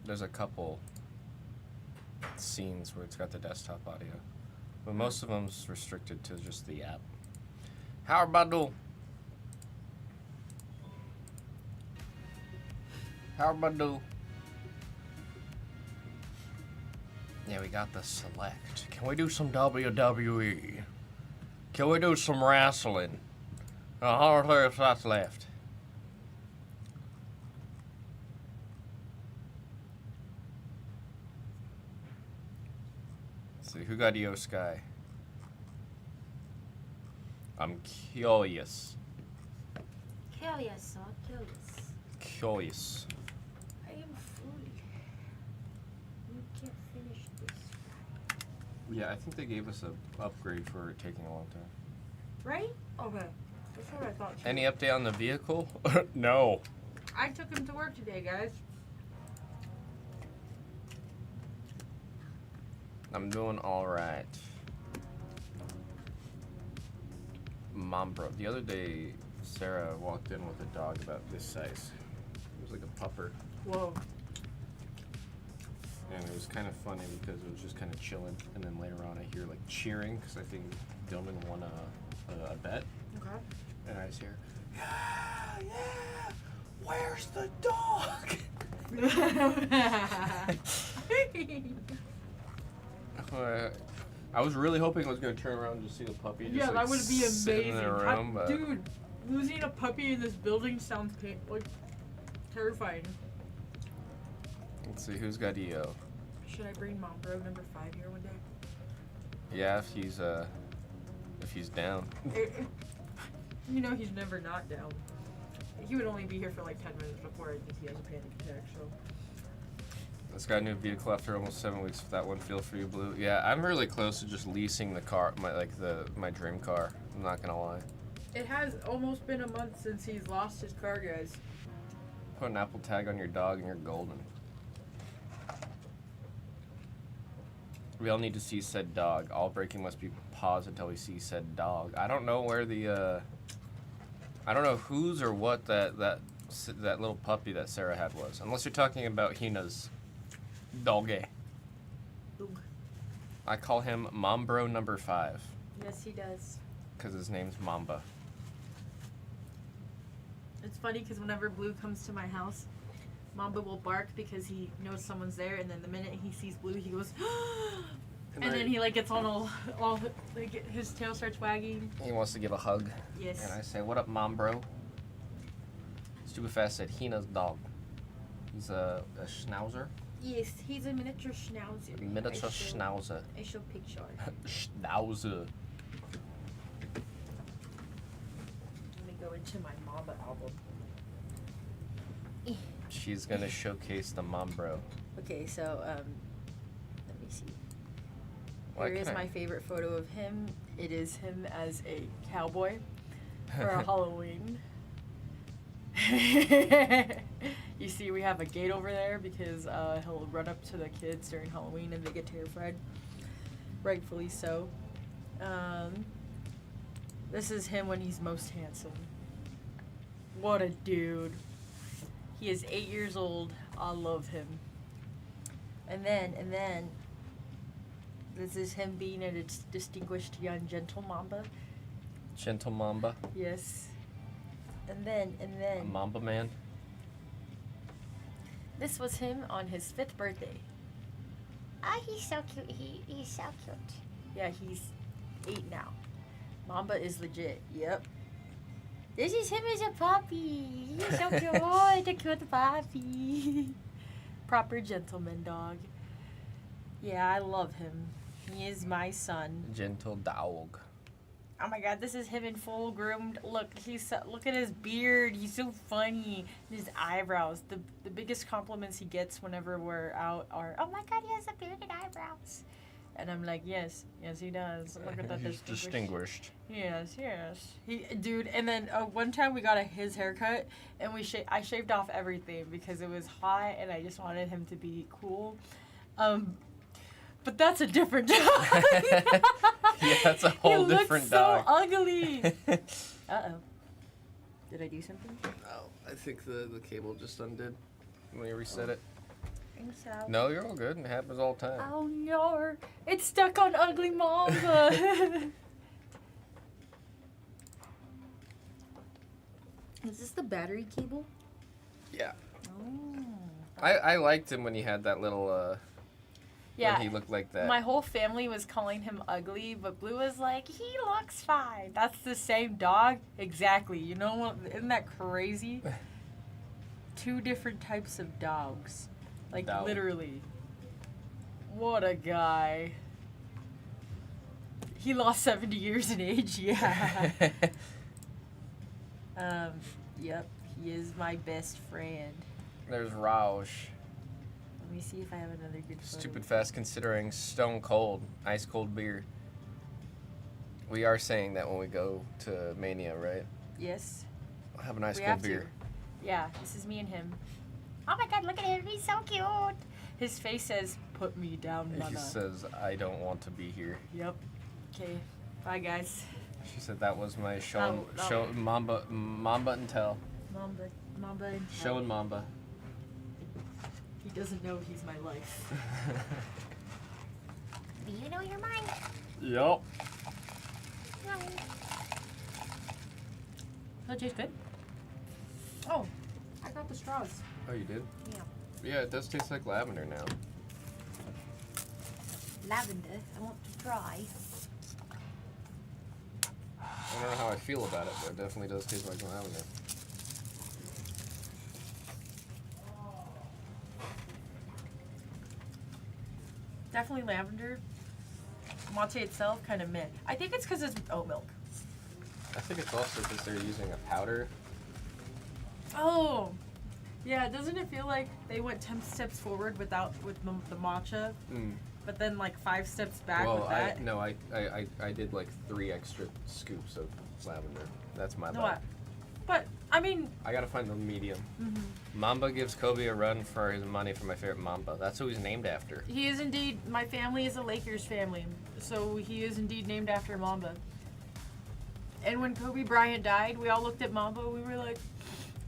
There's a couple scenes where it's got the desktop audio, but most of them's restricted to just the app. How about Yeah, we got the select. Can we do some WWE? Can we do some wrestling? How many slots left? Let's see, who got EO Sky? I'm curious. Curious, huh? Curious. I am fully. You can't finish this. Yeah, I think they gave us an upgrade for it taking a long time. Right? Okay. That's what I thought. Any update on the vehicle? No. I took him to work today, guys. I'm doing all right. Mom, bro. The other day, Sarah walked in with a dog about this size. It was like a pupper. Whoa. And it was kind of funny because it was just kind of chilling. And then later on, I hear like cheering because I think Dillman won a bet. Okay. And I just hear, yeah, yeah, where's the dog? I was really hoping I was going to turn around and just see the puppy. Just, Yeah, like, that would be sitting amazing. in a room, but Dude, losing a puppy in this building sounds terrifying. let's see who's got EO. Should I bring Mom Bro number 5 here one day? Yeah, if he's down. You know he's never not down. He would only be here for like 10 minutes before I think he has a panic attack, so. Let's got a new vehicle after almost 7 weeks with that one feel for you, Blue. Yeah, I'm really close to just leasing the car, my dream car. I'm not gonna lie. It has almost been a month since he's lost his car, guys. Put an Apple tag on your dog and you're golden. We all need to see said dog. All breaking must be paused until we see said dog. I don't know where the I don't know whose or what that little puppy that Sarah had was. Unless you're talking about Hina's doggy. Oog. I call him Mambro number 5 Yes, he does. because his name's Mamba. It's funny because whenever Blue comes to my house, Mamba will bark because he knows someone's there, and then the minute he sees Blue, he goes, and then he like gets on all like his tail starts wagging. He wants to give a hug. Yes. And I say, "What up, Mambro?" Stupid Fast said Hina's dog. He's a schnauzer. Yes, he's a miniature schnauzer. Miniature schnauzer. I show picture. Schnauzer. Let me go into my Mamba album. She's gonna showcase the Mambro. Okay, so let me see. Why Here is can't I- my favorite photo of him. It is him as a cowboy for Halloween. You see, we have a gate over there because he'll run up to the kids during Halloween and they get terrified. Rightfully so. This is him when he's most handsome. What a dude. He is 8 years old. I love him. And then, this is him being a distinguished young gentle Mamba. Gentle Mamba. Yes. And then, A Mamba man. this was him on his 5th birthday. Ah, he's so cute. He's so cute. Yeah, he's 8 now. Mamba is legit. Yep. This is him as a puppy. He's so cute. Oh, the cute puppy. Proper gentleman dog. Yeah, I love him. He is my son. Gentle dog. Oh my god, this is him in full groomed. Look, look at his beard. He's so funny. And his eyebrows. The biggest compliments he gets whenever we're out are, "Oh my god, he has a beard and eyebrows." And I'm like, yes, he does. Look at that He's distinguished. Yes. Dude, and then one time we got his haircut, and I shaved off everything because it was hot, and I just wanted him to be cool. But that's a different dog. Yeah, that's a whole different dog. He looks so ugly. Uh-oh. Did I do something? Oh, I think the cable just undid when you reset it. think so. No, you're all good. It happens all the time. Oh no, it's stuck on Ugly Mamba. Is this the battery cable? Yeah. Oh. I liked him when he had that little, Yeah. when he looked like that. My whole family was calling him ugly, but Blue was like, he looks fine. That's the same dog? Exactly. You know what? Isn't that crazy? Two different types of dogs. Like, Dog. literally. What a guy. He lost 70 years in age, yeah. Yep. He is my best friend. There's Rausch. Let me see if I have another good photo. Stupid fast considering stone cold, ice cold beer. We are saying that when we go to Mania, right? Yes. We'll have an ice We cold have beer. to. Yeah, this is me and him. Oh my god, look at him. He's so cute. His face says, "Put me down, He mama." says, "I don't want to be here." Yep. Okay. Bye, guys. She said that was my show. Oh, Show Mamba and tell. Mamba and Show and Mamba. He doesn't know he's my life. You know you're mine. Yup. That tastes good. Oh, I got the straws. Oh, you did? Yeah. Yeah, it does taste like lavender now. Lavender. I want to try. I don't know how I feel about it, but it definitely does taste like lavender. Definitely lavender. Mate itself, kind of meh. I think it's because it's with oat milk. I think it's also because they're using a powder. Oh, yeah. Doesn't it feel like they went 10 steps forward with the matcha, but then like 5 steps back Well, with that? I did like 3 extra scoops of lavender. That's my No, bad. but I mean, I gotta find the medium. mhm. Mamba gives Kobe a run for his money for my favorite Mamba. That's who he's named after. He is indeed. My family is a Lakers family, so he is indeed named after Mamba. And when Kobe Bryant died, we all looked at Mamba. We were like,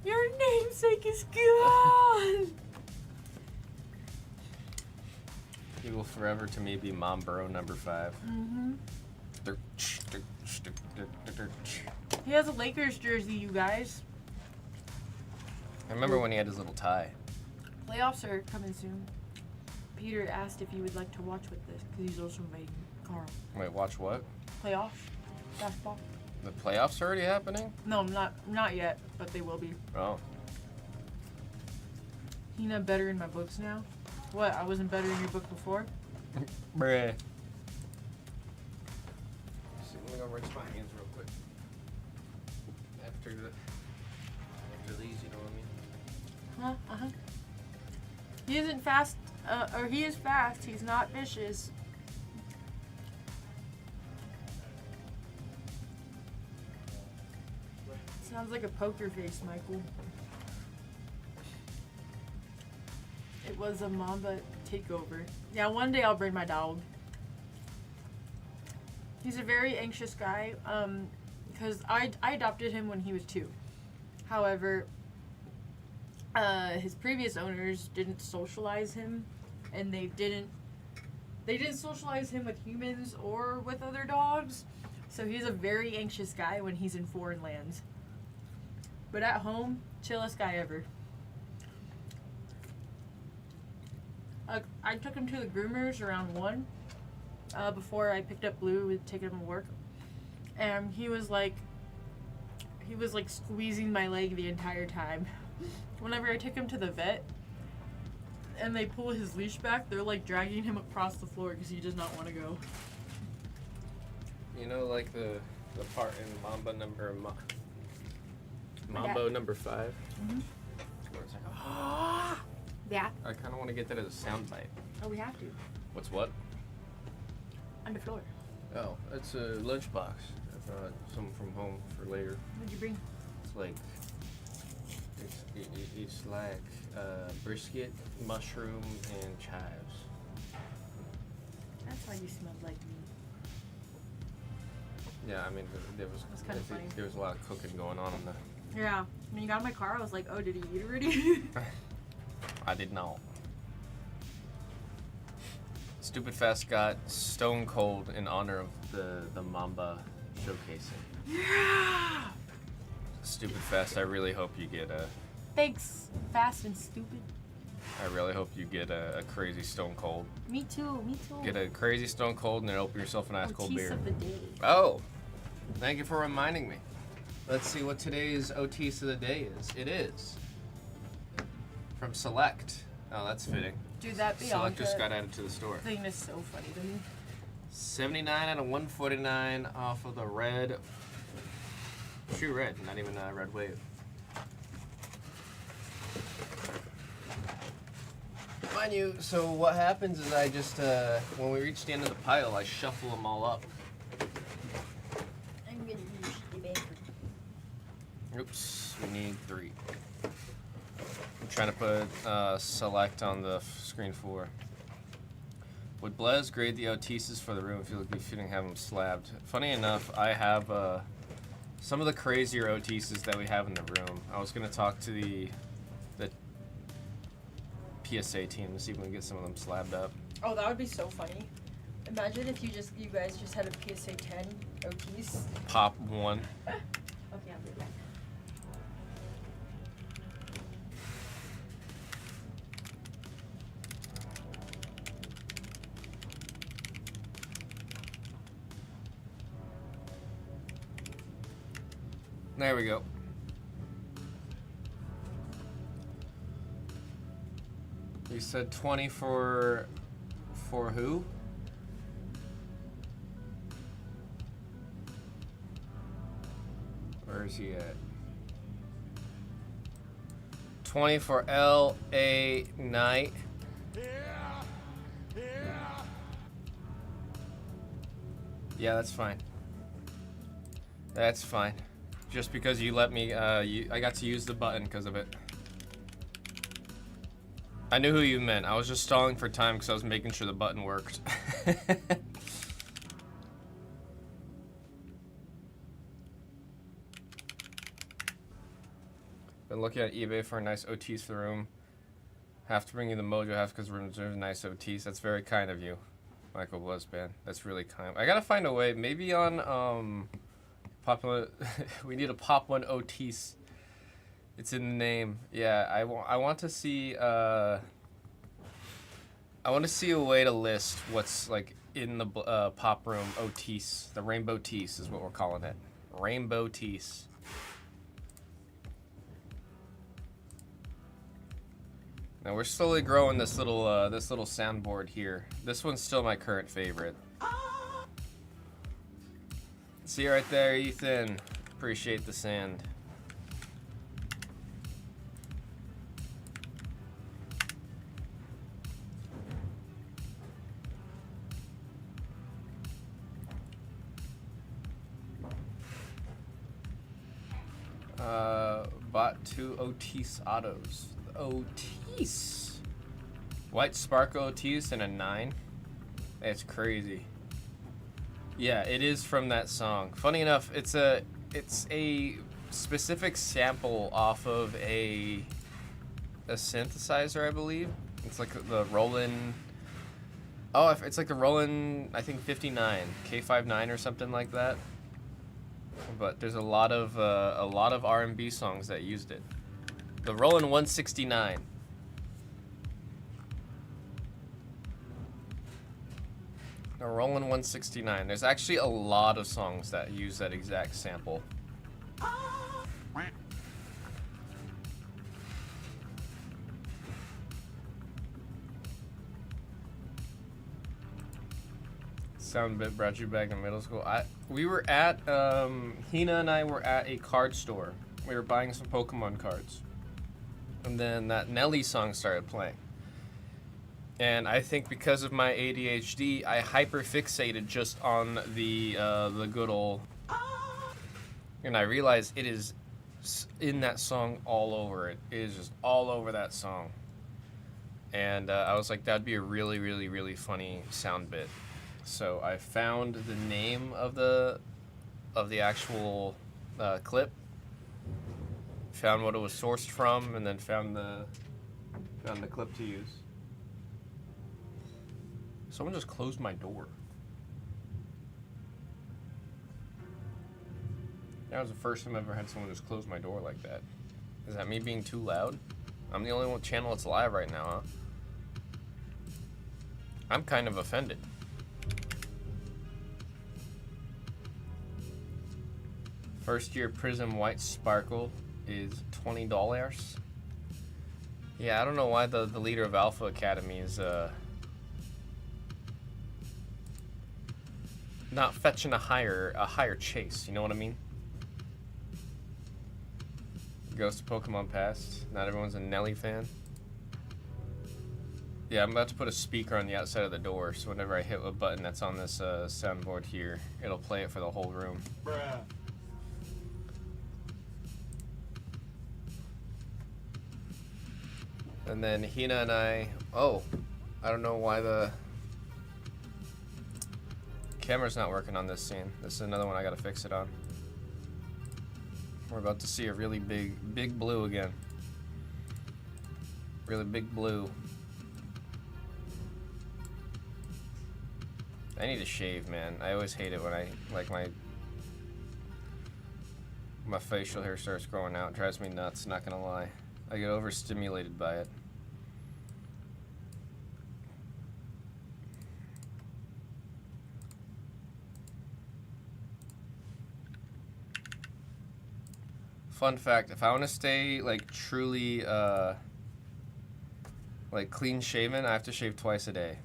"Your namesake is gone." He will forever to me be Mombro number 5. Mhm. He has a Lakers jersey, you guys. I remember when he had his little tie. Playoffs are coming soon. Peter asked if you would like to watch with this because he's also inviting Carl. Wait, watch what? Playoffs, basketball. The playoffs are already happening? No, not yet, but they will be. Oh. You know, better in my books now. What? I wasn't better in your book before. Bruh. See, let me go rinse my hands real quick. After these, you know what I mean? Huh? He isn't fast, or he is fast. He's not vicious. Sounds like a poker face, Michael. It was a Mamba takeover. Yeah, one day I'll bring my dog. He's a very anxious guy, because I adopted him when he was 2. However, his previous owners didn't socialize him, and they didn't socialize him with humans or with other dogs. So he's a very anxious guy when he's in foreign lands. But at home, chillest guy ever. I took him to the groomers around 1, before I picked up Blue with taking him to work, and he was like squeezing my leg the entire time. Whenever I took him to the vet, and they pull his leash back, they're like dragging him across the floor because he does not want to go. You know, like the part in Mambo number 5? Mhm. Where it's like, Yeah. I kind of want to get that as a sound bite. Oh, we have to. What's what? On the floor. Oh, it's a lunchbox. I brought some from home for later. What'd you bring? It's like, it's like brisket, mushroom, and chives. That's why you smelled like me. Yeah, I mean, there was. That's kinda I think funny. there was a lot of cooking going on in the. Yeah. When you got in my car, I was like, oh, did he eat already? I did not. Stupid Fast got stone cold in honor of the Mamba showcasing. Yeah. Stupid Fast, I really hope you get a. Thanks, fast and stupid. I really hope you get a crazy stone cold. Me too. Me too. Get a crazy stone cold and then open yourself an ice cold Otis beer. of the day. Oh, thank you for reminding me. Let's see what today's Otis of the day is. It is from Select. Oh, that's fitting. Dude, that Select just got Bianca added to the store. thing is so funny to me. 79 out of 149 off of the red. True red, not even a red wave. Mind you, so what happens is I just, when we reach the end of the pile, I shuffle them all up. I'm gonna use the baker. Oops, we need 3. trying to put select on the screen 4. Would Blez grade the Otises for the room if you look if you didn't have them slabbed? Funny enough, I have some of the crazier Otises that we have in the room. I was gonna talk to the PSA team to see if we can get some of them slabbed up. Oh, that would be so funny. Imagine if you guys just had a PSA 10 OTs. Pop one. Okay, I'll be back. There we go. You said 20 for who? Where is he at? 20 for L.A. Knight. Yeah, that's fine. That's fine. Just because you let me, I got to use the button because of it. I knew who you meant. I was just stalling for time because I was making sure the button worked. Been looking at eBay for a nice Otis for the room. Have to bring you the mojo half because room deserves nice Otis. That's very kind of you, Michael Bluesband. That's really kind. I gotta find a way. Maybe on popular. We need a pop one Otis. It's in the name. Yeah, I want to see. I want to see a way to list what's like in the pop room Otis. The rainbow tees is what we're calling it. Rainbow tees. Now we're slowly growing this little soundboard here. This one's still my current favorite. See you right there, Ethan. Appreciate the sand. Bought 2 Otis autos. Otis. White Sparkle Otis and a 9. That's crazy. Yeah, it is from that song. Funny enough, it's a specific sample off of a synthesizer, I believe. It's like the Roland. Oh, it's like the Roland, I think 59, K59 or something like that. But there's a lot of R&B songs that used it. The Roland 169. The Roland 169. There's actually a lot of songs that use that exact sample. Soundbit brought you back in middle school. We were at Hina and I were at a card store. We were buying some Pokemon cards, and then that Nelly song started playing. And I think because of my ADHD, I hyperfixated just on the good old. And I realized it is in that song all over it. It is just all over that song. And I was like, that'd be a really, really, really funny sound bit. So I found the name of the actual clip, found what it was sourced from, and then found the clip to use. Someone just closed my door. That was the first time I've ever had someone just close my door like that. Is that me being too loud? I'm the only one channel that's live right now, huh? I'm kind of offended. First year Prism White Sparkle is $20. Yeah, I don't know why the leader of Alpha Academy is not fetching a higher chase, you know what I mean? Goes to Pokemon Past. Not everyone's a Nelly fan. Yeah, I'm about to put a speaker on the outside of the door, so whenever I hit a button that's on this soundboard here, it'll play it for the whole room. Bruh. And then Hina and I, oh, I don't know why the camera's not working on this scene. This is another one I gotta fix it on. We're about to see a really big blue again. Really big blue. I need to shave, man. I always hate it when my facial hair starts growing out. It drives me nuts, not gonna lie. I get overstimulated by it. Fun fact, if I want to stay like truly like clean shaven, I have to shave twice a day.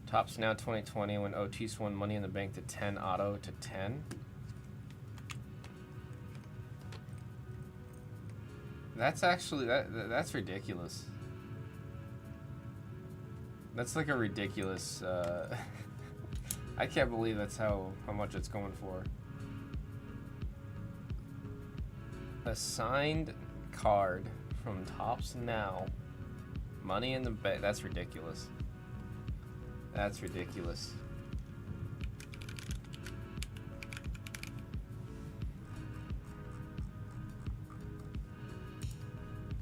Tops now 2020 when Otis won Money in the Bank to 10 auto to 10. That's actually that's ridiculous. That's like a ridiculous I can't believe that's how much it's going for. A signed card from Tops Now. Money in the Bank. That's ridiculous. That's ridiculous.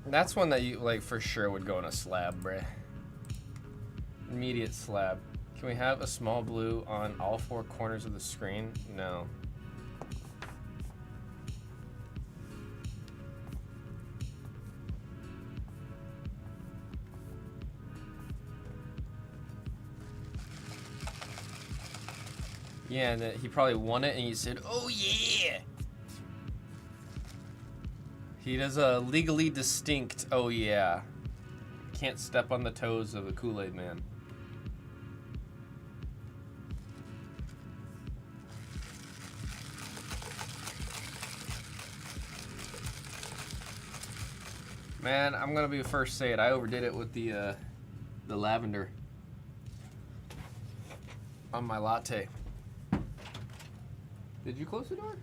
That's one that you like for sure would go in a slab, bruh. Immediate slab. Can we have a small blue on all four corners of the screen? No. Yeah, and he probably won it, and he said, "Oh yeah." He does a legally distinct "Oh yeah." Can't step on the toes of the Kool-Aid Man. Man, I'm gonna be the first to say it. I overdid it with the lavender on my latte. Did you close the door?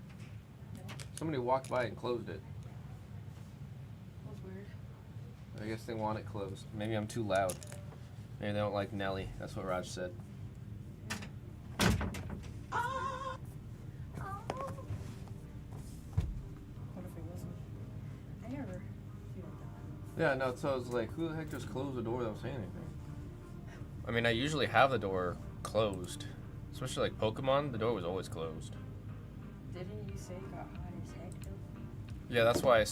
No. Somebody walked by and closed it. That was weird. I guess they want it closed. Maybe I'm too loud. Maybe they don't like Nelly. That's what Raj said. Oh. What if it wasn't? I never feel like that. Yeah, no, so I was like, who the heck just closed the door without saying anything? I mean, I usually have the door closed. Especially like Pokemon, the door was always closed. Didn't you say it got hot as heck though? Yeah, that's why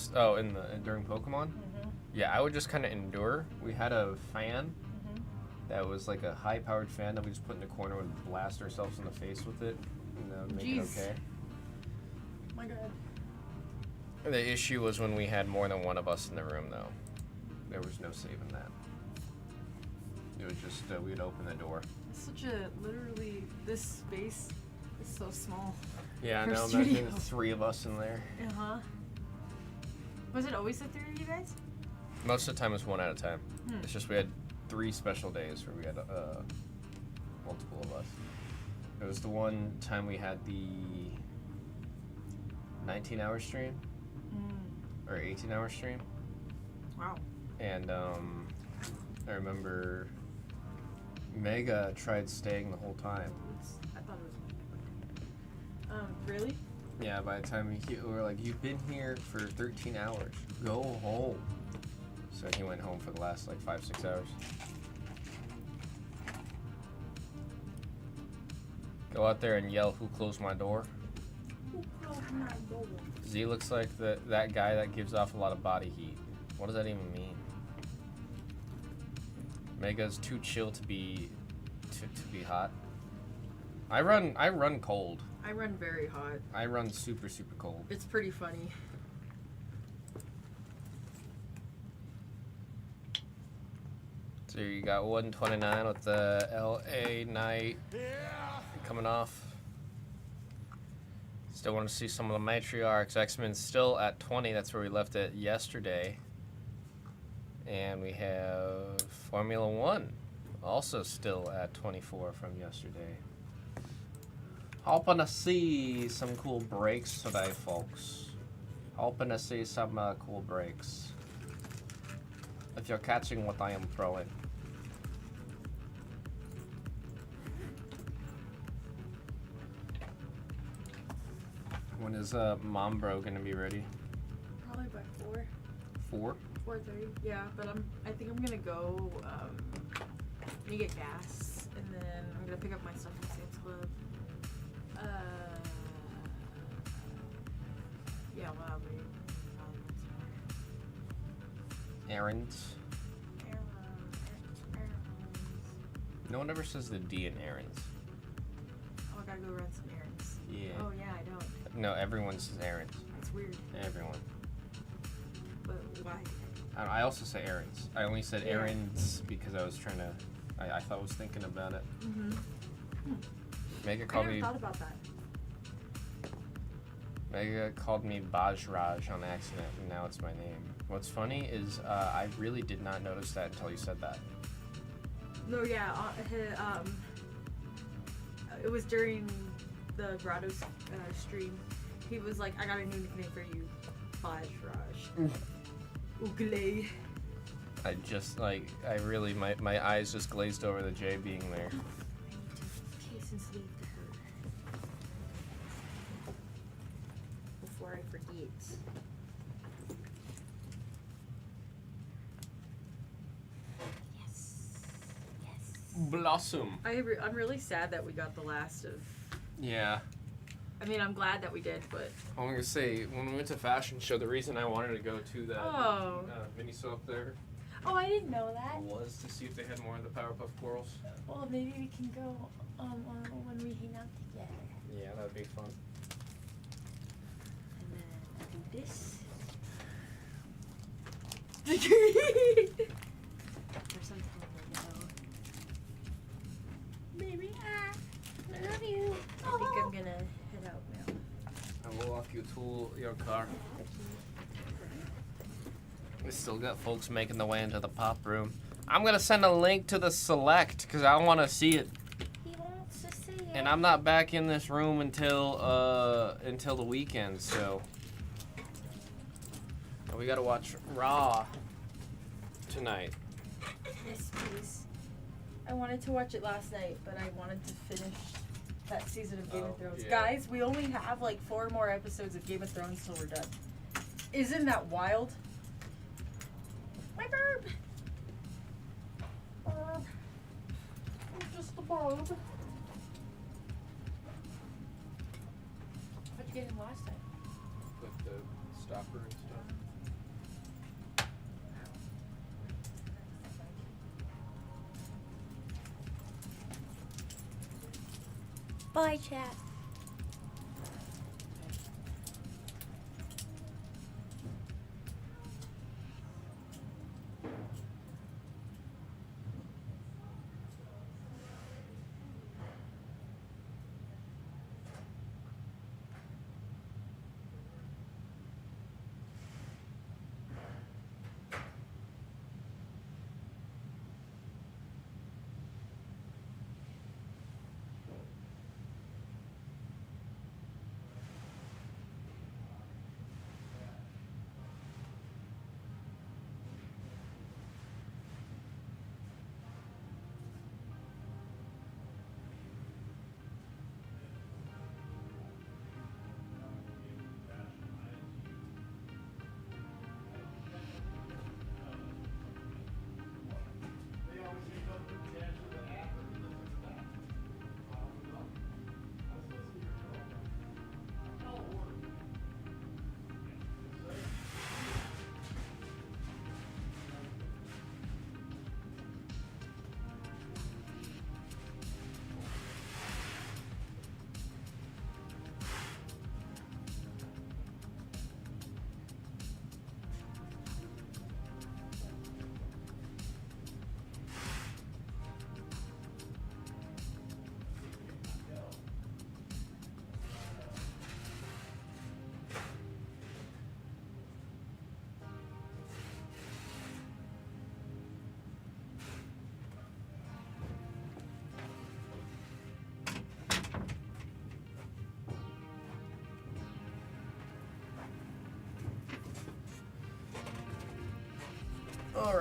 during Pokemon? Mm-hmm. Yeah, I would just kind of endure. We had a fan that was like a high-powered fan that we just put in the corner and blast ourselves in the face with it, and that would make it okay. Oh my god. The issue was when we had more than one of us in the room, though. There was no saving that. It was just, we'd open the door. It's such a, literally, this space is so small. Yeah, For no, studio. imagine the three of us in there. Uh-huh. Was it always the three of you guys? Most of the time it's one at a time. Hmm. It's just we had 3 special days where we had multiple of us. It was the one time we had the 19-hour stream, or 18-hour stream. Wow. And I remember Mega tried staying the whole time. I thought it was really? Yeah, by the time we were like, you've been here for 13 hours. Go home. So he went home for the last like 5-6 hours. Go out there and yell, who closed my door? Who closed my door? Z looks like that guy that gives off a lot of body heat. What does that even mean? Mega's too chill to be hot. I run cold. I run very hot. I run super cold. It's pretty funny. So you got 129 with the LA night coming off. Still want to see some of the matriarchs. X-Men still at 20. That's where we left it yesterday. And we have Formula One also still at 24 from yesterday. Hoping to see some cool breaks today, folks. Hoping to see some cool breaks. If you're catching what I am throwing. When is Mom Bro gonna be ready? Probably by 4. 4? 4:30. Yeah, but I think I'm gonna go. I'm gonna get gas, and then I'm gonna pick up my stuff from Sam's Club. Yeah, well, I'll be. Errands. No one ever says the D in errands. Oh, I gotta go run some errands. Yeah. Oh yeah, I don't. No, everyone says errands. That's weird. Everyone. But why? I also say errands. I only said Yeah. errands because I was trying to. I thought I was thinking about it. Mm-hmm. Mega I called never me. thought about that. Mega called me Bajraj on accident, and now it's my name. What's funny is I really did not notice that until you said that. No, yeah. It was during the Grotto's stream. He was like, "I got a new nickname for you, Bajraj." Oogle. I just like I really my eyes just glazed over the J being there. I need to kiss and sleep to her before I forget. Blossom. I'm really sad that we got the last of. Yeah. I mean, I'm glad that we did, but I'm gonna say when we went to fashion show, the reason I wanted to go to that Oh. Miniso up there Oh, I didn't know that. was to see if they had more of the Powerpuff Girls. Well, maybe we can go when we hang out together. Yeah, that would be fun. And then I do this. Or something like that. Baby, I love you. I think I'm gonna head out now. I will walk you to your car. We still got folks making the way into the pop room. I'm gonna send a link to the select because I want to see it. He wants to see it. And I'm not back in this room until the weekend, so and we gotta watch Raw tonight. Yes, please. I wanted to watch it last night, but I wanted to finish that season of Game of Thrones. yeah. Guys, we only have like 4 more episodes of Game of Thrones till we're done. Isn't that wild? My burp! Burp. I'm just a burp. How'd you get him last time? With the stopper and stuff. Bye, chat.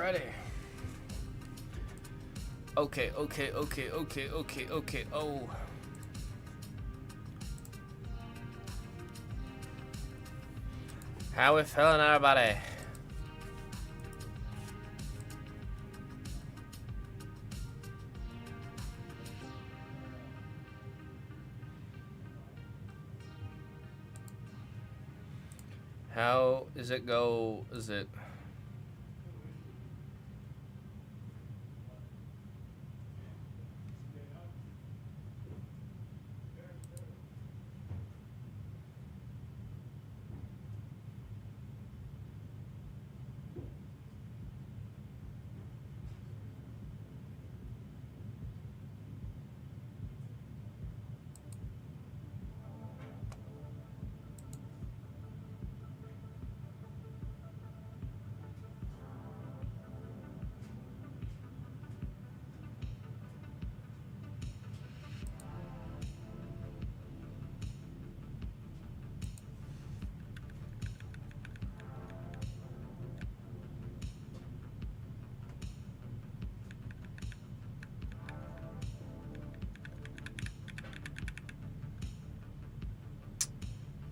Alrighty. Okay. Oh. How we feeling, everybody? How is it go? Is it?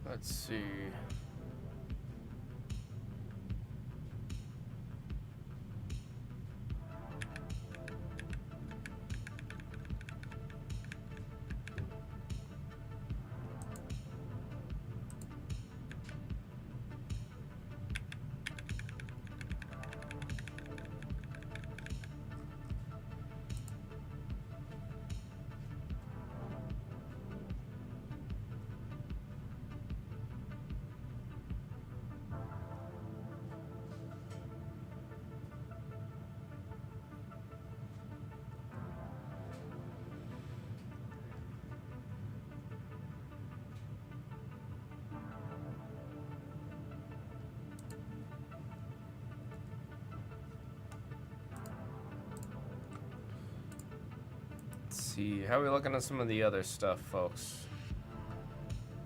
Let's see. See, how are we looking at some of the other stuff, folks?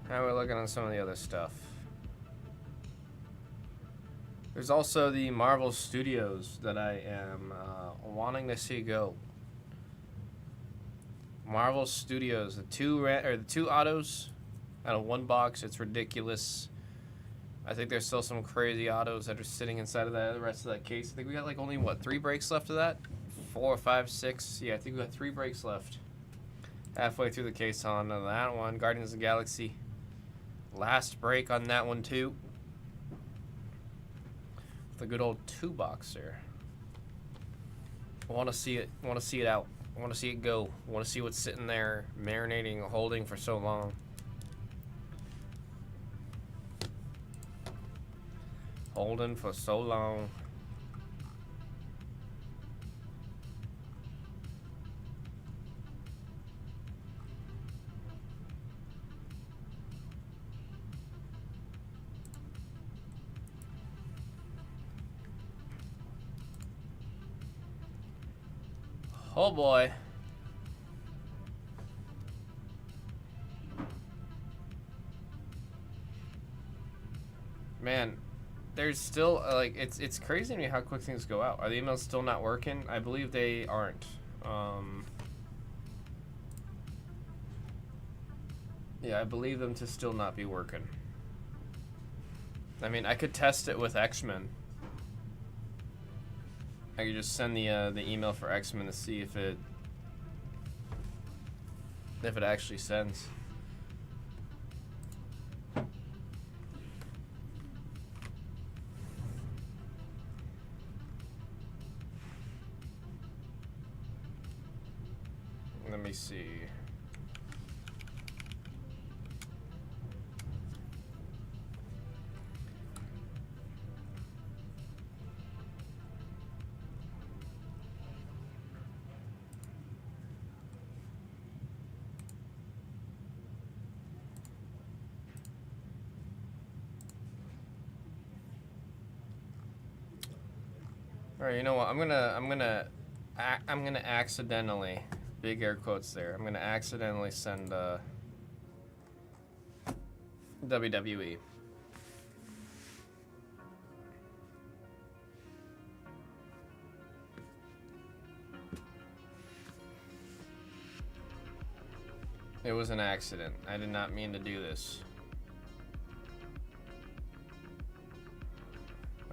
How are we looking at some of the other stuff? There's also the Marvel Studios that I am wanting to see go. Marvel Studios, the two autos out of one box. It's ridiculous. I think there's still some crazy autos that are sitting inside of the rest of that case. I think we got like only what, 3 brakes left of that? 4, 5, 6. Yeah, I think we got 3 brakes left. Halfway through the case on that one. Guardians of the Galaxy. Last break on that one too. The good old 2-box there. I want to see it. I want to see it out. I want to see it go. I want to see what's sitting there, marinating, holding for so long. Holding for so long. Oh boy. Man, there's still like it's crazy to me how quick things go out. Are the emails still not working? I believe they aren't. Yeah, I believe them to still not be working. I mean, I could test it with X-Men. I could just send the email for X-Men to see if it actually sends. Let me see. All right, you know what? I'm gonna accidentally, big air quotes there. I'm gonna accidentally send WWE. It was an accident. I did not mean to do this.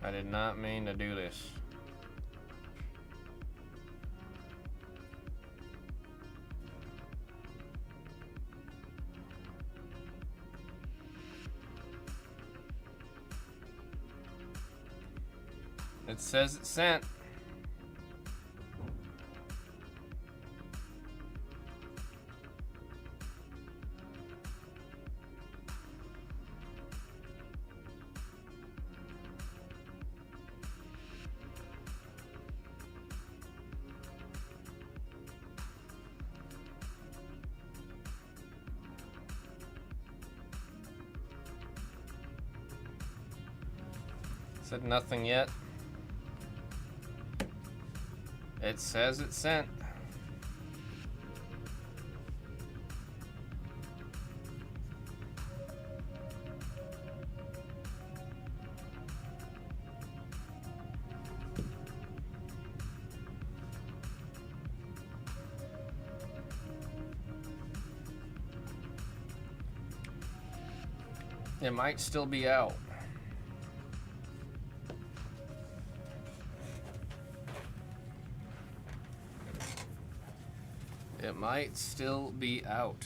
I did not mean to do this. It says it's sent. Said nothing yet. It says it's sent. It might still be out. It might still be out.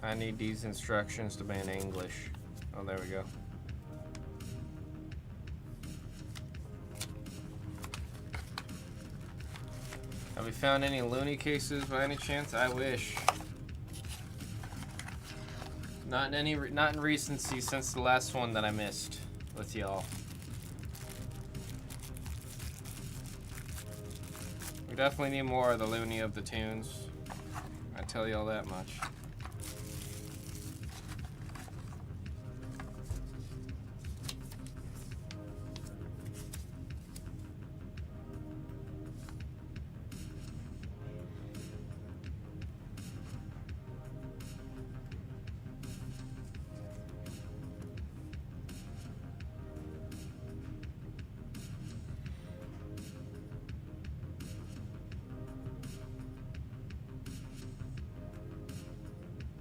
I need these instructions to be in English. Oh, there we go. Have we found any loony cases by any chance? I wish. Not in recency since the last one that I missed with y'all. We definitely need more of the loony of the tunes. I tell y'all that much.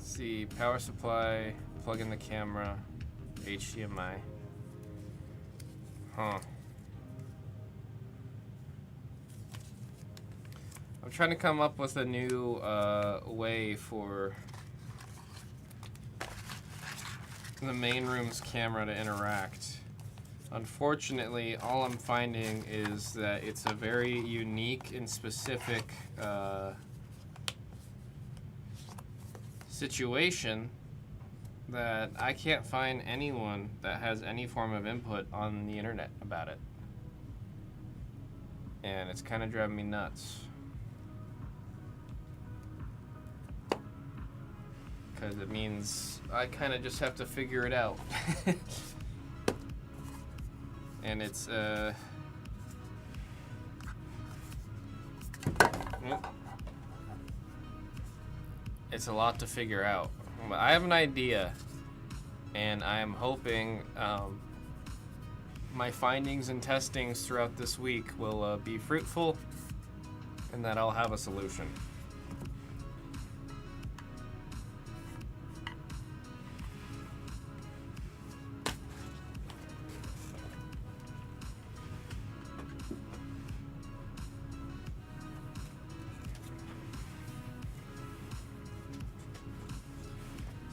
See, power supply, plug in the camera, HDMI. Huh. I'm trying to come up with a new way for the main room's camera to interact. Unfortunately, all I'm finding is that it's a very unique and specific situation that I can't find anyone that has any form of input on the internet about it. And it's kind of driving me nuts. Because it means I kind of just have to figure it out. And it's, it's a lot to figure out. I have an idea, and I am hoping my findings and testings throughout this week will be fruitful, and that I'll have a solution.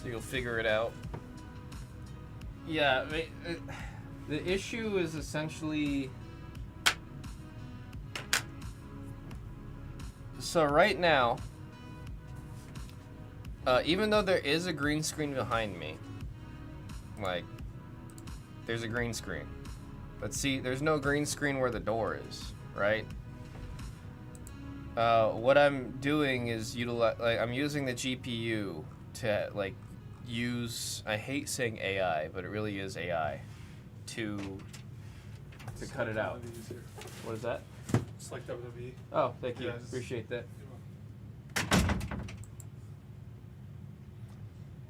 You'll figure it out. Yeah, the issue is essentially... So right now, even though there is a green screen behind me, like, there's a green screen. But see, there's no green screen where the door is, right? what I'm doing is I'm using the GPU to like use. I hate saying AI, but it really is AI to cut it out. What is that? It's like WWE. Oh, thank you. Yeah, just- Appreciate that.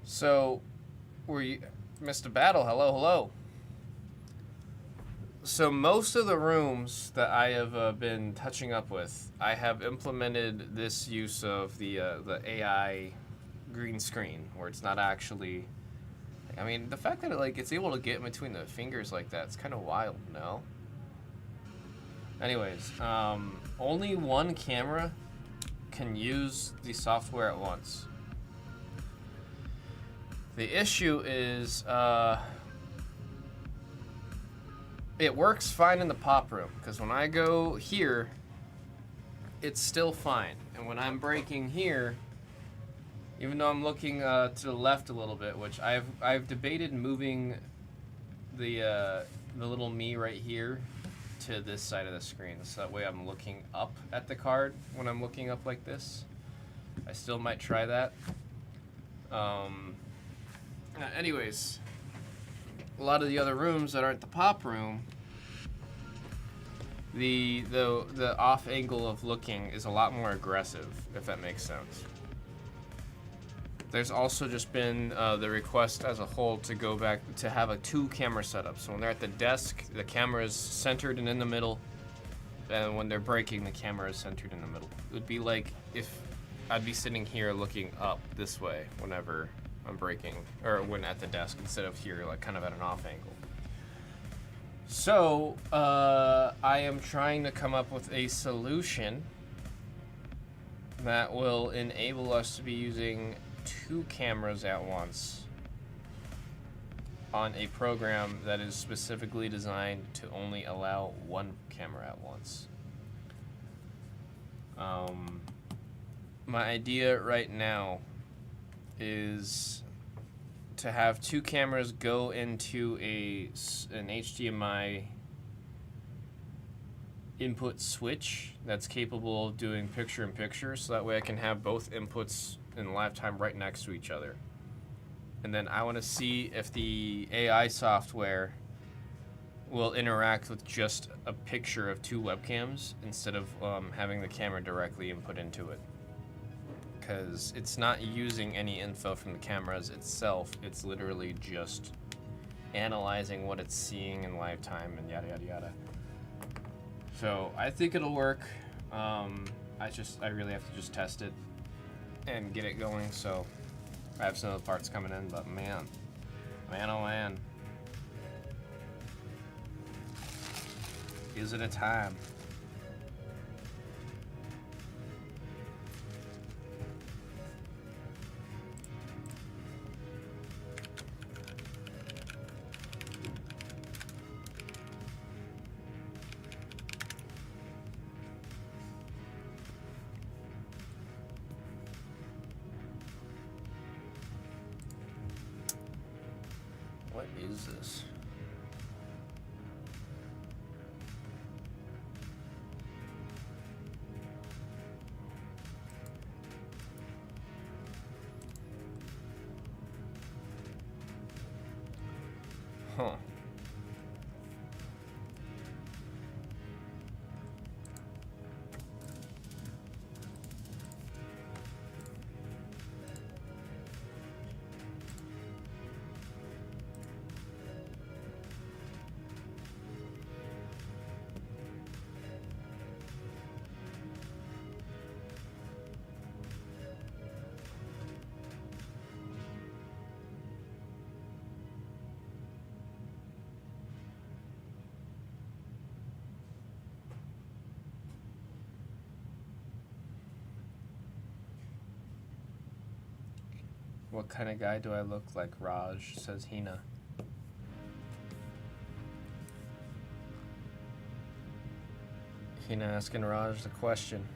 So, Mr. Battle? Hello, hello. So most of the rooms that I have been touching up with, I have implemented this use of the AI green screen, where it's not actually. I mean, the fact that it's able to get in between the fingers like that, it's kind of wild, no? Anyways, only one camera can use the software at once. The issue is, it works fine in the pop room, because when I go here, it's still fine. And when I'm breaking here, even though I'm looking to the left a little bit, which I've debated moving the little me right here to this side of the screen, so that way I'm looking up at the card when I'm looking up like this. I still might try that. Anyways, a lot of the other rooms that aren't the pop room, the off angle of looking is a lot more aggressive, if that makes sense. There's also just been the request as a whole to go back to have a 2-camera setup. So when they're at the desk, the camera is centered and in the middle, and when they're breaking, the camera is centered in the middle. It would be like if I'd be sitting here looking up this way whenever I'm breaking, or when at the desk, instead of here, like kind of at an off angle. So I am trying to come up with a solution that will enable us to be using 2 cameras at once on a program that is specifically designed to only allow 1 camera at once. My idea right now is to have 2 cameras go into an HDMI input switch that's capable of doing picture-in-picture, so that way I can have both inputs in live time right next to each other. And then I want to see if the AI software will interact with just a picture of 2 webcams instead of having the camera directly input into it. Because it's not using any info from the cameras itself, it's literally just analyzing what it's seeing in live time and yada yada yada. So I think it'll work. I really have to just test it and get it going. So I have some of the parts coming in, but man oh man, is it a time? What is this? Huh. What kind of guy do I look like, Raj? Says Hina. Hina asking Raj the question.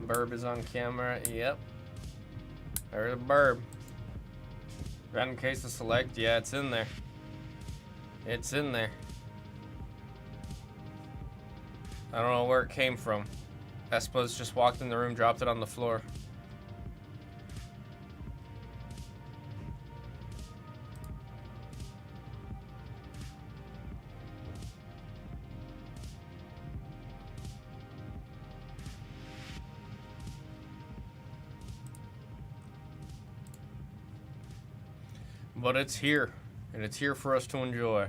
Burb is on camera. Yep. There's a burb. Random case to select. Yeah, it's in there. It's in there. I don't know where it came from. Espa's just walked in the room, dropped it on the floor. But it's here, and it's here for us to enjoy.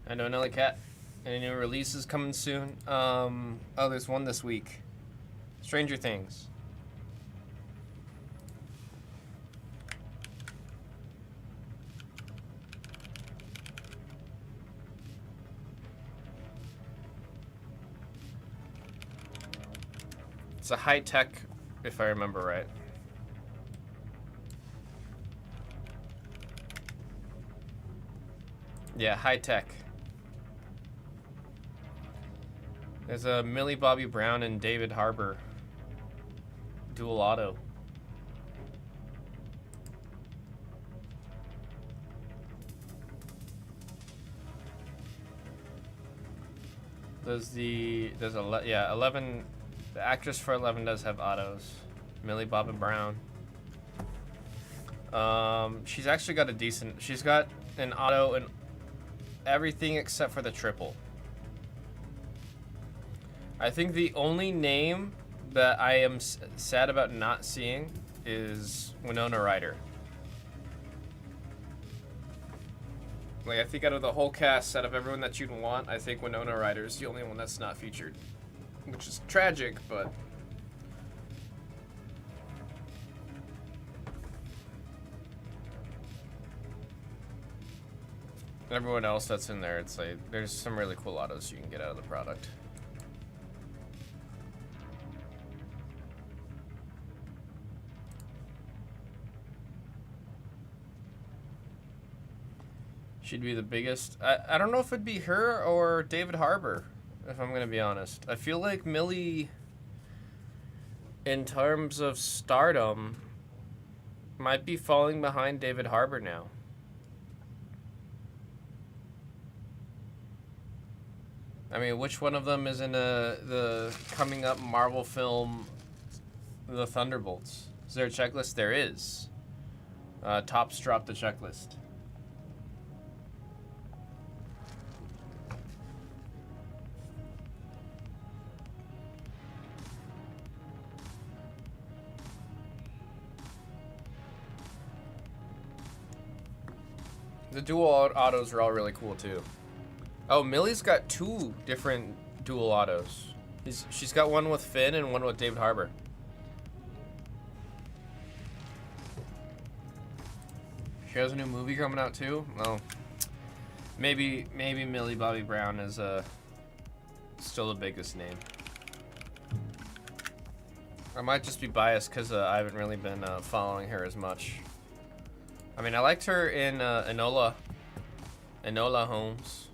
I know Nelly Cat. Any new releases coming soon? Oh, there's one this week. Stranger Things. It's a high tech, if I remember right. Yeah, high tech. There's a Millie Bobby Brown and David Harbour dual auto. There's 11. The actress for 11 does have autos. Millie Bobby Brown. She's actually got a decent. She's got an auto in everything except for the triple. I think the only name that I am sad about not seeing is Winona Ryder. Like, I think out of the whole cast, out of everyone that you'd want, I think Winona Ryder is the only one that's not featured. Which is tragic, but... everyone else that's in there, it's like, there's some really cool autos you can get out of the product. She'd be the biggest. I don't know if it'd be her or David Harbour, if I'm gonna be honest. I feel like Millie, in terms of stardom, might be falling behind David Harbour now. I mean, which one of them is in the coming up Marvel film, The Thunderbolts? Is there a checklist? There is. Topps dropped the checklist. The dual autos are all really cool too. Oh, Millie's got 2 different dual autos. She's got one with Finn and one with David Harbour. She has a new movie coming out too? Oh. Maybe Millie Bobby Brown is still the biggest name. I might just be biased because I haven't really been following her as much. I mean, I liked her in Enola Holmes.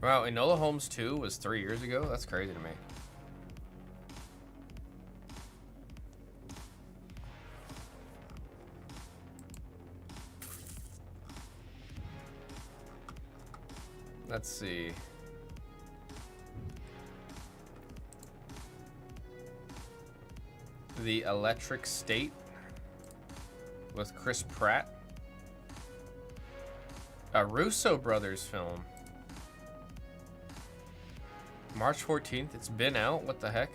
Wow, Enola Holmes 2 was 3 years ago? That's crazy to me. Let's see. The Electric State with Chris Pratt. A Russo Brothers film. March 14th. It's been out. What the heck?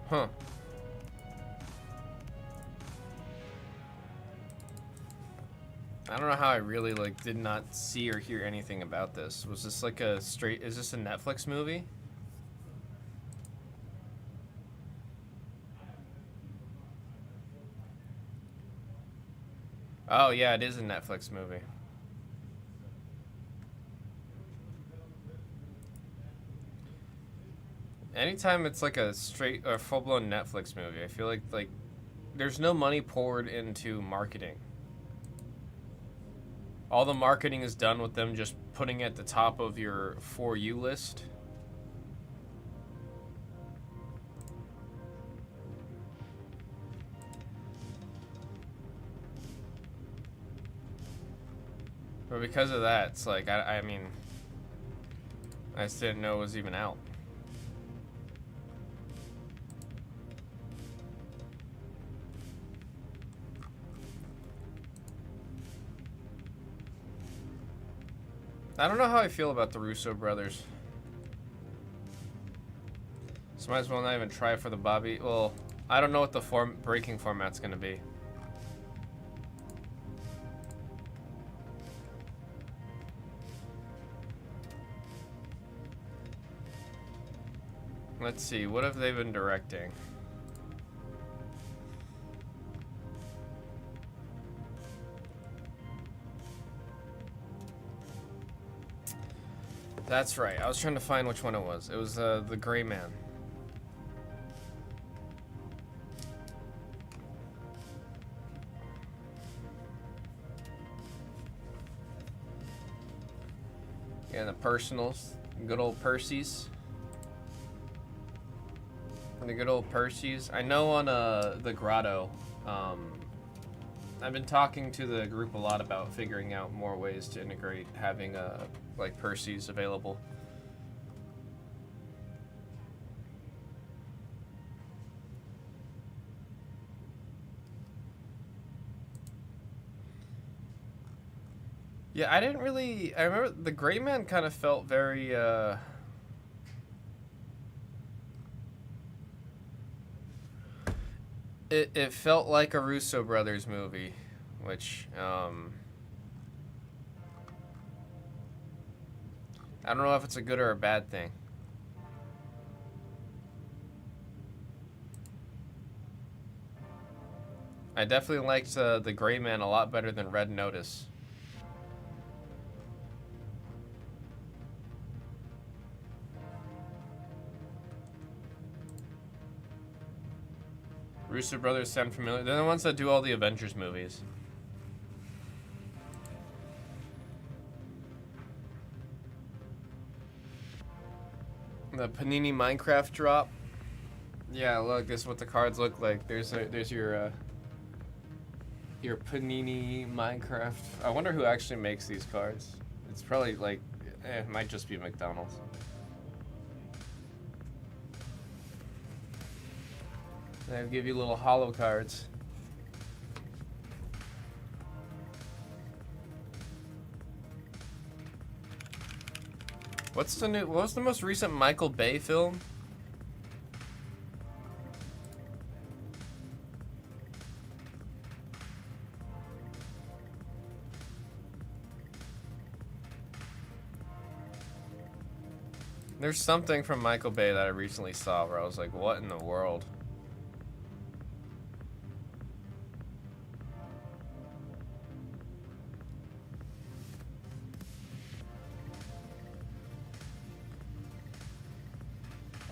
Huh. I don't know how I really like did not see or hear anything about this. Was this like a straight? Is this a Netflix movie? Oh yeah, it is a Netflix movie. Anytime it's like a straight or full-blown Netflix movie, I feel like there's no money poured into marketing. All the marketing is done with them just putting it at the top of your For You list. But because of that, it's like, I mean, I just didn't know it was even out. I don't know how I feel about the Russo brothers. So might as well not even try for the Bobby. Well, I don't know what the breaking format's gonna be. Let's see, what have they been directing? That's right. I was trying to find which one it was. It was the Gray Man. Yeah, the personals. Good old Percy's. The good old Percy's. I know on the Grotto, I've been talking to the group a lot about figuring out more ways to integrate having like Percy's available. Yeah, I didn't really. I remember the Gray Man kind of felt very. It felt like a Russo brothers movie, which I don't know if it's a good or a bad thing. I definitely liked the Gray Man a lot better than Red Notice. Russo brothers sound familiar. They're the ones that do all the Avengers movies. The Panini Minecraft drop. Yeah, look, this is what the cards look like. There's your Panini Minecraft. I wonder who actually makes these cards. It's probably like, it might just be McDonald's. They'll give you little hollow cards. What was the most recent Michael Bay film? There's something from Michael Bay that I recently saw where I was like, what in the world?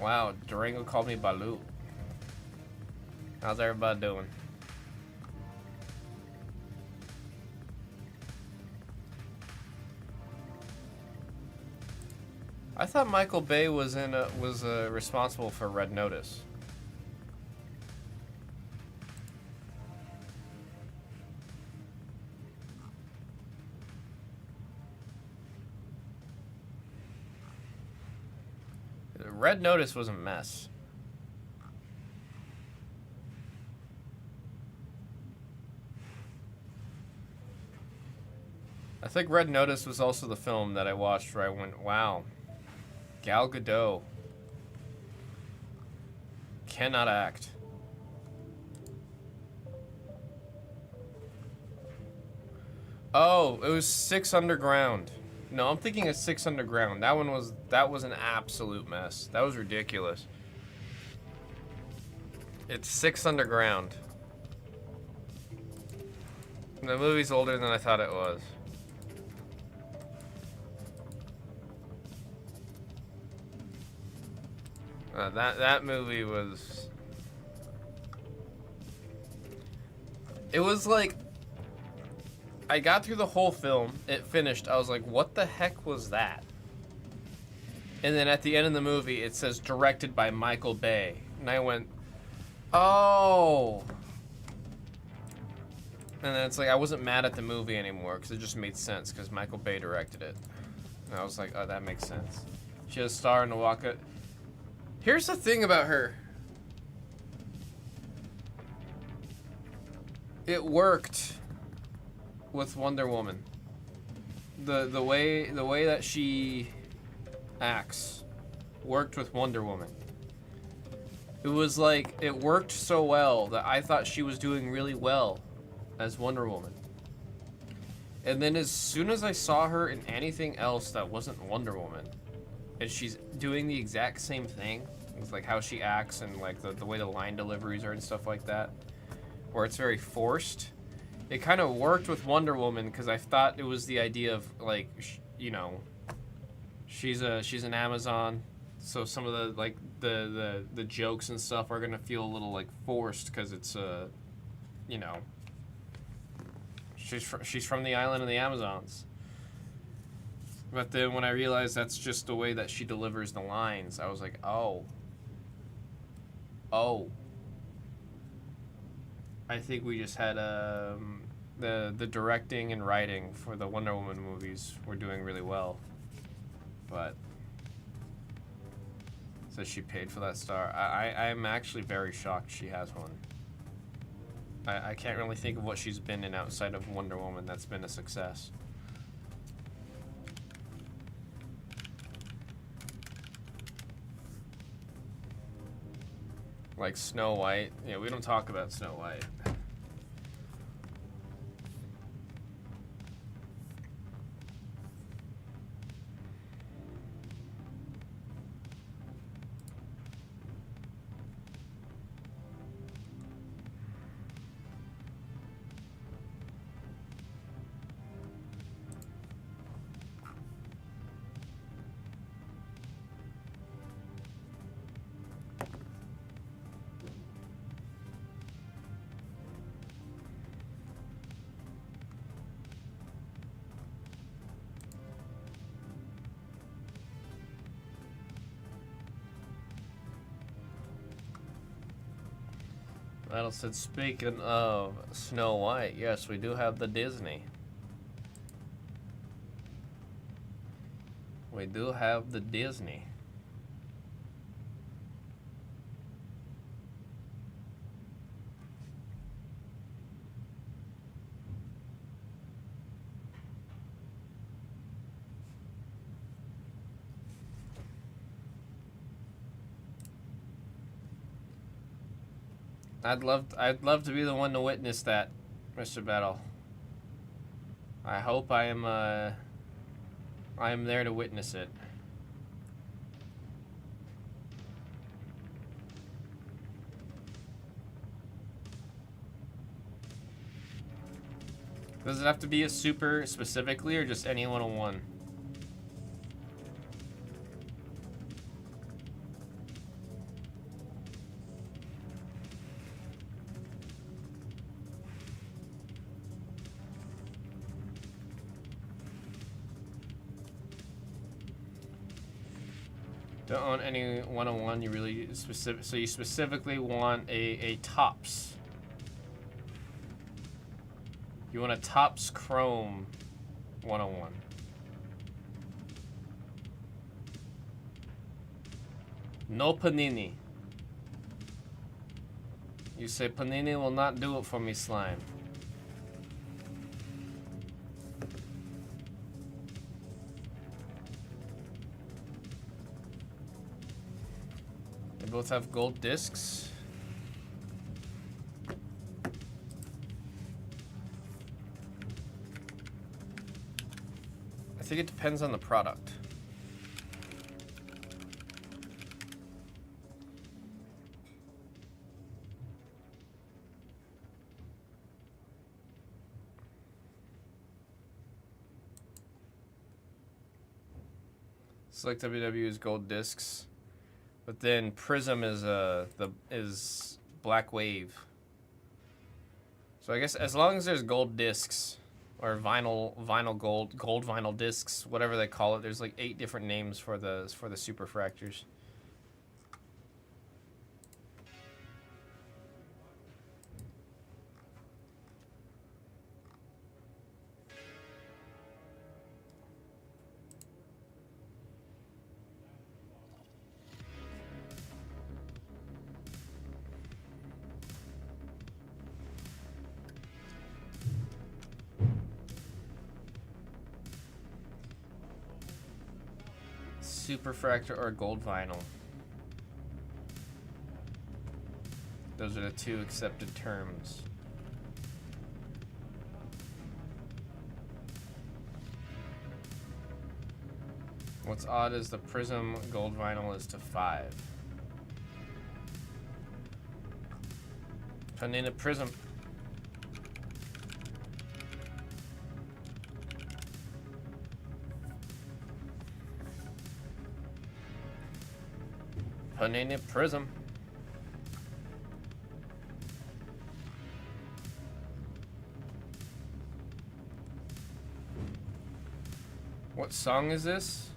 Wow, Durango called me Balu. How's everybody doing? I thought Michael Bay was responsible for Red Notice. Red Notice was a mess. I think Red Notice was also the film that I watched where I went, wow, Gal Gadot cannot act. Oh, it was 6 Underground. No, I'm thinking of 6 Underground. That was an absolute mess. That was ridiculous. It's 6 Underground. The movie's older than I thought it was. That movie was... It was like... I got through the whole film, it finished, I was like, what the heck was that? And then at the end of the movie, it says directed by Michael Bay. And I went, oh. And then it's like, I wasn't mad at the movie anymore, because it just made sense, because Michael Bay directed it. And I was like, oh, that makes sense. She has a star in the Waka. Here's the thing about her. It worked with Wonder Woman. The way that she acts worked with Wonder Woman. It was like, it worked so well that I thought she was doing really well as Wonder Woman. And then as soon as I saw her in anything else that wasn't Wonder Woman, and she's doing the exact same thing, with like how she acts and like the way the line deliveries are and stuff like that, where it's very forced, it kind of worked with Wonder Woman because I thought it was the idea of like, you know, she's an Amazon, so some of the like the jokes and stuff are gonna feel a little like forced because it's you know, she's from the island of the Amazons. But then when I realized that's just the way that she delivers the lines, I was like, oh. I think we just had the directing and writing for the Wonder Woman movies were doing really well. But so she paid for that star. I'm actually very shocked she has one. I can't really think of what she's been in outside of Wonder Woman that's been a success. Like Snow White. Yeah, we don't talk about Snow White. That'll said, speaking of Snow White, yes, we do have the Disney. We do have the Disney. I'd love to be the one to witness that, Mr. Battle. I hope I am there to witness it. Does it have to be a super specifically or just any 101? Don't want any 101, you really specific, so you specifically want a Topps. You want a Topps Chrome 101. No Panini. You say Panini will not do it for me, slime. They both have gold discs. think it depends on the product. Select WW's gold discs, but then Prism is is Black Wave. So I guess as long as there's gold discs or vinyl gold vinyl discs, whatever they call it, there's like 8 different names for the superfractors. Superfractor or gold vinyl. Those are the 2 accepted terms. What's odd is the Prism gold vinyl is to 5. Putting in a Prism. Putting in Prism. What song is this?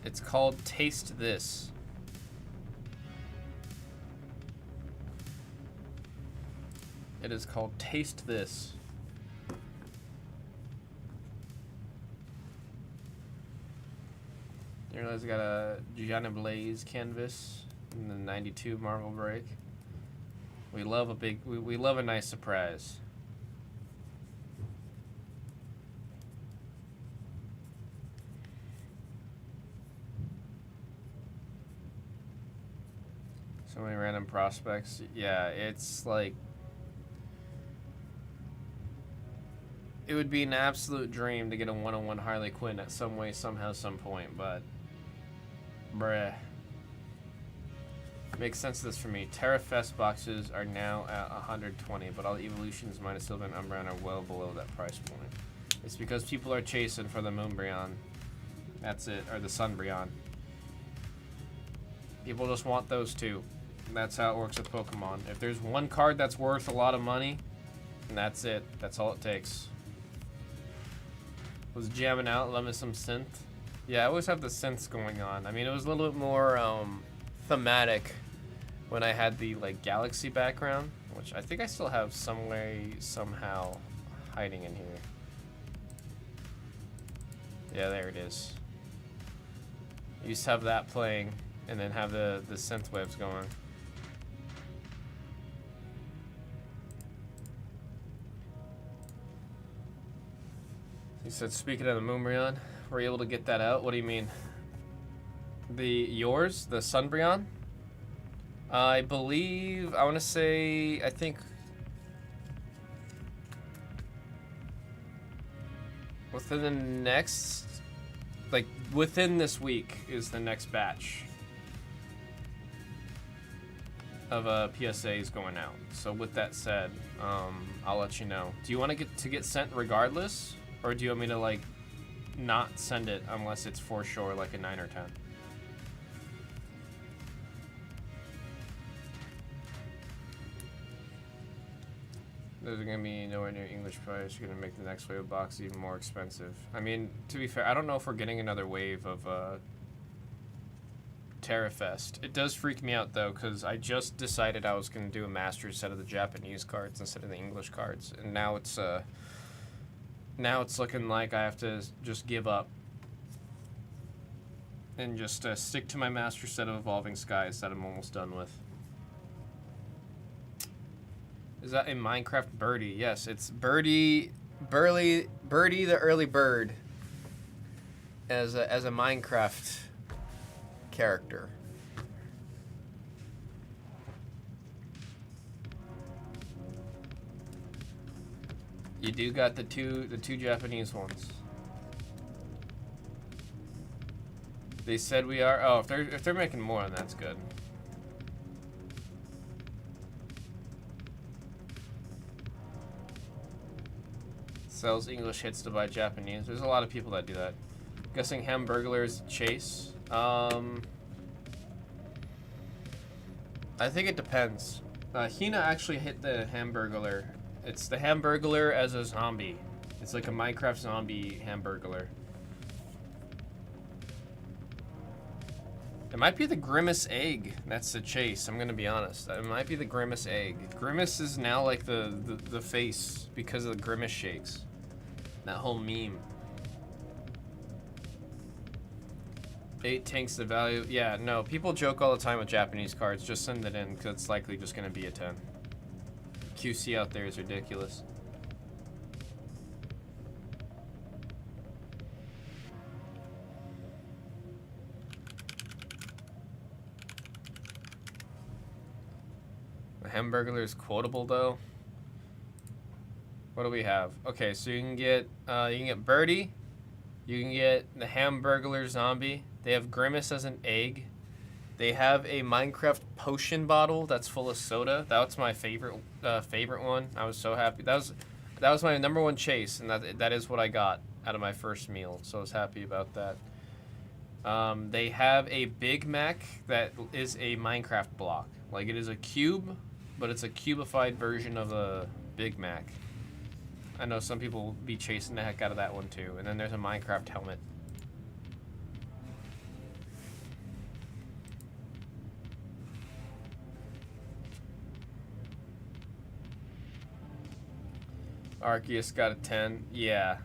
It's called Taste This. It is called Taste This. You realize I got a Gianna Blaze canvas in the 92 Marvel break. We love we love a nice surprise. So many random prospects. Yeah, it's like it would be an absolute dream to get a 101 Harley Quinn at some way, somehow, some point, but bruh. Makes sense of this for me. TerraFest boxes are now at 120, but all the Evolutions minus Silver and Umbreon are well below that price point. It's because people are chasing for the Moonbreon. That's it, or the Sunbreon. People just want those 2. That's how it works with Pokemon. If there's one card that's worth a lot of money, and that's it. That's all it takes. Was jamming out, love me some synth. Yeah, I always have the synths going on. I mean, it was a little bit more thematic when I had the like galaxy background, which I think I still have some way, somehow hiding in here. Yeah, there it is. I used to have that playing and then have the synth waves going. You said, speaking of the Moonbreon, were you able to get that out? What do you mean? Yours? The Sunbreon? I believe, I want to say, I think within the next, like within this week is the next batch of PSAs going out. So with that said, I'll let you know. Do you want to get sent regardless? Or do you want me to like not send it unless it's for sure like a 9 or 10? Those are gonna be nowhere near English price. You're gonna make the next wave box even more expensive. I mean, to be fair, I don't know if we're getting another wave of TerraFest. It does freak me out though, because I just decided I was gonna do a master set of the Japanese cards instead of the English cards, and now it's looking like I have to just give up and just stick to my master set of Evolving Skies that I'm almost done with. Is that a Minecraft birdie? Yes, it's Birdie the early bird as a Minecraft character. You do got the two Japanese ones. They said we are. Oh, if they're making more, then that's good. Sells English hits to buy Japanese. There's a lot of people that do that. Guessing Hamburglers Chase. I think it depends. Hina actually hit the Hamburglar. It's the Hamburglar as a zombie. It's like a Minecraft zombie Hamburglar. It might be the Grimace Egg. That's the chase. I'm gonna be honest. It might be the Grimace Egg. Grimace is now like the face because of the Grimace shakes. That whole meme. 8 tanks the value. Yeah, no. People joke all the time with Japanese cards. Just send it in because it's likely just gonna be a 10. QC out there is ridiculous. The Hamburglar is quotable though. What do we have? Okay, so you can get Birdie, you can get the Hamburglar zombie. They have Grimace as an egg. They have a Minecraft potion bottle that's full of soda. That's my favorite one. I was so happy. That was my number one chase, and that is what I got out of my first meal. So I was happy about that. They have a Big Mac that is a Minecraft block. Like it is a cube, but it's a cubified version of a Big Mac. I know some people will be chasing the heck out of that one too. And then there's a Minecraft helmet. Arceus got a 10. Yeah,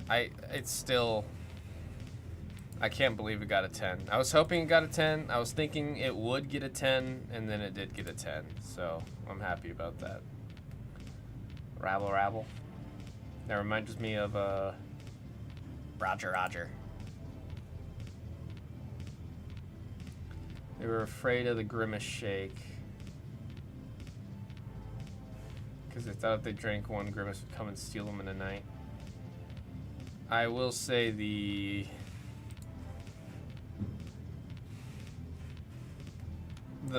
it's still... I can't believe it got a 10. I was hoping it got a 10. I was thinking it would get a 10, and then it did get a 10. So, I'm happy about that. Rabble Rabble. That reminds me of, Roger Roger. They were afraid of the Grimace Shake. Because they thought if they drank one, Grimace would come and steal them in the night. I will say the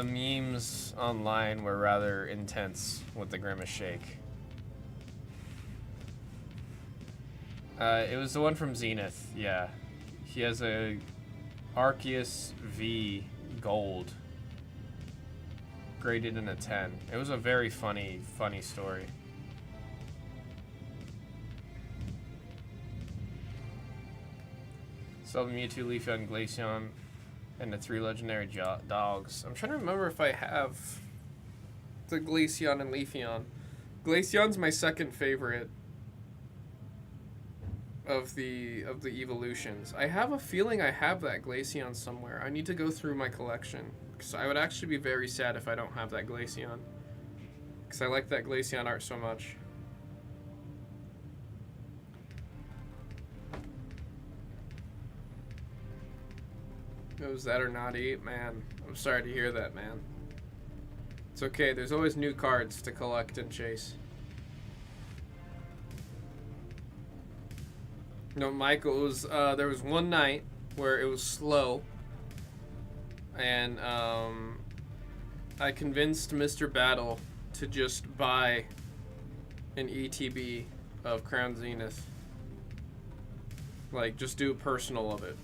memes online were rather intense with the Grimace Shake. It was the one from Zenith, yeah. He has a Arceus V Gold. Graded in a 10. It was a very funny story. Sell the Mewtwo, Leafeon, Glaceon, and the 3 legendary dogs. I'm trying to remember if I have the Glaceon and Leafeon. Glaceon's my second favorite of the evolutions. I have a feeling I have that Glaceon somewhere. I need to go through my collection. Because I would actually be very sad if I don't have that Glaceon. Because I like that Glaceon art so much. Was that or not 8? Man, I'm sorry to hear that, man. It's okay, there's always new cards to collect and chase. No, Michael, it was, there was one night where it was slow. And I convinced Mr. Battle to just buy an ETB of Crown Zenith. Like, just do a personal of it.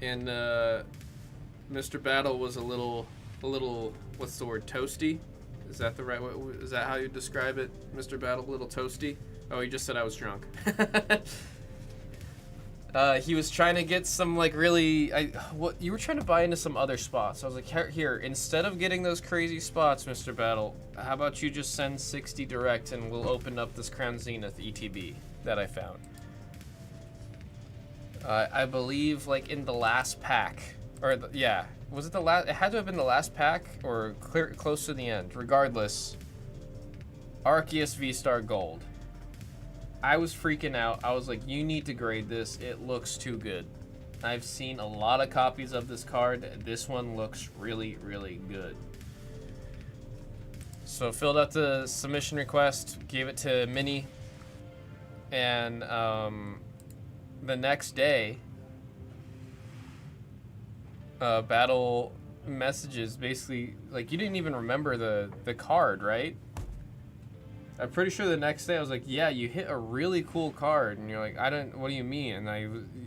And Mr. Battle was a little, what's the word, toasty? Is that the right way? Is that how you describe it, Mr. Battle? A little toasty? Oh, he just said I was drunk. He was trying to get some, like, really... what you were trying to buy into some other spots. I was like, here, instead of getting those crazy spots, Mr. Battle, how about you just send 60 direct and we'll open up this Crown Zenith ETB that I found. I believe, like, in the last pack. Or, yeah. Was it the last... It had to have been the last pack or close to the end. Regardless, Arceus V-Star Gold. I was freaking out. I was like, you need to grade this. It looks too good. I've seen a lot of copies of this card. This one looks really, really good. So filled out the submission request, gave it to Minnie, and the next day, battle messages, basically, like, you didn't even remember the card, right? I'm pretty sure the next day I was like, yeah, you hit a really cool card. And you're like, what do you mean? And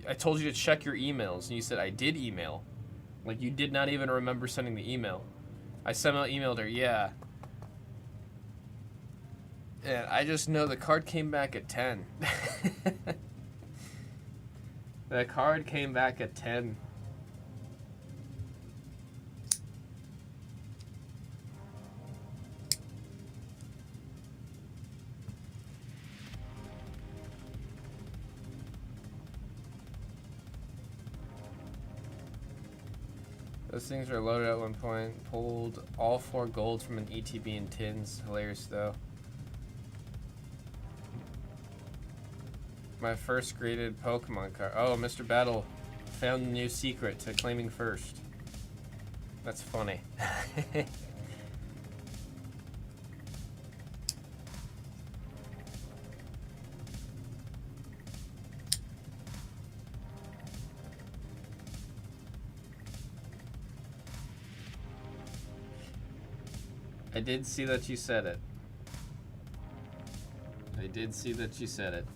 I told you to check your emails. And you said, I did email. Like, you did not even remember sending the email. I emailed her, yeah. And I just know the card came back at 10. The card came back at 10. Those things were loaded at one point. Pulled all 4 gold from an ETB in tins. Hilarious though. My first graded Pokemon card. Oh, Mr. Battle found a new secret to claiming first. That's funny. I did see that you said it. I did see that you said it.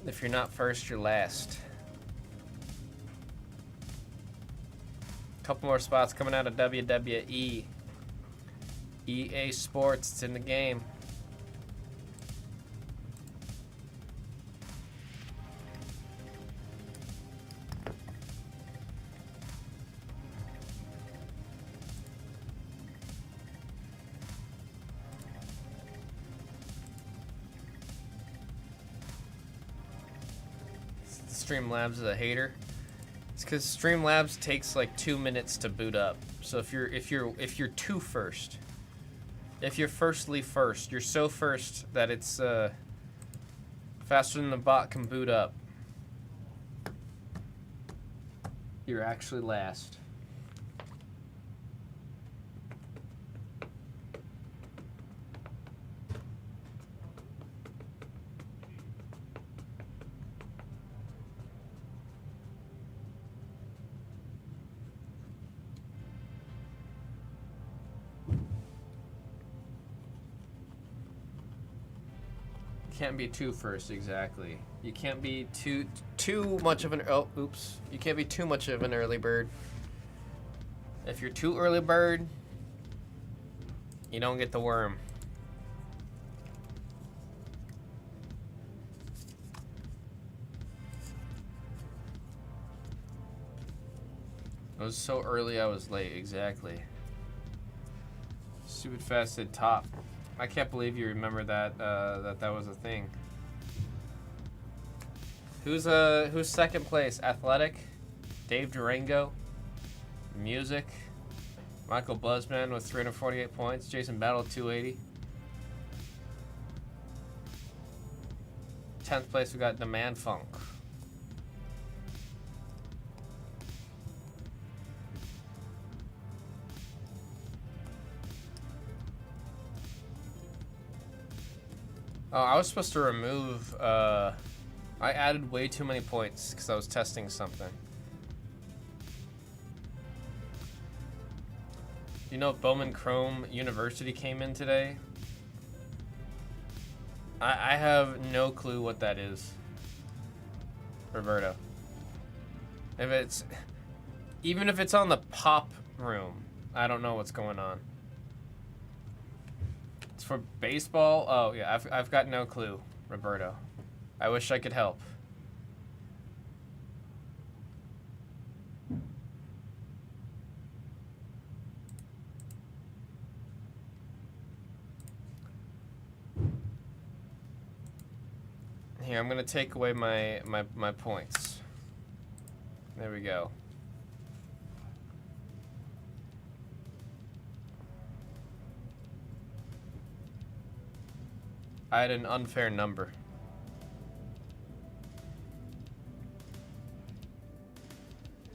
If you're not first, you're last. Couple more spots coming out of WWE. EA Sports, it's in the game. Streamlabs is a hater. It's because Streamlabs takes like 2 minutes to boot up. So if you're too first. If you're firstly first, you're so first that it's faster than the bot can boot up. You're actually last. Can't be too first, exactly. You can't be too much of an you can't be too much of an early bird. If you're too early bird, you don't get the worm. It was so early I was late, exactly. Stupid fast said top. I can't believe you remember that that was a thing. Who's second place? Athletic, Dave Durango, Music, Michael Buzzman with 348 points, Jason Battle 280. 10th place we got Demand Funk. Oh, I was supposed to remove, I added way too many points because I was testing something. You know Bowman Chrome University came in today? I have no clue what that is, Roberto. Even if it's on the pop room, I don't know what's going on. It's for baseball? Oh, yeah, I've got no clue, Roberto. I wish I could help. Here, I'm gonna take away my points. There we go. I had an unfair number.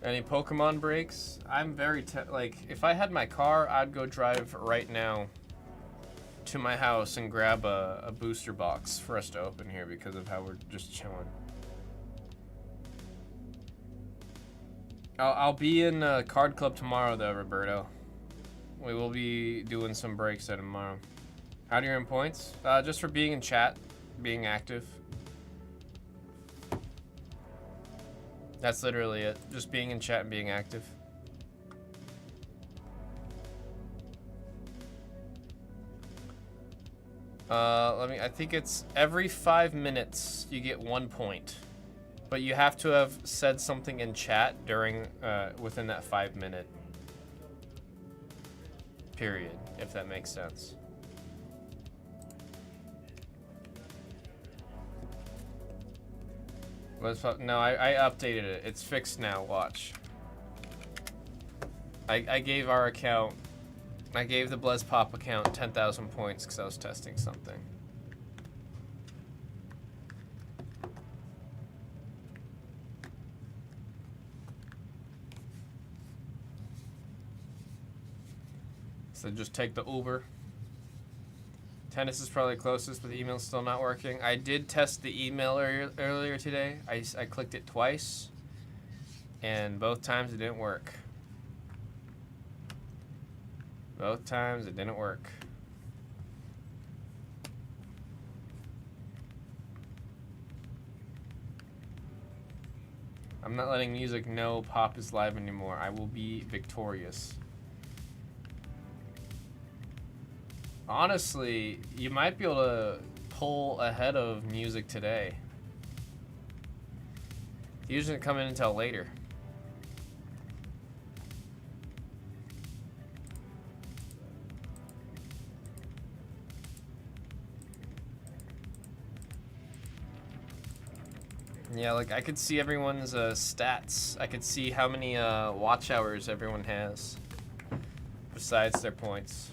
Any Pokemon breaks? I'm very like, if I had my car, I'd go drive right now to my house and grab a booster box for us to open here because of how we're just chilling. I'll be in Card Club tomorrow though, Roberto. We will be doing some breaks there tomorrow. How do you earn points? Just for being in chat, being active. That's literally it. Just being in chat and being active. I think it's every 5 minutes you get 1 point. But you have to have said something in chat during, within that 5 minute period, if that makes sense. No, I updated it. It's fixed now, watch. I gave our account, I gave the BlezPop account 10,000 points because I was testing something. So just take the Uber. Tennis is probably closest, but the email's still not working. I did test the email earlier today. I clicked it twice, and both times it didn't work. Both times it didn't work. I'm not letting music know Pop is live anymore. I will be victorious. Honestly, you might be able to pull ahead of music today. He doesn't come in until later. Yeah, like I could see everyone's stats. I could see how many watch hours everyone has besides their points.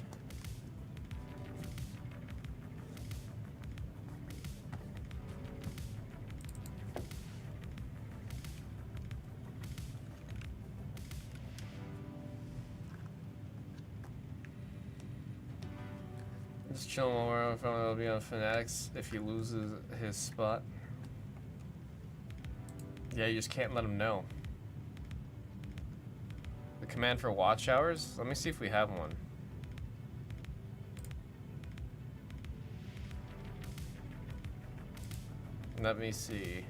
Just chilling while we're on phone. It'll be on Fanatics if he loses his spot. Yeah, you just can't let him know. The command for watch hours? Let me see if we have one. Let me see.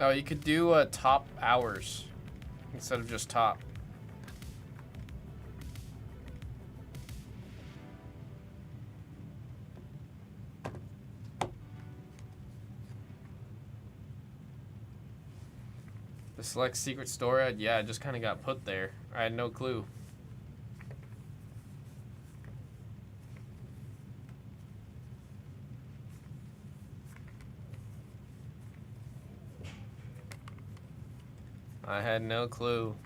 Oh, you could do top hours instead of just top. The select secret store ad, yeah, it just kind of got put there. I had no clue. I had no clue.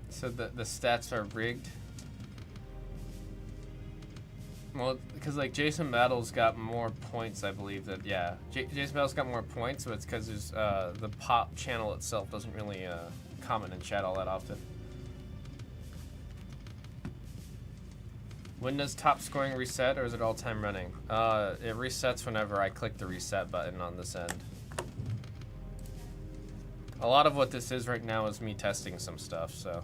So the stats are rigged. Well, because like Jason Battle's got more points, I believe that Jason Battle's got more points, so it's because there's the pop channel itself doesn't really comment in chat all that often. When does top scoring reset, or is it all time running? It resets whenever I click the reset button on this end. A lot of what this is right now is me testing some stuff, so.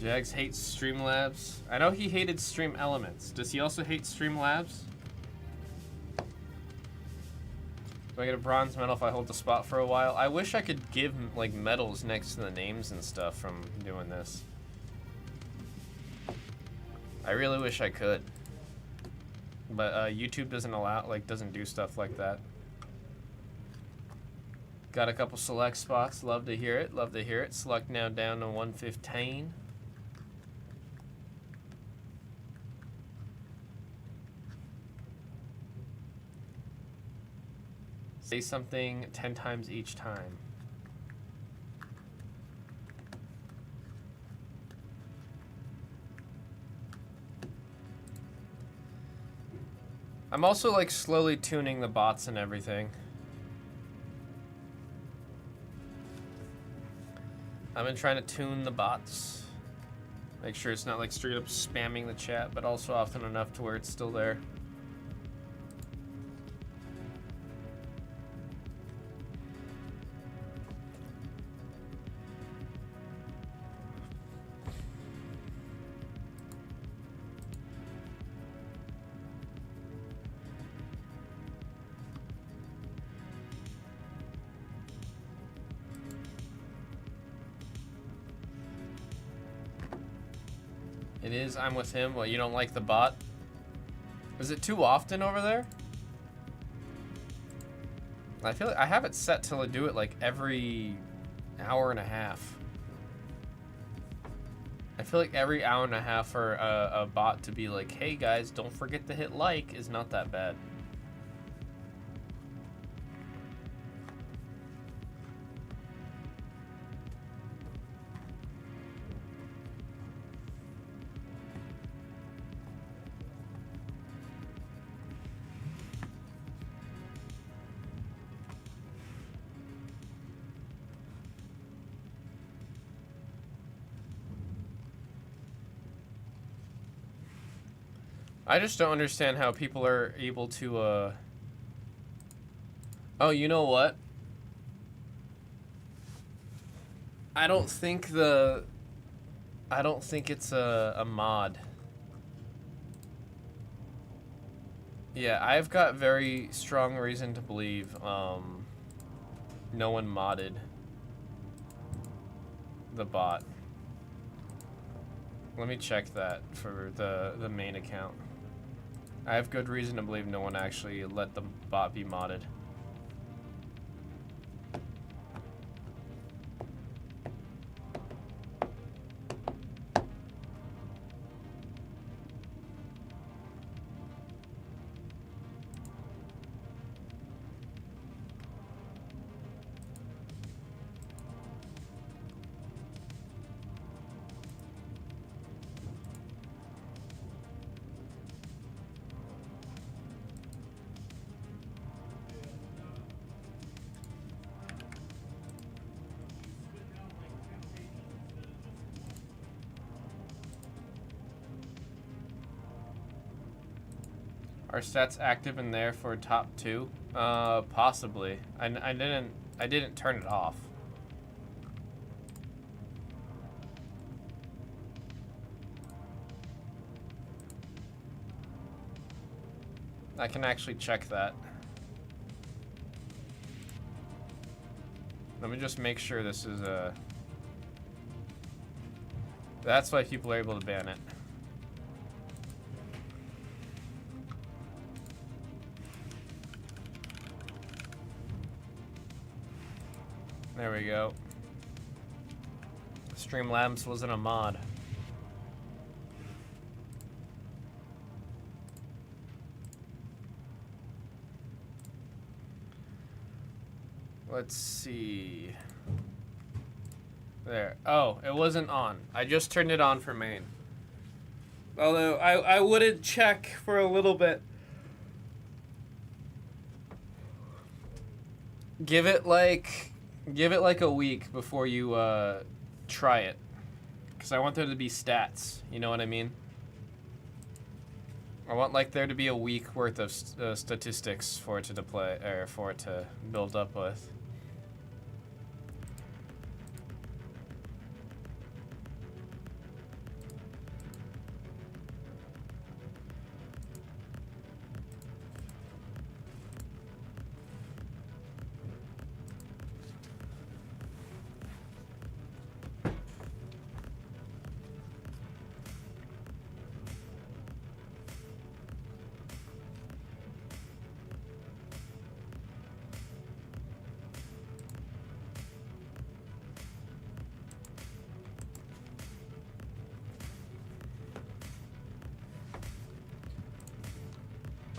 Jags hates Streamlabs. I know he hated Stream Elements. Does he also hate Streamlabs? Do I get a bronze medal if I hold the spot for a while? I wish I could give like medals next to the names and stuff from doing this. I really wish I could. But YouTube doesn't allow, like, doesn't do stuff like that. Got a couple select spots. Love to hear it. Love to hear it. Select now down to 115. Say something 10 times each time. I'm also like slowly tuning the bots and everything. I've been trying to tune the bots. Make sure it's not like straight up spamming the chat, but also often enough to where it's still there. It is, I'm with him. Well, you don't like the bot? Is it too often over there? I feel like I have it set till I do it like every hour and a half. I feel like every hour and a half for a bot to be like, hey guys, don't forget to hit like is not that bad. I just don't understand how people are able to, Oh, you know what? I don't think it's a mod. Yeah, I've got very strong reason to believe, no one modded the bot. Let me check that for the main account. I have good reason to believe no one actually let the bot be modded. Are stats active in there for top 2? Possibly. I didn't turn it off. I can actually check that. Let me just make sure this is a... That's why people are able to ban it. There we go. Streamlabs wasn't a mod. Let's see. There. Oh, it wasn't on. I just turned it on for main. Although I wouldn't check for a little bit. Give it like a week before you try it, because I want there to be stats. You know what I mean? I want like there to be a week worth of statistics for it to play or for it to build up with.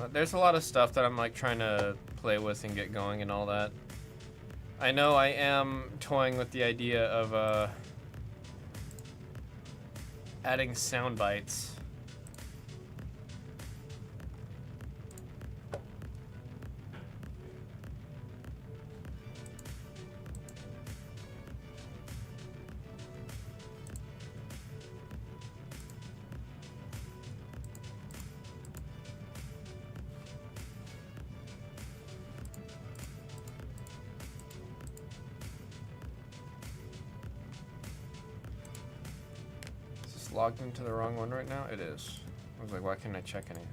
But there's a lot of stuff that I'm like trying to play with and get going and all that. I know I am toying with the idea of adding sound bites. Logged into the wrong one right now? It is. I was like, why can't I check anything?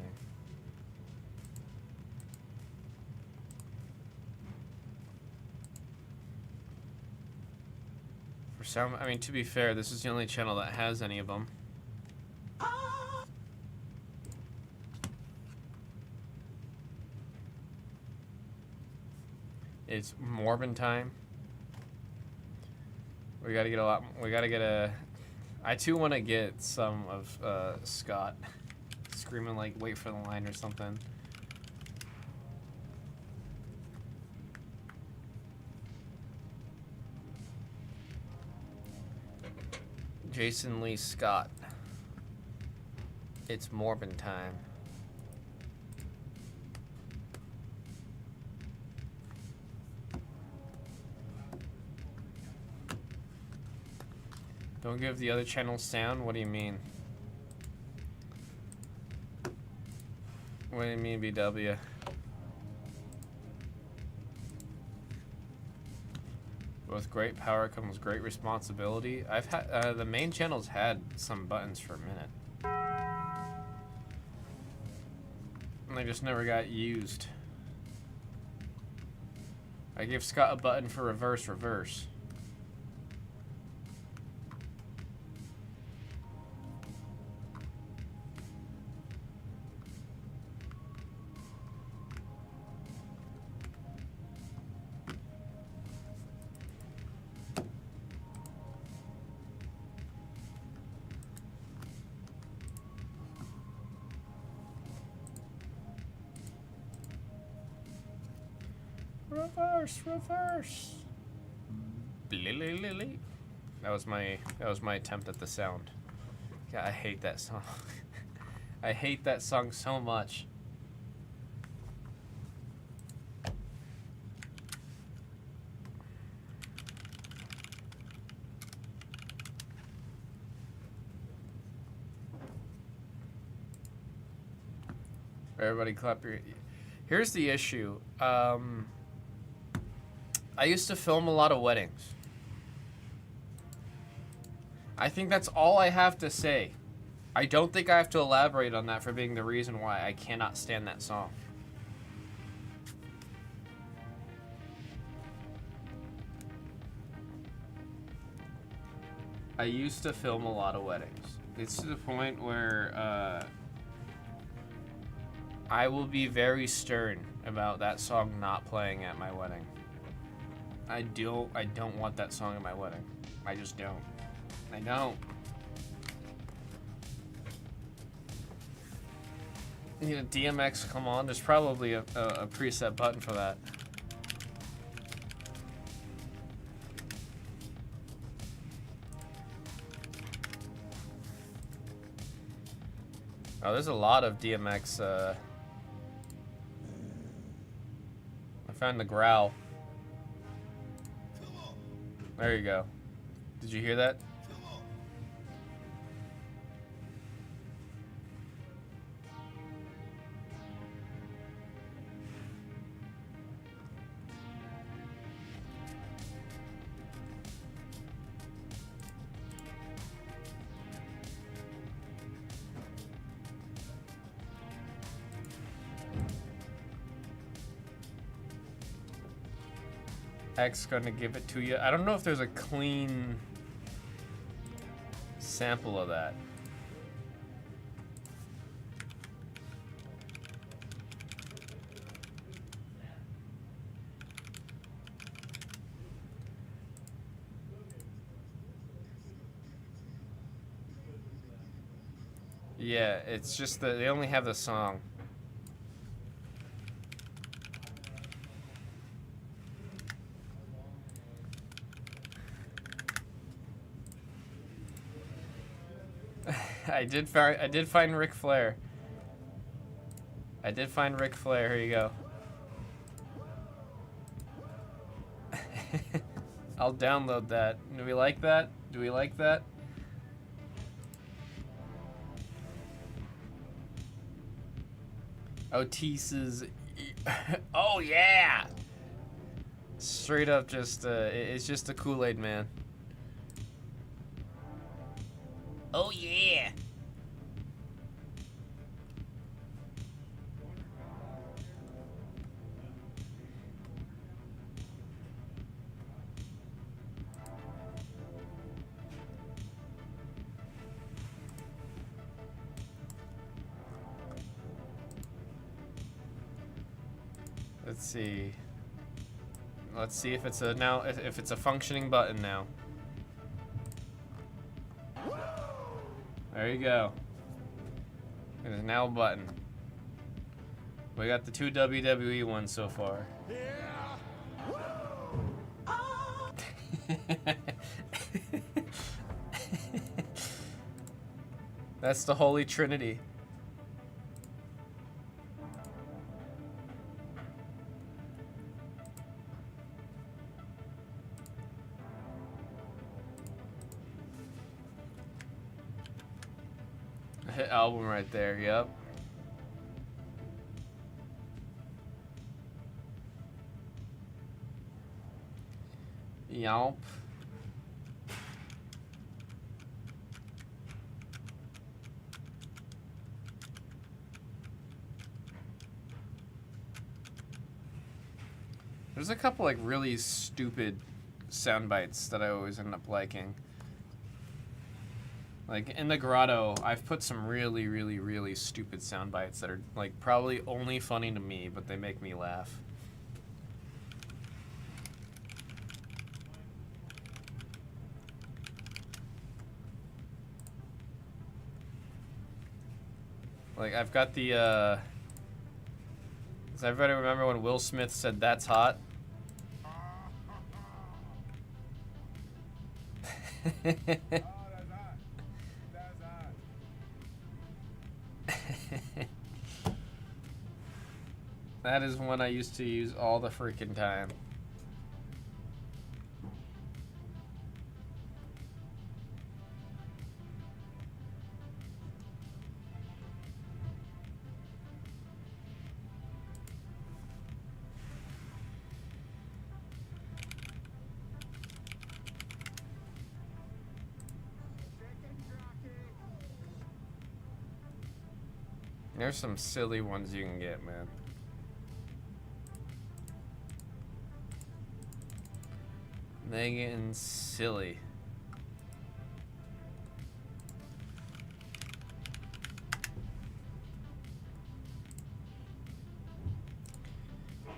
For sound, I mean, to be fair, this is the only channel that has any of them. It's Morbin time. We gotta get a lot. We gotta get a. I too want to get some of Scott screaming like "Wait for the line" or something. Jason Lee Scott. It's Morbin time. Don't give the other channels sound? What do you mean? What do you mean, BW? With great power comes great responsibility. I've had the main channel's had some buttons for a minute, and they just never got used. I gave Scott a button for reverse. Reverse. That was my attempt at the sound. God, I hate that song. I hate that song so much. Everybody clap your... Here's the issue. I used to film a lot of weddings. I think that's all I have to say. I don't think I have to elaborate on that for being the reason why I cannot stand that song. I used to film a lot of weddings. It's to the point where I will be very stern about that song not playing at my wedding. I don't want that song at my wedding. I just don't. I don't. You know, DMX, come on. There's probably a preset button for that. Oh, there's a lot of DMX. I found the growl. There you go. Did you hear that? X gonna give it to you. I don't know if there's a clean sample of that. Yeah, it's just that they only have the song. I did find Ric Flair. I did find Ric Flair. Here you go. I'll download that. Do we like that? Do we like that? Otis's. Oh yeah! Straight up, just it's just a Kool-Aid man. Oh yeah! Let's see. Let's see if it's a now if it's a functioning button now. There you go. It is now a button. We got the 2 WWE ones so far. That's the Holy Trinity. Hit album right there, yep. Yelp. There's a couple like really stupid sound bites that I always end up liking. Like in the grotto, I've put some really, really, really stupid sound bites that are like probably only funny to me, but they make me laugh. Like I've got the does everybody remember when Will Smith said "that's hot"? That is one I used to use all the freaking time. There's some silly ones you can get, man. They getting silly.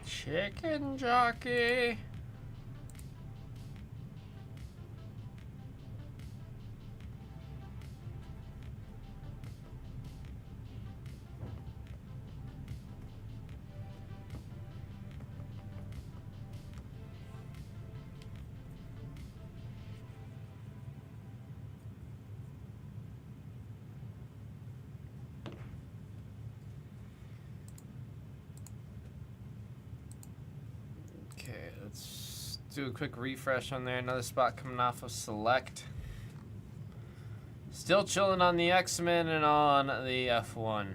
Chicken jockey. Okay, let's do a quick refresh on there. Another spot coming off of select. Still chilling on the X-Men and on the F1.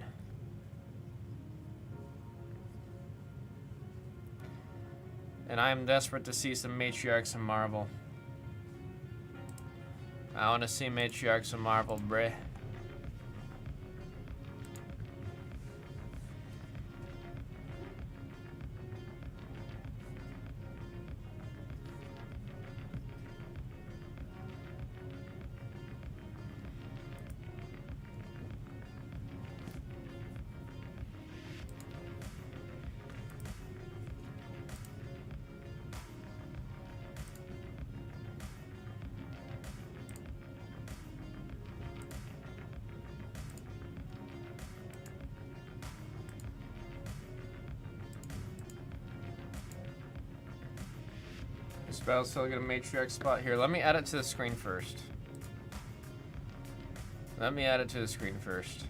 And I am desperate to see some Matriarchs in Marvel. I want to see Matriarchs in Marvel, bruh. But I'll still get a matriarch spot here. Let me add it to the screen first. Let me add it to the screen first.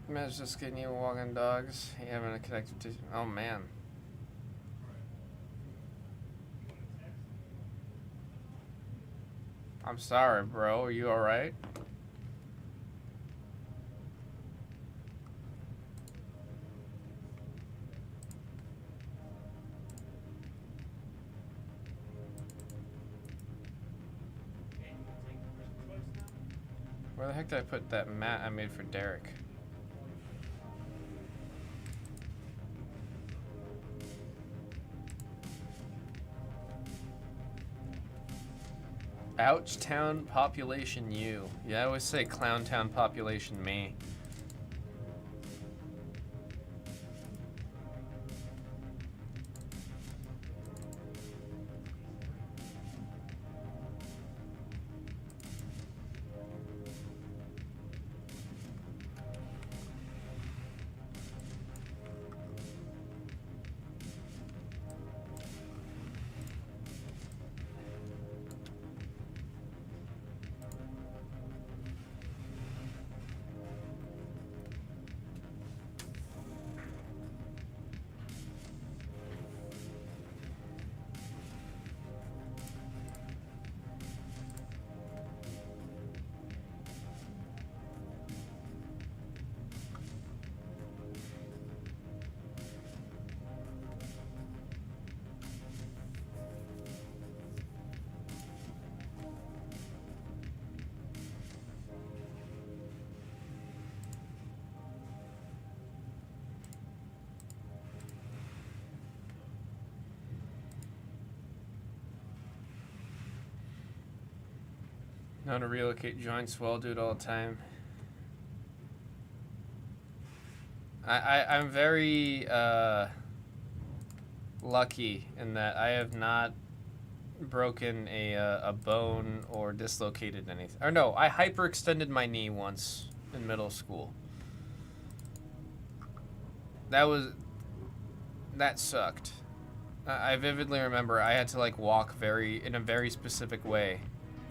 Man's just getting you walking dogs. You having a connective tissue. Oh man. I'm sorry, bro. Are you alright? Where the heck did I put that mat I made for Derek? Ouchtown population you. Yeah, I always say Clowntown population me. Know how to relocate joints well, do it all the time. I'm very lucky in that I have not broken a bone or dislocated anything. Or no, I hyperextended my knee once in middle school. That sucked. I vividly remember I had to like walk in a very specific way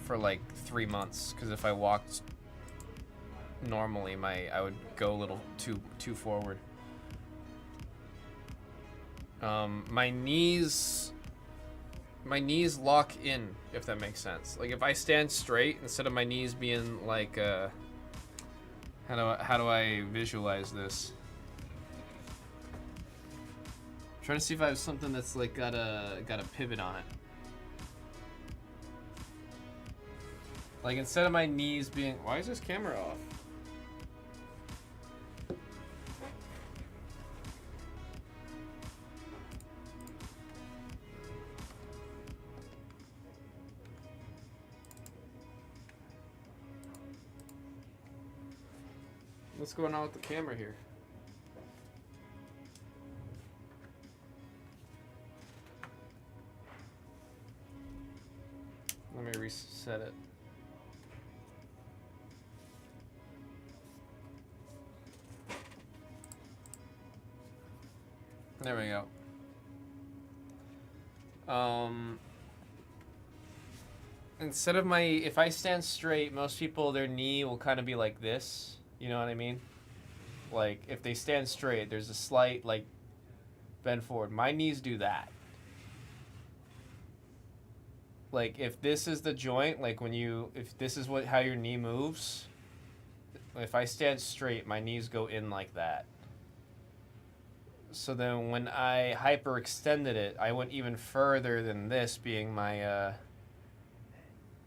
for like 3 months, because if I walked normally I would go a little too forward. My knees lock in, if that makes sense. Like if I stand straight, instead of my knees being like how do I visualize this? I'm trying to see if I have something that's like got a pivot on it. Like instead of my knees being, why is this camera off? What's going on with the camera here? Let me reset it. There we go. Instead of if I stand straight, most people, their knee will kind of be like this. You know what I mean? Like, if they stand straight, there's a slight, like, bend forward. My knees do that. Like, if this is the joint, like if this is how your knee moves, if I stand straight, my knees go in like that. So then when I hyperextended it, I went even further than this being my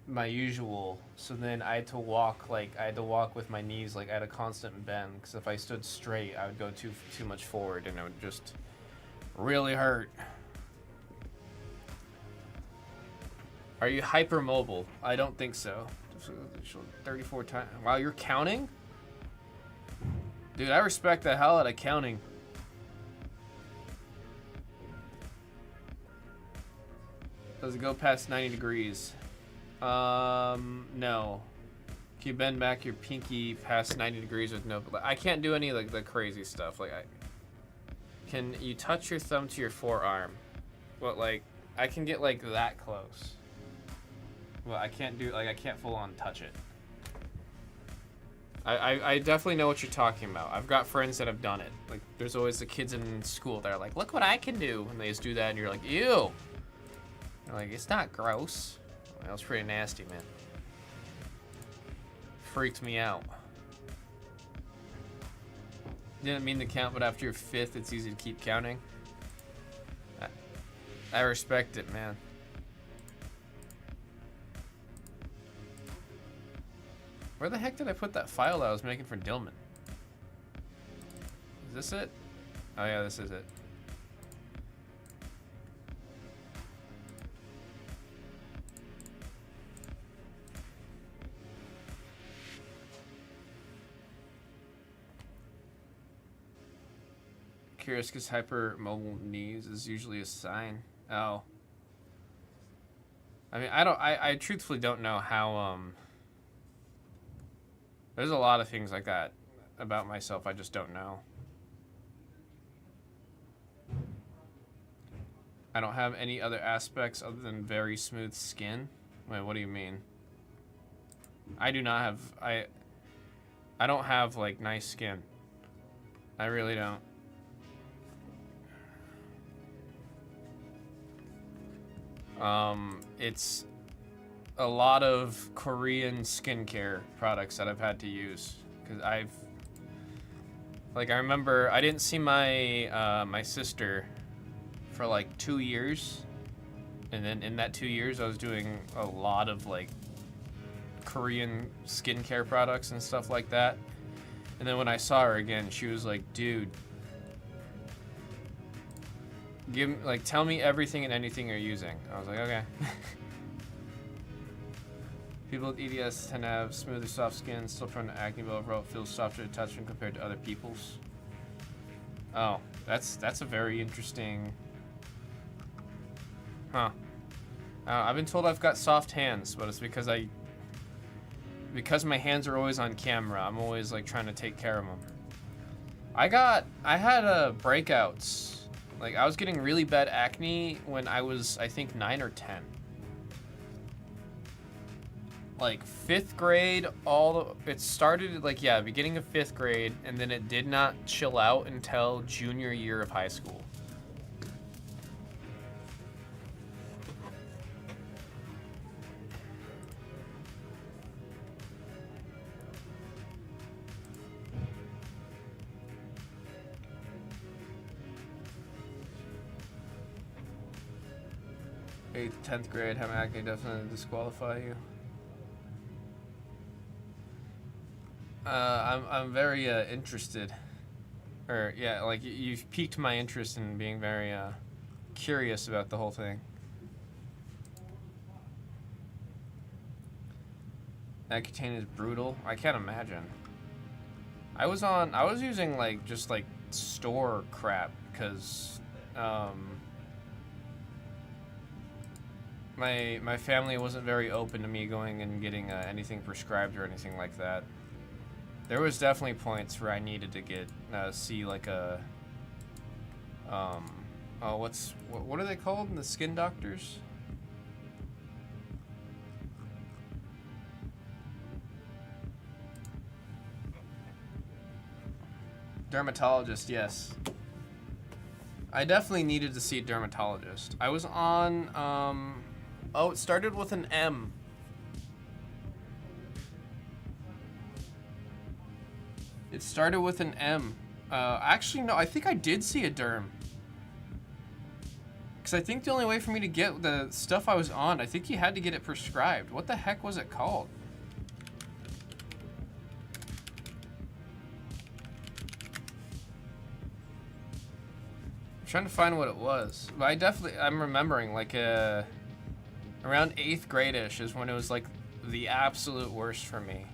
my usual. So then I had to walk with my knees like at a constant bend, because if I stood straight, I would go too much forward, and it would just really hurt. Are you hypermobile? I don't think so. 34 times. Wow, you're counting? Dude, I respect the hell out of counting. Does it go past 90 degrees? No. Can you bend back your pinky past 90 degrees with no... I can't do any like the crazy stuff. Like, can you touch your thumb to your forearm? But like, I can get like that close. Well, I can't do, like, I can't full on touch it. I definitely know what you're talking about. I've got friends that have done it. Like, there's always the kids in school that are like, look what I can do. And they just do that, and you're like, ew. You're like, it's not gross. That was pretty nasty, man. Freaked me out. Didn't mean to count, but after your fifth, it's easy to keep counting. I respect it, man. Where the heck did I put that file that I was making for Dillman? Is this it? Oh yeah, this is it. Curious because hypermobile knees is usually a sign. Oh. I mean, I truthfully don't know how, there's a lot of things like that about myself I just don't know. I don't have any other aspects other than very smooth skin. Wait, what do you mean? I do not have, I don't have like nice skin. I really don't. It's a lot of Korean skincare products that I've had to use, because I remember I didn't see my my sister for like 2 years, and then in that 2 years I was doing a lot of like Korean skincare products and stuff like that. And then when I saw her again, she was like, dude, tell me everything and anything you're using. I was like, okay. People with EDS tend to have smoother, soft skin, still prone to acne, but overall it feels softer to touch when compared to other people's. Oh, that's a very interesting. Huh. I've been told I've got soft hands, but it's because my hands are always on camera. I'm always like trying to take care of them. I had breakouts. Like, I was getting really bad acne when I was, I think, 9 or 10. Like, 5th grade, it started, like, yeah, beginning of 5th grade, and then it did not chill out until junior year of high school. Eighth, 10th grade, having acne definitely disqualify you. I'm very interested, or yeah, like you've piqued my interest in being very curious about the whole thing. Accutane is brutal. I can't imagine. I was using like just like store crap because my family wasn't very open to me going and getting anything prescribed or anything like that. There was definitely points where I needed to get see like a what are they called? The skin doctors? Dermatologist, yes. I definitely needed to see a dermatologist. I was on oh, it started with an M. It started with an M. Actually, no, I think I did see a derm. Because I think the only way for me to get the stuff I was on, I think you had to get it prescribed. What the heck was it called? I'm trying to find what it was. But I'm remembering, like, around 8th grade-ish is when it was, like, the absolute worst for me.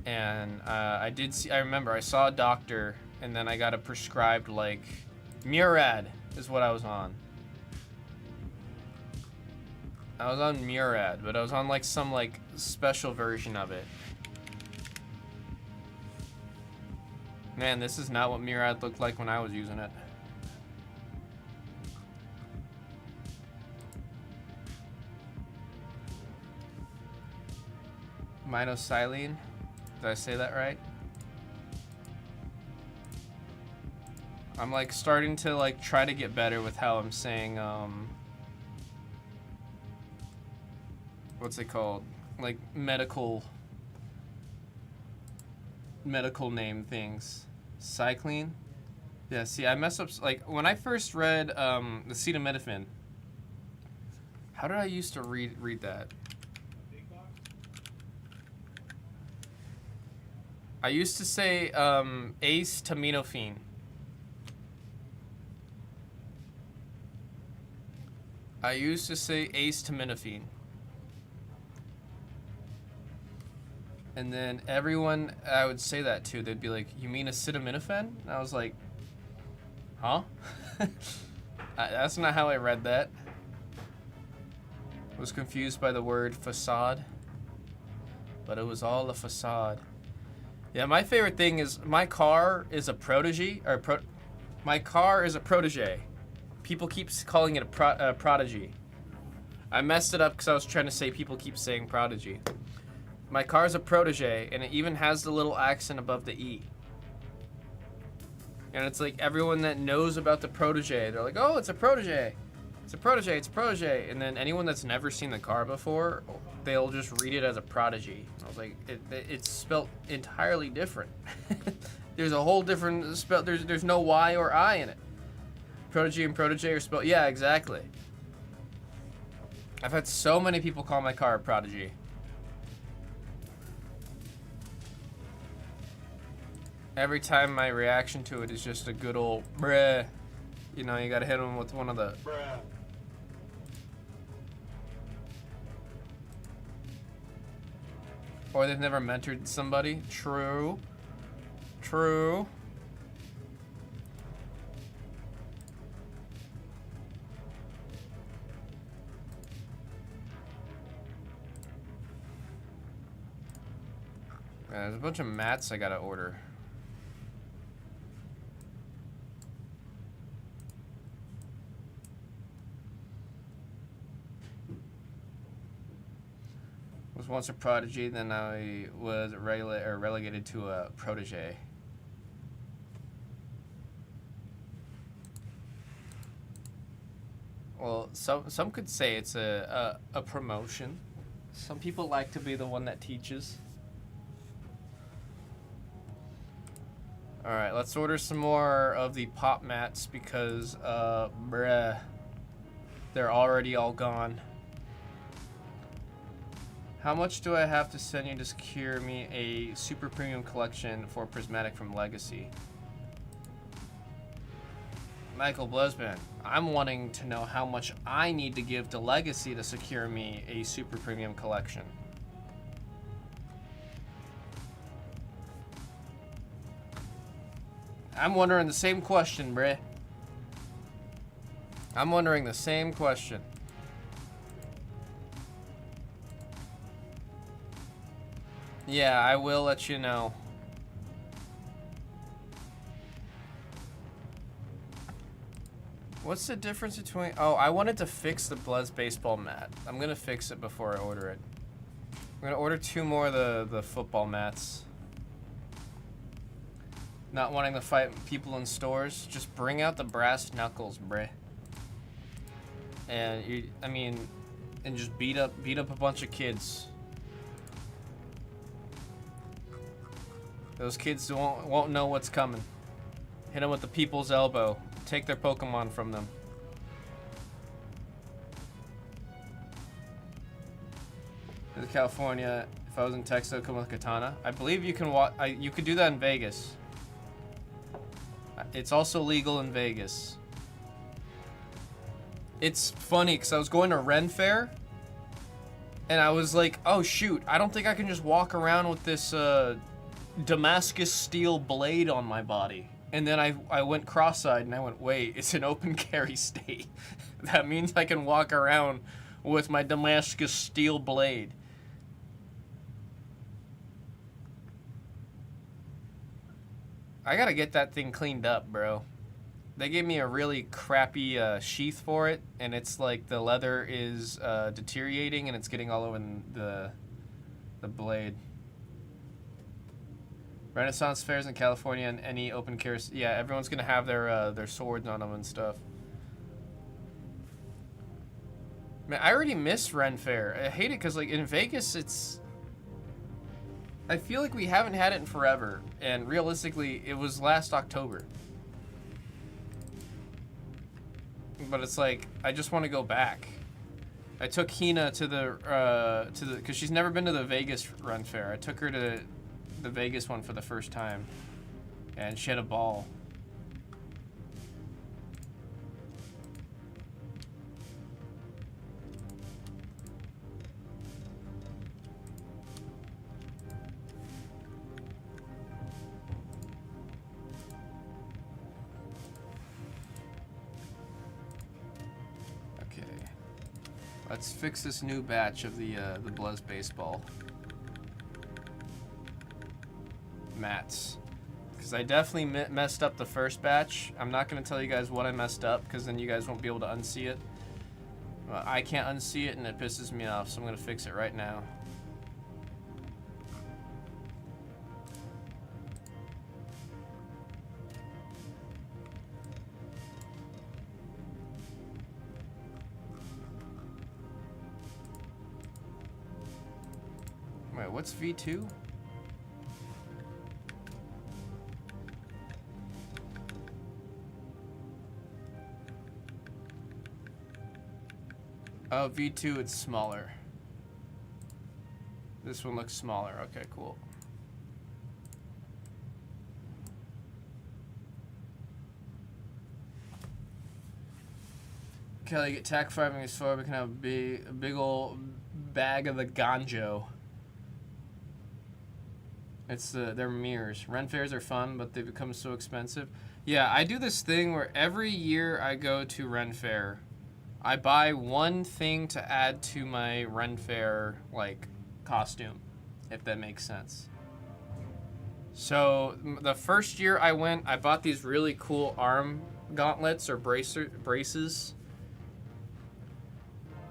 And I remember I saw a doctor, and then I got a prescribed, like, Murad is what I was on. I was on Murad, but I was on, like, some, like, special version of it. Man, this is not what Murad looked like when I was using it. Minoxidil. Did I say that right? I'm like starting to like try to get better with how I'm saying what's it called? Like medical name things. Cycline? Yeah, see I mess up like when I first read the acetaminophen. How did I used to read that? I used to say acetaminophen. I used to say acetaminophen. And then everyone I would say that to, they'd be like, "You mean acetaminophen?" And I was like, "Huh?" That's not how I read that. I was confused by the word facade. But it was all a facade. Yeah, my favorite thing is my car is a protege, my car is a protege. People keep calling it a prodigy. I messed it up because I was trying to say people keep saying prodigy. My car is a protege, and it even has the little accent above the E. And it's like everyone that knows about the protege, they're like, "Oh, it's a protege. It's a protege, it's a protege." And then anyone that's never seen the car before, they'll just read it as a prodigy. I was like, it's spelled entirely different. There's a whole different spell. There's no Y or I in it. Protege and protege are spelled. Yeah, exactly. I've had so many people call my car a prodigy. Every time my reaction to it is just a good old bruh. You know, you gotta hit them with one of the bruh. Or they've never mentored somebody. True. True. There's a bunch of mats I gotta order. Was once a prodigy, then I was relegated to a protege. Well, some could say it's a promotion. Some people like to be the one that teaches. All right, let's order some more of the pop mats because, bruh, they're already all gone. How much do I have to send you to secure me a super premium collection for Prismatic from Legacy? Michael Blesman, I'm wanting to know how much I need to give to Legacy to secure me a super premium collection. I'm wondering the same question, bruh. I'm wondering the same question. Yeah, I will let you know. What's the difference between... Oh, I wanted to fix the Blez baseball mat. I'm going to fix it before I order it. I'm going to order 2 more of the football mats. Not wanting to fight people in stores. Just bring out the brass knuckles, bruh. And, and just beat up a bunch of kids. Those kids won't know what's coming. Hit them with the people's elbow. Take their Pokemon from them. to California. If I was in Texas, I'd come with a katana. I believe you can you could do that in Vegas. It's also legal in Vegas. It's funny because I was going to Renfair, and I was like, oh shoot, I don't think I can just walk around with this Damascus steel blade on my body. And then I went cross-eyed and I went, wait, it's an open carry state. That means I can walk around with my Damascus steel blade. I gotta get that thing cleaned up, bro. They gave me a really crappy sheath for it, and it's like the leather is deteriorating and it's getting all over the blade. Renaissance fairs in California and any open carry. Yeah, everyone's gonna have their swords on them and stuff. Man, I already miss Renfair. I hate it because like in Vegas, it's. I feel like we haven't had it in forever, and realistically, it was last October. But it's like, I just want to go back. I took Hina to the, because she's never been to the Vegas Renfair. I took her to the Vegas one for the first time, and she had a ball. Let's fix this new batch of the Bluzz baseball mats, because I definitely messed up the first batch. I'm not going to tell you guys what I messed up, because then you guys won't be able to unsee it. I can't unsee it, and it pisses me off, so I'm going to fix it right now. Wait, what's V2? Oh, V2, it's smaller. This one looks smaller. Okay, cool. Kelly, get tack farming as far we can have a big old bag of the ganjo. It's their mirrors. Renfairs are fun, but they become so expensive. Yeah, I do this thing where every year I go to Renfair, I buy one thing to add to my Renfair like costume, if that makes sense. So the first year I went, I bought these really cool arm gauntlets or braces,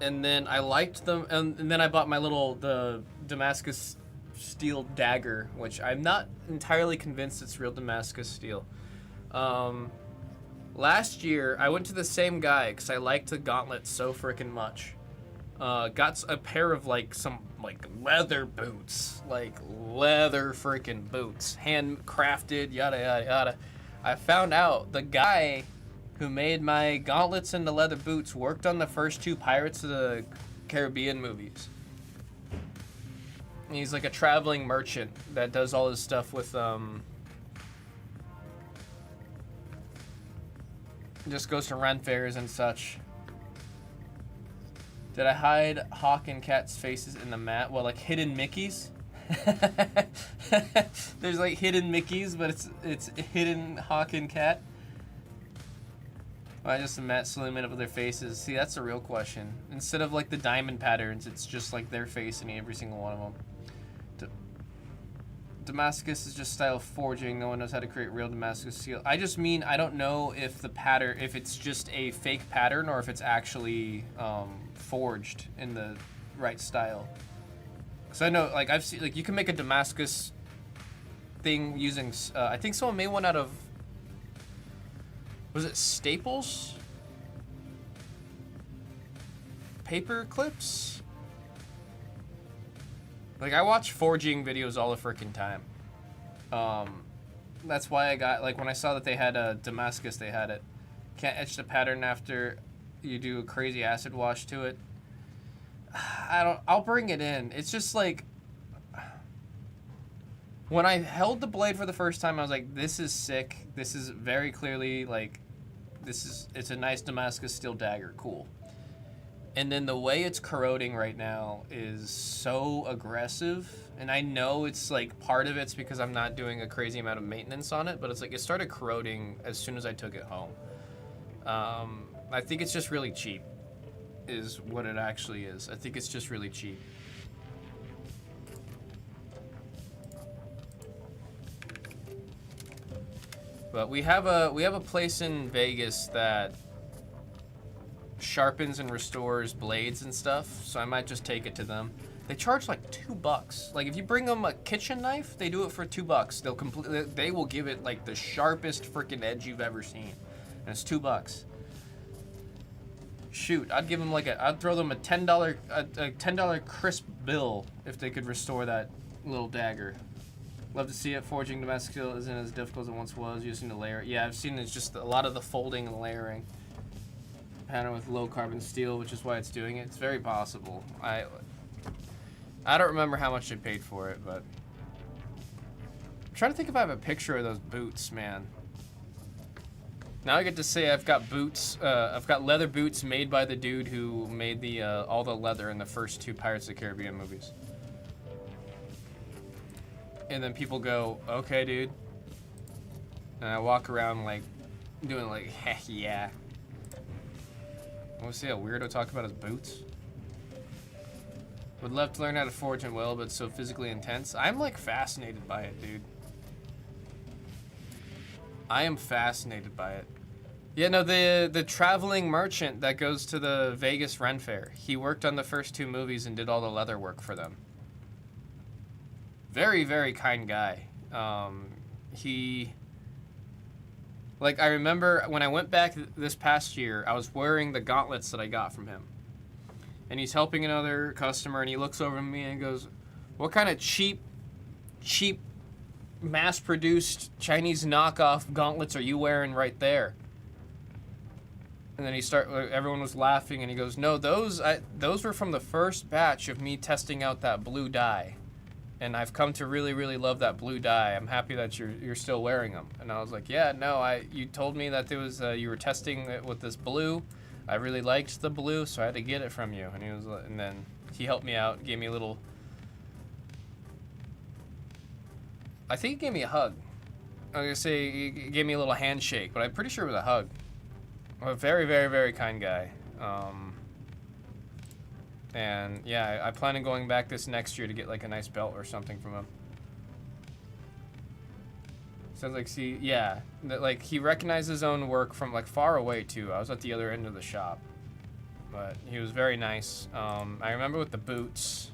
and then I liked them, and then I bought my the Damascus steel dagger, which I'm not entirely convinced it's real Damascus steel. Last year I went to the same guy because I liked the gauntlet so freaking much. Got a pair of some leather boots, leather freaking boots, handcrafted, yada yada yada. I found out the guy who made my gauntlets and the leather boots worked on the first two Pirates of the Caribbean movies. He's like a traveling merchant that does all his stuff with just goes to Renfairs and such. Did I hide Hawk and Cat's faces in the mat? Well, like hidden Mickeys. There's like hidden Mickeys, but it's hidden Hawk and Cat. Why just the mat slowly made up with their faces? See, that's a real question. Instead of like the diamond patterns, it's just like their face in every single one of them. Damascus is just style forging. No one knows how to create real Damascus steel. I just mean I don't know if the pattern, if it's just a fake pattern or if it's actually forged in the right style. Because I know, I've seen, you can make a Damascus thing using. I think someone made one out of. Was it staples? Paper clips? I watch forging videos all the freaking time. That's why I got, when I saw that they had Damascus, they had it. Can't etch the pattern after you do a crazy acid wash to it. I'll bring it in. It's just like, when I held the blade for the first time, I was like, this is sick. This is very clearly like, it's a nice Damascus steel dagger. Cool. And then the way it's corroding right now is so aggressive. And I know it's like, part of it's because I'm not doing a crazy amount of maintenance on it, but it's like, it started corroding as soon as I took it home. I think it's just really cheap, is what it actually is. I think it's just really cheap. But we have a place in Vegas that sharpens and restores blades and stuff, so I might just take it to them. They charge like $2. Like if you bring them a kitchen knife, they do it for $2. They will give it like the sharpest freaking edge you've ever seen, and it's $2. Shoot, I'd give them I'd throw them a $10 crisp bill if they could restore that little dagger. Love to see it. Forging Damascus steel isn't as difficult as it once was using the layer. Yeah, I've seen it's just a lot of the folding and layering. Pattern with low carbon steel, which is why it's doing it. It's very possible. I don't remember how much I paid for it, but I'm trying to think if I have a picture of those boots, man. Now I get to say I've got boots. I've got leather boots made by the dude who made the all the leather in the first 2 Pirates of the Caribbean movies. And then people go, okay, dude. And I walk around like, doing like, heck yeah. I want to see a weirdo talk about his boots. Would love to learn how to forge and weld, but it's so physically intense. I'm like fascinated by it, dude. I am fascinated by it. Yeah, no, the traveling merchant that goes to the Vegas Renfair, he worked on the first 2 movies and did all the leather work for them. Very, very kind guy. Like, I remember when I went back this past year, I was wearing the gauntlets that I got from him. And he's helping another customer, and he looks over at me and goes, what kind of cheap, mass-produced Chinese knockoff gauntlets are you wearing right there? And then everyone was laughing, and he goes, no, those were from the first batch of me testing out that blue dye. And I've come to really, really love that blue dye. I'm happy that you're still wearing them. And I was like, yeah, no, you told me that there was you were testing it with this blue. I really liked the blue, so I had to get it from you. And then he helped me out, gave me a little. I think he gave me a hug. I was gonna say he gave me a little handshake, but I'm pretty sure it was a hug. A very, very, very kind guy. And yeah, I plan on going back this next year to get like a nice belt or something from him. Sounds like, like he recognized his own work from like far away too. I was at the other end of the shop, but he was very nice. I remember with the boots,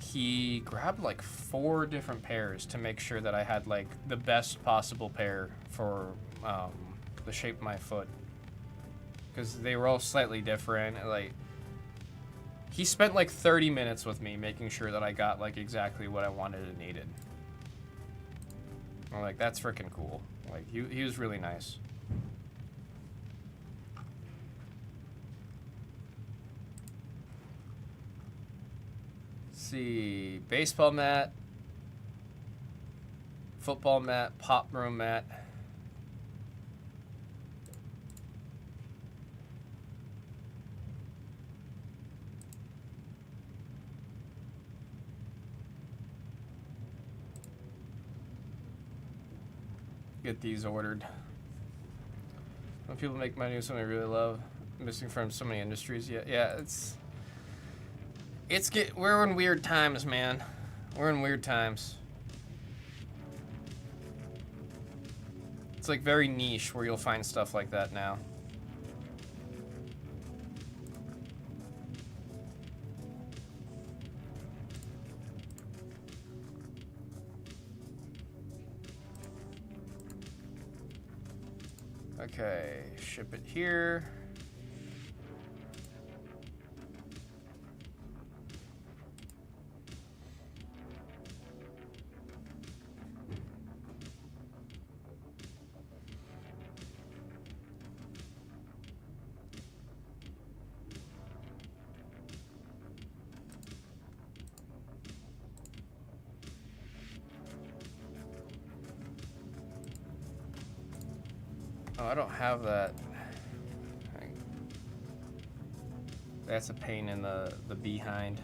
he grabbed like 4 different pairs to make sure that I had like the best possible pair for the shape of my foot, because they were all slightly different. Like, he spent like 30 minutes with me making sure that I got like exactly what I wanted and needed. I'm like, that's freaking cool. Like, he was really nice. Let's see, baseball mat, football mat, pop room mat. Get these ordered. When people make money with something I really love, missing from so many industries. Yeah, we're in weird times, man. We're in weird times. It's like very niche where you'll find stuff like that now. Okay, ship it here. Oh, I don't have that. That's a pain in the behind.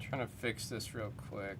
Trying to fix this real quick.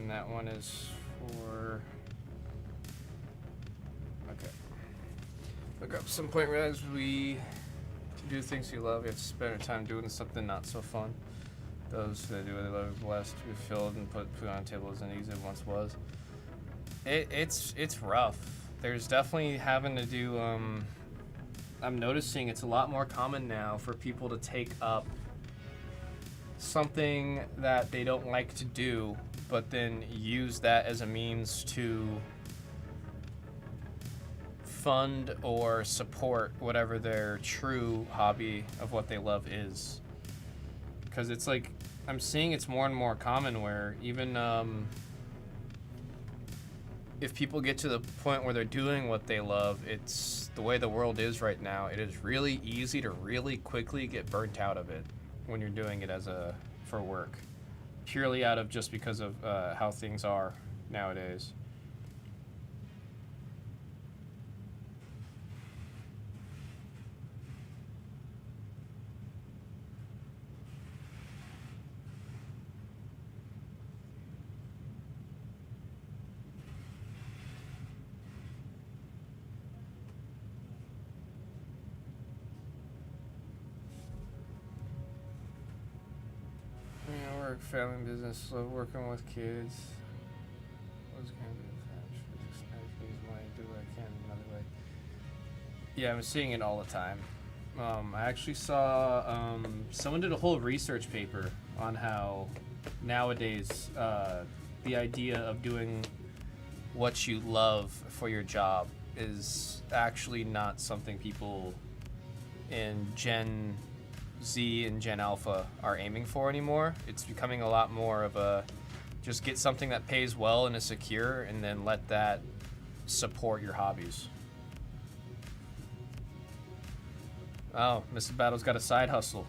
That one is for, okay. Look up some point, realize to do things you love, you have to spend your time doing something not so fun. Those who do what they love are blessed to be filled and put food on the table isn't easy as it once was. It's rough. There's definitely having to do, I'm noticing it's a lot more common now for people to take up something that they don't like to do, but then use that as a means to fund or support whatever their true hobby of what they love is. Because it's like, I'm seeing it's more and more common where even if people get to the point where they're doing what they love, it's the way the world is right now. It is really easy to really quickly get burnt out of it when you're doing it for work. Purely out of just because of how things are nowadays. Work, family, business, love working with kids. What's gonna be use money, do what I can another way. Yeah, I'm seeing it all the time. I actually saw someone did a whole research paper on how nowadays the idea of doing what you love for your job is actually not something people in Gen Z and Gen Alpha are aiming for anymore. It's becoming a lot more of a just get something that pays well and is secure, and then let that support your hobbies. Oh, Mrs. Battle's got a side hustle.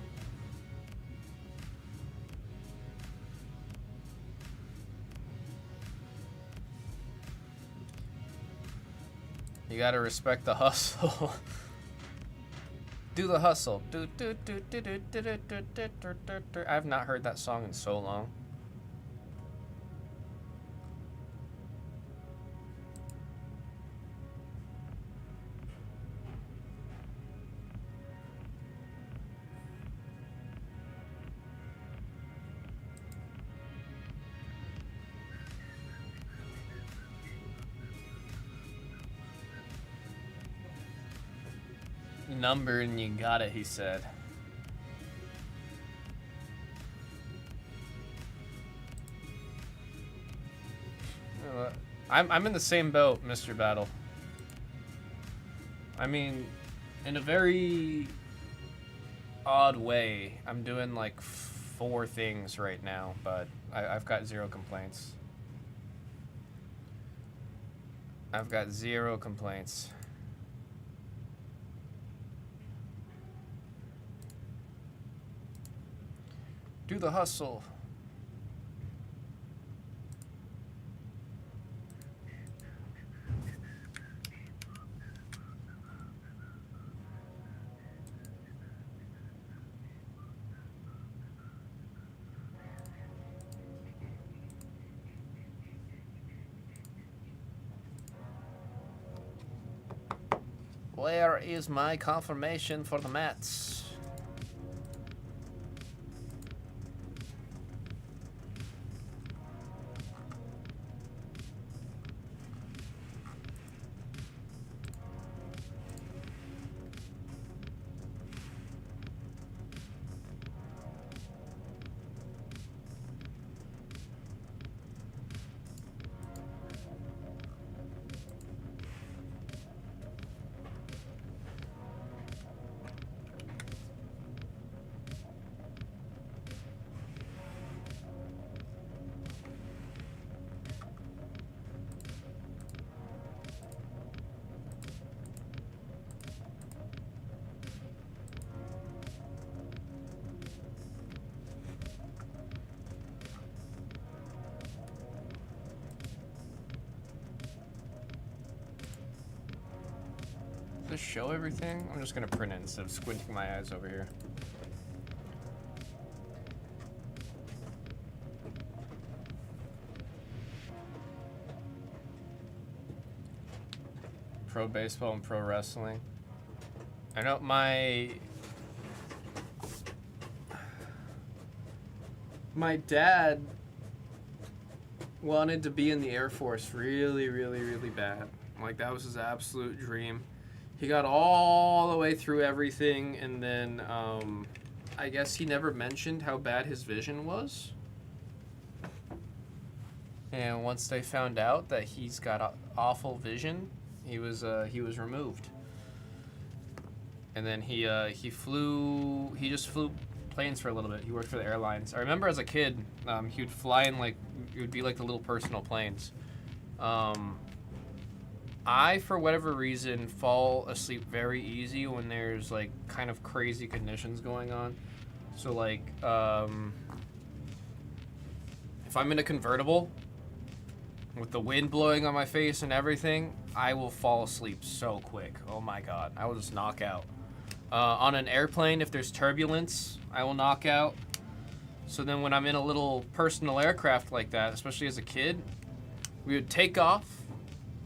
You gotta respect the hustle. Do the hustle. I have not heard that song in so long. Number and you got it, he said. I'm in the same boat, Mr. Battle. I mean, in a very odd way, I'm doing like 4 things right now, but I've got 0 complaints. I've got 0 complaints. Do the hustle. Where is my confirmation for the mats? Does this show everything? I'm just gonna print it instead of squinting my eyes over here. Pro baseball and pro wrestling. I know my dad wanted to be in the Air Force really, really, really bad. Like, that was his absolute dream. He got all the way through everything, and then I guess he never mentioned how bad his vision was. And once they found out that he's got awful vision, he was removed. And then he just flew planes for a little bit. He worked for the airlines. I remember as a kid, he would fly in, like, it would be like the little personal planes. I, for whatever reason, fall asleep very easy when there's, like, kind of crazy conditions going on. So, like, if I'm in a convertible with the wind blowing on my face and everything, I will fall asleep so quick. Oh my god, I will just knock out. On an airplane, if there's turbulence, I will knock out. So then when I'm in a little personal aircraft like that, especially as a kid, we would take off,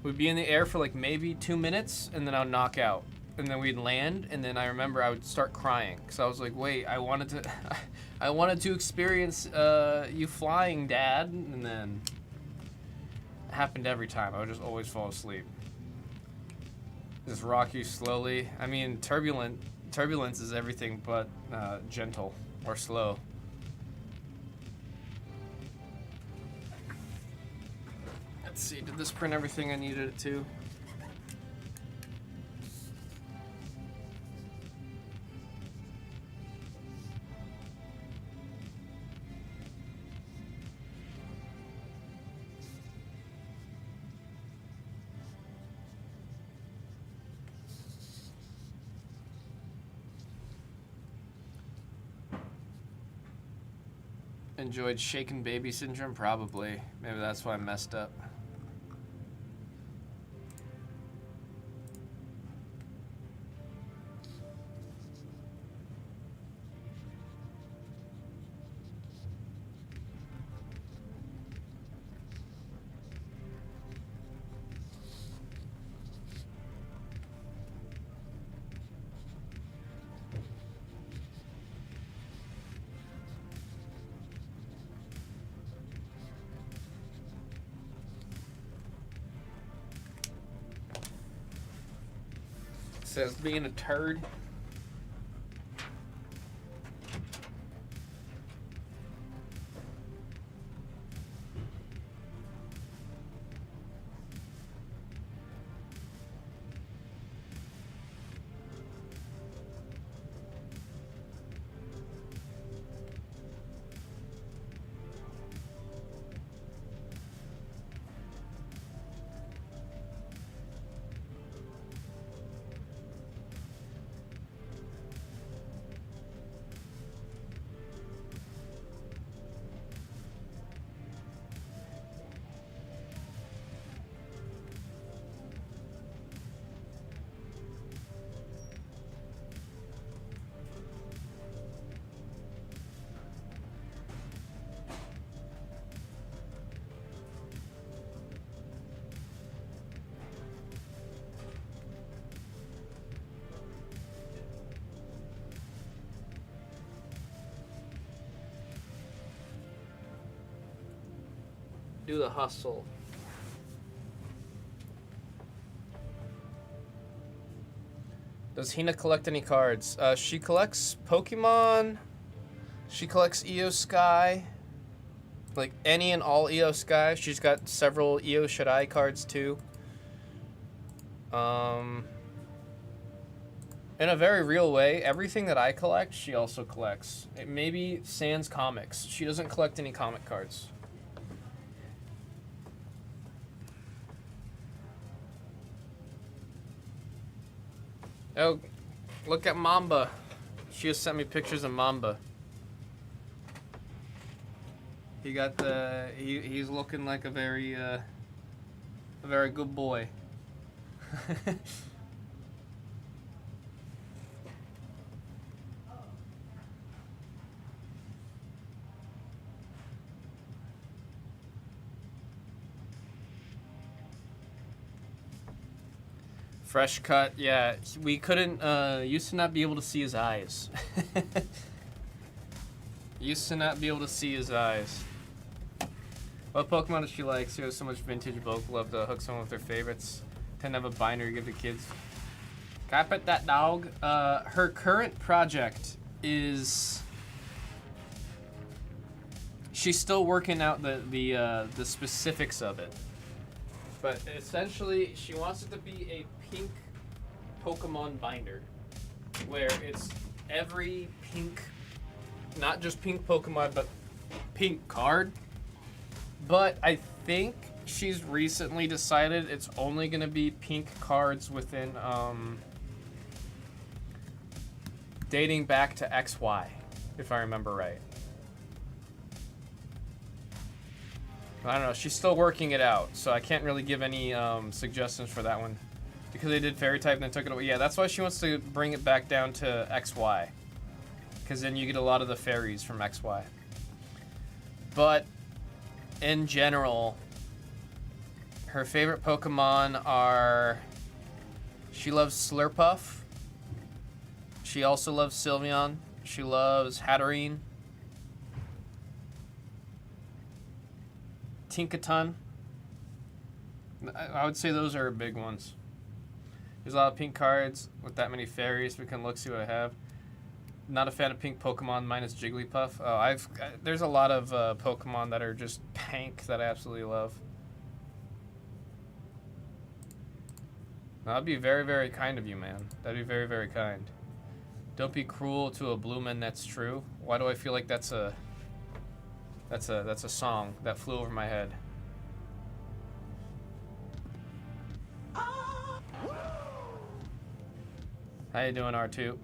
we'd be in the air for like maybe 2 minutes, and then I'd knock out. And then we'd land, and then I remember I would start crying. Because I was like, wait, I wanted to experience you flying, Dad. And then it happened every time. I would just always fall asleep. Just rock you slowly. I mean, turbulence is everything but gentle or slow. Let's see, did this print everything I needed it to? Enjoyed shaken baby syndrome? Probably. Maybe that's why I messed up. Says being a turd. do the hustle. Does Hina collect any cards? She collects Pokemon. She collects EO Sky. Like any and all EO Sky. She's got several EO Shadai cards too. In a very real way, everything that I collect, she also collects. It maybe sans comics. She doesn't collect any comic cards. Oh, look at Mamba. She just sent me pictures of Mamba. He got the he's looking like a very good boy. Fresh cut, yeah. We couldn't, used to not be able to see his eyes. Used to not be able to see his eyes. What Pokemon does she like? She has so much vintage bulk. Love to hook someone with their favorites. Tend to have a binder to give the kids. Can I pet that dog? Her current project is... She's still working out the specifics of it. But essentially, she wants it to be a pink Pokemon binder. Where it's every pink, not just pink Pokemon, but pink card. But I think she's recently decided it's only going to be pink cards within, dating back to XY, if I remember right. I don't know, she's still working it out, so I can't really give any suggestions for that one. Because they did Fairy type and then took it away. Yeah, that's why she wants to bring it back down to XY. Because then you get a lot of the fairies from XY. But, in general, her favorite Pokemon are... She loves Slurpuff. She also loves Sylveon. She loves Hatterene. Tinkaton. I would say those are big ones. There's a lot of pink cards with that many fairies. We can look, see what I have. Not a fan of pink Pokemon minus Jigglypuff. Oh, there's a lot of Pokemon that are just pink that I absolutely love. That'd be very, very kind of you, man. That'd be very, very kind. Don't be cruel to a Bloomin', that's true. Why do I feel like that's a song that flew over my head? How you doing, R2?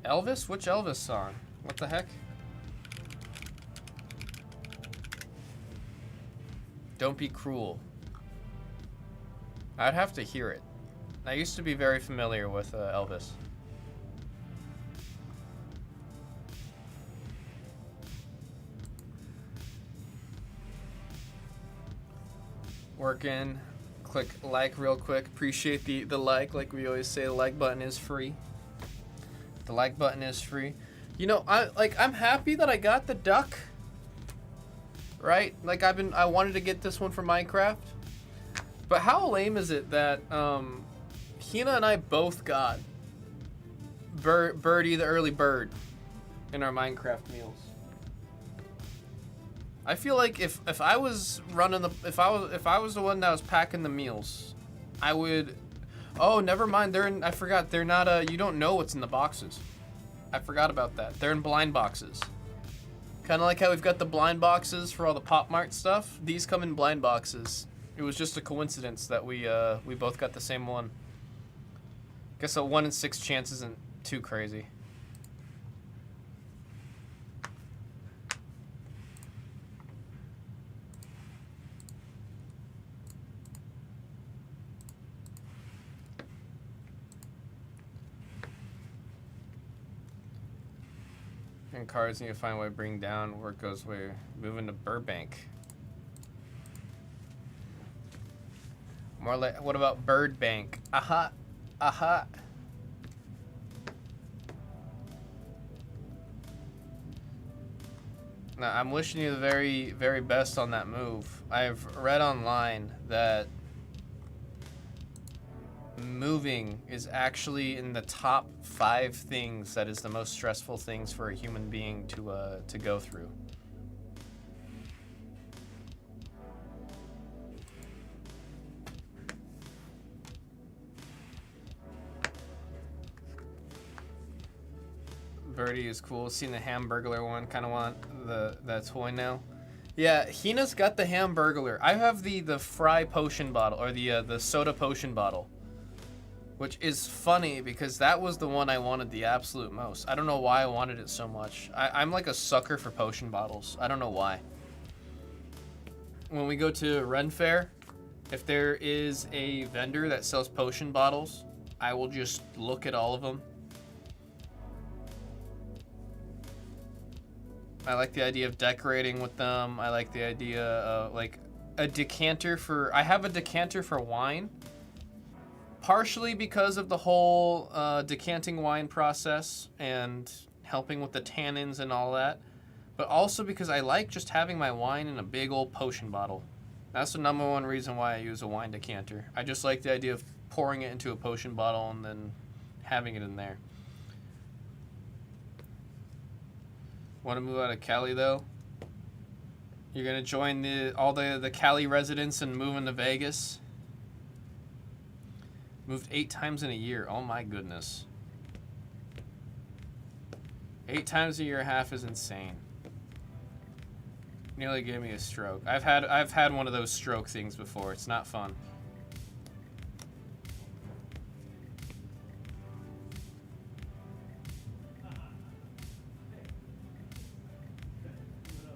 Elvis? Which Elvis song? What the heck? Don't be cruel. I'd have to hear it. I used to be very familiar with Elvis. Working. Click like real quick. Appreciate the like we always say, the like button is free. The like button is free. You know, I'm happy that I got the duck. Right? Like I wanted to get this one for Minecraft. But how lame is it that Hina and I both got Birdie the early bird in our Minecraft meals? I feel like if I was running if I was the one that was packing the meals, I would. Oh, never mind. I forgot. They're not. You don't know what's in the boxes. I forgot about that. They're in blind boxes. Kind of like how we've got the blind boxes for all the Pop Mart stuff. These come in blind boxes. It was just a coincidence that we both got the same one. Guess a 1 in 6 chance isn't too crazy. And cards need to find a way to bring down. Work goes way. Moving to Burbank. More like, what about Bird Bank? Aha. Aha. Now, I'm wishing you the very, very best on that move. I've read online that moving is actually in the top 5 things that is the most stressful things for a human being to go through. Birdie is cool. Seen the Hamburglar one. Kind of want that toy now. Yeah, Hina's got the Hamburglar. I have the Fry potion bottle, or the soda potion bottle, which is funny because that was the one I wanted the absolute most. I don't know why I wanted it so much. I'm like a sucker for potion bottles. I don't know why. When we go to Renfair, if there is a vendor that sells potion bottles, I will just look at all of them. I like the idea of decorating with them. I like the idea of like a decanter for... I have a decanter for wine. Partially because of the whole decanting wine process and helping with the tannins and all that. But also because I like just having my wine in a big old potion bottle. That's the number one reason why I use a wine decanter. I just like the idea of pouring it into a potion bottle and then having it in there. Want to move out of Cali though? You're gonna join all the Cali residents and move into Vegas? Moved 8 times in a year. Oh my goodness. 8 times a year and a half is insane. Nearly gave me a stroke. I've had one of those stroke things before. It's not fun.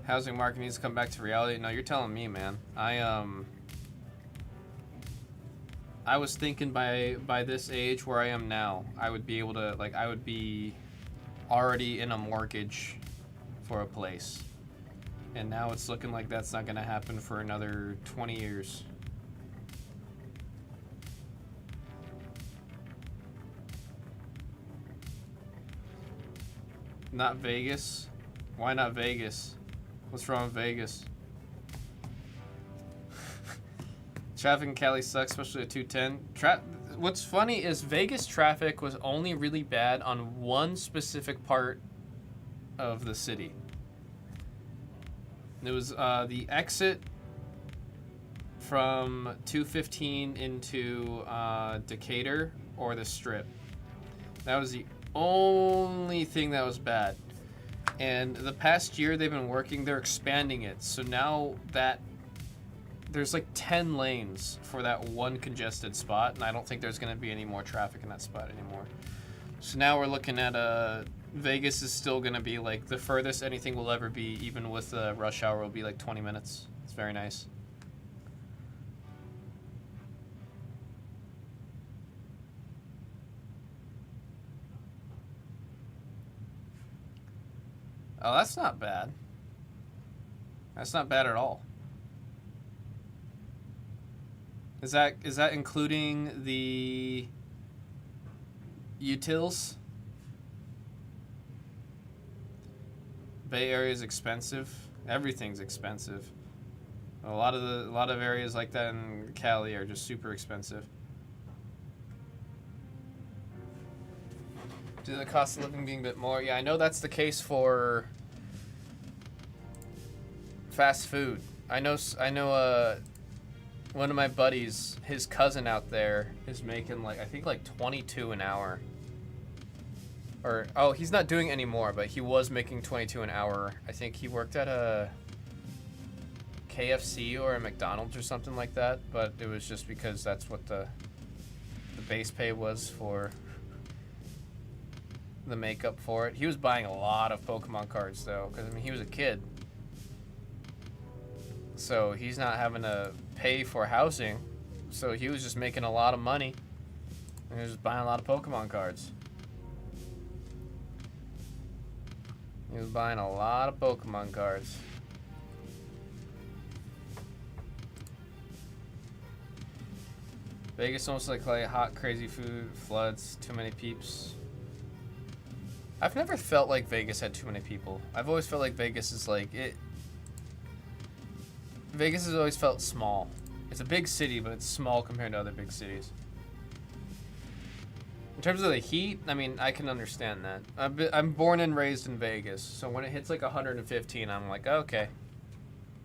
Housing market needs to come back to reality. No, you're telling me, man. I was thinking by this age where I am now, I would be able to, like, I would be already in a mortgage for a place. And now it's looking like that's not going to happen for another 20 years. Not Vegas? Why not Vegas? What's wrong with Vegas? Traffic in Cali sucks, especially at 210. What's funny is Vegas traffic was only really bad on one specific part of the city. It was the exit from 215 into Decatur or the Strip. That was the only thing that was bad. And the past year they've been working, they're expanding it. So now that there's like 10 lanes for that one congested spot, and I don't think there's going to be any more traffic in that spot anymore. So now we're looking at Vegas is still going to be like the furthest anything will ever be, even with rush hour, will be like 20 minutes. It's very nice. Oh, that's not bad. That's not bad at all. Is that including the utils? Bay Area is expensive. Everything's expensive. A lot of areas like that in Cali are just super expensive. Due to the cost of living being a bit more, yeah, I know that's the case for fast food. I know. One of my buddies, his cousin out there is making like, I think like 22 an hour. Or, oh, he's not doing it anymore, but he was making 22 an hour. I think he worked at a KFC or a McDonald's or something like that, but it was just because that's what the base pay was for the makeup for it. He was buying a lot of Pokemon cards though, because I mean he was a kid. So he's not having to pay for housing, so he was just making a lot of money, and he was just buying a lot of Pokemon cards. He was buying a lot of Pokemon cards. Vegas almost like hot, crazy food, floods, too many peeps. I've never felt like Vegas had too many people. I've always felt like Vegas is like it. Vegas has always felt small. It's a big city, but it's small compared to other big cities. In terms of the heat, I mean, I can understand that. I'm born and raised in Vegas, so when it hits like 115, I'm like, okay.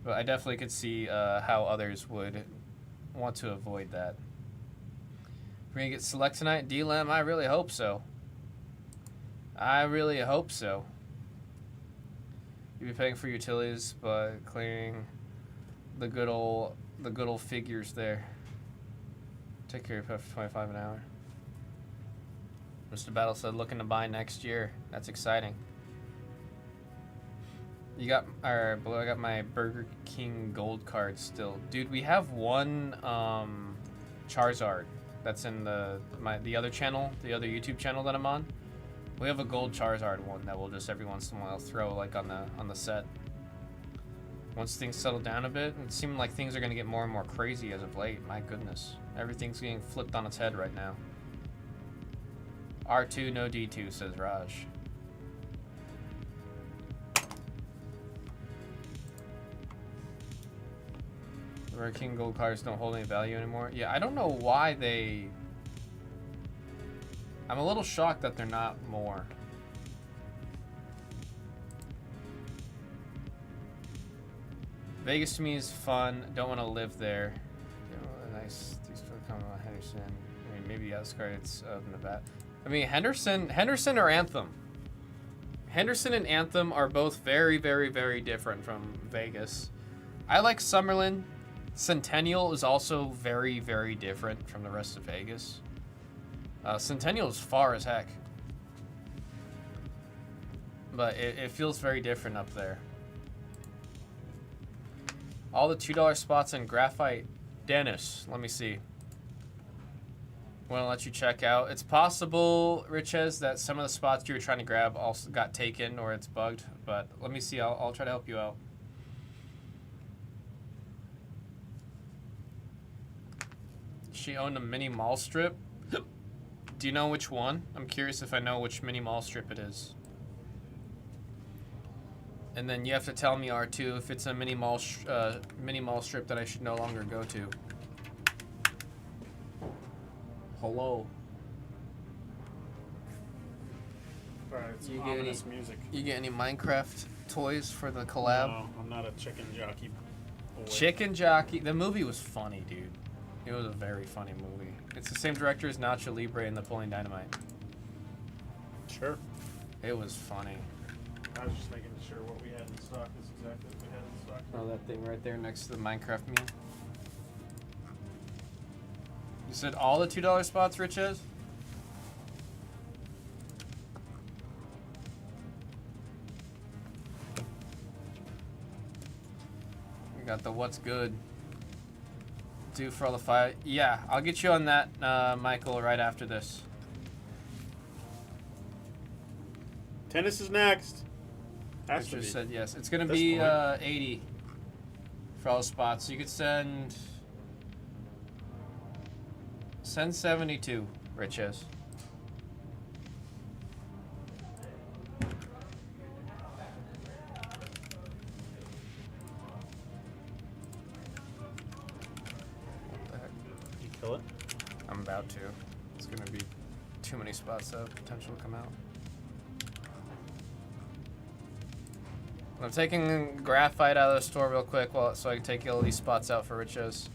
But I definitely could see how others would want to avoid that. We're gonna get select tonight, D-Lam. I really hope so. I really hope so. You'd be paying for utilities, but clearing the good old figures there. Take care of your pet for 25 an hour. Mr. Battle said looking to buy next year. That's exciting. You got I got my Burger King gold card still. Dude, we have one Charizard that's in the other channel, the other YouTube channel that I'm on. We have a gold Charizard one that we'll just every once in a while throw like on the set. Once things settle down a bit, it seems like things are gonna get more and more crazy as of late. My goodness. Everything's getting flipped on its head right now. R2, no D2, says Raj. Burger King gold cards don't hold any value anymore. Yeah, I don't know why they... I'm a little shocked that they're not more. Vegas to me is fun. Don't want to live there. Nice. These people coming on Henderson. I mean, maybe outskirts of Nevada. I mean, Henderson or Anthem. Henderson and Anthem are both very, very, very different from Vegas. I like Summerlin. Centennial is also very, very different from the rest of Vegas. Centennial is far as heck. But it feels very different up there. All the $2 spots in Graphite. Dennis, let me see. Want to let you check out. It's possible, Riches, that some of the spots you were trying to grab also got taken or it's bugged. But let me see. I'll try to help you out. She owned a mini mall strip. Do you know which one? I'm curious if I know which mini mall strip it is. And then you have to tell me, R2, if it's a mini mall strip that I should no longer go to. Hello. Alright, it's You get ominous music. You get any Minecraft toys for the collab? No, I'm not a chicken jockey boy. Chicken Jockey. The movie was funny, dude. It was a very funny movie. It's the same director as Nacho Libre and Napoleon Dynamite. Sure. It was funny. I was just making sure what we had in stock is exactly what we had in stock. Oh, that thing right there next to the Minecraft meme. You said all the $2 spots, Riches? We got the what's good. Do for all the five. Yeah, I'll get you on that, Michael, right after this. Tennis is next. Has to Richard be. said yes. It's gonna At this be point. 80 for all the spots. You could send 72, Riches. What the heck? You kill it? I'm about to. It's gonna be too many spots that have potential to come out. I'm taking Graphite out of the store real quick so I can take all these spots out for Riches.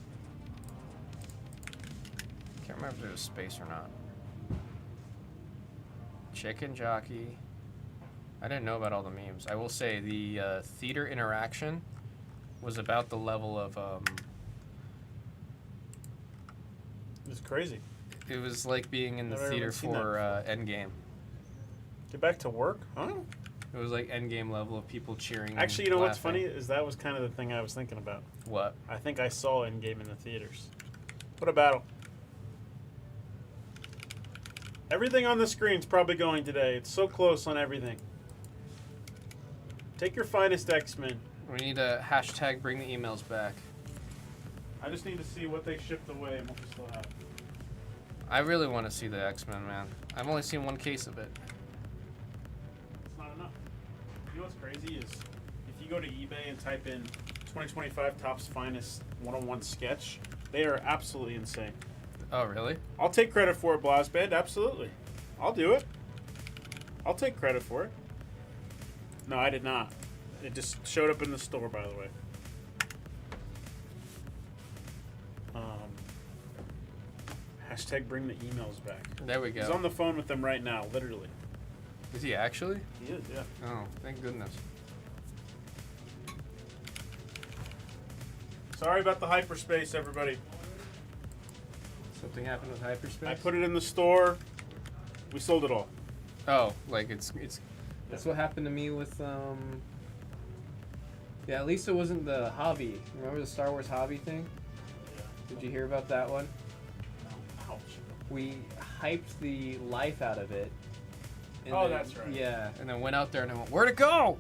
Can't remember if there was space or not. Chicken Jockey. I didn't know about all the memes. I will say the theater interaction was about the level of It's crazy. it was like being in the Never theater even seen for that Endgame. Get back to work? Huh? It was like Endgame level of people cheering. Actually, and you know what's laughing. funny is that was kind of the thing I was thinking about. What? I think I saw Endgame in the theaters. What a battle. Everything on the screen's probably going today. It's so close on everything. Take your finest X-Men. We need a hashtag bring the emails back. I just need to see what they shipped away and what we still have. I really want to see the X-Men, man. I've only seen one case of it. don't know. You know what's crazy is if you go to eBay and type in 2025 Topps Finest 101 Sketch, they are absolutely insane. Oh, really? I'll take credit for it, Blasband. Absolutely. I'll do it. I'll take credit for it. No, I did not. It just showed up in the store, by the way. Hashtag bring the emails back. There we He's go. on the phone with them right now, literally. Is he actually? He is, yeah. Oh, thank goodness. Sorry about the hyperspace, everybody. Something happened with hyperspace? I put it in the store. We sold it all. Oh, like it's that's what happened to me with yeah, at least it wasn't the hobby. Remember the Star Wars hobby thing? Yeah. Did you hear about that one? Ouch. We hyped the life out of it. and Oh, then- that's right. Yeah, and then went out there and I went, where'd it go?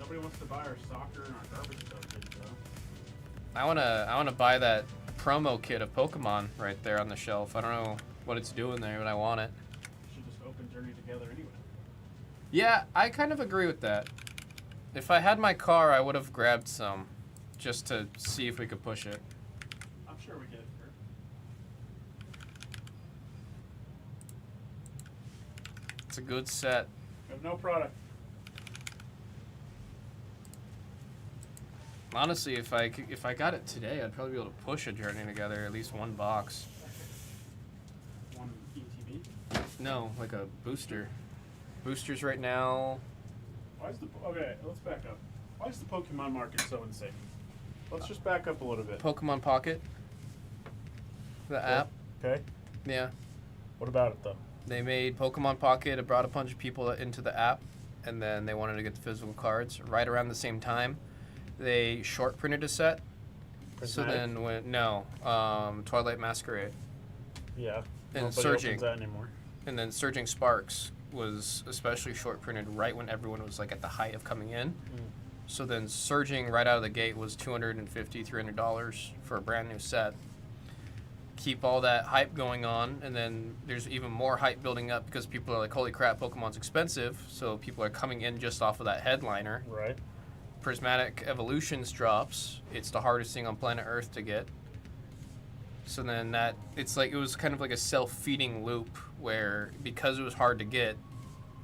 Nobody wants to buy our soccer and our garbage stuff, though. I wanna buy that promo kit of Pokemon right there on the shelf. I don't know what it's doing there, but I want it. We should just open Journey together anyway. Yeah, I kind of agree with that. If I had my car, I would have grabbed some, just to see if we could push it. I'm sure we did. It's a good set. We have no product. Honestly, if I got it today, I'd probably be able to push a Journey together, at least one box. One ETB. No, like a booster. Boosters right now. Why is the okay? Let's back up. Why is the Pokemon market so insane? Let's just back up a little bit. Pokemon Pocket. The app. Okay. Yeah. What about it though? They made Pokemon Pocket. It brought a bunch of people into the app, and then they wanted to get the physical cards. Right around the same time, they short printed a set. So then Twilight Masquerade. Yeah. And Nobody Surging. opens that anymore. And then Surging Sparks was especially short printed right when everyone was like at the height of coming in. So then Surging right out of the gate was $250, $300 for a brand new set. Keep all that hype going on, and then there's even more hype building up because people are like, holy crap, Pokemon's expensive. So people are coming in just off of that headliner. Right. Prismatic Evolutions drops. It's the hardest thing on planet Earth to get. So then it was kind of like a self-feeding loop where because it was hard to get,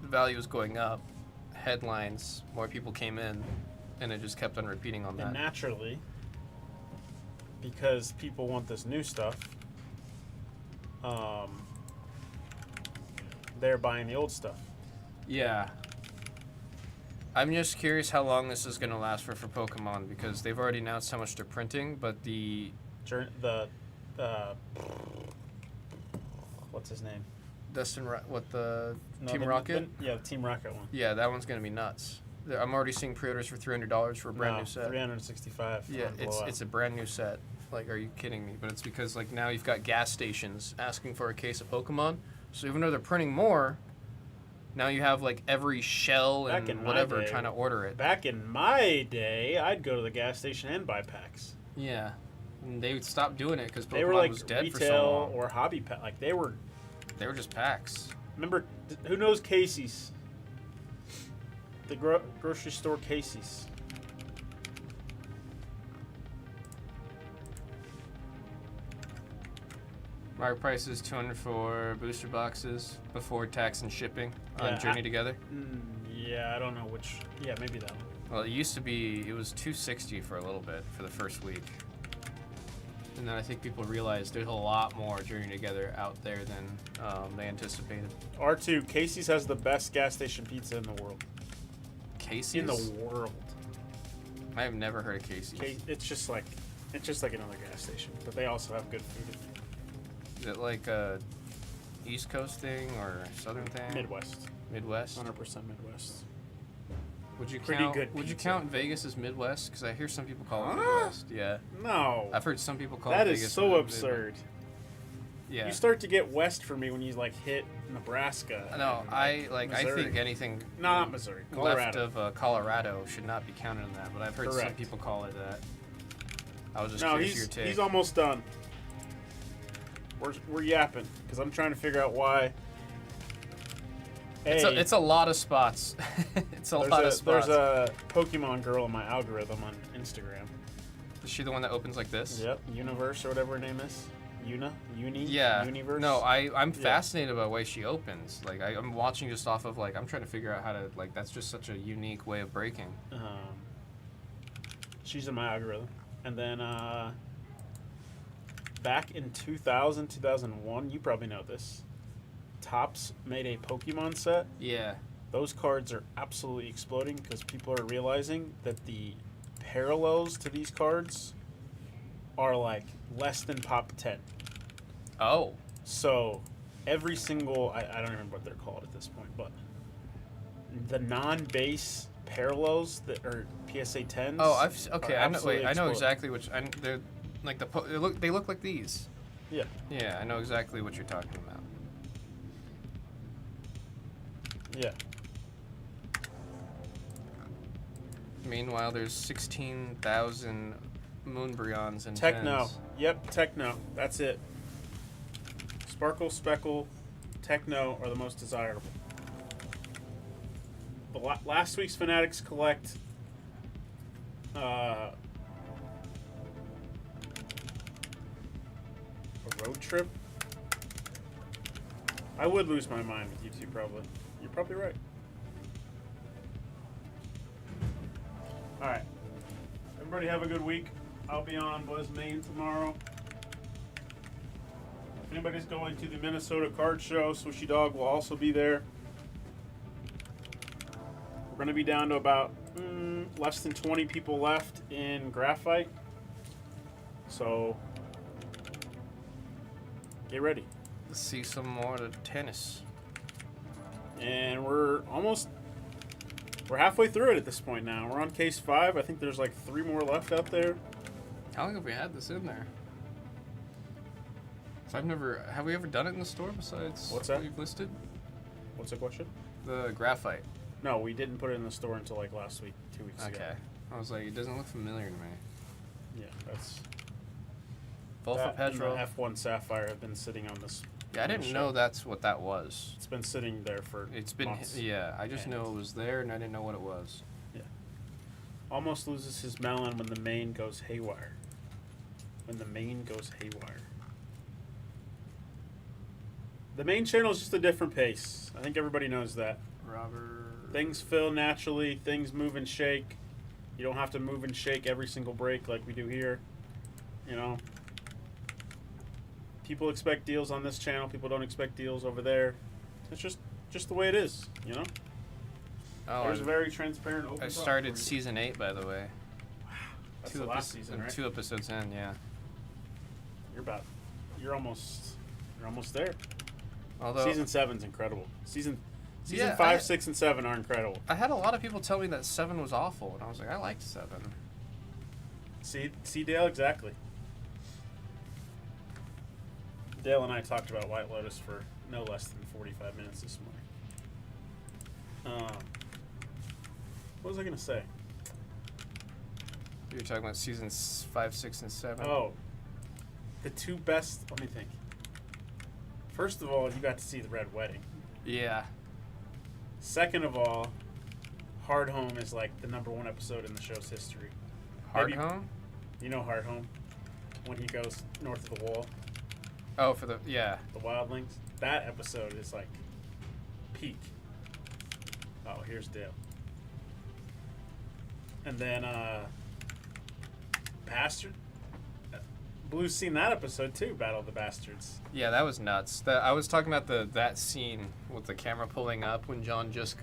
the value was going up, headlines, more people came in, and it just kept on repeating on that. And naturally, because people want this new stuff, they're buying the old stuff. Yeah. I'm just curious how long this is going to last for Pokemon, because they've already announced how much they're printing, but What's his name? Team Rocket? The Team Rocket one. Yeah, that one's going to be nuts. I'm already seeing pre-orders for $300 for a brand new set. $365. Yeah, it's a brand new set. Like, are you kidding me? But it's because like now you've got gas stations asking for a case of Pokemon. So even though they're printing more, now you have like every shell and whatever trying to order it. Back in my day, I'd go to the gas station and buy packs. Yeah, and they stopped doing it because They were Pokemon like was dead retail for so long. or hobby pack. Like they were just packs. Remember, who knows Casey's? The grocery store Casey's. Market price is $200 for booster boxes before tax and shipping on Journey Together. Yeah, I don't know which. Yeah, maybe that one. Well, it used to be, it was $260 for a little bit for the first week. And then I think people realized there's a lot more Journey Together out there than they anticipated. R2, Casey's has the best gas station pizza in the world. Casey's? In the world. I have never heard of Casey's. It's just like another gas station, but they also have good food in there. Is it like a East Coast thing or Southern thing? Midwest. Midwest? 100% Midwest. Would you Pretty count? good Would you pizza. count Vegas as Midwest? Because I hear some people call it Huh? Midwest. Yeah, No. I've heard some people call That it is Vegas. so Midwest. absurd. Yeah. You start to get west for me when you like hit Nebraska. No, and, I Missouri. think anything No, not Missouri. left Colorado. of Colorado should not be counted in that. But I've heard some Correct. people call it that. I was just No, curious your take. he's almost done. We're yapping because I'm trying to figure out why Hey, It's a lot of spots. It's a lot of spots. There's a Pokemon girl in my algorithm on Instagram. Is she the one that opens like this? Yep, Universe or whatever her name is. Yeah. Universe. No, I'm Yeah. fascinated by the way she opens. Like I'm watching just off of like I'm trying to figure out how to like that's just such a unique way of breaking. She's in my algorithm. And then back in 2000, 2001, you probably know this. Topps made a Pokemon set. Yeah. Those cards are absolutely exploding because people are realizing that the parallels to these cards are like less than pop 10. Oh. So every single, I don't remember what they're called at this point, but the non-base parallels that are PSA 10s. Oh, I know. Wait, I know exploding. exactly which. They're like they look like these. Yeah. Yeah, I know exactly what you're talking about. Yeah. Meanwhile, there's 16,000 Moonbryons and Techno. Tens. Yep, Techno. That's it. Sparkle, Speckle, Techno are the most desirable. But last week's Fanatics Collect a road trip. I would lose my mind with you two, probably. You're probably right. Alright. Everybody have a good week. I'll be on Buzz Main tomorrow. If anybody's going to the Minnesota Card Show, Swishy Dog will also be there. We're going to be down to about less than 20 people left in Graphite. So, get ready. Let's see some more of the tennis. And we're halfway through it at this point now. We're on case 5. I think there's like 3 more left out there. How long have we had this in there? So have we ever done it in the store besides What's that? what we've listed? What's the question? The graphite. No, we didn't put it in the store until like last week, 2 weeks ago. Okay. I was like, it doesn't look familiar to me. Yeah, that's Volfa that and the Pedro. F1 Sapphire have been sitting on this. Yeah, I on the didn't shelf. know that's what that was. It's been sitting there for It's been, months. yeah, I just And know it was there and I didn't know what it was. almost loses his melon when the main goes haywire. When the main goes haywire. The main channel is just a different pace. I think everybody knows that. Robert. Things fill naturally. Things move and shake. You don't have to move and shake every single break like we do here. You know. People expect deals on this channel. People don't expect deals over there. It's just the way it is. You know. Oh, There's a very transparent open. I talk started for you. season 8, by the way. That's the last season, right? 2 episodes in, yeah. You're almost there. Although Season 7's incredible. Season Yeah, 5, 6, and 7 are incredible. I had a lot of people tell me that 7 was awful, and I was like, I liked 7. See, Dale, exactly. Dale and I talked about White Lotus for no less than 45 minutes this morning. What was I gonna say? You were talking about seasons 5, 6, and 7. Oh, the 2 best. Let me think. First of all, you got to see the Red Wedding. Yeah. Second of all, Hard Home is like the #1 episode in the show's history. Hard Maybe- Home? You know Hard Home? When he goes north of the wall, Oh, for the yeah. the wildlings. That episode is like peak. Oh, here's Dale. And then Bastard. Blue's seen that episode too, Battle of the Bastards. Yeah, that was nuts. I was talking about that scene with the camera pulling up when John just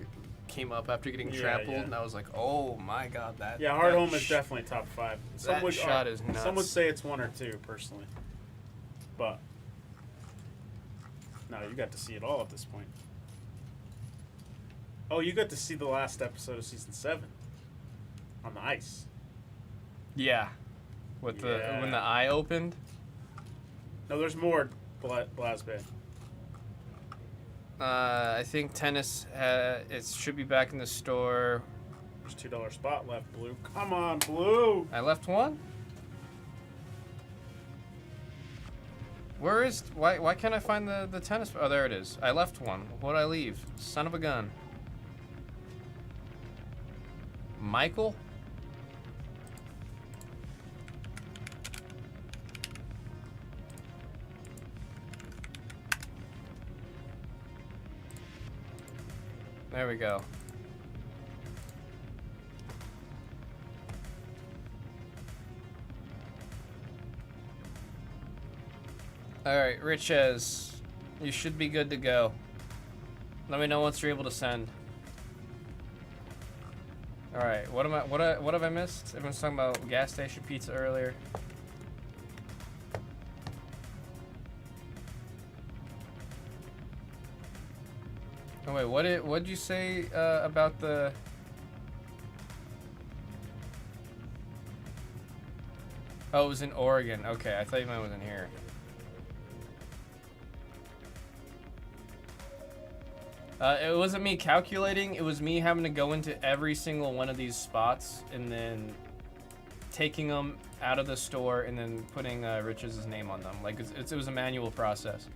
came up after getting Yeah, trampled, yeah. and I was like, oh my god, that. Yeah, Hard that Home is definitely top 5. that shot is nuts. Some would say it's 1 or 2, personally. But no, you got to see it all at this point. Oh, you got to see the last episode of season 7 on the ice. Yeah. With Yeah. when the eye opened. No, there's more Blasbane. I think tennis. It should be back in the store. There's $2 spot left, Blue. Come on, Blue. I left one. Where is... Why can't I find the tennis... Oh, there it is. I left one. What'd I leave? Son of a gun. Michael? There we go. Alright, Riches. You should be good to go. Let me know once you're able to send. Alright, what have I missed? Everyone's talking about gas station pizza earlier. Oh wait, what'd you say about the... Oh, it was in Oregon. Okay, I thought you meant it was in here. It wasn't me calculating, it was me having to go into every single one of these spots and then taking them out of the store and then putting Rich's name on them. Like, it was a manual process.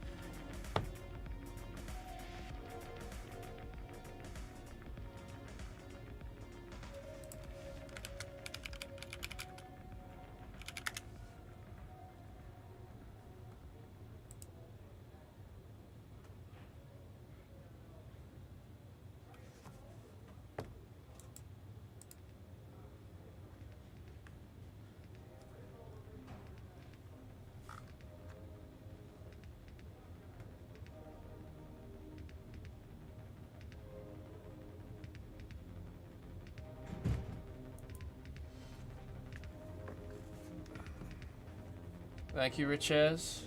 Thank you, Riches.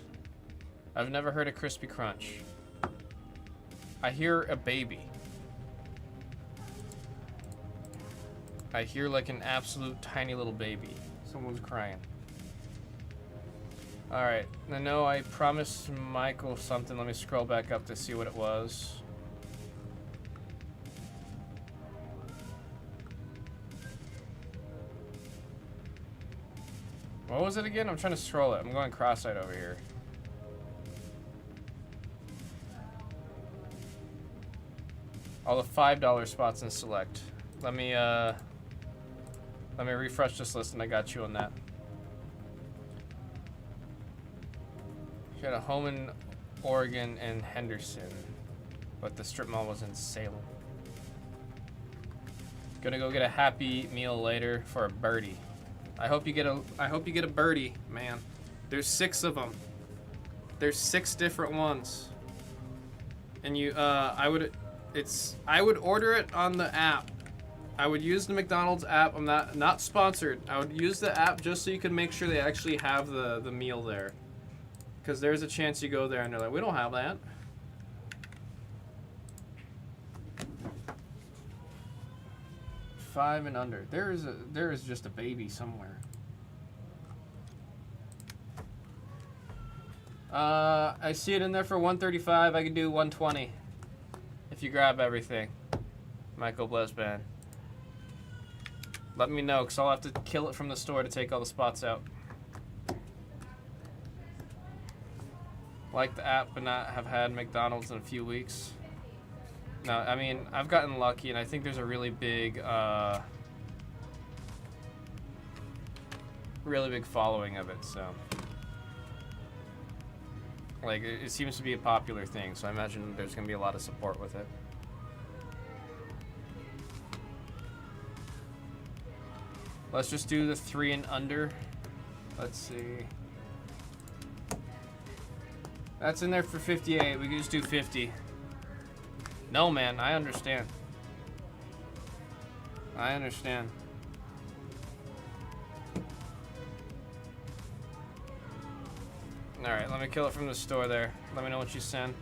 I've never heard a crispy crunch. I hear a baby. I hear like an absolute tiny little baby. Someone's crying. Alright, I know I promised Michael something. Let me scroll back up to see what it was. What was it again? I'm trying to scroll it. I'm going cross-eyed over here. All the $5 spots in select. Let me refresh this list and I got you on that. You had a home in Oregon and Henderson, but the strip mall was in Salem. Gonna go get a Happy Meal later for a birdie. I hope you get a birdie, man. There's 6 of them. There's 6 different ones. And I would order it on the app. I would use the McDonald's app. I'm not sponsored. I would use the app just so you can make sure they actually have the meal there. Because there's a chance you go there and they're like, we don't have that. $5 and under. There is just a baby somewhere. I see it in there for $135. I can do $120 if you grab everything. Michael Blesban. Let me know, because I'll have to kill it from the store to take all the spots out. Like the app, but not have had McDonald's in a few weeks. No, I mean, I've gotten lucky, and I think there's a really big following of it, so. Like, it seems to be a popular thing, so I imagine there's going to be a lot of support with it. Let's just do the 3 and under. Let's see. That's in there for 58. We can just do 50. No, man, I understand. I understand. Alright, let me kill it from the store there. Let me know what you send.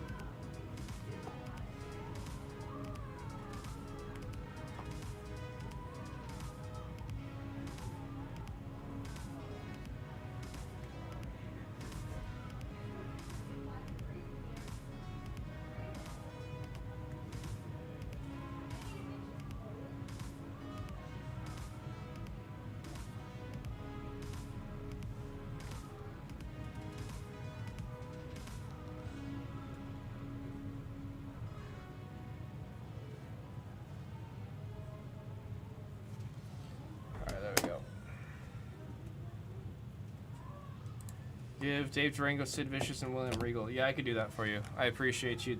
Give Dave Durango, Sid Vicious, and William Regal. Yeah, I could do that for you. I appreciate you.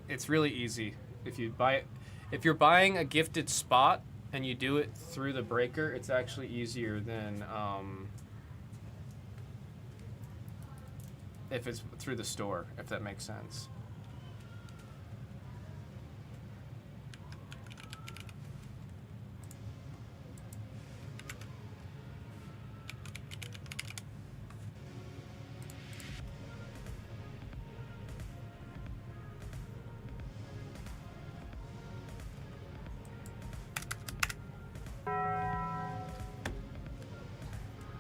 It's really easy. If you're buying a gifted spot and you do it through the breaker, it's actually easier than if it's through the store, if that makes sense.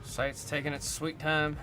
Site's taking its sweet time.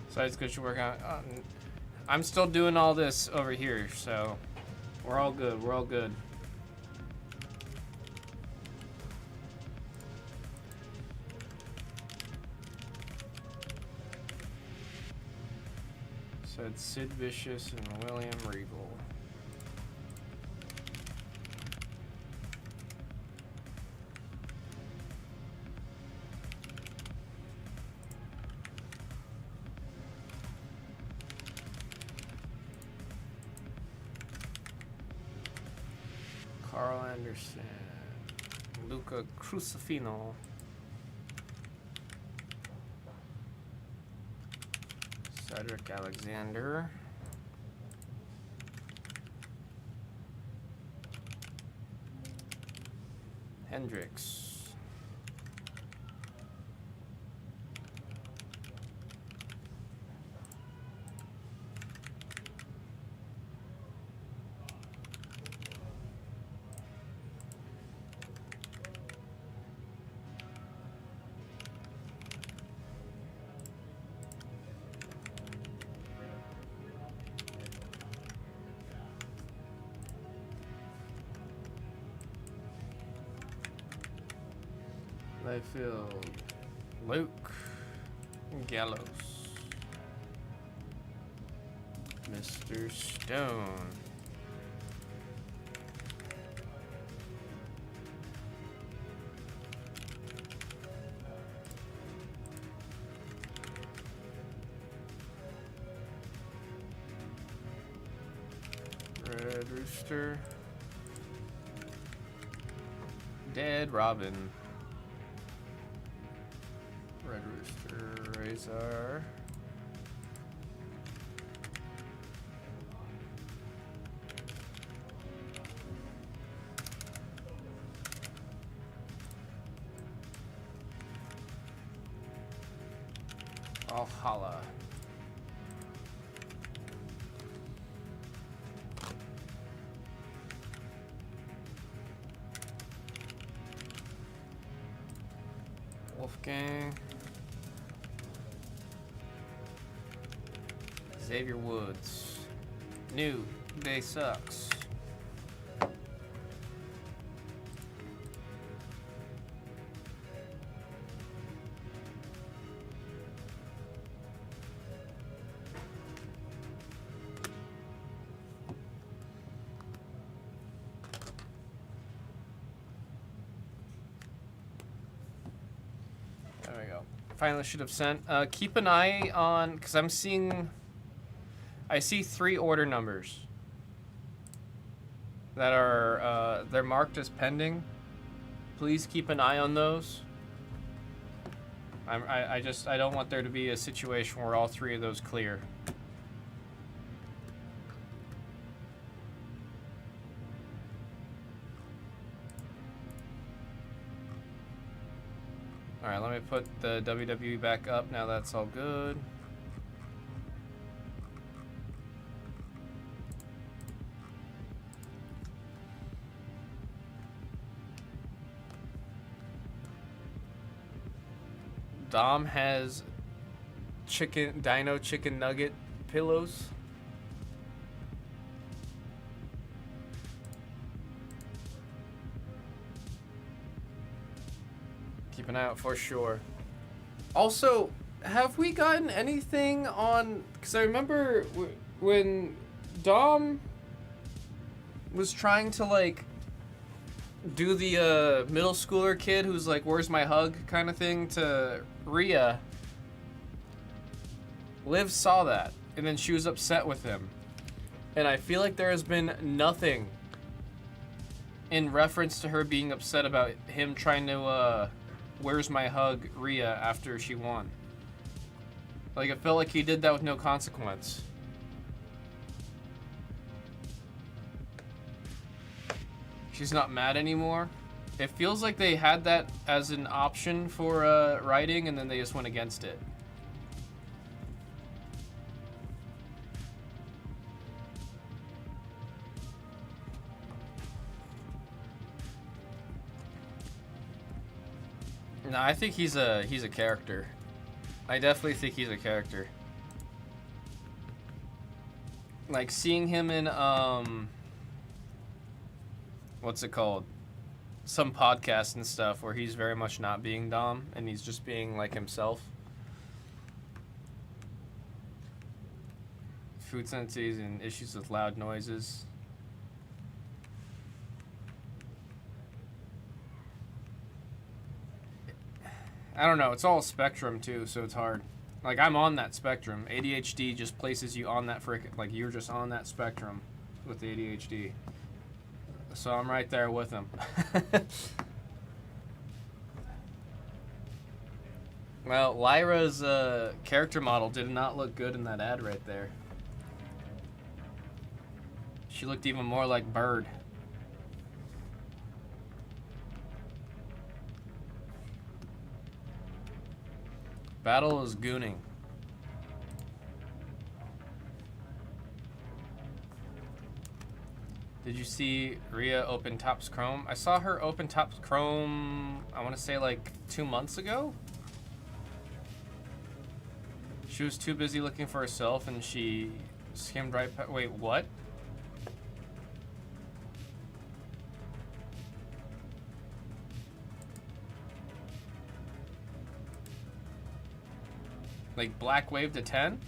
Besides, good you work out. I'm still doing all this over here, so we're all good. We're all good. Said Sid Vicious and William Regal. Carl Anderson, Luca Crucifino, Cedric Alexander, Hendricks, Layfield, Luke Gallows, Mr. Stone, Red Rooster, Dead Robin, Red Rooster, Razor, Valhalla, Wolfgang, Xavier Woods, New Day Sucks, there we go. Finally should have sent. Keep an eye on, because I see 3 order numbers that are they're marked as pending. Please keep an eye on those. I don't want there to be a situation where all 3 of those clear. All right, let me put the WWE back up now that's all good. Dom has dino chicken nugget pillows. Keep an eye out for sure. Also, have we gotten anything on... Because I remember when Dom was trying to, like, do the middle schooler kid who's like, where's my hug kind of thing to Rhea. Liv saw that, and then she was upset with him. And I feel like there has been nothing in reference to her being upset about him trying to, where's my hug Rhea after she won. Like, it felt like he did that with no consequence. She's not mad anymore. It feels like they had that as an option for writing, and then they just went against it. No, I think he's a character. I definitely think he's a character. Like seeing him in what's it called? Some podcast and stuff where he's very much not being Dom and he's just being like himself. Food sensitivities and issues with loud noises. I don't know, it's all a spectrum too, so it's hard. Like, I'm on that spectrum. ADHD just places you on that like, you're just on that spectrum with the ADHD. So I'm right there with him. Well, Lyra's character model did not look good in that ad right there. She looked even more like Bird. Battle is gooning. Did you see Rhea open Topps Chrome? I saw her open Topps Chrome, I want to say like 2 months ago. She was too busy looking for herself and she skimmed right past. Wait, what? Like Black Wave to 10?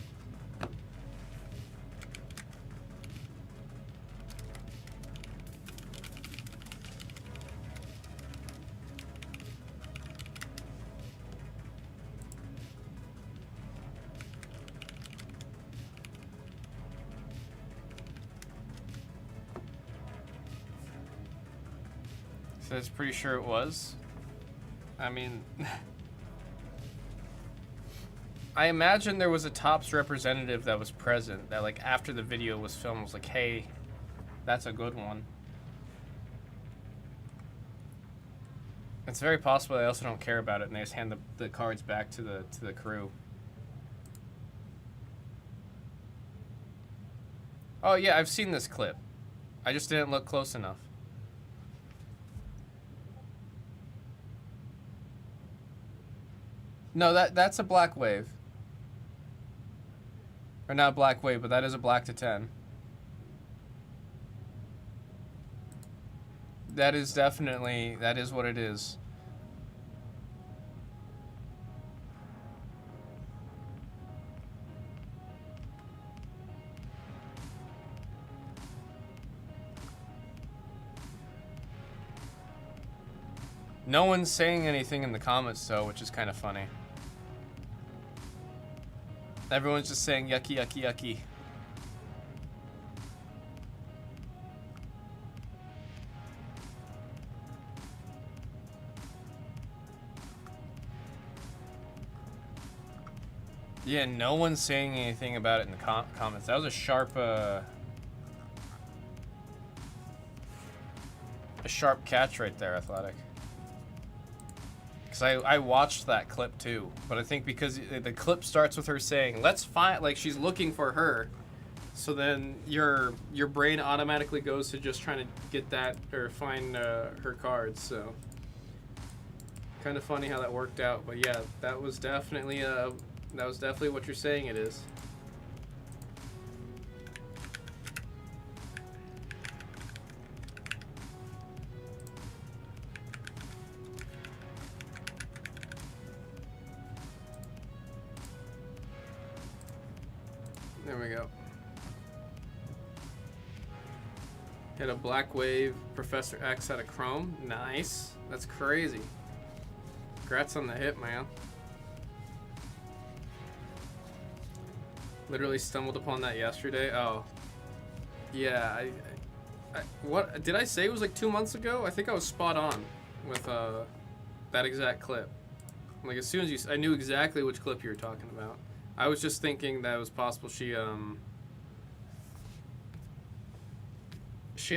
So it's pretty sure it was. I mean, I imagine there was a Topps representative that was present that, like, after the video was filmed was like, hey, that's a good one. It's very possible they also don't care about it and they just hand the cards back to the crew. Oh yeah, I've seen this clip. I just didn't look close enough. No, that's a Black Wave. Or not Black Wave, but that is a Black to 10. That is definitely, that is what it is. No one's saying anything in the comments though, which is kind of funny. Everyone's just saying yucky, yucky, yucky. Yeah, no one's saying anything about it in the comments. That was a sharp catch right there, Athletic. Because I watched that clip too, but I think because the clip starts with her saying, let's find, like she's looking for her, so then your brain automatically goes to just trying to get that or find her cards, so. kind of funny how that worked out. But yeah, that was definitely what you're saying it is. There we go. Hit a black wave. Professor X had a chrome. Nice. That's crazy. Congrats on the hit, man. Literally stumbled upon that yesterday. Oh. Yeah, what did I say it was like 2 months ago? I think I was spot on with that exact clip. Like as soon as I knew exactly which clip you were talking about. I was just thinking that it was possible she had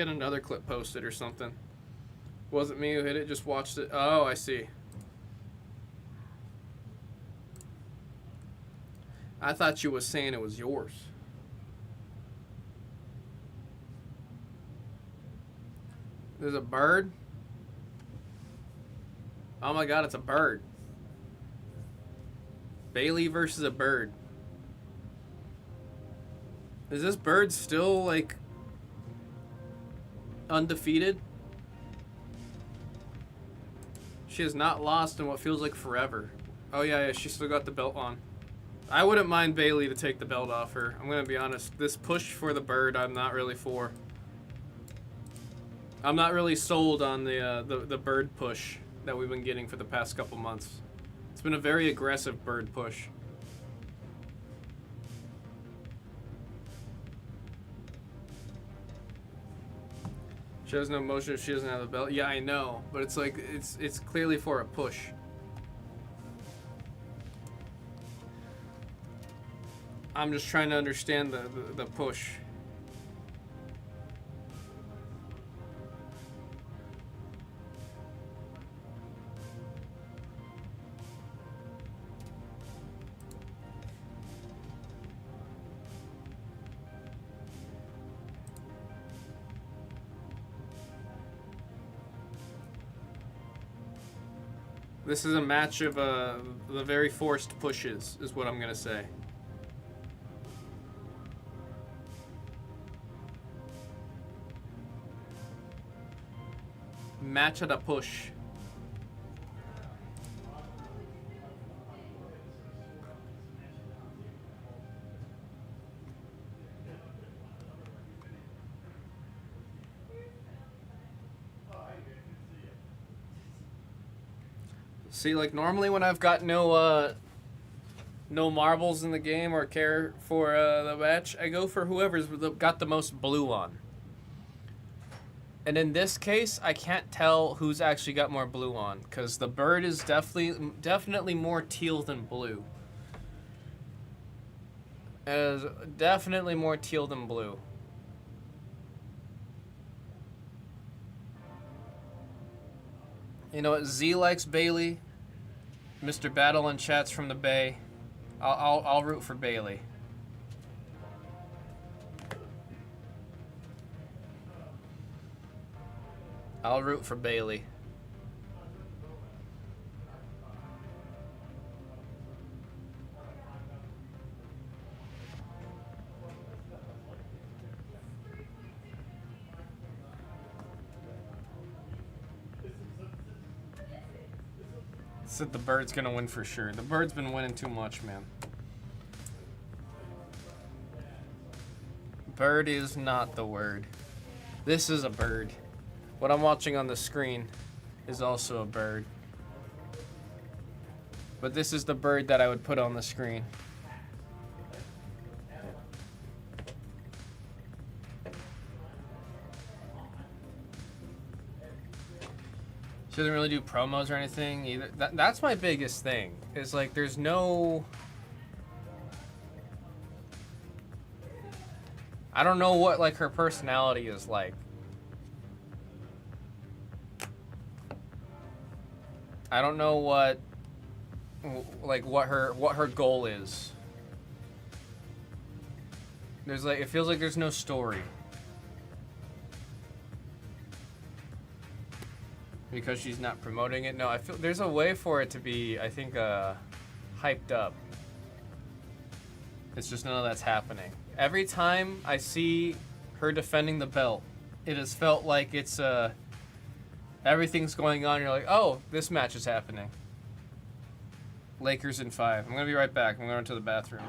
another clip posted or something. Wasn't me who hit it, just watched it. Oh, I see. I thought you was saying it was yours. There's a bird? Oh my god, it's a bird. Bailey versus a bird. Is this bird still, like, undefeated? She has not lost in what feels like forever. Oh yeah, she still got the belt on. I wouldn't mind Bailey to take the belt off her. I'm gonna be honest. This push for the bird, I'm not really for. I'm not really sold on the bird push that we've been getting for the past couple months. It's been a very aggressive bird push. She has no motion if she doesn't have the belt. Yeah, I know, but it's like it's clearly for a push. I'm just trying to understand the push. This is a match of the very forced pushes, is what I'm gonna say. Match at a push. See, like normally when I've got no marbles in the game or care for the match, I go for whoever's got the most blue on. And in this case, I can't tell who's actually got more blue on, because the bird is definitely more teal than blue. It is definitely more teal than blue. You know what? Z likes Bailey. Mr. Battle and Chats from the Bay. I'll root for Bailey. I'll root for Bailey. Said the bird's gonna win for sure. The bird's been winning too much, man. Bird is not the word. This is a bird. What I'm watching on the screen is also a bird. But this is the bird that I would put on the screen. She doesn't really do promos or anything either. That's my biggest thing. Is like there's no... I don't know what like her personality is like. I don't know what her goal is. There's like it feels like there's no story. because she's not promoting it. No, I feel there's a way for it to be, I think, hyped up. It's just none of that's happening. Every time I see her defending the belt, it has felt like it's everything's going on. You're like, oh, this match is happening. Lakers in 5. I'm gonna be right back. I'm going to the bathroom.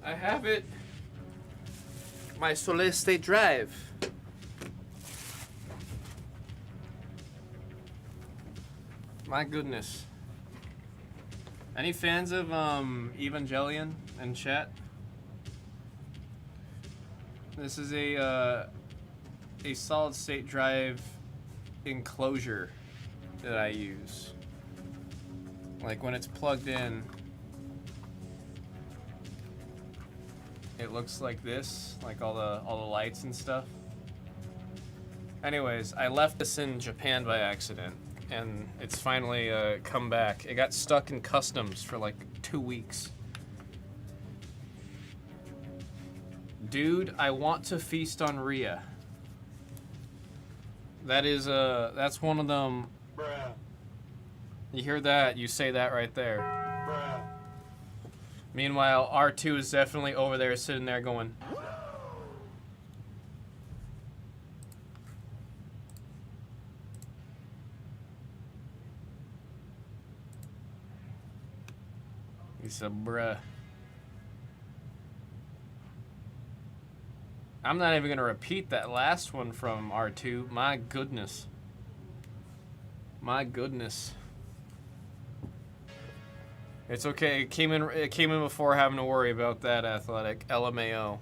I have it. My Solid State Drive. My goodness. Any fans of Evangelion in chat? This is a solid state drive enclosure that I use. Like when it's plugged in, it looks like this, like all the lights and stuff. Anyways, I left this in Japan by accident, and it's finally come back. It got stuck in customs for like 2 weeks. Dude, I want to feast on Rhea. That's one of them. Bruh. You hear that? You say that right there. Bruh. Meanwhile, R2 is definitely over there sitting there going. He said, bruh. I'm not even going to repeat that last one from R2. My goodness. My goodness. It's okay. It came in before having to worry about that, Athletic. LMAO.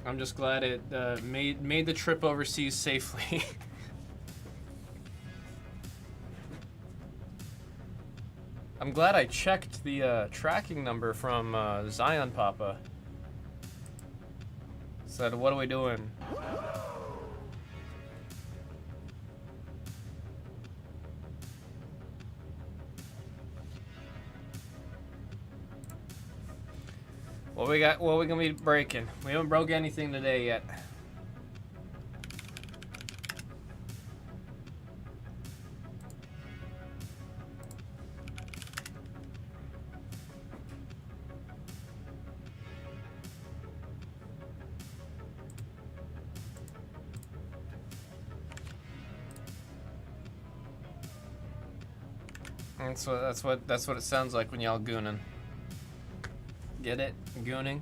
I'm just glad it made the trip overseas safely. I'm glad I checked the tracking number from Zion Papa. Said, what are we doing? What we got? What we gonna be breaking? We haven't broke anything today yet. That's what it sounds like when y'all gooning. Get it? Gooning.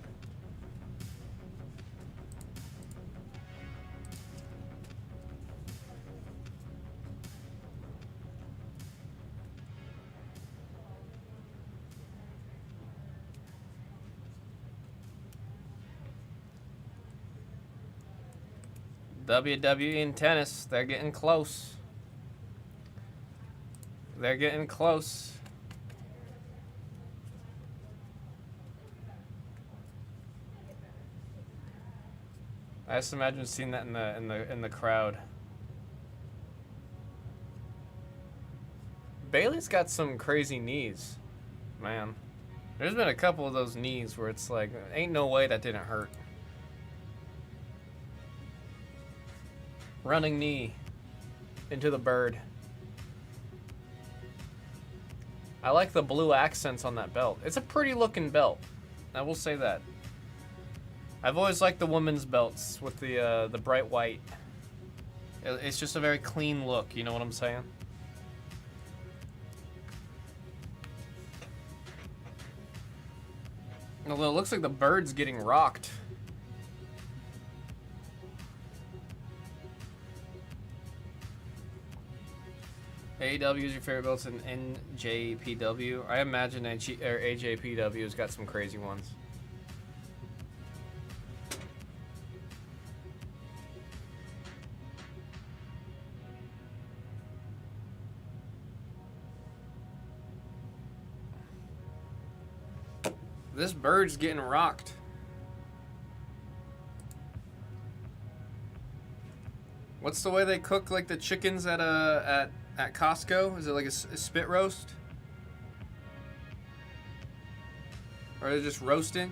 WWE in tennis, they're getting close. They're getting close. I just imagine seeing that in the crowd. Bailey's got some crazy knees, man. There's been a couple of those knees where it's like, ain't no way that didn't hurt. Running knee into the bird. I like the blue accents on that belt. It's a pretty looking belt. I will say that. I've always liked the women's belts with the bright white. It's just a very clean look, you know what I'm saying? Although it looks like the bird's getting rocked. AEW is your favorite belts in NJPW? I imagine AJPW has got some crazy ones. This bird's getting rocked. What's the way they cook like the chickens at Costco? Is it like a spit roast? Or are they just roasting?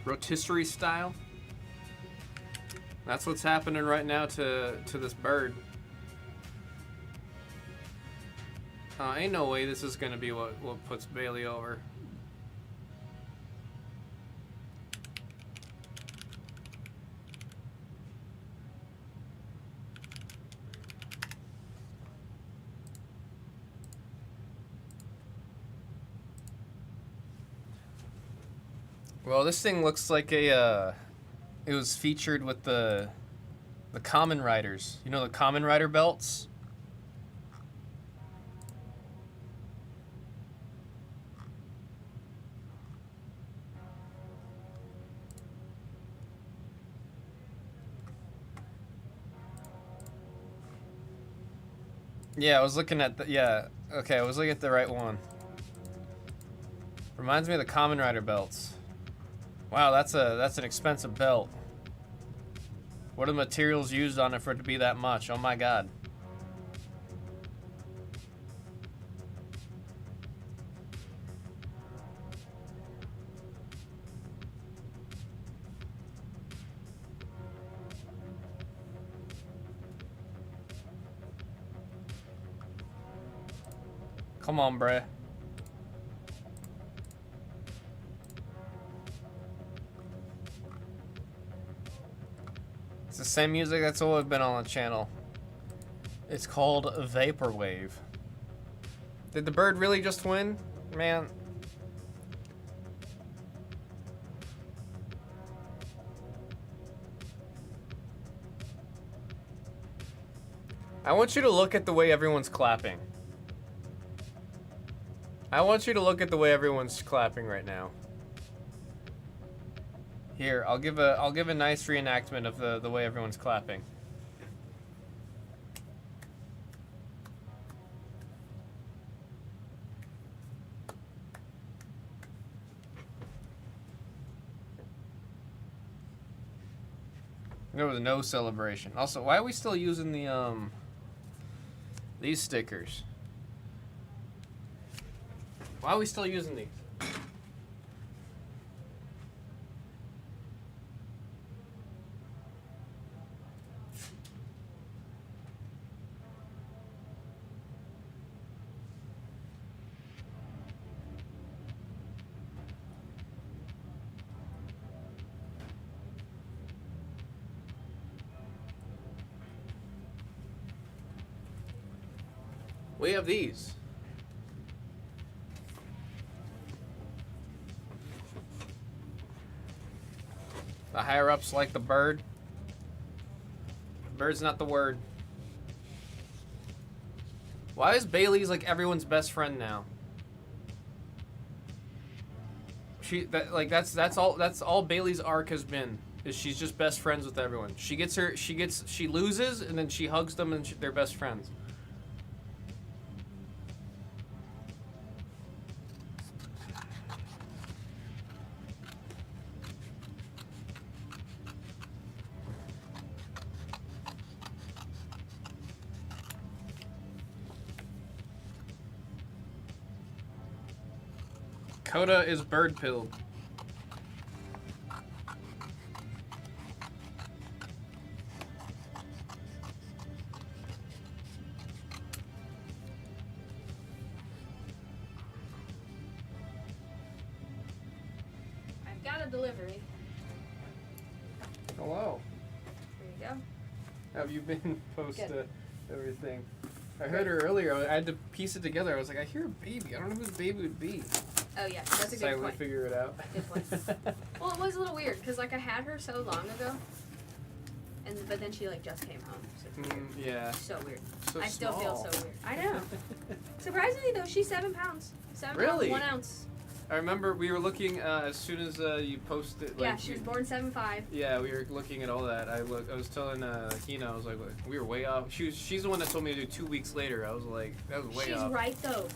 Rotisserie style? That's what's happening right now to this bird. Ain't no way this is gonna be what puts Bailey over. Well, this thing looks like a. It was featured with the Common Riders. You know the Common Rider belts. Yeah, I was looking at the. Yeah, okay, I was looking at the right one. Reminds me of the Common Rider belts. Wow, that's an expensive belt. What are the materials used on it for it to be that much? Oh my god. Come on, bruh. It's the same music that's always been on the channel. It's called Vaporwave. Did the bird really just win? Man. I want you to look at the way everyone's clapping. I want you to look at the way everyone's clapping right now. Here, I'll give a nice reenactment of the way everyone's clapping. There was no celebration. Also, why are we still using the these stickers? Why are we still using these? We have these. The higher ups like the bird. Bird's not the word. Why is Bailey's like everyone's best friend now? That's all Bailey's arc has been. Is she's just best friends with everyone. She loses and then she hugs them and they're best friends. Coda is bird pilled. I've got a delivery. Hello. There you go. Have you been post Good. everything? I heard her earlier. I had to piece it together. I was like, I hear a baby. I don't know who the baby would be. Oh yeah, that's a So I good would point. figure it out. Good point. Well, it was a little weird because like I had her so long ago, but then she like just came home. So it's weird. Yeah. So weird. So I still feel small. so weird. I know. Surprisingly though, she's 7 pounds. 7 Really? pounds, 1 ounce. I remember we were looking as soon as you posted. Like, Yeah, she was born 7'5". Yeah, we were looking at all that. I was telling Hina, I was like, we were way off. She's the one that told me to do 2 weeks later. I was like, that was way She's off. right though.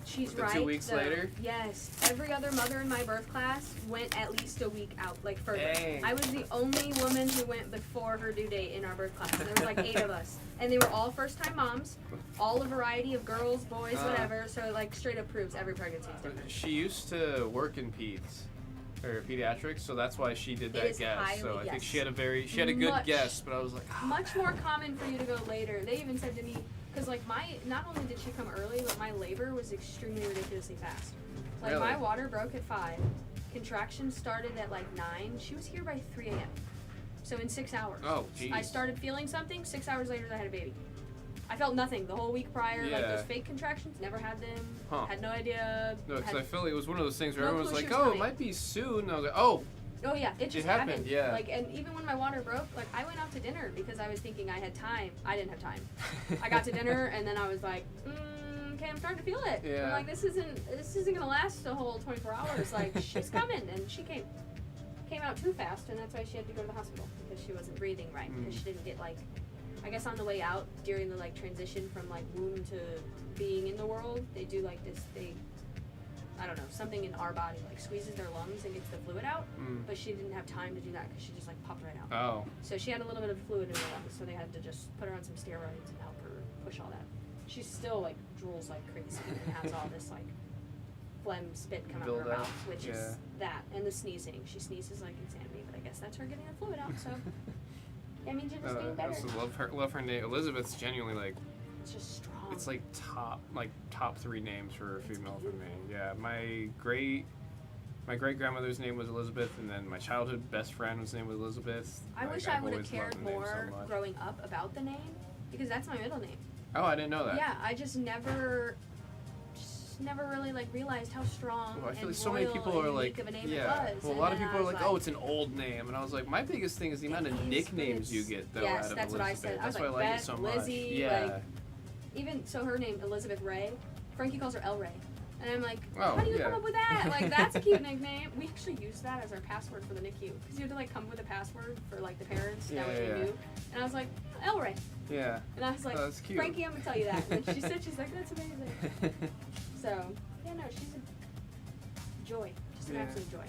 She's The right. 2 weeks though. later? Yes. Every other mother in my birth class went at least a week out, like further. Dang. I was the only woman who went before her due date in our birth class. And there was like 8 of us. And they were all first-time moms, all a variety of girls, boys, whatever. So like straight up proves every pregnancy is different. She used to work in peds. Or pediatrics, so that's why she did It that is guess. highly, So I think yes. she had a good Much- guess, but I was like, Much more common for you to go later. They even said to me, because like not only did she come early, but my labor was extremely ridiculously fast. Like Really? my water broke at 5, contractions started at like 9. She was here by 3 a.m. So in 6 hours. oh, geez. I started feeling something. 6 hours later, I had a baby. I felt nothing the whole week prior. Like Yeah. those fake contractions, never had them. Huh. Had no idea. No, because had- I feel like it was one of those things where No everyone was clue like, she was "Oh, it coming. might be soon." And I was like, "Oh, Oh yeah, it just happened, yeah. Like, and even when my water broke, like I went out to dinner because I was thinking I had time. I didn't have time. I got to dinner and then I was like, okay, I'm starting to feel it. Yeah. I'm like, this isn't gonna last the whole 24 hours. Like, she's coming, and she came out too fast, and that's why she had to go to the hospital because she wasn't breathing right because she didn't get like, I guess on the way out during the like transition from like womb to being in the world, they do like this. I don't know, something in our body like squeezes their lungs and gets the fluid out, but she didn't have time to do that because she just like popped right out. oh, So she had a little bit of fluid in her lungs, so they had to just put her on some steroids and help her push all that. She's still like drools like crazy and has all this like phlegm spit come out of her Build up, mouth, which yeah. is that, and the sneezing. She sneezes like insanity, but I guess that's her getting the fluid out. So that means you're just getting I better. also love her name. Elizabeth's genuinely like, It's just strong. it's like top 3 names for a female for me. Yeah, my great grandmother's name was Elizabeth, and then my childhood best friend's name was Elizabeth. I Like, wish I've I would have always loved cared the name more so much. growing up about the name because that's my middle name. Oh, I didn't know that. Yeah, I just never really like realized how strong Well, I feel and like so many royal people and are unique like, of a name yeah. it was. Well, a And lot of then people I are was like, oh, it's an old name, and I was like, my biggest thing is the amount of is, but nicknames you it's- get though yes, out of that's what I Elizabeth. said. I was That's why like, I like Beth, it so much. Lizzie, Yeah. like, even so her name Elizabeth Ray, Frankie calls her El Ray, and I'm like, Oh, how do you yeah. come up with that? Like, that's a cute nickname. We actually used that as our password for the NICU because you had to like come up with a password for like the parents. Yeah, That way yeah. they knew. And I was like, El Ray, Yeah. and I was like, Oh, that's cute. Frankie, I'm gonna tell you that. And she said, she's like, that's amazing. So yeah, no, she's a joy, just an Yeah. absolute joy.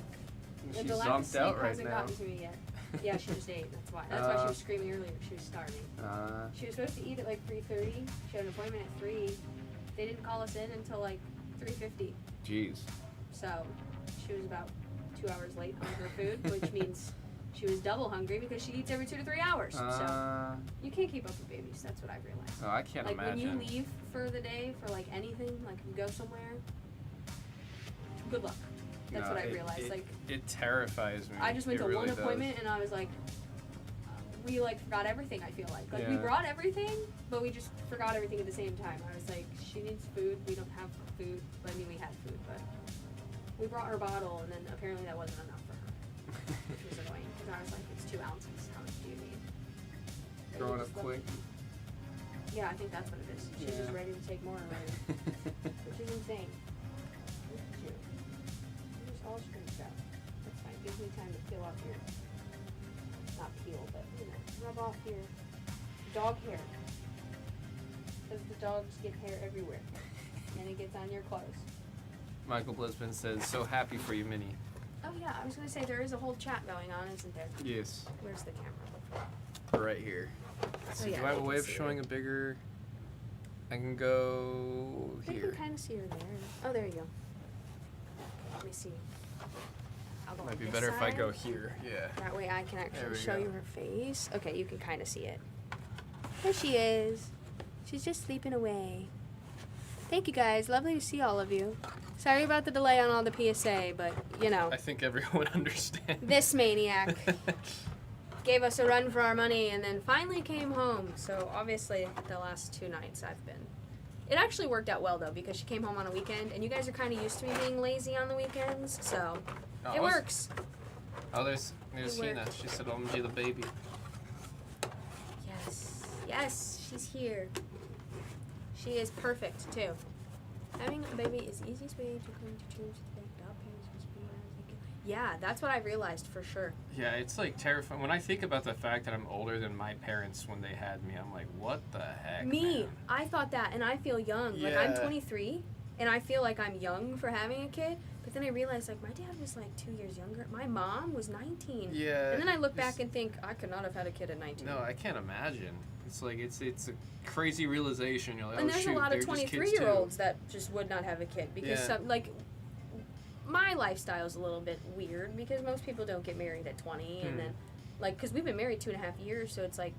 She's The lack of zonked sleep out right hasn't now. gotten to me yet. Yeah, she just ate. That's why. That's why she was screaming earlier. She was starving. She was supposed to eat at like 3:30. She had an appointment at 3. They didn't call us in until like 3:50. Jeez. So she was about 2 hours late on her food, which means she was double hungry because she eats every 2 to 3 hours. So you can't keep up with babies. That's what I've realized. Oh, I can't Like imagine. when you leave for the day for like anything, like you go somewhere, good luck. That's No, what I it- realized. Like It terrifies me. I just went It to really one does. appointment and I was like, we like forgot everything. I feel like we Yeah. brought everything, but we just forgot everything at the same time. I was like, she needs food. We don't have food. I mean, we had food, but we brought her bottle, and then apparently that wasn't enough for her, which was annoying because I was like, it's 2 ounces. How much do you need? And you Growing just up left quick. it. Yeah, I think that's what it is. She's just Yeah. ready to take more already, which is insane. Look at you. You're just all scrunched out. That's fine. Gives me time to peel off your, not peel, but you know, rub off your dog hair. Because the dogs get hair everywhere, and it gets on your clothes. Michael Blisbane says, "So happy for you, Minnie." Oh yeah, I was gonna say there is a whole chat going on, isn't there? Yes. Where's the camera? Right here. Let's see, yeah, do I have you a way can of see showing it. a bigger? I can go You here. can kind of see her there. Oh, there you go. Let me see. I'll go Might on be this better if I side. go here. Yeah. That way I can There actually we show go. you her face. Okay, you can kind of see it. There she is. She's just sleeping away. Thank you guys. Lovely to see all of you. Sorry about the delay on all the PSA, but you know, I think everyone understands. this maniac gave us a run for our money and then finally came home. So obviously the last 2 nights I've been. It actually worked out well though because she came home on a weekend and you guys are kind of used to me being lazy on the weekends, so Oh, it works. Oh, there's It Hina. worked. She said, "I'm gonna be the baby." Yes. Yes, she's here. She is perfect too. Having a baby is the easiest way to come to terms with the fact that parents must be thinking. Yeah, that's what I realized for sure. Yeah, it's like terrifying. When I think about the fact that I'm older than my parents when they had me, I'm like, what the heck? Me, man? I thought that, and I feel young. Like I'm Yeah. 23, and I feel like I'm young for having a kid. But then I realized, like, my dad was like 2 years younger. My mom was 19. Yeah. And then I look it's- back and think, I could not have had a kid at 19. No, I can't imagine. It's like it's a crazy realization. You're like, And oh there's shoot, a lot of they're just kids 23-year-olds that just would not have a kid because Yeah. some, like, my lifestyle is a little bit weird because most people don't get married at 20 and then, like, because we've been married 2.5 years, so it's like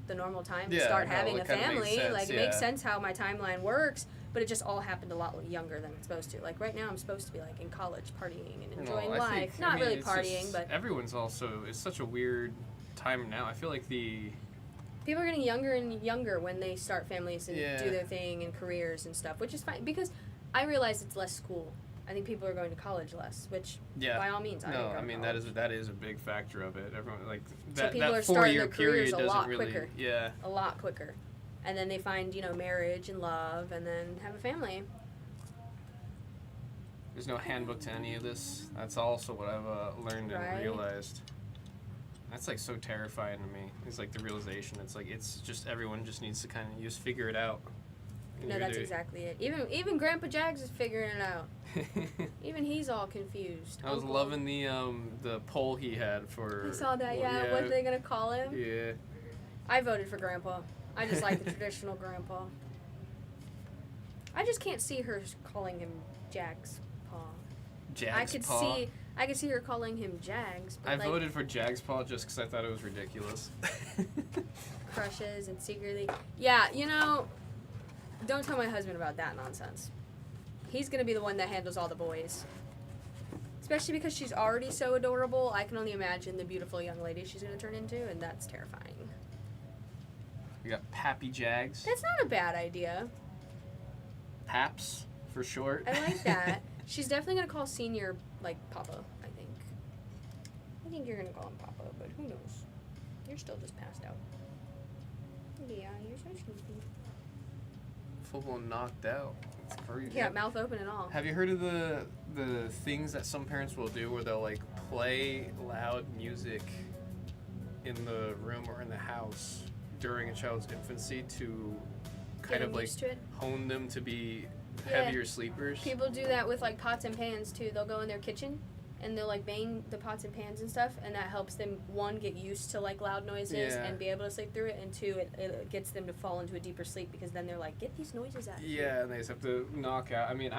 the normal time to Yeah, start no, having it a kinda makes family. sense, Like, it yeah. makes sense how my timeline works, but it just all happened a lot younger than it's supposed to. Like, right now I'm supposed to be, like, in college partying and enjoying Well, I life. think- Not I mean, really it's partying, just- but everyone's also. It's such a weird time now. I feel like the People are getting younger and younger when they start families and Yeah. do their thing and careers and stuff, which is fine because I realize it's less school. I think people are going to college less, which Yeah. by all means, I No, didn't go I to mean college. that is a big factor of it. Everyone like So that, people that are starting 4-year their careers period a doesn't lot really. quicker. Yeah. a lot quicker, and then they find marriage and love, and then have a family. There's no handbook to any of this. That's also what I've learned and Right. realized. That's like so terrifying to me. It's like the realization. It's like it's just everyone just needs to kind of just figure it out. And No, you're that's the- exactly it. Even Grandpa Jags is figuring it out. Even he's all confused. I was Uncle. loving the poll he had for. I saw that. well, Yeah, what are they gonna call him? Yeah. I voted for Grandpa. I just like the traditional Grandpa. I just can't see her calling him Jags Paw. Jags I could Paw. see her calling him Jags. But I like, voted for Jags Paw just because I thought it was ridiculous. crushes and secretly. Yeah, don't tell my husband about that nonsense. He's gonna be the one that handles all the boys. Especially because she's already so adorable. I can only imagine the beautiful young lady she's gonna turn into, and that's terrifying. We got Pappy Jags. That's not a bad idea. Paps for short. I like that. She's definitely gonna call Senior Papa, I think. I think you're gonna call him Papa, but who knows? You're still just passed out. Yeah, you're so sleepy. Full blown knocked out. It's crazy. Yeah, mouth open and all. Have you heard of the things that some parents will do where they'll play loud music in the room or in the house during a child's infancy to kind Getting of used to it. hone them to be Yeah. heavier sleepers? People do that with pots and pans too. They'll go in their kitchen and they'll bang the pots and pans and stuff, and that helps them, one, get used to loud noises Yeah. and be able to sleep through it, and two, it gets them to fall into a deeper sleep because then they're like, get these noises out. Yeah, and they just have to knock out. I mean,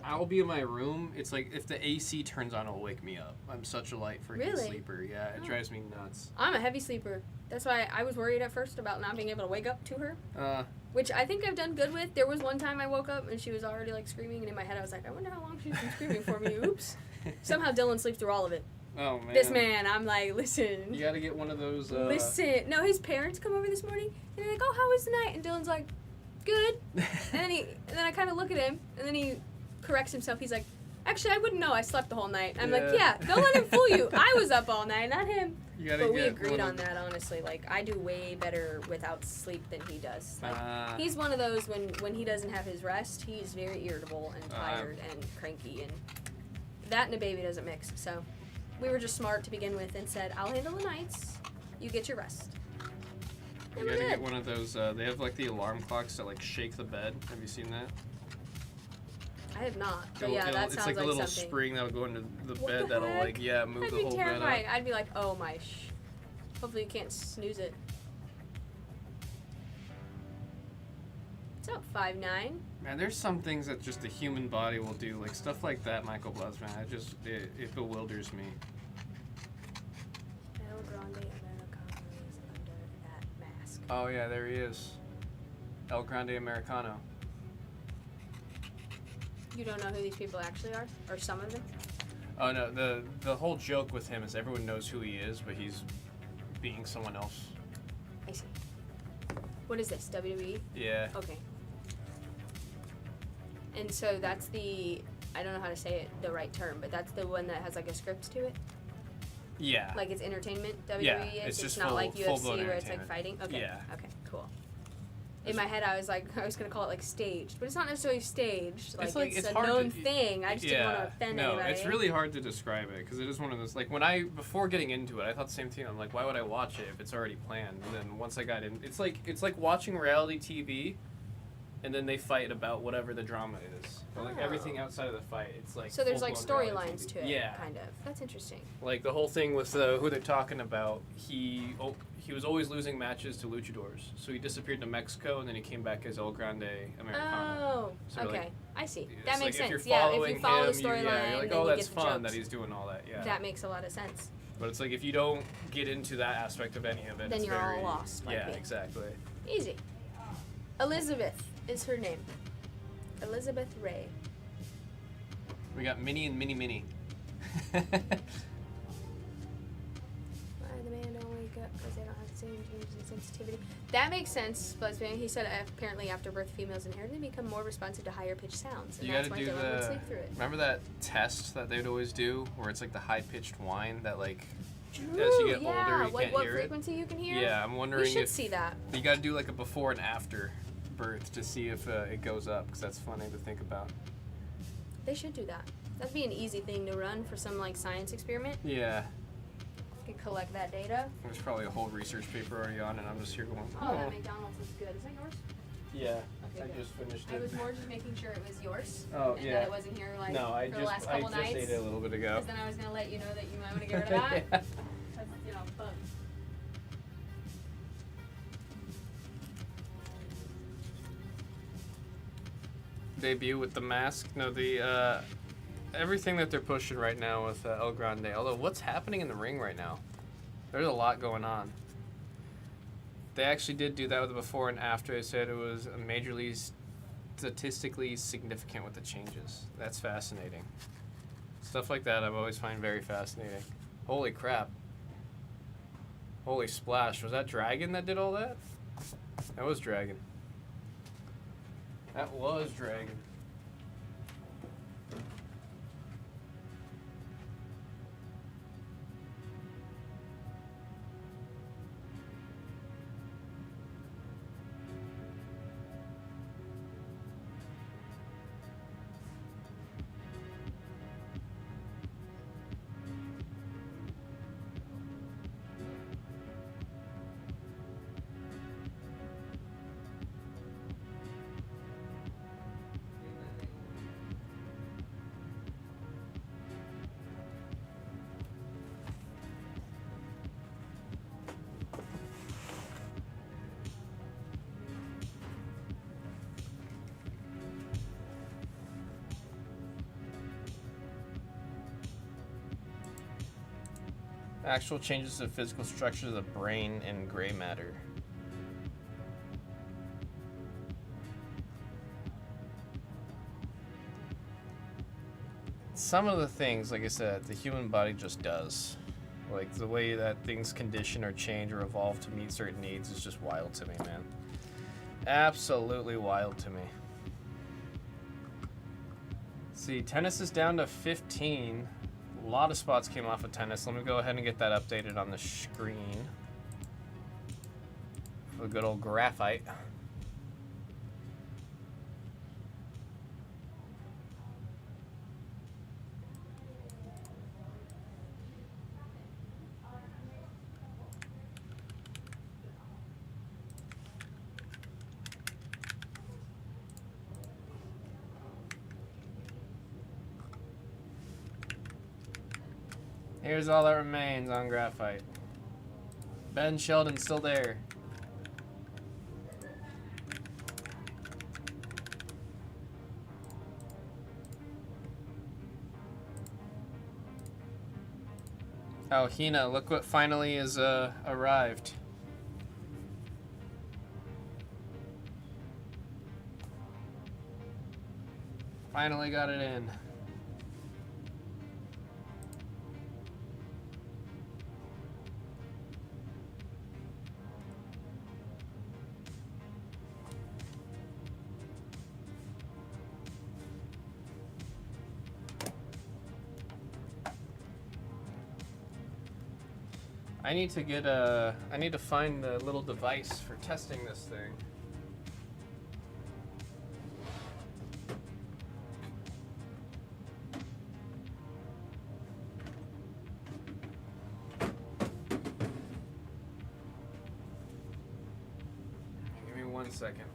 I'll be in my room. It's like if the AC turns on, it'll wake me up. I'm such a light freaking Really? sleeper. Yeah, it Oh. drives me nuts. I'm a heavy sleeper. That's why I was worried at first about not being able to wake up to her, Uh, which I think I've done good with. There was one time I woke up and she was already screaming, and in my head I was like, I wonder how long she's been screaming for me. Oops. Somehow Dylan sleeps through all of it. oh man. This man, I'm like, listen. You gotta get one of those. Listen. No, his parents come over this morning and they're like, oh, how was the night? And Dylan's like, good. And then I kind of look at him, and then he corrects himself. He's like, actually, I wouldn't know. I slept the whole night. I'm like, Yeah. yeah, don't let him fool you. I was up all night, not him. You gotta But we get agreed one on of- that, honestly. I do way better without sleep than he does. He's He's one of those when he doesn't have his rest, he's very irritable and tired and cranky, and that and a baby doesn't mix. So we were just smart to begin with and said, I'll handle the nights. You get your rest. You And we're gotta good. get one of those. They have the alarm clocks that shake the bed. Have you seen that? I have not. But yeah, that it's sounds like a little something. spring that'll go into the What bed the that'll heck? move I'd the be whole terrified. bed up. I'd be like, oh my hopefully you can't snooze it. What's up, 5'9"? Man, there's some things that just the human body will do, like stuff like that, Michael Bloods, man. It bewilders me. El Grande Americano is under that mask. Oh yeah, there he is. El Grande Americano. You don't know who these people actually are? Or some of them? Oh no, the whole joke with him is everyone knows who he is, but he's being someone else. I see. What is this, WWE? Yeah. Okay. And so that's I don't know how to say it the right term, but that's the one that has a script to it? Yeah. Like it's entertainment, WWE Yeah, is? it's just not full- like UFC full-blown where it's entertainment. fighting? Okay. Yeah. Okay, cool. In my head, I was going to call it staged, but it's not necessarily staged. It's a hard known to, thing. I just didn't want to offend no, anybody. it's really hard to describe it because it is one of those. Before getting into it, I thought the same thing. I'm like, why would I watch it if it's already planned? And then once I got in, it's like watching reality TV, and then they fight about whatever the drama is. But everything outside of the fight, it's like. So there's full-blown reality storylines TV. to it, Yeah. kind of. That's interesting. Like the whole thing with who they're talking about, he was always losing matches to luchadors, so he disappeared to Mexico and then he came back as El Grande Americano. Oh, So, okay. I see. It's That makes like sense. If you're Yeah, if following you follow him, the storyline, you're like, then oh, you that's get the fun jokes. that he's doing all that. Yeah. That makes a lot of sense. But it's like if you don't get into that aspect of any of it, Then it's you're all very, lost, like Yeah, me. exactly. Easy. Elizabeth is her name. Elizabeth Ray. We got Minnie and Minnie Minnie. Why the man don't wake up because they don't have the same changes in sensitivity. That makes sense, but he said apparently after birth, females inherently become more responsive to higher pitched sounds, and You that's gotta why do Dylan would the. sleep through it. Remember that test that they'd always do, where it's like the high pitched whine that like True, as you get yeah. older you Like can't what hear frequency you can hear? Yeah, I'm wondering We should if see that. you gotta do like a before and after birth to see if it goes up, because that's funny to think about. They should do that. That'd be an easy thing to run for some like science experiment. Yeah, You could collect that data. there's probably a whole research paper already on, and I'm just here going. Oh, that McDonald's is good. Is that yours? Yeah, Okay, I good. just finished I it. was more just making sure it was yours. Oh, and yeah. that it wasn't here like No, I for the last just couple nights. ate it a little bit ago. Because then I was gonna let you know that you might want to get rid of that. Yeah. Because bugs. Debut with the mask. No, the everything that they're pushing right now with El Grande. Although, what's happening in the ring right now? There's a lot going on. They actually did do that with the before and after. They said it was majorly statistically significant with the changes. That's fascinating. Stuff like that I've always find very fascinating. Holy crap. Holy splash. Was that Dragon that did all that? That was Dragon. That was Dragon. Actual changes to physical structure of the brain and gray matter. Some of the things, like I said, the human body just does. Like the way that things condition or change or evolve to meet certain needs is just wild to me, man. Absolutely wild to me. See, tennis is down to 15. A lot of spots came off of tennis. Let me go ahead and get that updated on the screen. For the good old graphite. Here's all that remains on graphite. Ben Sheldon's still there. Oh, Hina, look what finally is arrived. Finally got it in. I need to get I need to find the little device for testing this thing. Give me 1 second.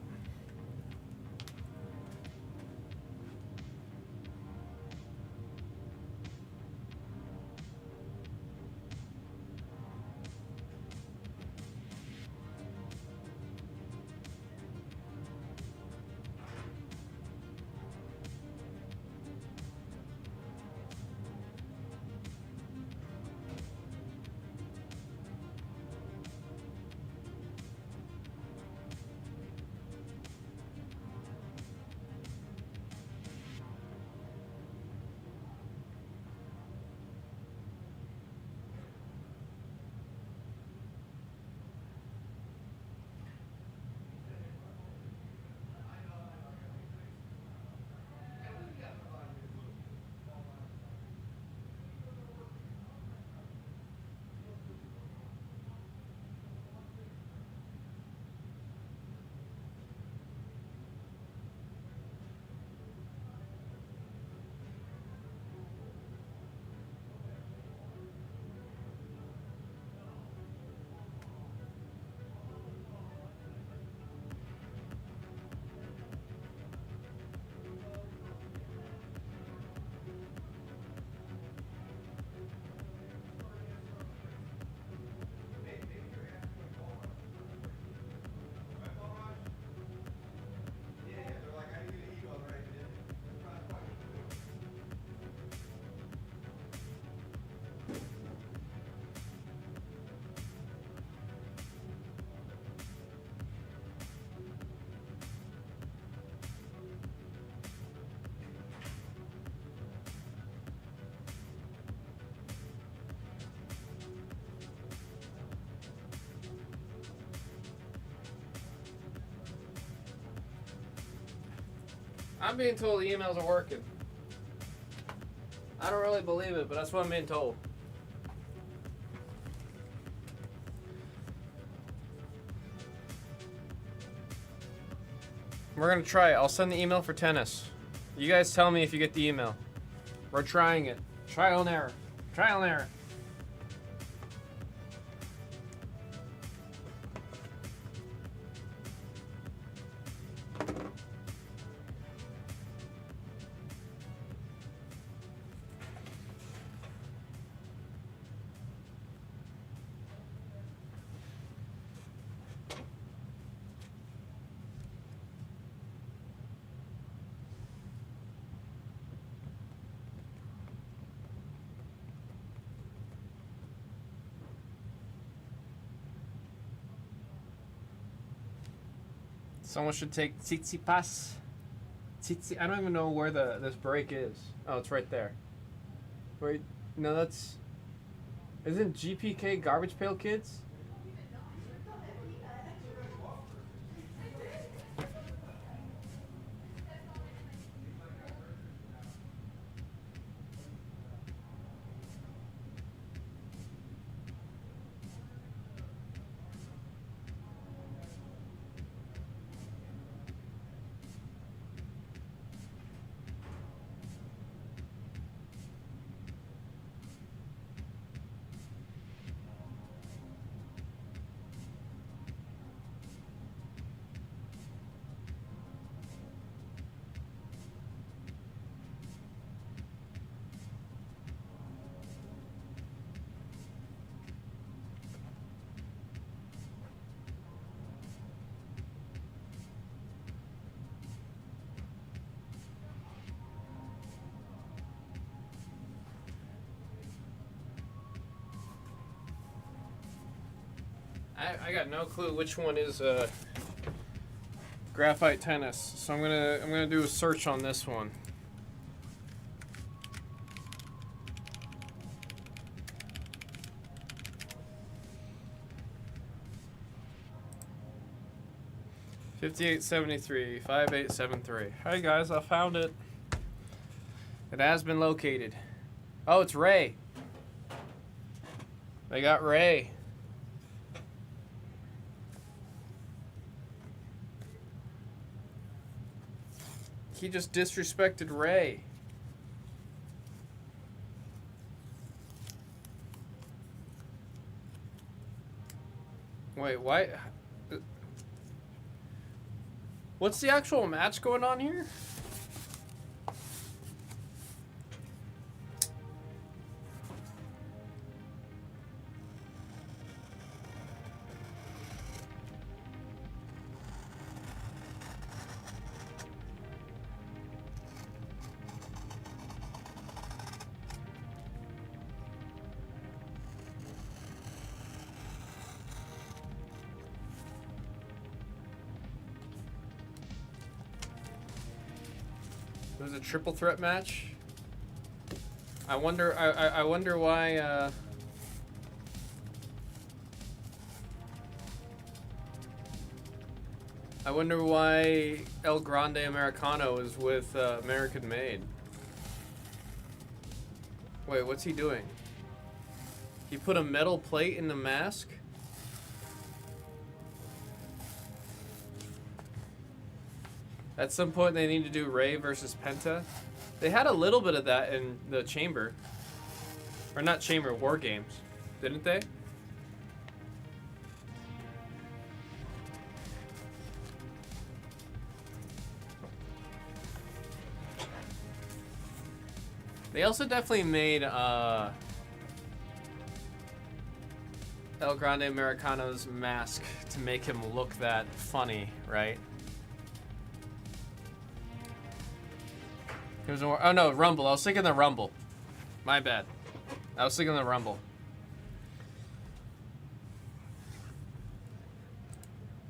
I'm being told the emails are working. I don't really believe it, but that's what I'm being told. We're gonna try it. I'll send the email for tennis. You guys tell me if you get the email. We're trying it. Trial and error. Trial and error. Someone should take Tsitsipas. I don't even know where this break is. Oh, it's right there. Wait, no, that's... Isn't GPK Garbage Pail Kids? I got no clue which one is graphite tennis, so I'm gonna do a search on this one. $58.73 5873. Hi guys, I found it. It has been located. Oh, it's Ray. They got Ray. He just disrespected Ray. Wait, why? What's the actual match going on here? It was a triple threat match. I wonder. I wonder why. I wonder why El Grande Americano is with American Made. Wait, what's he doing? He put a metal plate in the mask? At some point they need to do Ray versus Penta. They had a little bit of that in the Chamber. Or not Chamber, War Games. Didn't they? They also definitely made El Grande Americano's mask to make him look that funny, right? It was oh no, Rumble. I was thinking the Rumble. My bad. I was thinking the Rumble.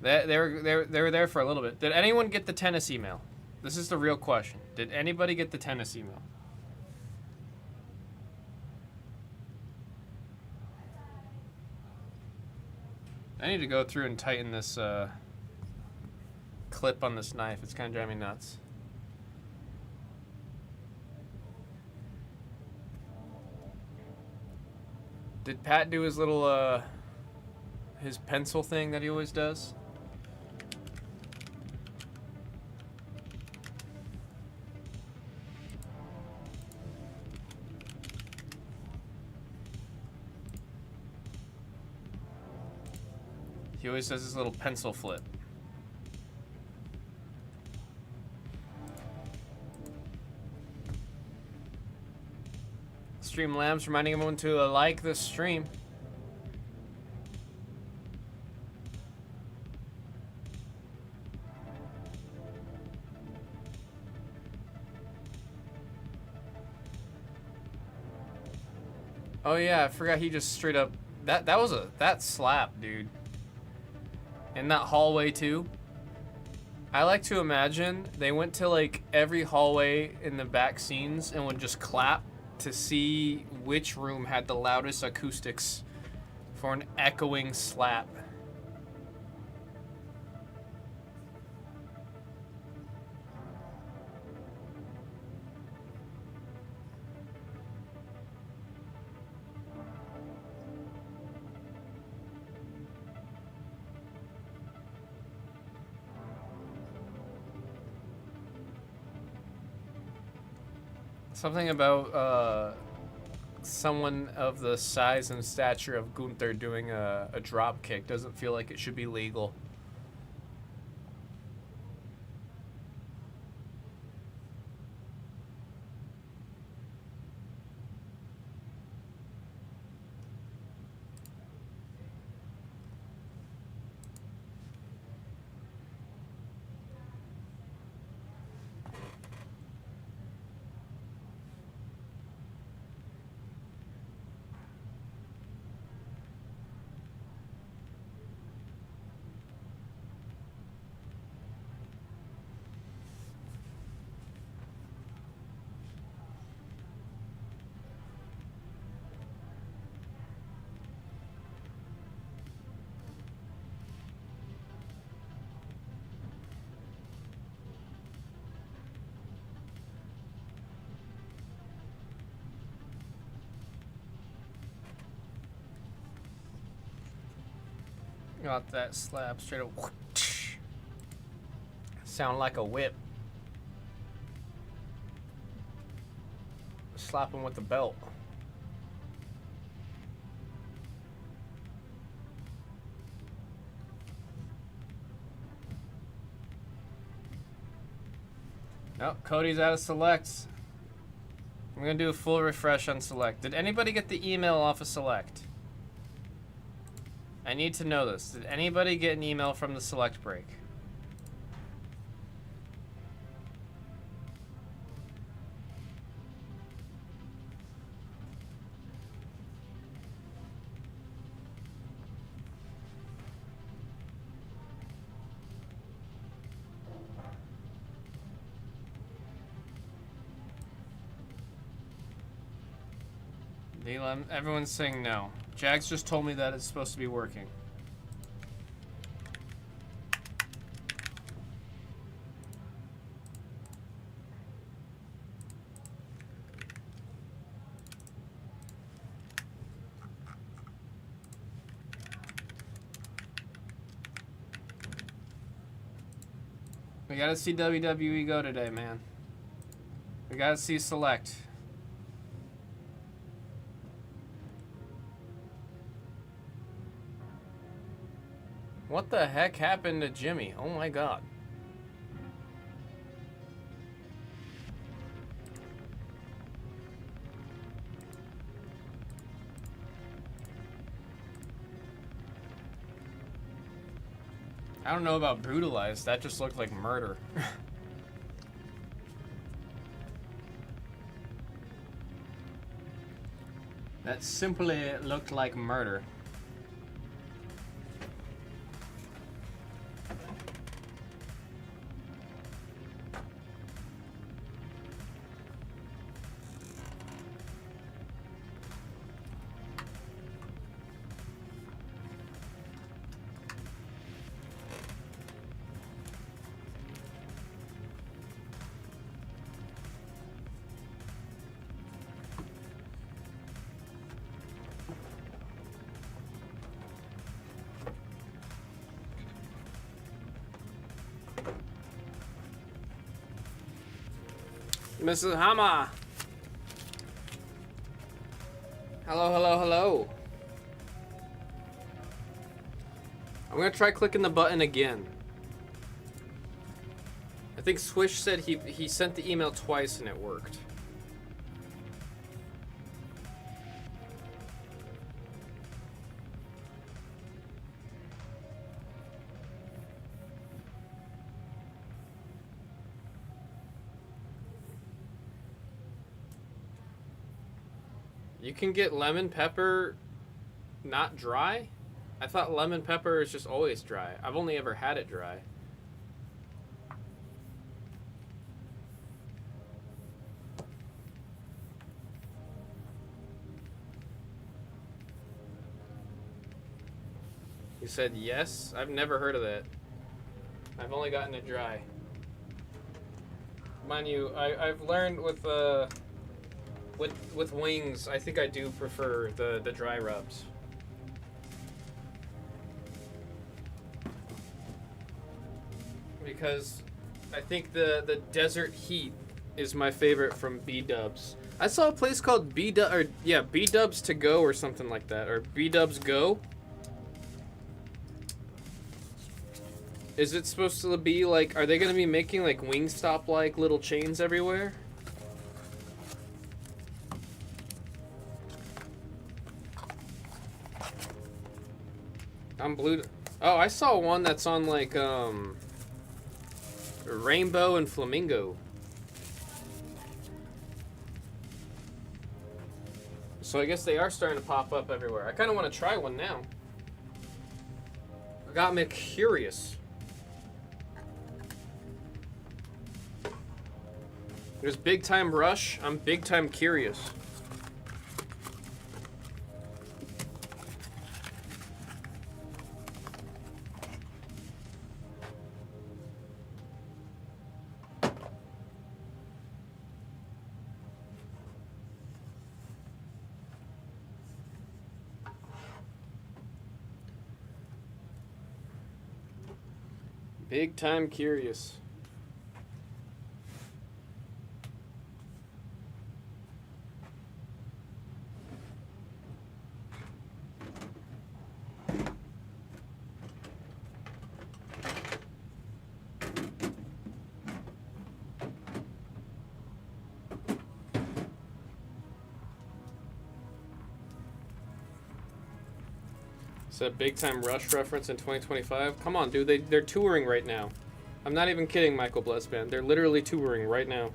They were there for a little bit. Did anyone get the tennis email? This is the real question. Did anybody get the tennis email? I need to go through and tighten this clip on this knife. It's kind of driving me nuts. Did Pat do his little, his pencil thing that he always does? He always does his little pencil flip. Streamlabs reminding everyone to like the stream. Oh yeah, I forgot he just straight up that slap, dude. In that hallway too. I like to imagine they went to like every hallway in the back scenes and would just clap to see which room had the loudest acoustics for an echoing slap. Something about someone of the size and stature of Gunther doing a drop kick doesn't feel like it should be legal. Got that slap straight up. Sound like a whip. Slap him with the belt. Nope, Cody's out of selects. I'm gonna do a full refresh on select. Did anybody get the email off of select? I need to know this. Did anybody get an email from the select break? Dylan, everyone's saying no. Jags just told me that it's supposed to be working. We gotta see WWE go today, man. We gotta see select. What the heck happened to Jimmy? Oh my god. I don't know about brutalized. That just looked like murder. That simply looked like murder. Mrs. Hama. Hello, hello, hello. I'm gonna try clicking the button again. I think Swish said he sent the email twice and it worked. You can get lemon pepper not dry? I thought lemon pepper is just always dry. I've only ever had it dry. You said yes? I've never heard of that. I've only gotten it dry. Mind you, I've learned with wings, I think I do prefer the dry rubs. Because I think the desert heat is my favorite from B-Dubs. I saw a place called B-Dubs to go or something like that, or B-Dubs Go. Is it supposed to be like, are they going to be making like Wingstop like little chains everywhere? I'm blue. Oh, I saw one that's on like Rainbow and Flamingo. So I guess they are starting to pop up everywhere. I kind of want to try one now. I got me curious. There's Big Time Rush. I'm Big Time Curious. Big Time Curious. It's a Big Time Rush reference in 2025. Come on, dude. They're touring right now. I'm not even kidding, Michael Blessband. They're literally touring right now.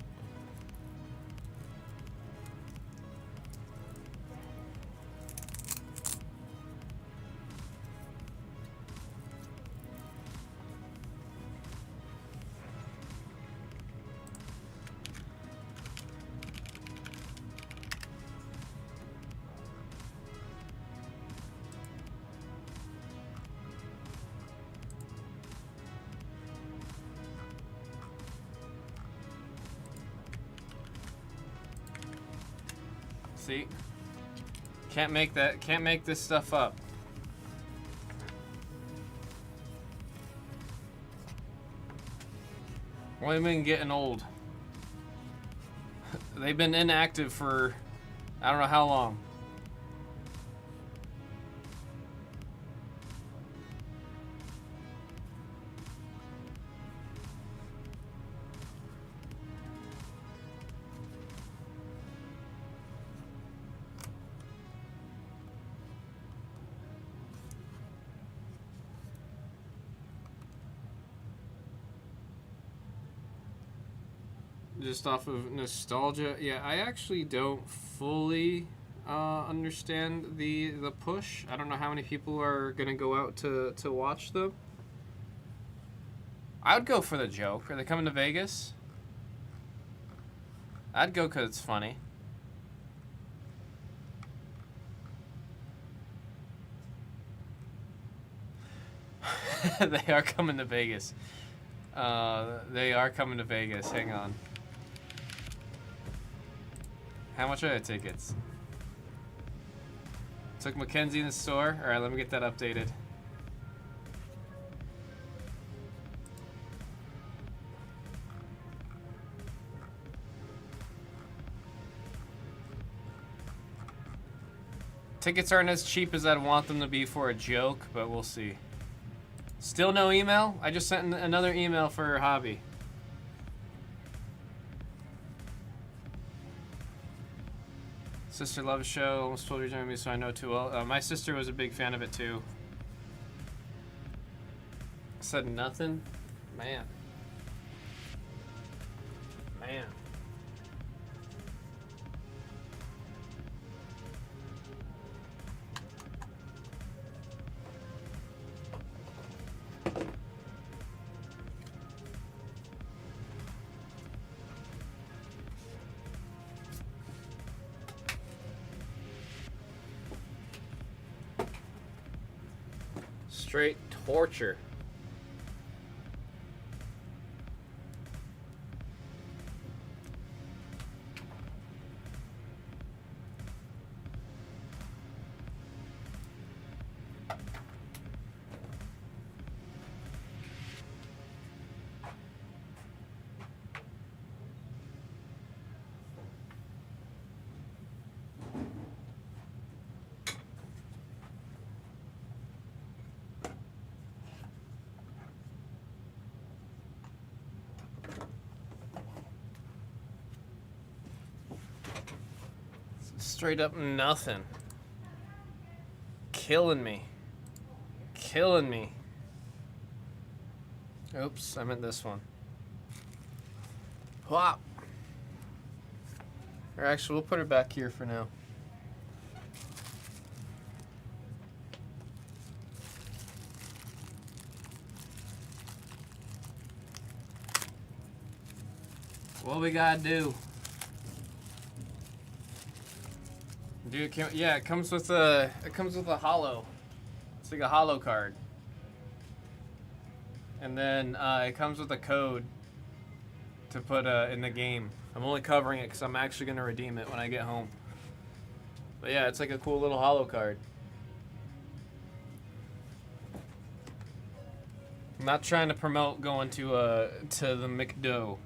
See? Can't make this stuff up. Women getting old. They've been inactive for I don't know how long. Just off of nostalgia, yeah, I actually don't fully understand the push. I don't know how many people are gonna go out to watch them. I would go for the joke. Are they coming to Vegas? I'd go because it's funny. They are coming to Vegas. They are coming to Vegas. Hang on. How much are the tickets? Took Mackenzie in the store. All right, let me get that updated. Tickets aren't as cheap as I'd want them to be for a joke, but we'll see. Still no email? I just sent another email for hobby. Sister loves the show. Almost told her to join me, so I know too well. My sister was a big fan of it too. Said nothing? Man. Man. Straight torture. Straight up nothing. Killing me. Killing me. Oops, I meant this one. Whop. Or actually, we'll put her back here for now. What we gotta do? Dude, yeah, it comes with a hollow. It's like a hollow card. And then it comes with a code to put in the game. I'm only covering it because I'm actually gonna redeem it when I get home. But yeah, it's like a cool little hollow card. I'm not trying to promote going to the McDo.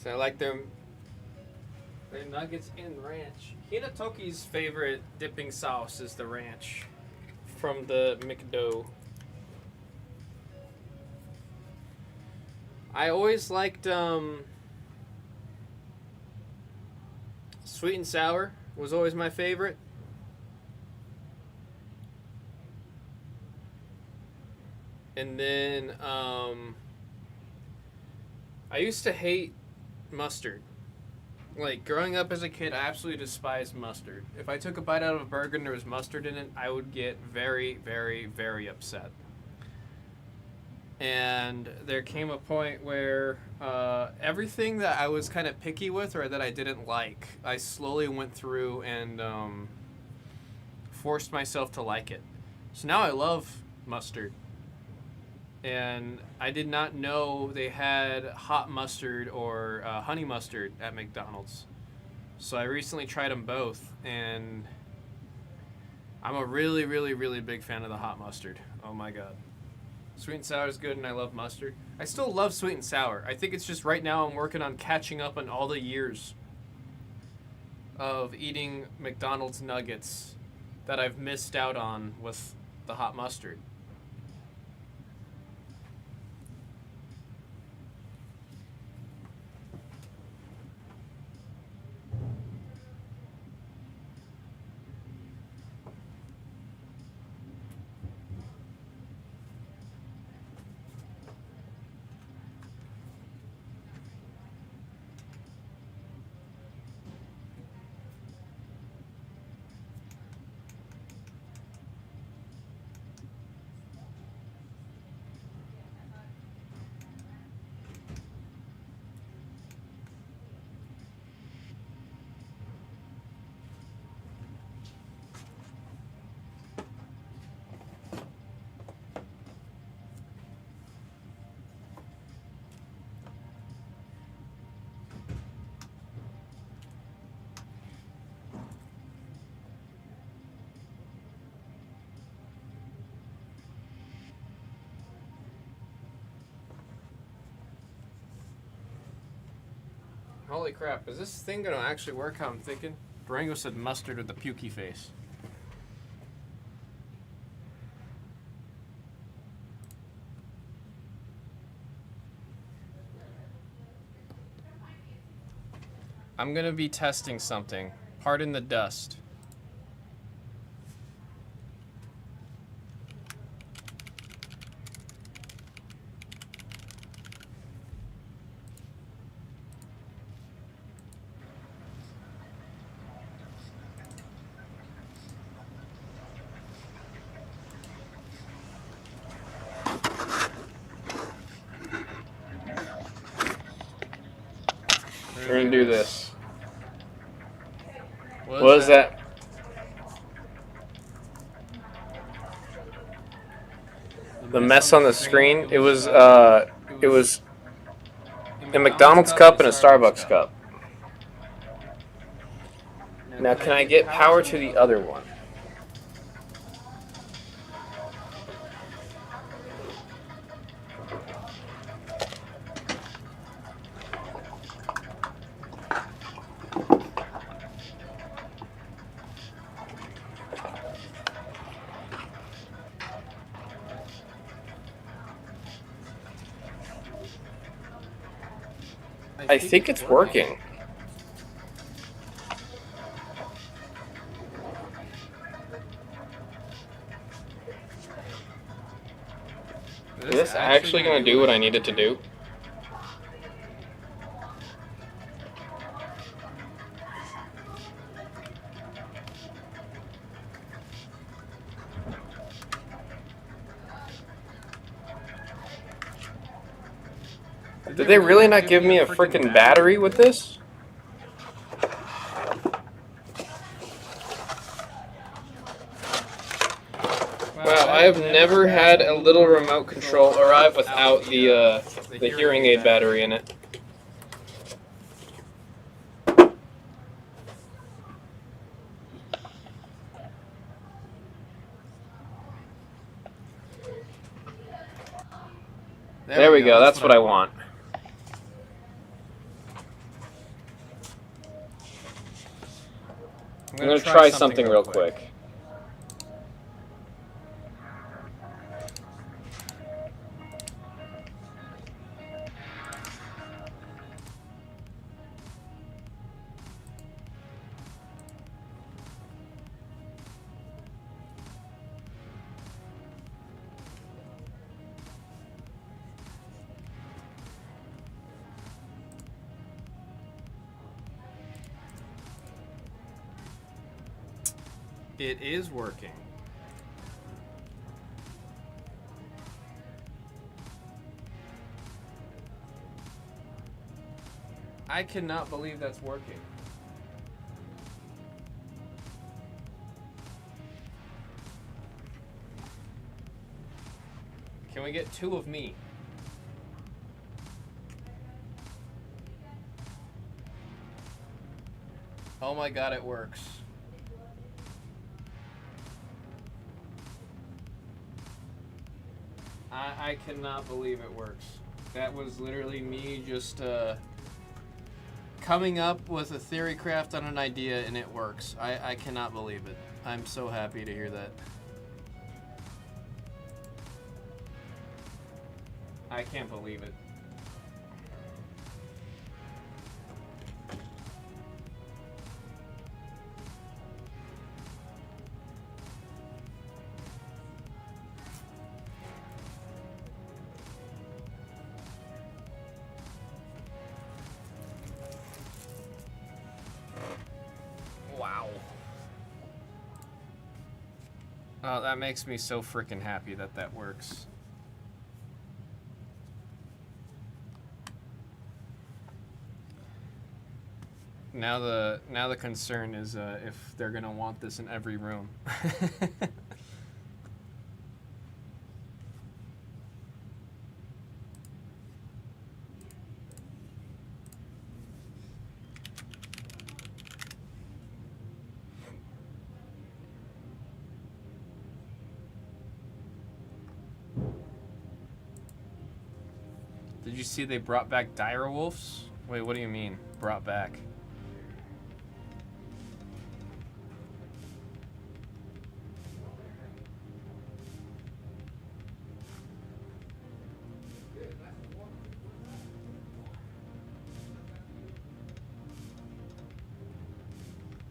So I like their nuggets in ranch. Hinatoki's favorite dipping sauce is the ranch from the McDo. I always liked sweet and sour was always my favorite. And then I used to hate mustard. Like, growing up as a kid, I absolutely despised mustard. If I took a bite out of a burger and there was mustard in it, I would get very, very, very upset. And there came a point where everything that I was kind of picky with or that I didn't like, I slowly went through and forced myself to like it. So now I love mustard. And I did not know they had hot mustard or honey mustard at McDonald's. So I recently tried them both, and I'm a really, really, really big fan of the hot mustard. Oh my god. Sweet and sour is good, and I love mustard. I still love sweet and sour. I think it's just right now I'm working on catching up on all the years of eating McDonald's nuggets that I've missed out on with the hot mustard. Holy crap, is this thing gonna actually work how I'm thinking? Durango said mustard with the pukey face. I'm gonna be testing something. Pardon the dust. We're gonna do this. What is that? The mess on the screen? It was a McDonald's cup and a Starbucks cup. Now can I get power to the other one? I think it's working. Is this actually going to do what I need it to do? Did they really not give me a freaking battery with this? Wow, I have never had a little remote control arrive without the hearing aid battery in it. There we go, that's what I want. I'm going to try something real quick. It is working. I cannot believe that's working. Can we get 2 of me? Oh my god, it works. I cannot believe it works. That was literally me just coming up with a theory craft on an idea and it works. I cannot believe it. I'm so happy to hear that. I can't believe it. Wow. Oh, that makes me so freaking happy that that works. Now the concern is if they're gonna want this in every room. Did you see they brought back dire wolves? Wait, what do you mean? Brought back?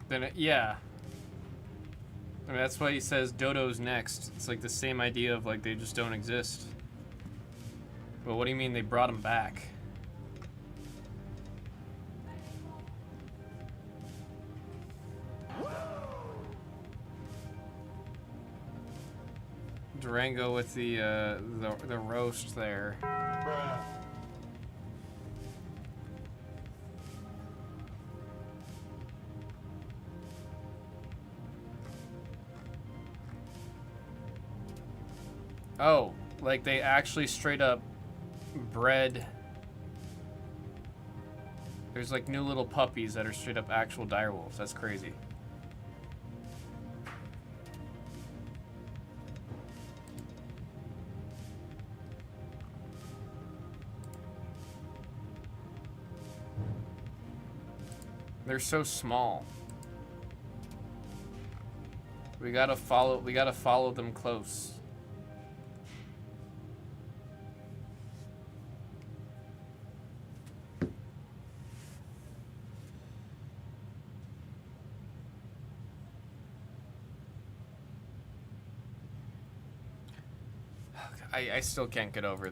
Then yeah. I mean, that's why he says Dodo's next. It's like the same idea of like they just don't exist. But what do you mean they brought him back? Durango with the roast there. Oh, like they actually straight up bred. There's like new little puppies that are straight up actual direwolves. That's crazy. They're so small. We gotta follow them close. I still can't get over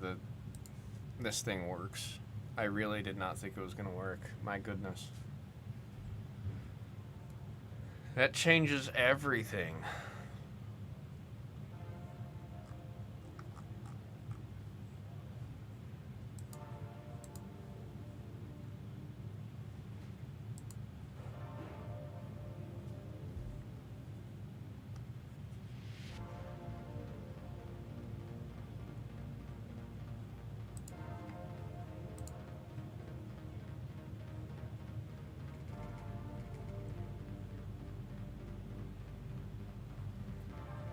this thing works. I really did not think it was gonna work. My goodness. That changes everything.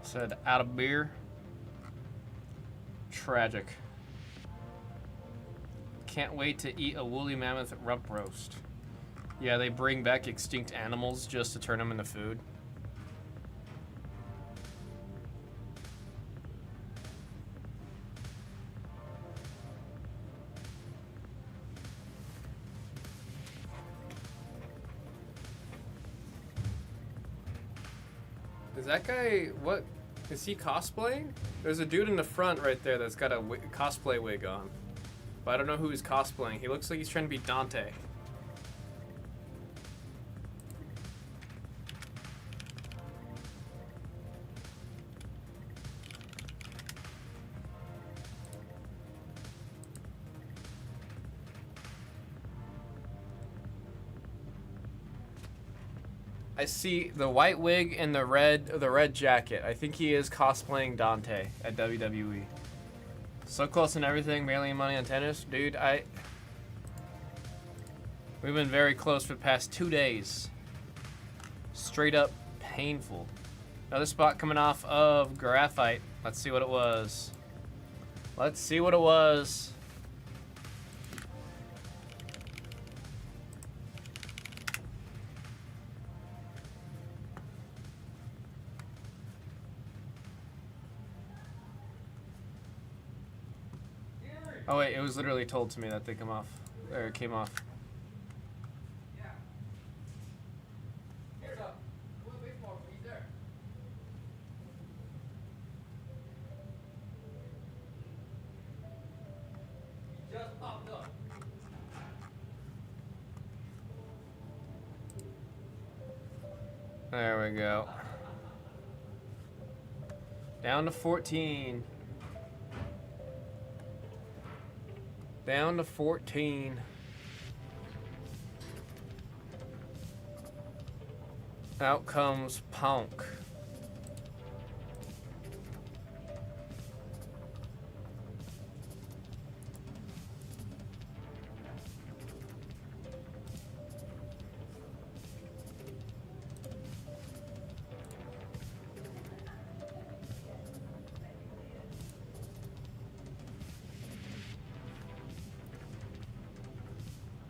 Said out of beer. Tragic. Can't wait to eat a woolly mammoth rump roast. Yeah, they bring back extinct animals just to turn them into food. Is that guy, what, is he cosplaying? There's a dude in the front right there that's got a cosplay wig on. But I don't know who he's cosplaying. He looks like he's trying to be Dante. I see the white wig and the red jacket. I think he is cosplaying Dante at WWE. So close and everything, barely any money on tennis. Dude, we've been very close for the past 2 days. Straight up painful. Another spot coming off of graphite. Let's see what it was. Let's see what it was. Oh wait, it was literally told to me that they come off, or it came off. There we go. Down to 14. Down to 14. Out comes Punk.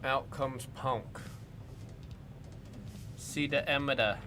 Out comes Punk. See the Emida.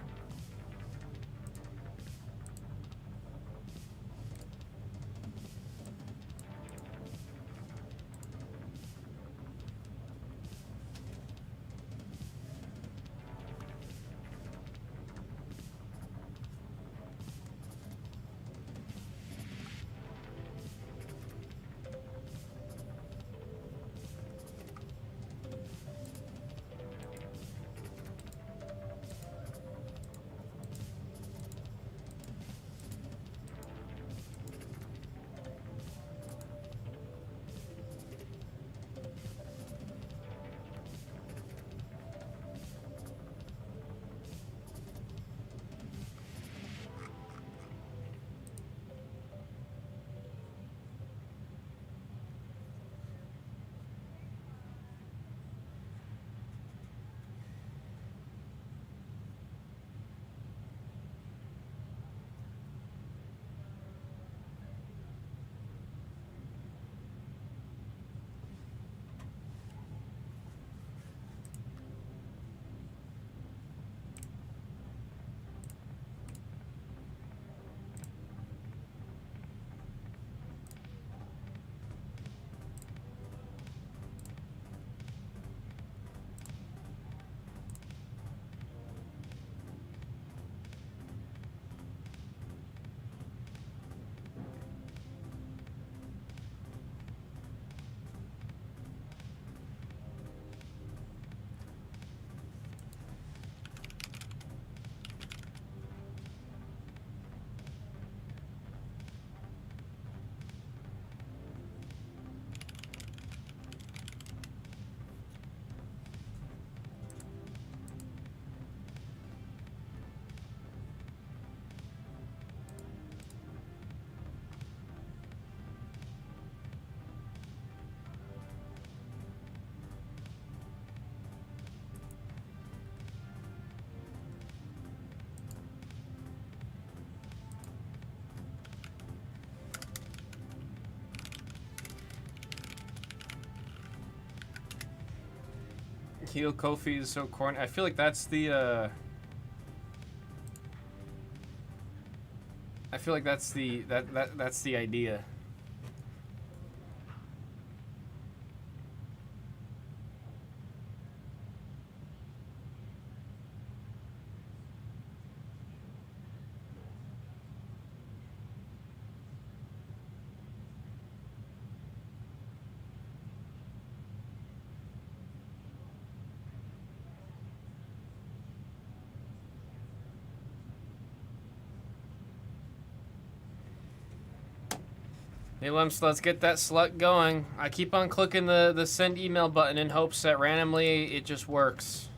Heel Kofi is so corny. I feel like that's the I feel like that's that's the idea. Hey Lemps, let's get that slut going. I keep on clicking the send email button in hopes that randomly it just works.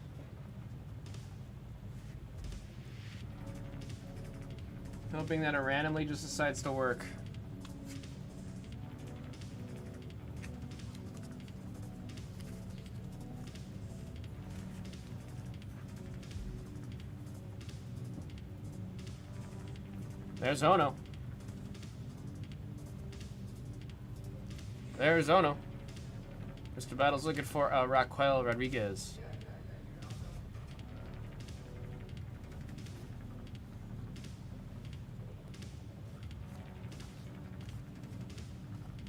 Hoping that it randomly just decides to work. There's Ono. There's Ono. Mr. Battle's looking for Raquel Rodriguez.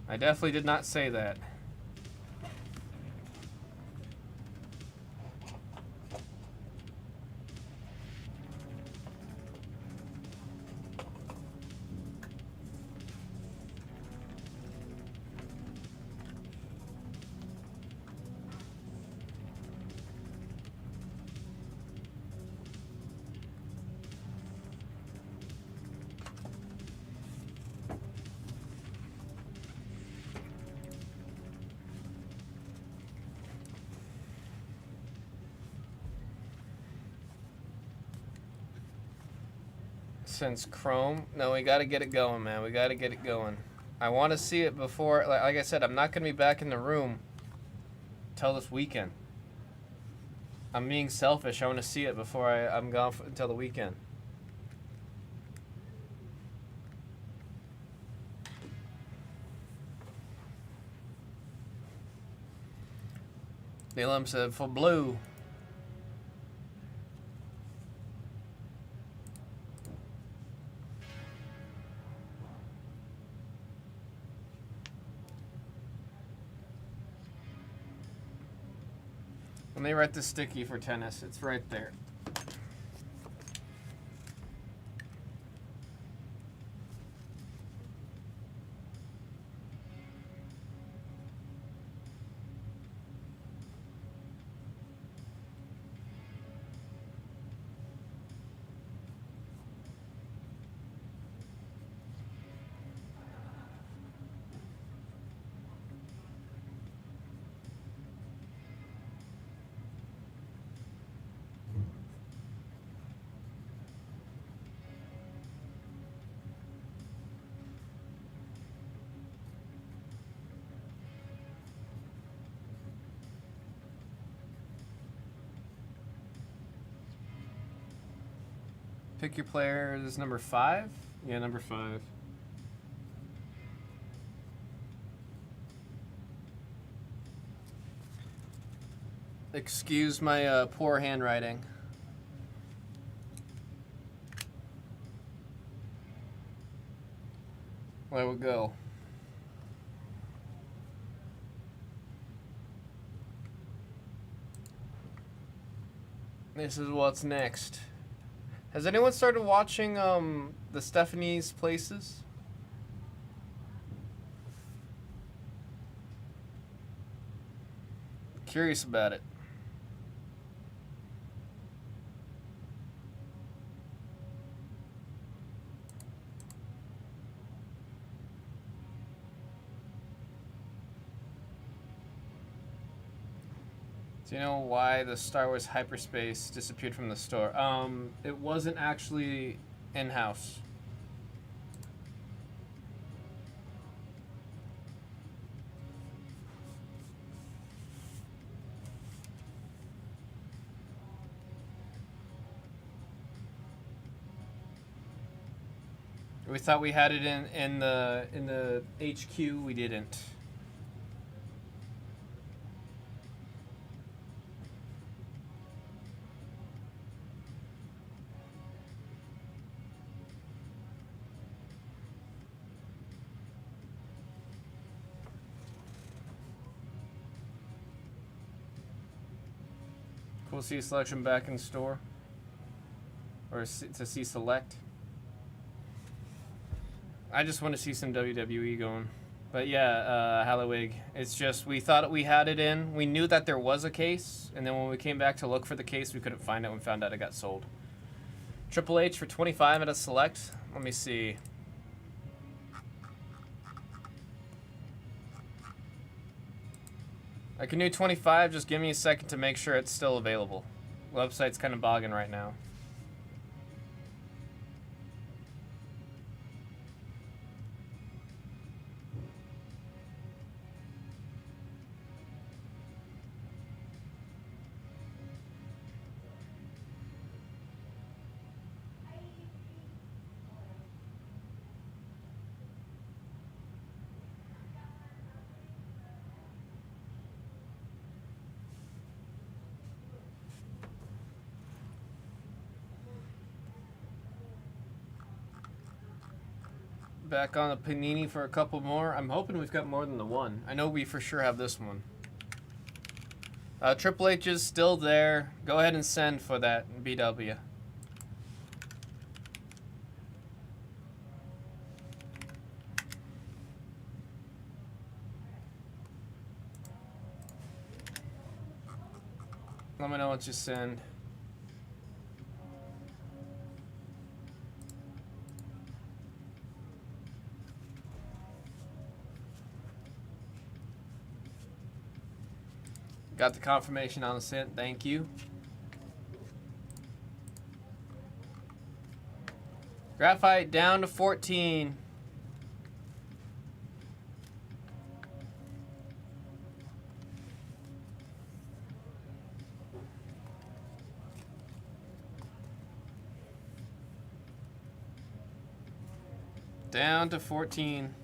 I definitely did not say that. Since Chrome, no, we gotta get it going, man. We gotta get it going. I want to see it before, like I said, I'm not gonna be back in the room till this weekend. I'm being selfish. I want to see it before I'm gone until the weekend. Balaam said for blue. Let me write the sticky for tennis. It's right there. Pick your player. This is number 5? Yeah, number 5. Excuse my poor handwriting. Where we go? This is what's next. Has anyone started watching the Stephanie's Places? Curious about it. Do you know why the Star Wars hyperspace disappeared from the store? It wasn't actually in-house. We thought we had it in the HQ. We didn't. We'll see selection back in store, or to see select. I just want to see some WWE going. But yeah, Hallowig, it's just we thought we had it in. We knew that there was a case, and then when we came back to look for the case, we couldn't find it. We found out it got sold. Triple H for 25 at a select. Let me see. I can do 25, just give me a second to make sure it's still available. Website's kind of bogging right now. Back on the Panini for a couple more. I'm hoping we've got more than the one. I know we for sure have this one. Triple H is still there. Go ahead and send for that BW. Let me know what you send. Got the confirmation on the sent. Thank you. Graphite down to 14. Down to 14.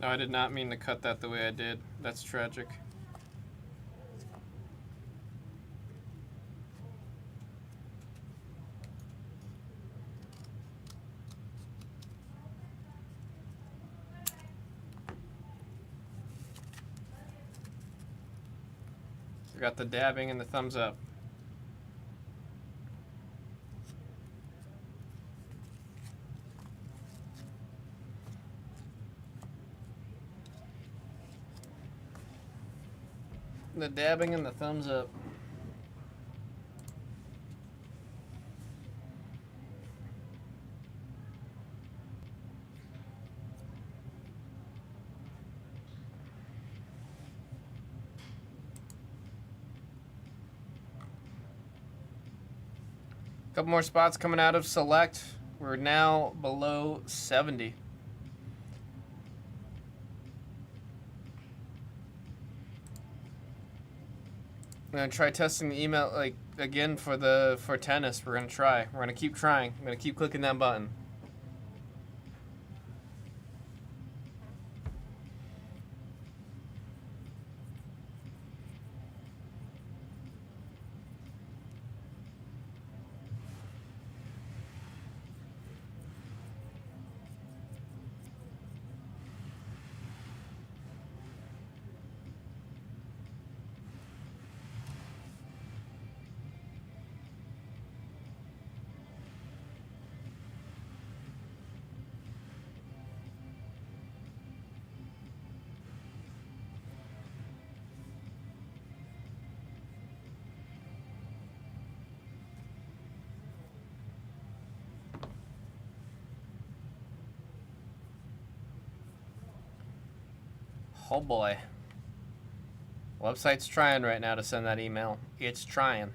No, I did not mean to cut that the way I did. That's tragic. We got the dabbing and the thumbs up. The dabbing and the thumbs up. Couple more spots coming out of select. We're now below 70. I'm gonna try testing the email like again for tennis. We're gonna try. We're gonna keep trying. I'm gonna keep clicking that button. Oh boy. Website's trying right now to send that email. It's trying.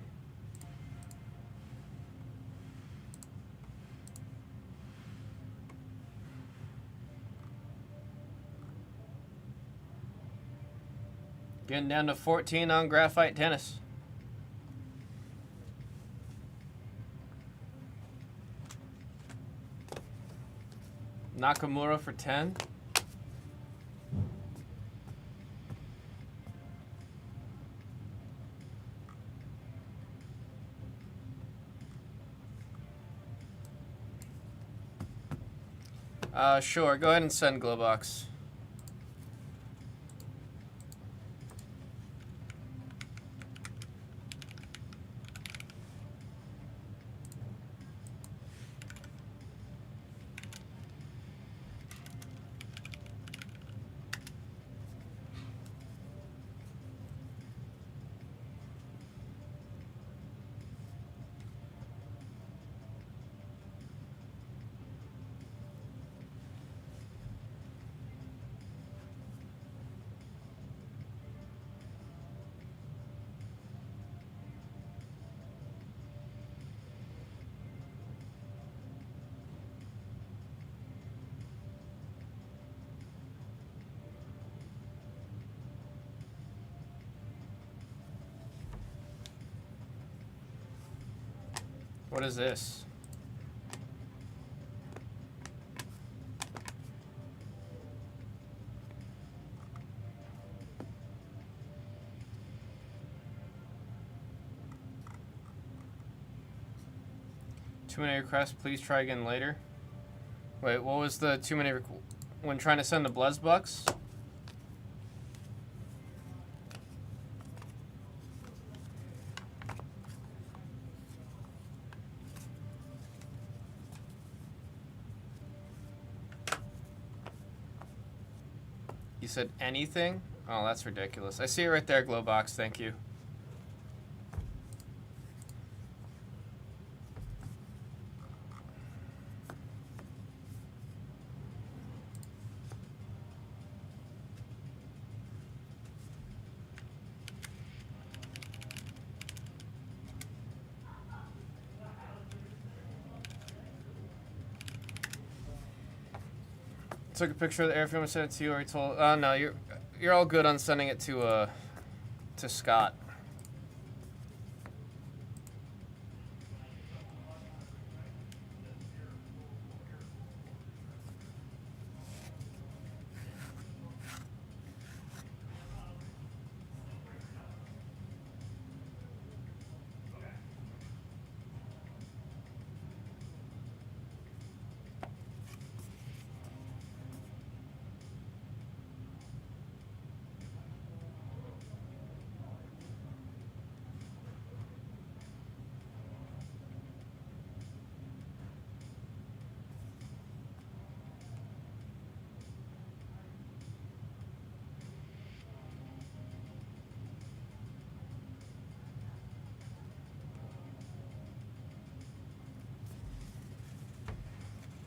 Getting down to 14 on graphite tennis. Nakamura for 10. Sure. Go ahead and send Glowbox. What is this? Too many requests, please try again later. Wait, what was the too many when trying to send the Bucks? You said anything? Oh, that's ridiculous. I see it right there, Glowbox. Thank you. Took a picture of the airframe and sent it to you. Or I told. No, you're all good on sending it to Scott.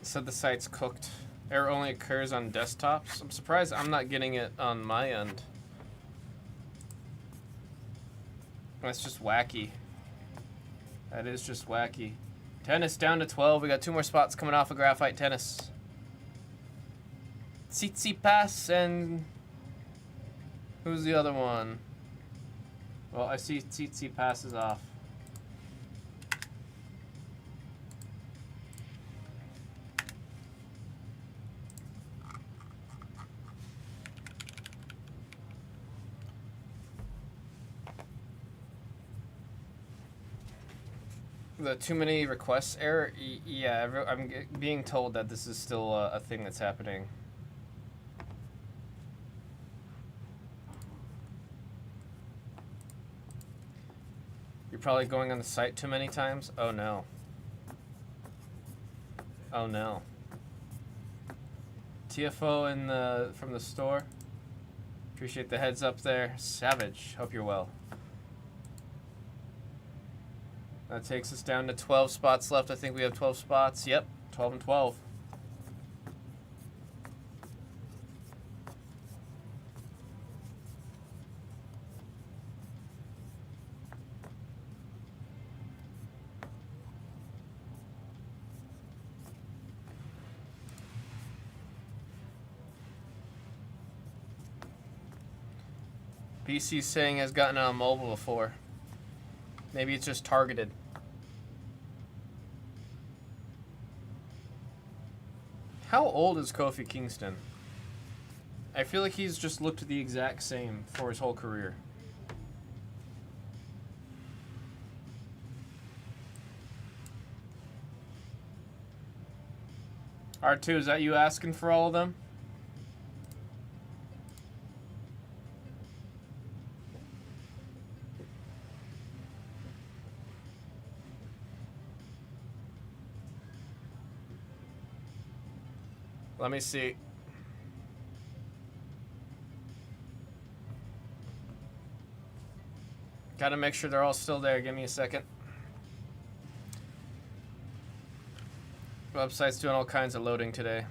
Said the site's cooked. Error only occurs on desktops. I'm surprised I'm not getting it on my end. That's just wacky. That is just wacky. Tennis down to 12. We got 2 more spots coming off of Graphite Tennis. Tsitsi Pass and... Who's the other one? Well, I see Tsitsi Pass is off. The too many requests error? Yeah, I'm being told that this is still a thing that's happening. You're probably going on the site too many times? Oh no. Oh no. TFO in the from the store. Appreciate the heads up there. Savage. Hope you're well. That takes us down to 12 spots left. I think we have 12 spots. Yep, 12 and 12. BC saying has gotten on mobile before. Maybe it's just targeted. How old is Kofi Kingston? I feel like he's just looked the exact same for his whole career. R2, is that you asking for all of them? Let me see. Gotta make sure they're all still there. Give me a second. Website's doing all kinds of loading today.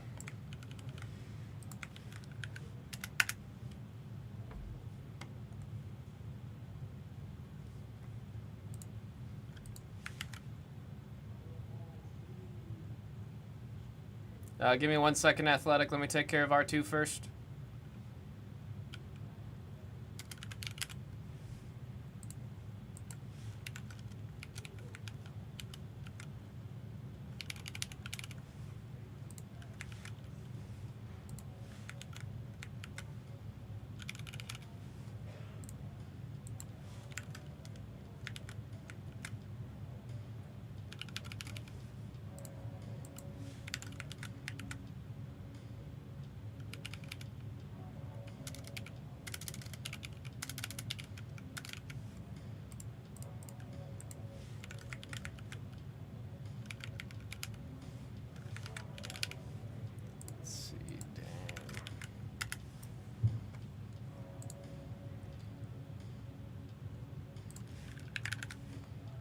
Give me 1 second, Athletic. Let me take care of R2 first.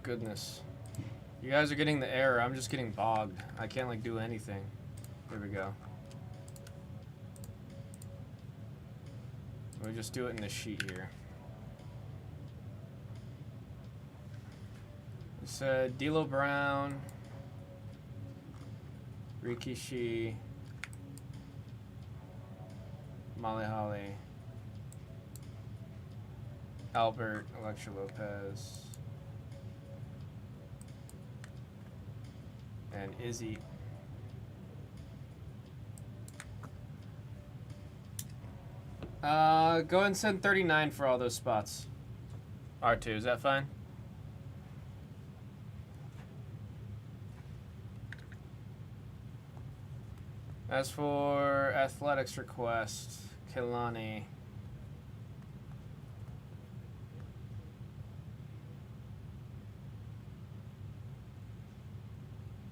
Goodness. You guys are getting the error. I'm just getting bogged. I can't like do anything. There we go. Let me just do it in the sheet here. It said D'Lo Brown, Rikishi, Molly Holly, Albert, Electra Lopez, and Izzy. Go ahead and send 39 for all those spots. R2, is that fine? As for athletics request, Kilani.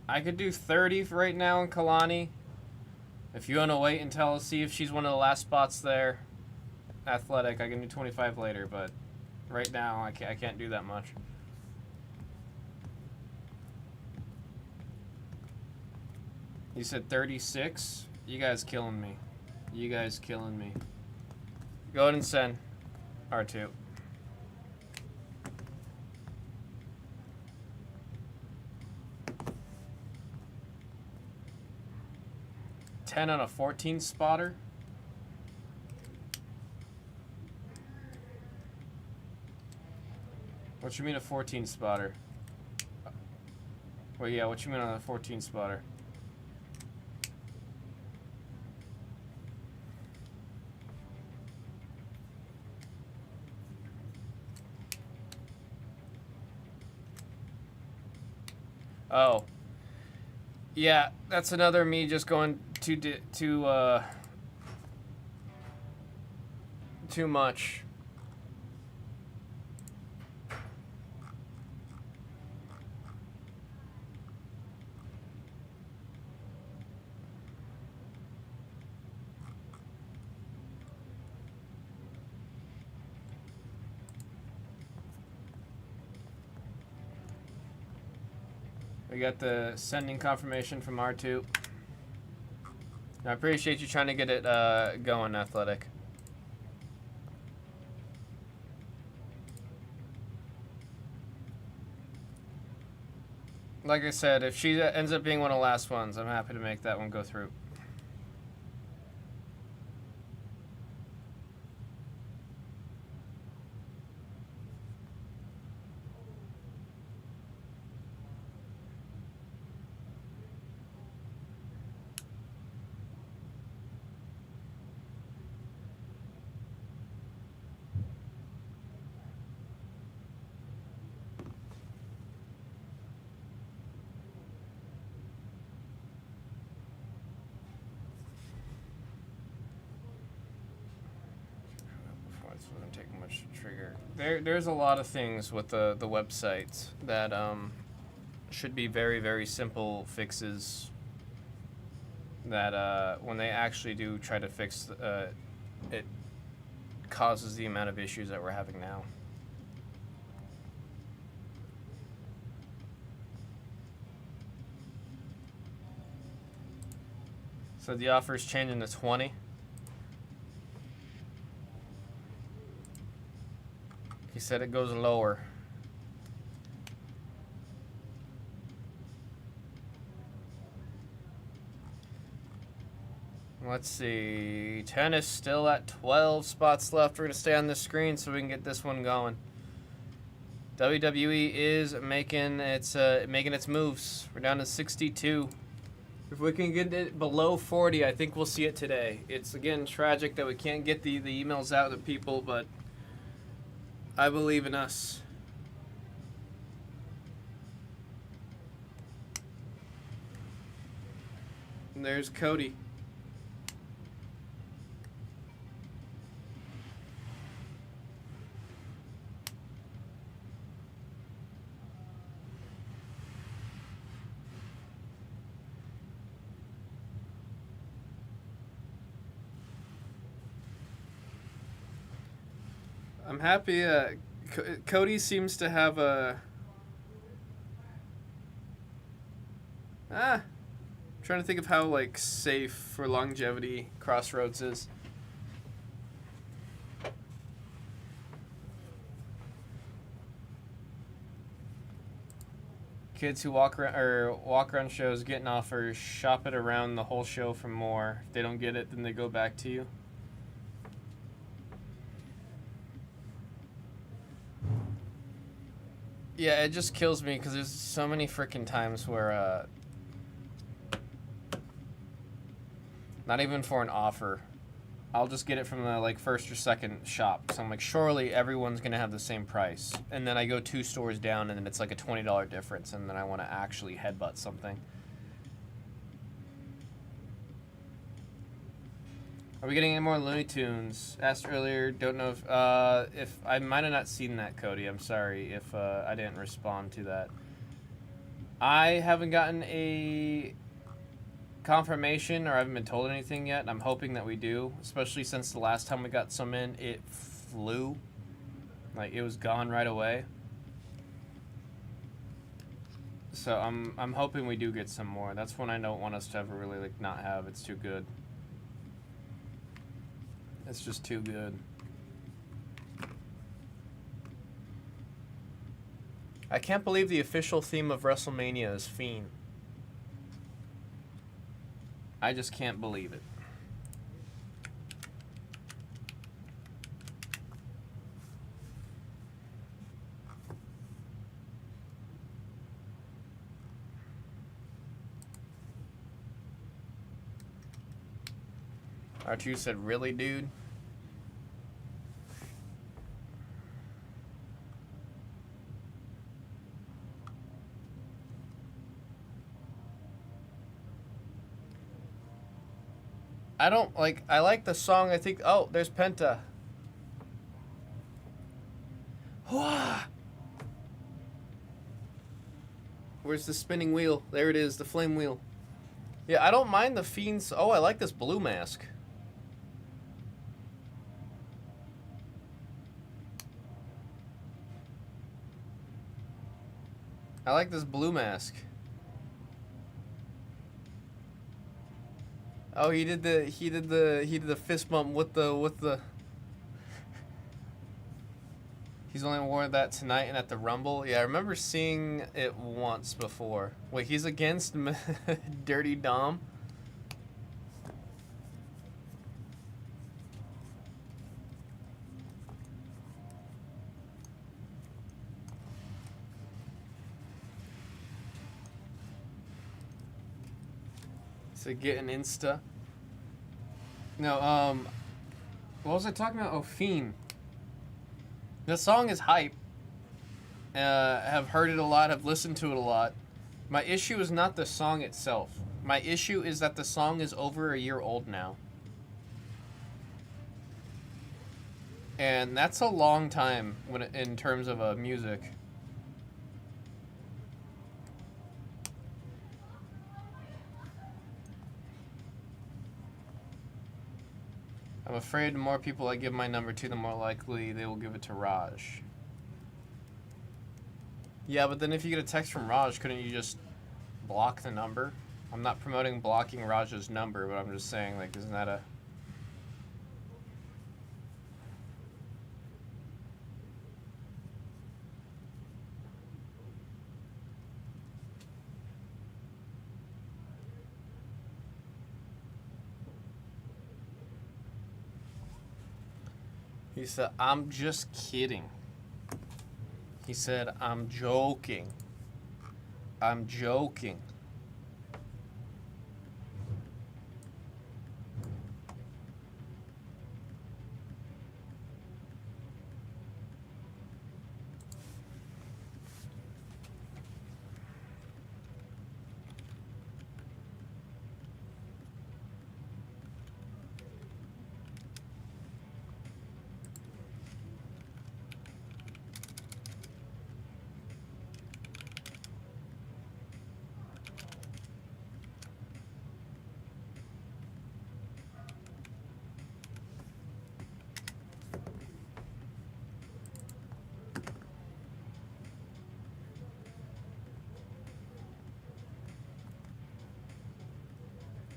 I could do 30 right now in Kalani. If you want to wait until see if she's one of the last spots there, Athletic, I can do 25 later, but right now I can't do that much. You said 36? You guys killing me. You guys killing me. Go ahead and send R2. $10 on a 14 spotter. What you mean a 14 spotter? Well, yeah, what you mean on a 14 spotter? Oh. Yeah, that's another me just going too much. We got the sending confirmation from R2. I appreciate you trying to get it going, Athletic. Like I said, if she ends up being one of the last ones, I'm happy to make that one go through. There's a lot of things with the website that should be very, very simple fixes that when they actually do try to fix it causes the amount of issues that we're having now. So the offer is changing to 20. He said it goes lower. Let's see. 10 is still at 12 spots left. We're going to stay on this screen so we can get this one going. WWE is making its moves. We're down to 62. If we can get it below 40, I think we'll see it today. It's, again, tragic that we can't get the emails out to people, but I believe in us. And there's Cody. I'm happy. Cody seems to have a. Trying to think of how like safe for longevity Crossroads is. Kids who walk around shows getting offers, shop it around the whole show for more. If they don't get it, then they go back to you. Yeah, it just kills me because there's so many freaking times where, not even for an offer, I'll just get it from the like first or second shop. So I'm like, surely everyone's gonna have the same price, and then I go 2 stores down, and then it's like a $20 difference, and then I want to actually headbutt something. Are we getting any more Looney Tunes? Asked earlier, don't know if I might have not seen that, Cody. I'm sorry if I didn't respond to that. I haven't gotten a confirmation or I haven't been told anything yet. I'm hoping that we do, especially since the last time we got some in, it flew. Like, it was gone right away. So I'm hoping we do get some more. That's one I don't want us to ever really like not have. It's too good. It's just too good. I can't believe the official theme of WrestleMania is Fiend. I just can't believe it. R2 said, really, dude? I don't like, I like the song, I think, oh, there's Penta. Where's the spinning wheel? There it is, the flame wheel. Yeah, I don't mind the Fiend's, oh, I like this blue mask. I like this blue mask. Oh, he did the fist bump with the. He's only worn that tonight and at the Rumble. Yeah, I remember seeing it once before. Wait, he's against Dirty Dom? So get an Insta. No, what was I talking about? Oh, Fiend. The song is hype. Have heard it a lot, have listened to it a lot. My issue is not the song itself. My issue is that the song is over a year old now. And that's a long time in terms of music. I'm afraid the more people I give my number to, the more likely they will give it to Raj. Yeah, but then if you get a text from Raj, couldn't you just block the number? I'm not promoting blocking Raj's number, but I'm just saying, like, isn't that a... He said, I'm just kidding. He said, I'm joking. I'm joking.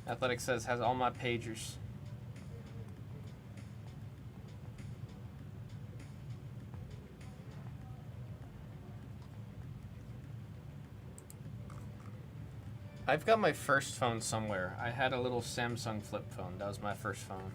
Athletic says, has all my pagers. I've got my first phone somewhere. I had a little Samsung flip phone. That was my first phone.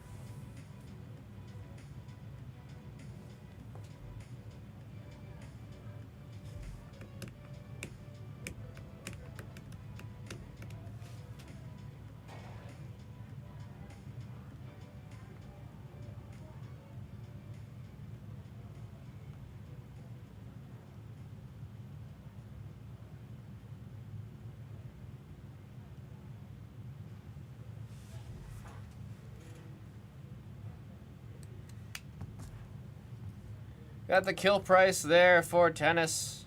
Got the kill price there for tennis.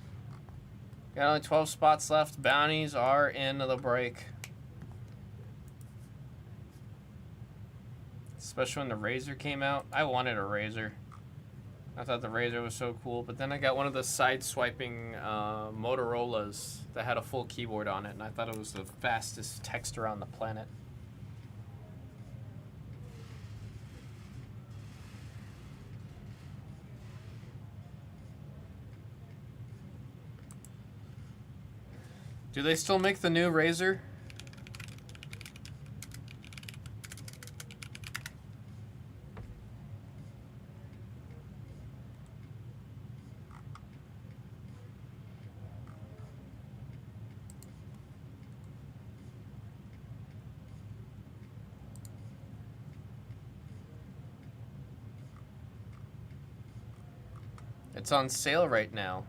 Got only 12 spots left. Bounties are in the break. Especially when the Razor came out. I wanted a Razor. I thought the Razr was so cool, but then I got one of the side-swiping Motorola's that had a full keyboard on it, and I thought it was the fastest texter on the planet. Do they still make the new Razr? It's on sale right now.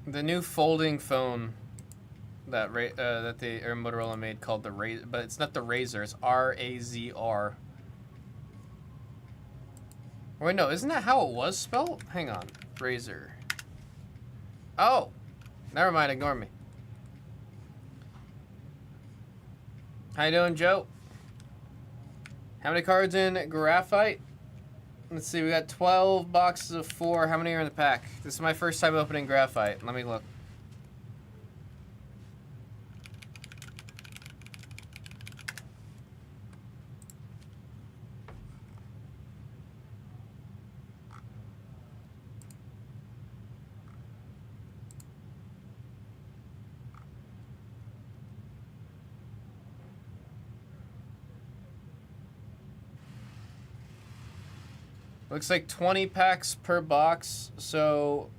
The new folding phone that Motorola made called the Razr, but it's not the Razr. It's R-A-Z-R. Wait, no, isn't that how it was spelled? Hang on, Razr. Oh, never mind. Ignore me. How you doing, Joe? How many cards in Graphite? Let's see, we got 12 boxes of 4. How many are in the pack? This is my first time opening Graphite. Let me look. Looks like 20 packs per box, so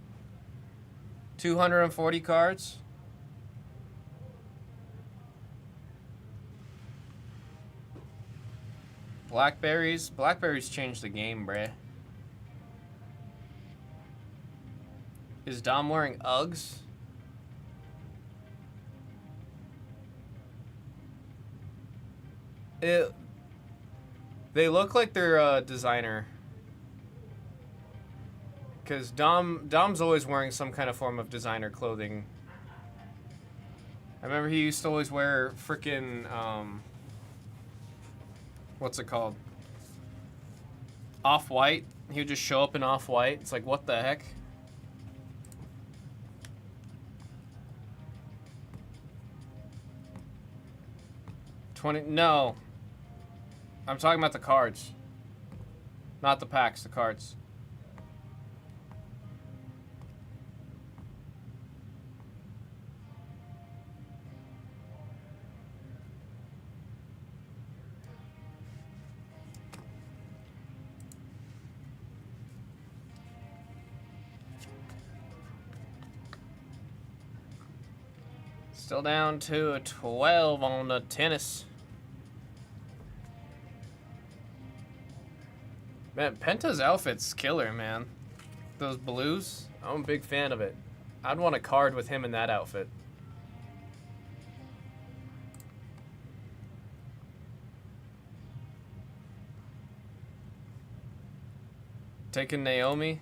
240 cards. Blackberries. Blackberries changed the game, bruh. Is Dom wearing Uggs? They look like they're designer. Because Dom's always wearing some kind of form of designer clothing. I remember he used to always wear frickin' what's it called? Off-white. He would just show up in off-white. It's like, what the heck? No. I'm talking about the cards. Not the packs, the cards. Still down to a 12 on the tennis. Man, Penta's outfit's killer, man. Those blues, I'm a big fan of it. I'd want a card with him in that outfit. Taking Naomi.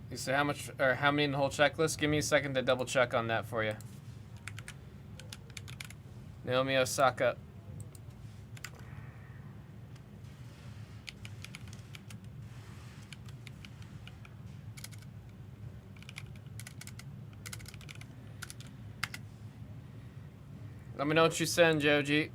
You say how much or how many in the whole checklist? Give me a second to double check on that for you. Naomi Osaka. Let me know what you send, Joji.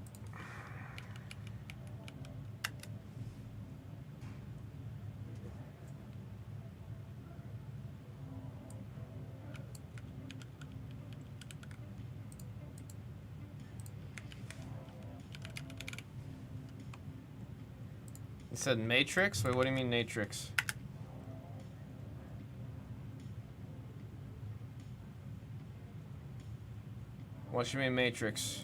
You said Matrix? Wait, what do you mean Matrix? What do you mean Matrix?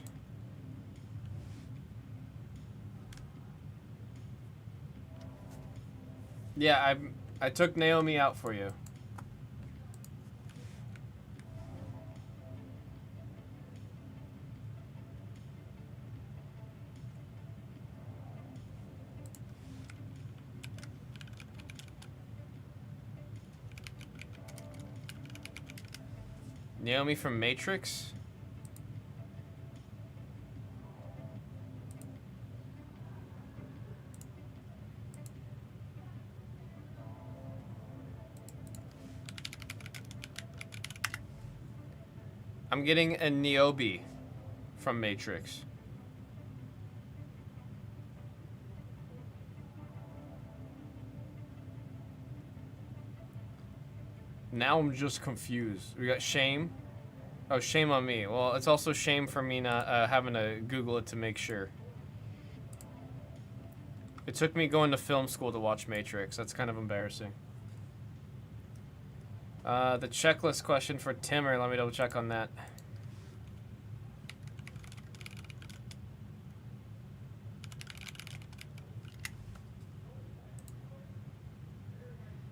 Yeah, I took Naomi out for you. Naomi from Matrix? I'm getting a Niobe from Matrix. Now I'm just confused. We got shame. Oh, shame on me. Well, it's also shame for me not having to Google it to make sure. It took me going to film school to watch Matrix. That's kind of embarrassing. The checklist question for Timmer. Let me double check on that.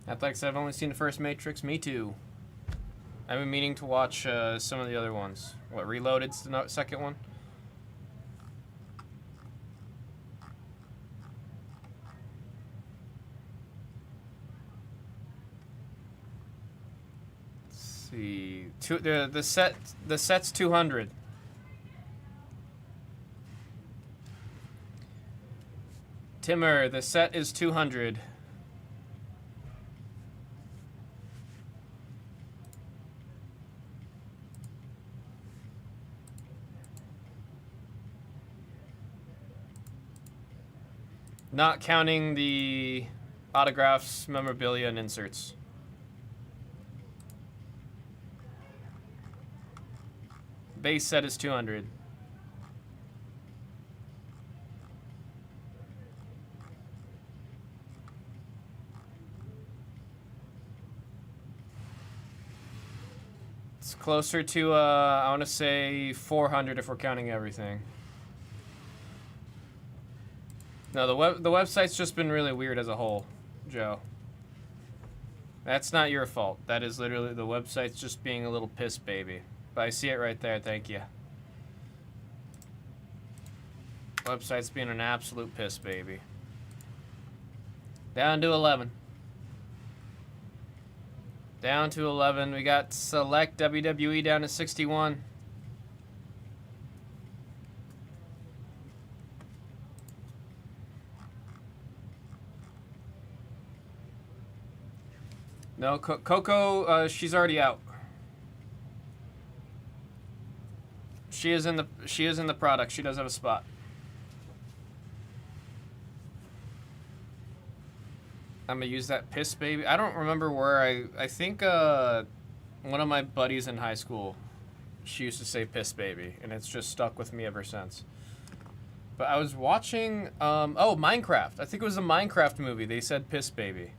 Athletics, I've only seen the first Matrix. Me too. I've been meaning to watch some of the other ones. What, Reloaded's the second one? Let's see. The set's 200. Timmer, the set is 200. Not counting the autographs, memorabilia, and inserts. Base set is 200. It's closer to, I want to say 400 if we're counting everything. No, the website's just been really weird as a whole, Joe. That's not your fault. That is literally the website's just being a little piss baby. But I see it right there. Thank you. Website's being an absolute piss baby. Down to 11. Down to 11. We got select WWE down to 61. No, Coco, she's already out. She is in the product. She does have a spot. I'm gonna use that piss baby. I don't remember where I think one of my buddies in high school, she used to say piss baby, and it's just stuck with me ever since. But I was watching Minecraft. I think it was a Minecraft movie. They said piss baby.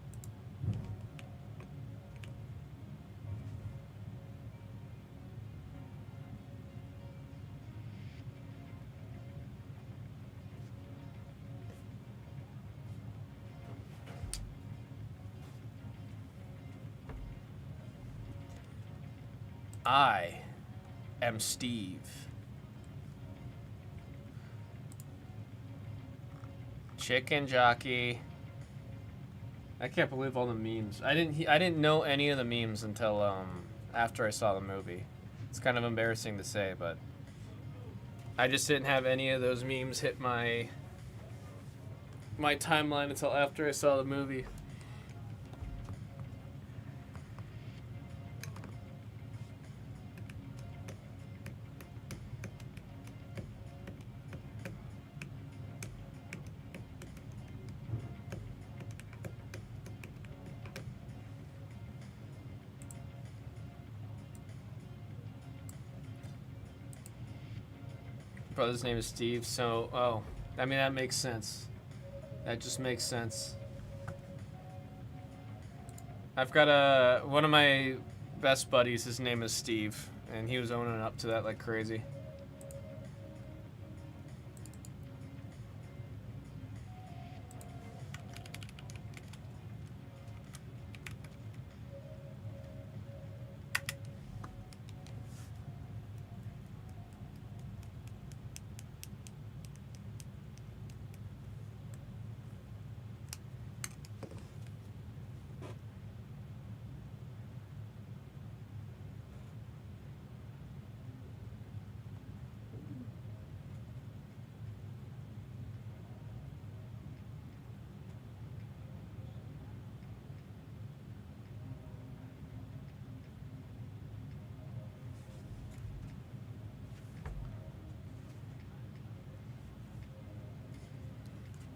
I am Steve. Chicken jockey. I can't believe all the memes. I didn't know any of the memes until after I saw the movie. It's kind of embarrassing to say, but I just didn't have any of those memes hit my timeline until after I saw the movie. Brother's name is Steve, so, I mean, that makes sense. That just makes sense. I've got one of my best buddies, his name is Steve, and he was owning up to that like crazy.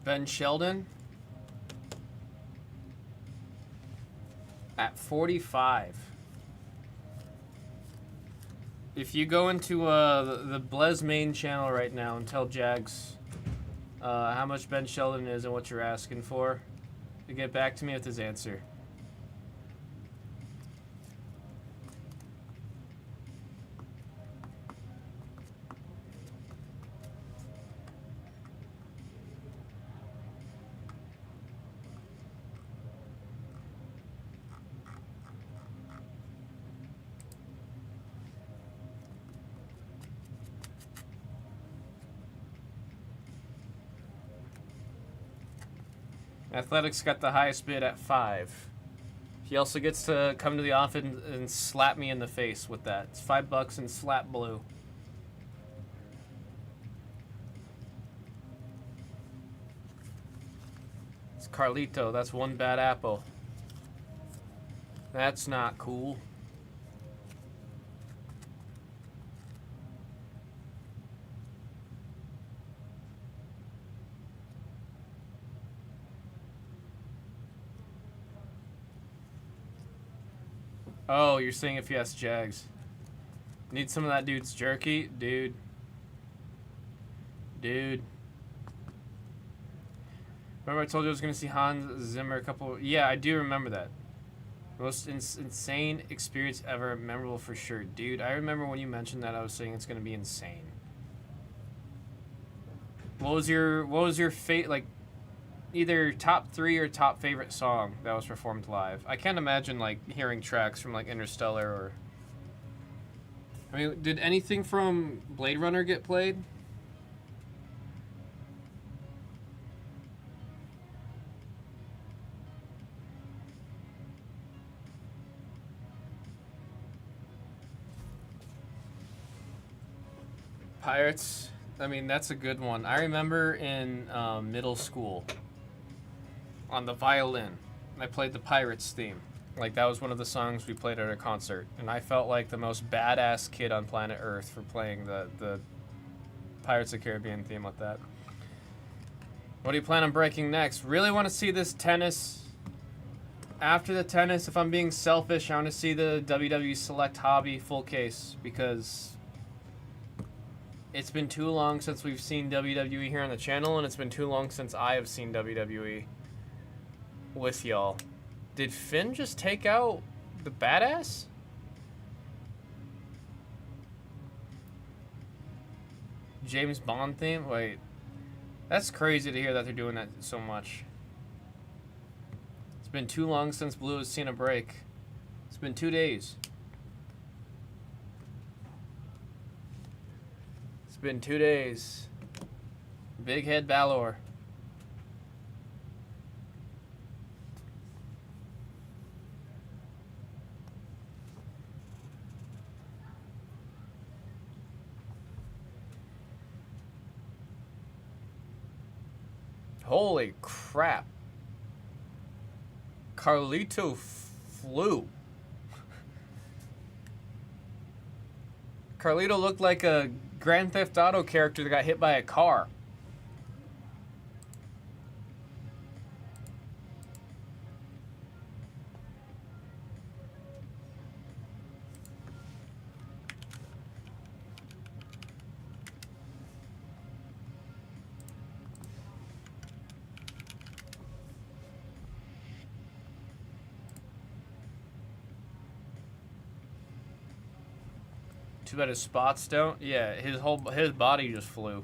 Ben Sheldon at 45. If you go into the Blez main channel right now and tell Jags how much Ben Sheldon is and what you're asking for, you get back to me with his answer. Athletics got the highest bid at 5. He also gets to come to the office and slap me in the face with that. It's $5 and slap blue. It's Carlito. That's one bad apple. That's not cool. Oh, you're saying if yes, Jags. Need some of that dude's jerky? Dude. Dude. Remember I told you I was going to see Hans Zimmer a couple... Yeah, I do remember that. Most insane experience ever. Memorable for sure. Dude, I remember when you mentioned that, I was saying it's going to be insane. What was your fate, like, either top 3 or top favorite song that was performed live? I can't imagine, like, hearing tracks from, like, Interstellar or... I mean, did anything from Blade Runner get played? Pirates, I mean, that's a good one. I remember in middle school, on the violin, I played the Pirates theme. Like, that was one of the songs we played at a concert. And I felt like the most badass kid on planet Earth for playing the Pirates of the Caribbean theme like that. What do you plan on breaking next? Really want to see this tennis. After the tennis, if I'm being selfish, I want to see the WWE Select Hobby full case, because it's been too long since we've seen WWE here on the channel, and it's been too long since I have seen WWE with y'all. Did Finn just take out the badass? James Bond theme? Wait. That's crazy to hear that they're doing that so much. It's been too long since Blue has seen a break. It's been 2 days. It's been 2 days. Big Head Balor. Holy crap. Carlito flew. Carlito looked like a Grand Theft Auto character that got hit by a car. Too bad his spots don't. Yeah, his body just flew.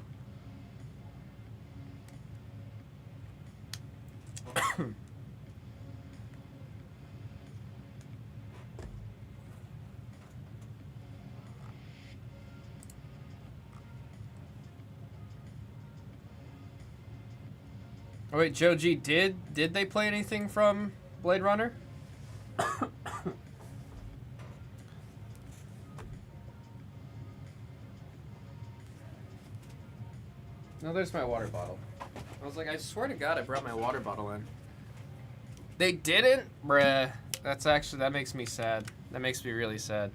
Oh wait, Joe G, did they play anything from Blade Runner? No, there's my water bottle. I was like, I swear to God, I brought my water bottle in. They didn't? Bruh. That makes me sad. That makes me really sad.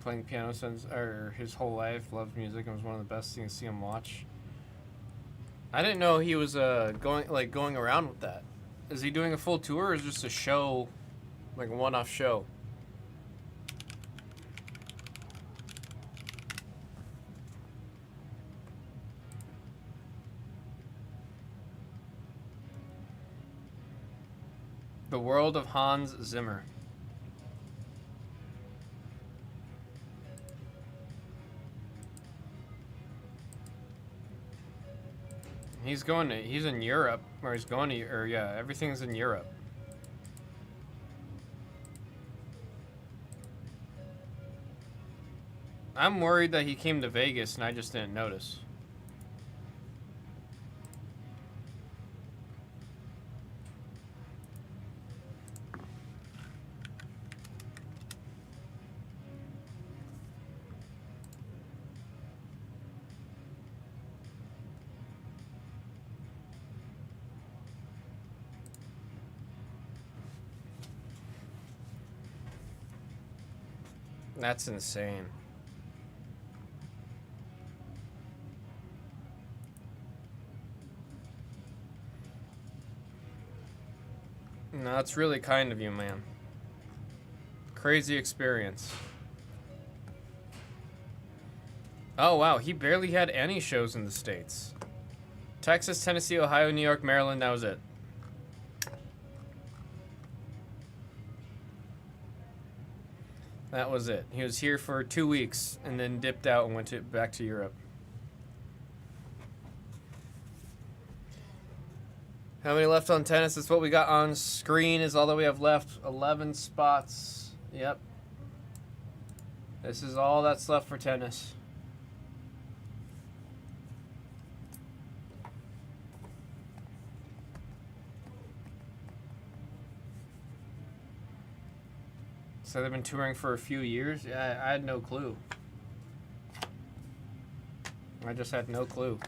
playing piano since his whole life. Loves music and was one of the best things to see him watch. I didn't know he was going around with that. Is he doing a full tour or is it just a show, like a one-off show? The World of Hans Zimmer. He's in Europe, or he's going to, or yeah, everything's in Europe. I'm worried that he came to Vegas and I just didn't notice. That's insane. No, that's really kind of you, man. Crazy experience. Oh, wow. He barely had any shows in the States. Texas, Tennessee, Ohio, New York, Maryland. That was it. That was it. He was here for 2 weeks and then dipped out and went back to Europe. How many left on tennis? That's what we got on screen is all that we have left. 11 spots. Yep. This is all that's left for tennis. So they've been touring for a few years? Yeah, I had no clue. I just had no clue.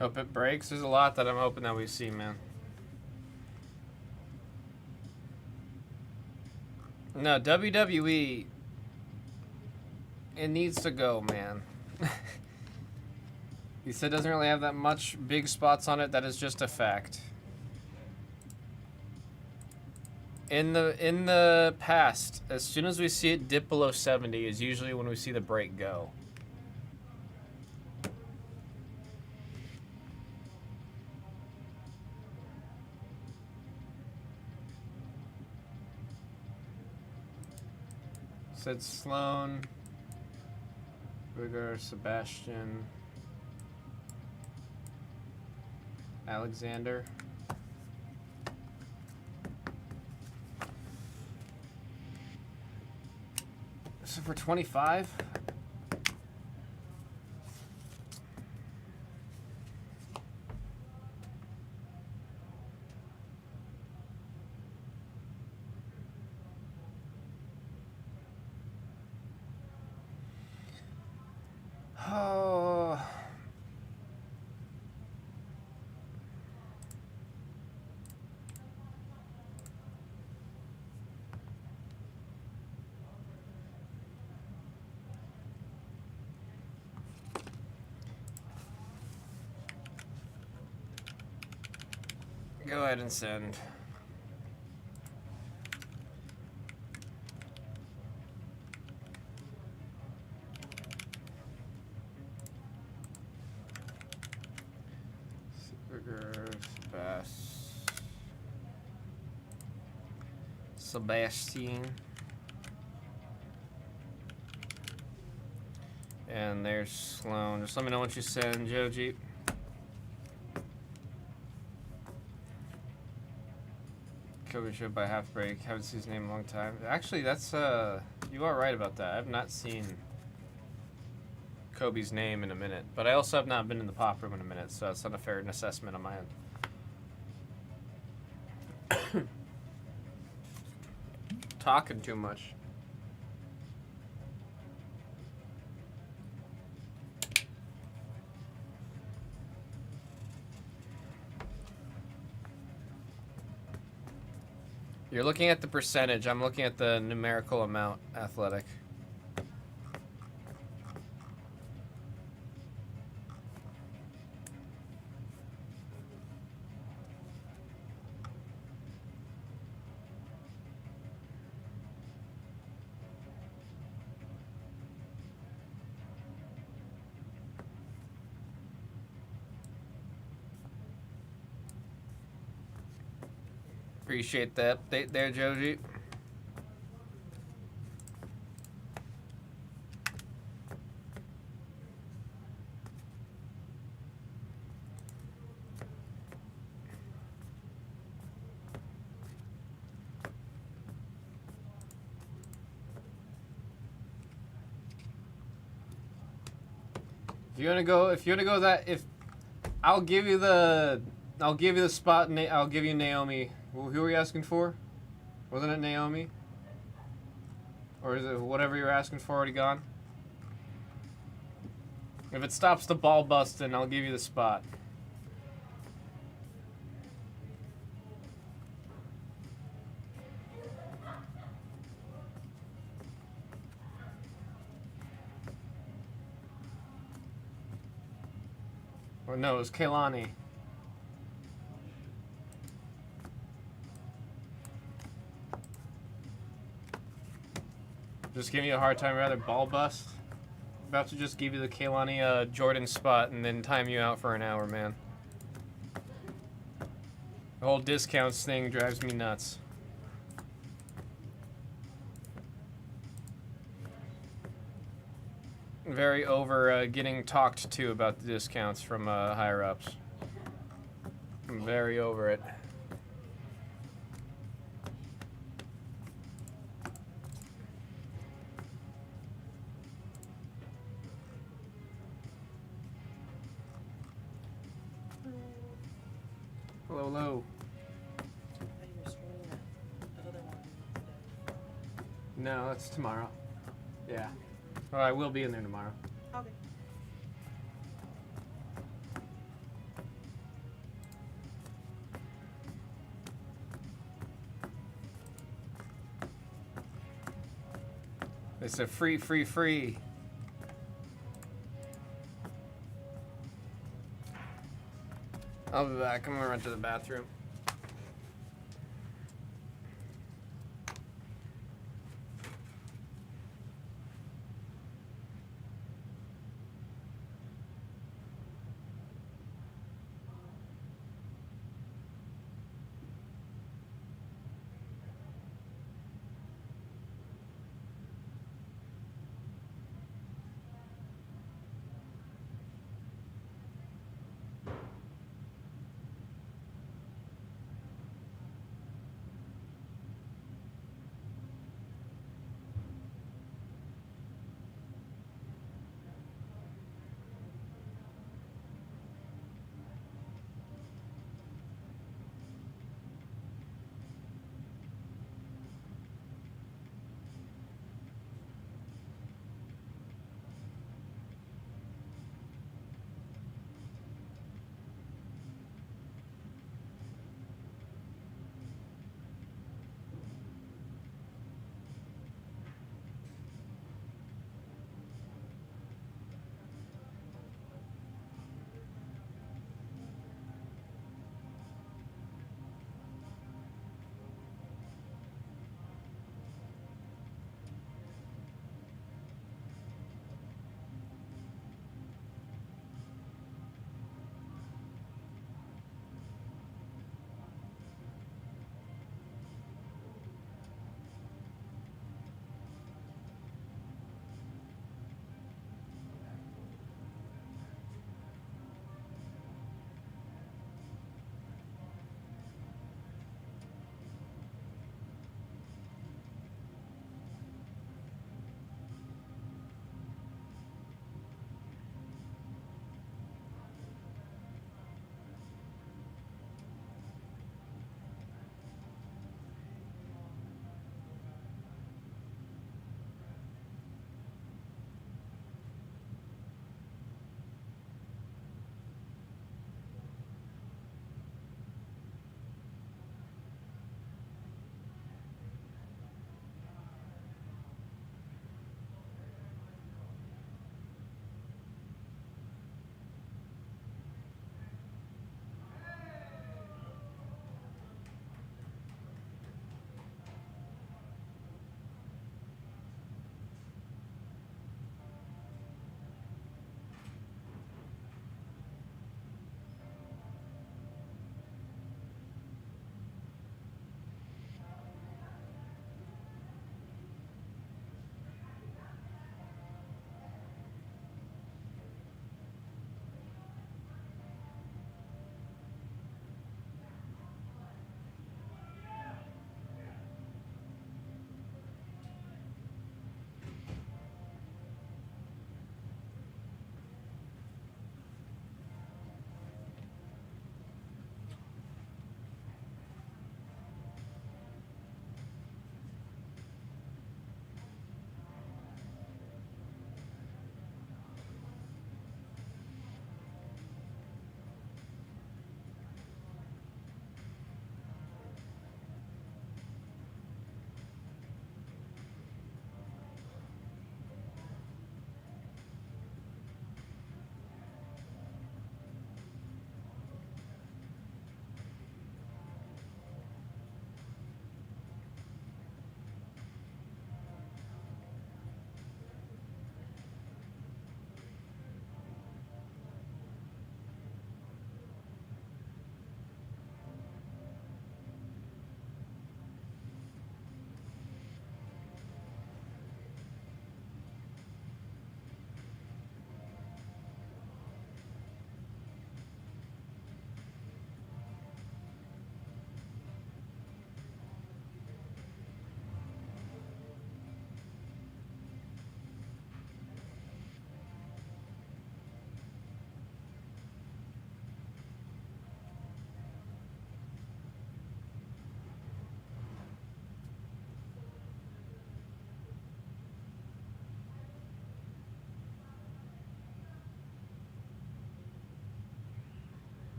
Hope it breaks. There's a lot that I'm hoping that we see, man. No, WWE, it needs to go, man. He said it doesn't really have that much big spots on it. That is just a fact. In the past, as soon as we see it dip below 70 is usually when we see the break go. Said Sloan, Bigger, Sebastian, Alexander. So for 25? Oh. Go ahead and send. Sebastian. And there's Sloan. Just let me know what you send, Joji. Kobe show by half break. Haven't seen his name in a long time. Actually, that's you are right about that. I've not seen Kobe's name in a minute, but I also have not been in the pop room in a minute, so that's not a fair assessment on my end. Talking too much. You're looking at the percentage. I'm looking at the numerical amount athletic. Appreciate the update there, Joji. If you wanna go that, I'll give you the spot. I'll give you Naomi. Who were you asking for? Wasn't it Naomi? Or is it whatever you're asking for already gone? If it stops the ball busting, I'll give you the spot. Or no, it was Kaylani. Just giving you a hard time, rather ball bust. About to just give you the Kaylani Jordan spot and then time you out for an hour, man. The whole discounts thing drives me nuts. Very over getting talked to about the discounts from higher ups. I'm very over it. Hello, hello. No, that's tomorrow. Yeah. Well, I will be in there tomorrow. Okay. It's a free, free, free. I'll be back. I'm gonna run to the bathroom.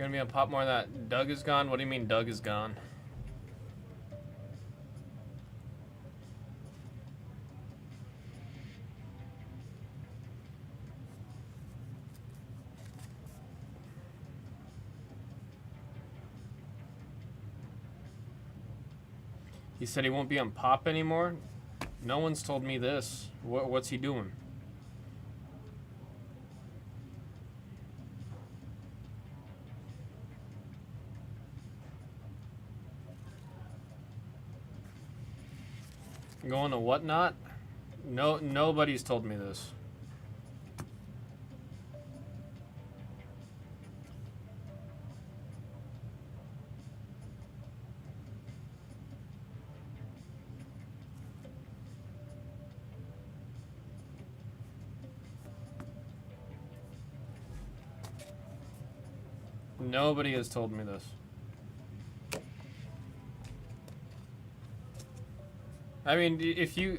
Gonna be on pop more than that. Doug is gone? What do you mean Doug is gone? He said he won't be on pop anymore? No one's told me this. What's he doing? Going to whatnot? No, nobody's told me this. Nobody has told me this. I mean, if you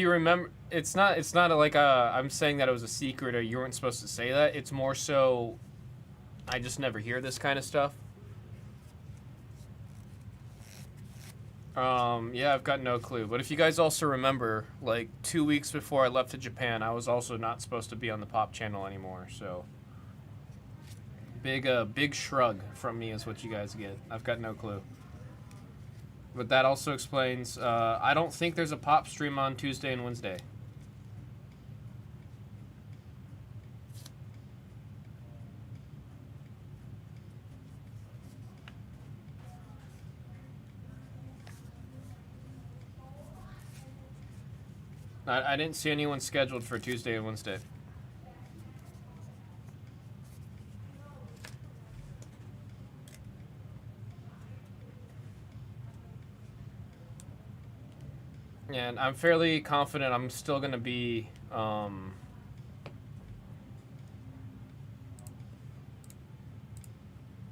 remember, it's not like I'm saying that it was a secret or you weren't supposed to say that. It's more so I just never hear this kind of stuff. Yeah, I've got no clue. But if you guys also remember, like 2 weeks before I left to Japan, I was also not supposed to be on the pop channel anymore. So big shrug from me is what you guys get. I've got no clue. But that also explains, I don't think there's a pop stream on Tuesday and Wednesday. I didn't see anyone scheduled for Tuesday and Wednesday. And I'm fairly confident I'm still going to be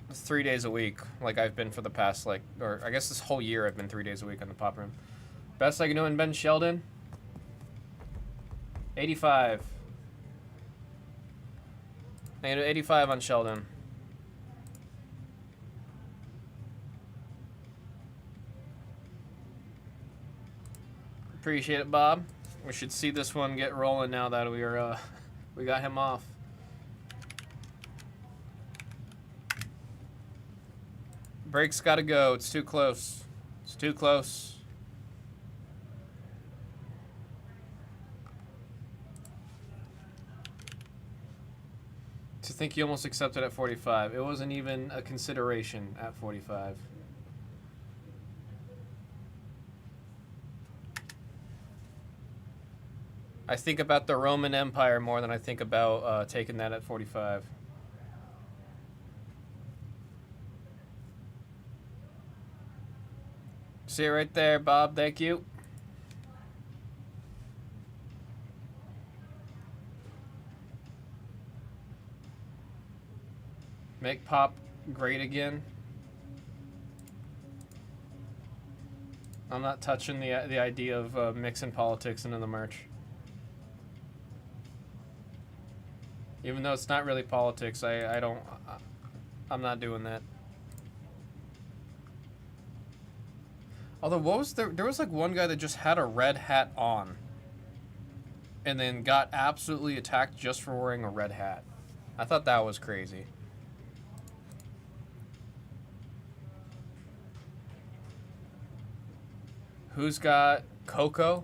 it's 3 days a week, like I've been for the past, like, or I guess this whole year I've been 3 days a week on the pop room. Best I can do in Ben Sheldon? 85. I can do 85 on Sheldon. Appreciate it, Bob. We should see this one get rolling now that we got him off. Break's gotta go. It's too close. It's too close. To think you almost accepted at 45. It wasn't even a consideration at 45. I think about the Roman Empire more than I think about taking that at 45. See it right there, Bob. Thank you. Make pop great again. I'm not touching the idea of mixing politics into the merch. Even though it's not really politics, I'm not doing that. Although, there was like one guy that just had a red hat on and then got absolutely attacked just for wearing a red hat. I thought that was crazy. Who's got Coco?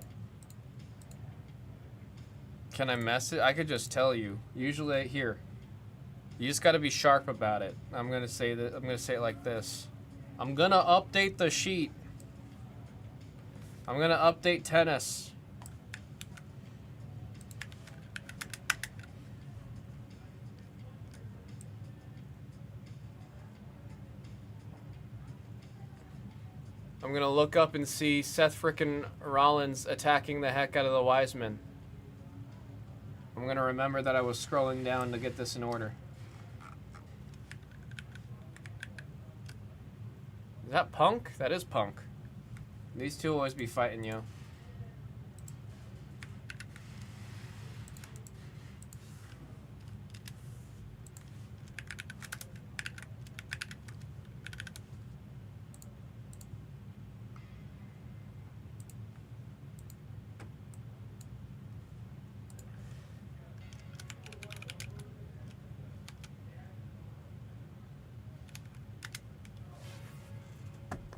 Can I mess it? I could just tell you. Usually here. You just got to be sharp about it. I'm going to say that. I'm going to say it like this. I'm going to update the sheet. I'm going to update tennis. I'm going to look up and see Seth frickin' Rollins attacking the heck out of the Wiseman. I'm going to remember that I was scrolling down to get this in order. Is that Punk? That is Punk. These two always be fighting, yo.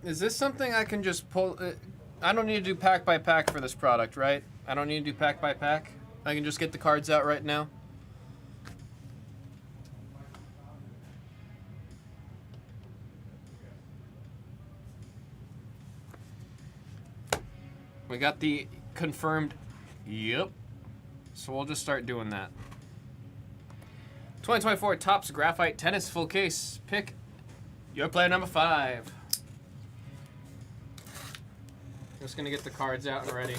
Is this something I can just pull? I don't need to do pack by pack for this product, right? I don't need to do pack by pack. I can just get the cards out right now. We got the confirmed. Yep. So we'll just start doing that. 2024 Topps Graphite Tennis Full Case. Pick your player number 5. Just gonna get the cards out and ready.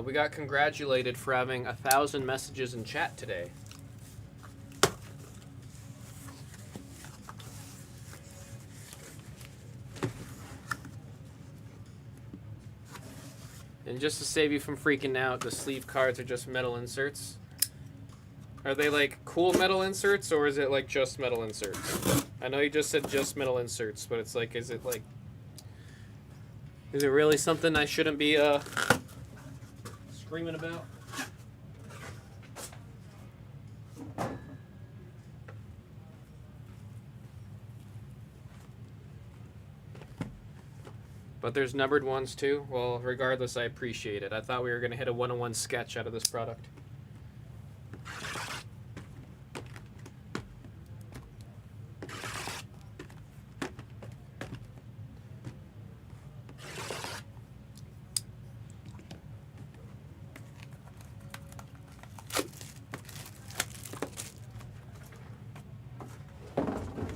We got congratulated for having 1,000 messages in chat today. And just to save you from freaking out, the sleeve cards are just metal inserts. Are they like cool metal inserts, or is it like just metal inserts? I know you just said just metal inserts, but it's like, is it really something I shouldn't be screaming about? But there's numbered ones too? Well, regardless, I appreciate it. I thought we were going to hit a one-on-one sketch out of this product.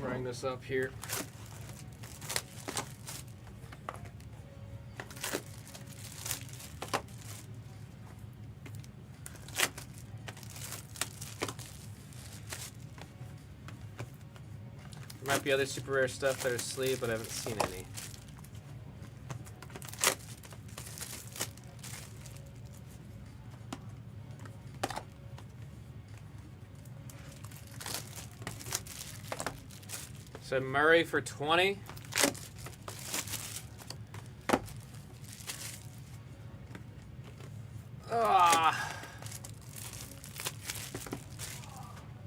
Bring this up here. There might be other super rare stuff that are sleeve, but I haven't seen any. So Murray for 20.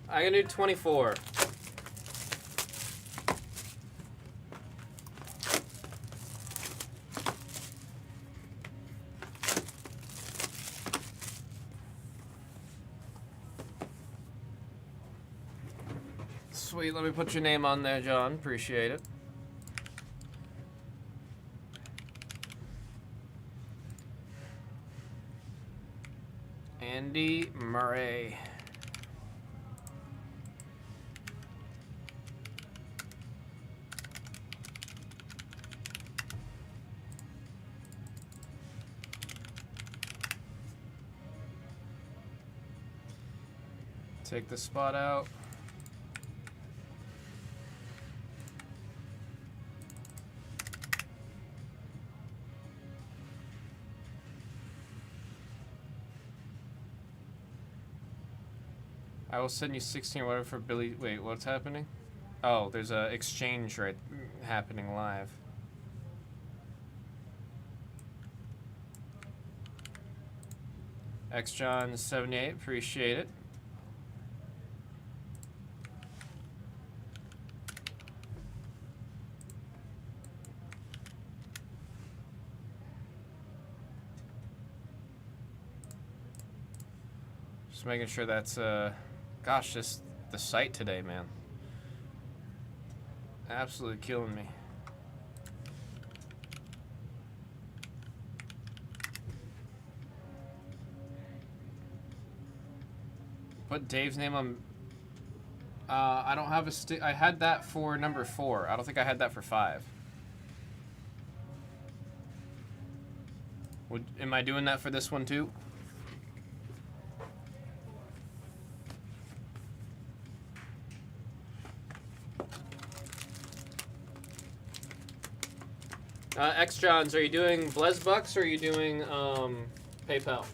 I can do 24. Sweet, let me put your name on there, John. Appreciate it. Andy Murray. Take the spot out. I will send you 16 or whatever for Billy. Wait, what's happening? Oh, there's a exchange right happening live. X John 78, appreciate it. Just making sure that's gosh, just the site today, man. Absolutely killing me. Put Dave's name on. I don't have a stick. I had that for number 4. I don't think I had that for 5. Am I doing that for this one too? X Johns, are you doing Blesbucks or are you doing PayPal?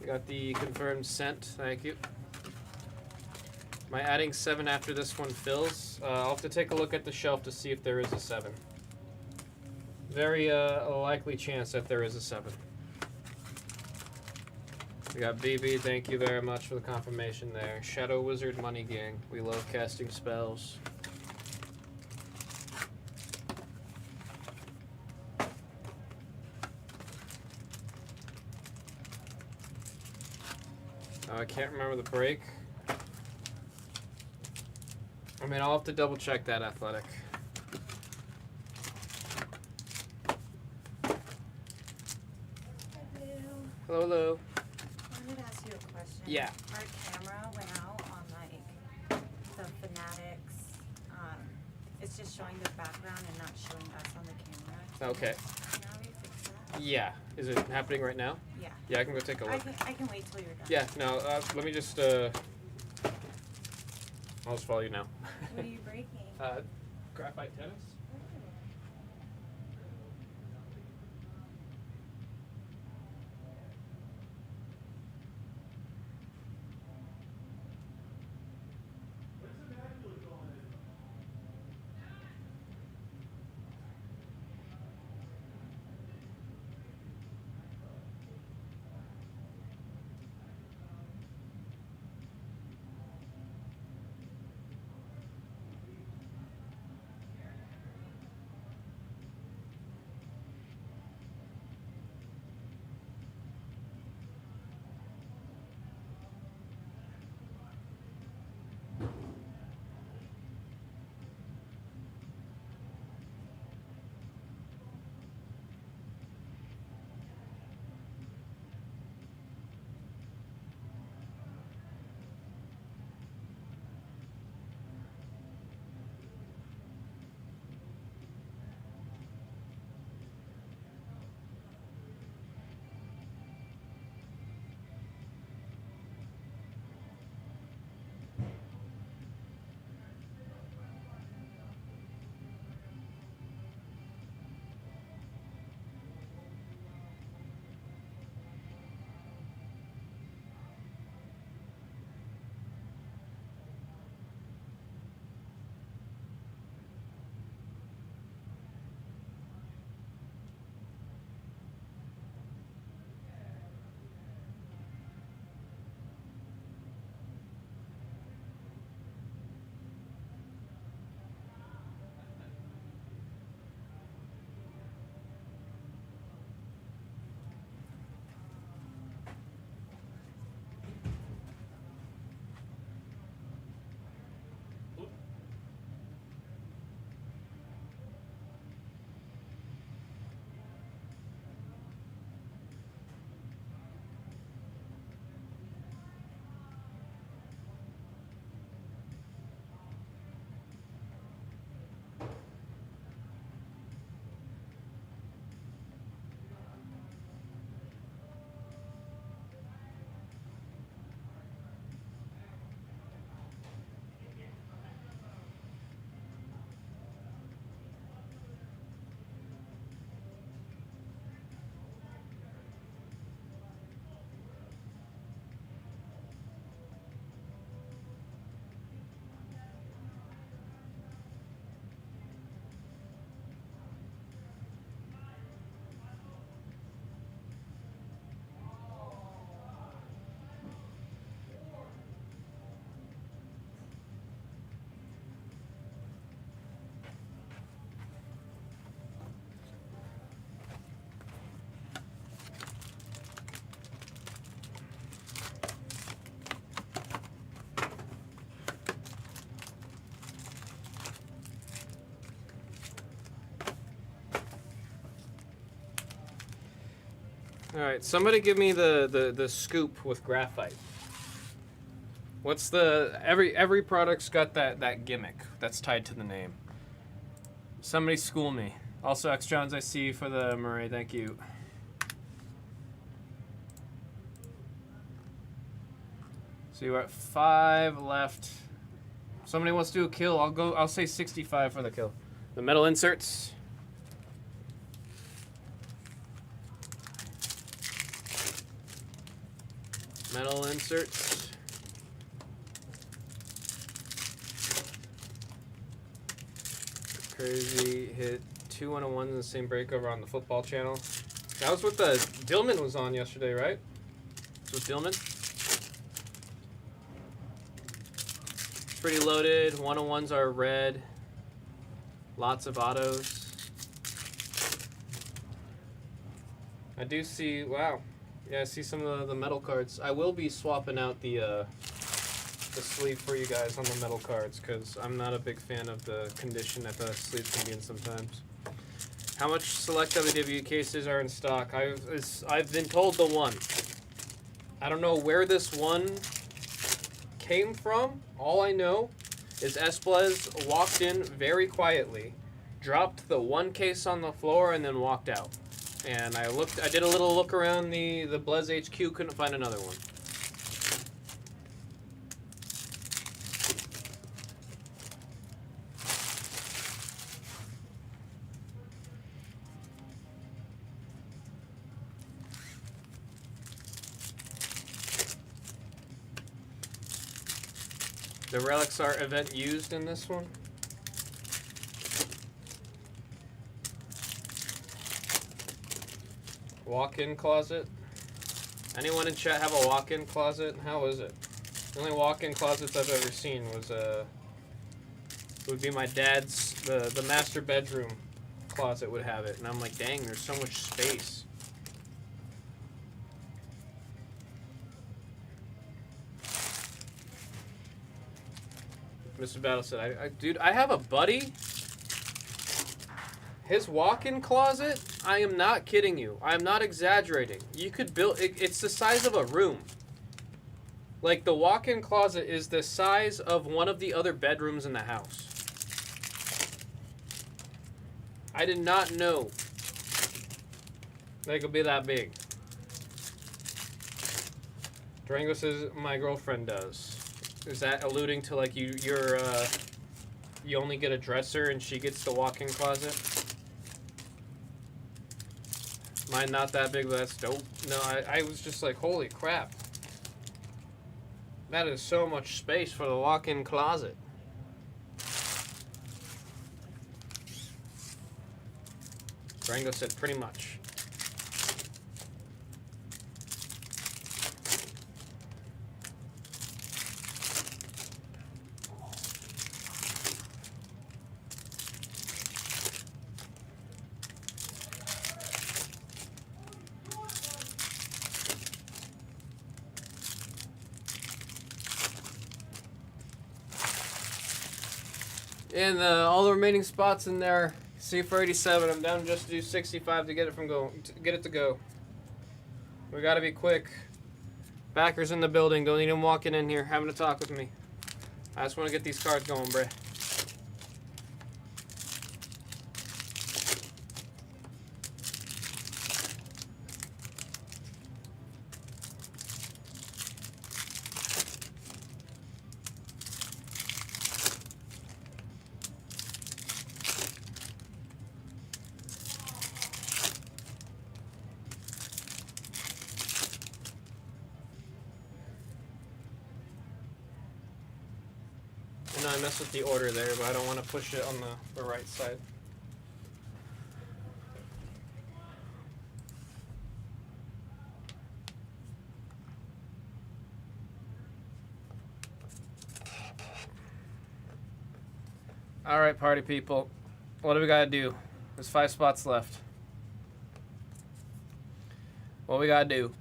We got the confirmed sent. Thank you. Am I adding 7 after this one fills? I'll have to take a look at the shelf to see if there is a 7. Very likely chance that there is a 7. We got BB, thank you very much for the confirmation there. Shadow Wizard Money Gang. We love casting spells. I can't remember the break. I mean, I'll have to double check that, Athletic. Hello, hello. I wanted to ask you a question. Yeah. Our camera went out on like the Fanatics. It's just showing the background and not showing us on the camera. Okay. Can we fix that? Yeah. Is it happening right now? Yeah. Yeah, I can go take a look. I can wait till you're done. Yeah, no, let me just, I'll just follow you now. What are you breaking? Graphite tennis? All right, somebody give me the scoop with graphite. What's the every product's got that gimmick that's tied to the name. Somebody school me. Also, X Johns, I see you for the Murray. Thank you. So you're at 5 left. Somebody wants to do a kill. I'll say 65 for the kill. The metal inserts. Metal inserts. Crazy hit 2 101s in the same breakover on the football channel. That was what the Dillman was on yesterday, right? That's fulfillment. Pretty loaded. 101s are red. Lots of autos. I do see, wow. Yeah, I see some of the metal cards. I will be swapping out the sleeve for you guys on the metal cards because I'm not a big fan of the condition that the sleeves can be in sometimes. How much select WW cases are in stock? I've been told the one. I don't know where this one came from. All I know is Esplez walked in very quietly, dropped the one case on the floor, and then walked out. And I did a little look around the Blez HQ, couldn't find another one. The relics are event used in this one. Walk-in closet. Anyone in chat have a walk-in closet? How is it? The only walk-in closets I've ever seen was would be my dad's the master bedroom closet would have it, and I'm like, dang, there's so much space. Mr. Battle said, dude, I have a buddy. His walk-in closet, I am not kidding you. I am not exaggerating. You could build, it's the size of a room. Like, the walk-in closet is the size of one of the other bedrooms in the house. I did not know they could be that big. Durango says, my girlfriend does. Is that alluding to like you only get a dresser and she gets the walk-in closet? Mine not that big, but that's dope. No, I was just like, holy crap. That is so much space for the walk-in closet. Durango said pretty much. And all the remaining spots in there, see for 87. I'm down just to do 65 to get it to go. We gotta be quick. Backers in the building. Don't need them walking in here having a talk with me. I just want to get these cards going, bruh. I messed with the order there, but I don't want to push it on the right side. All right, party people. What do we got to do? There's 5 spots left. What we got to do?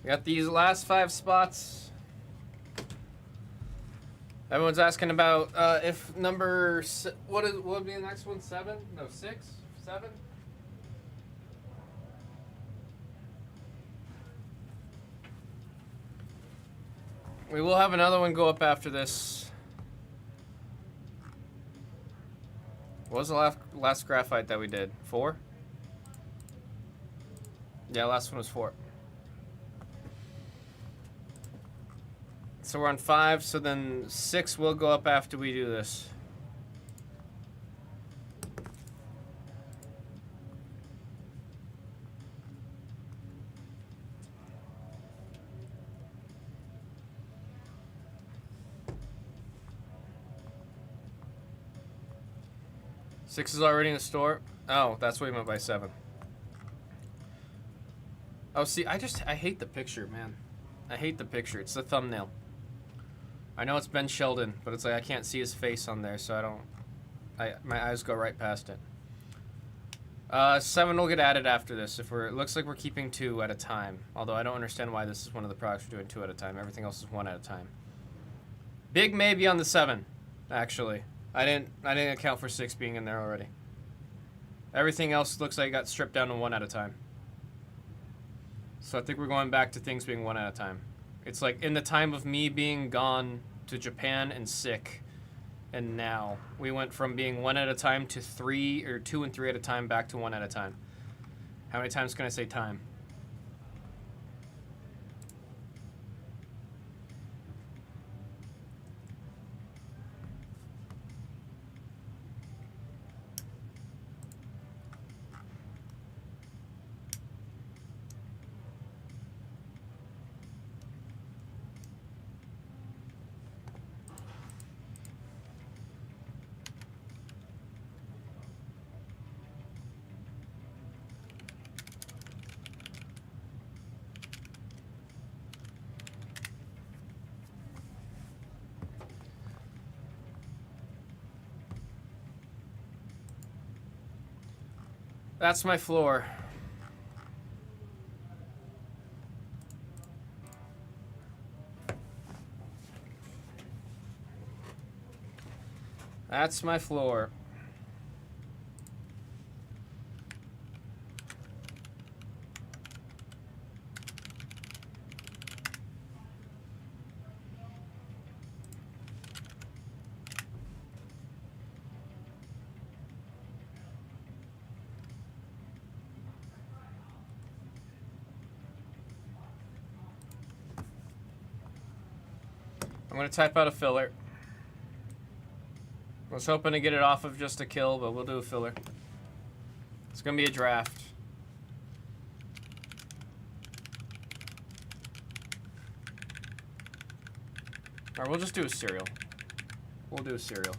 Got these last 5 spots. Everyone's asking about if number what would be the next one? 7? No, 6, 7. We will have another one go up after this. What was the last graphite that we did? 4? Yeah, last one was 4. So we're on 5, so then 6 will go up after we do this. 6 is already in the store. Oh, that's what he meant by 7. Oh, see, I hate the picture, man. I hate the picture. It's the thumbnail. I know it's Ben Sheldon, but it's like I can't see his face on there, so my eyes go right past it. 7 will get added after this. It looks like we're keeping 2 at a time. Although I don't understand why this is one of the products we're doing 2 at a time. Everything else is 1 at a time. Big maybe on the 7, actually. I didn't account for 6 being in there already. Everything else looks like it got stripped down to 1 at a time. So I think we're going back to things being 1 at a time. It's like in the time of me being gone to Japan and sick, and now we went from being 1 at a time to 3 or 2 and 3 at a time back to 1 at a time. How many times can I say time? That's my floor. That's my floor. I'm going to type out a filler. I was hoping to get it off of just a kill, but we'll do a filler. It's going to be a draft. Or we'll just do a serial. We'll do a serial.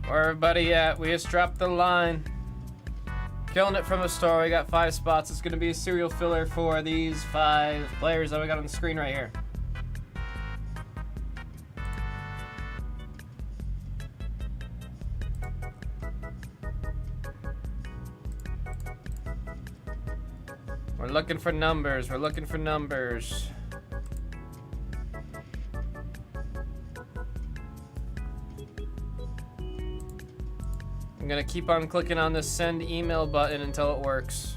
Where everybody at? We just dropped the line. Killing it from the store. We got 5 spots. It's going to be a serial filler for these 5 players that we got on the screen right here. We're looking for numbers. We're looking for numbers. I'm gonna keep on clicking on this send email button until it works.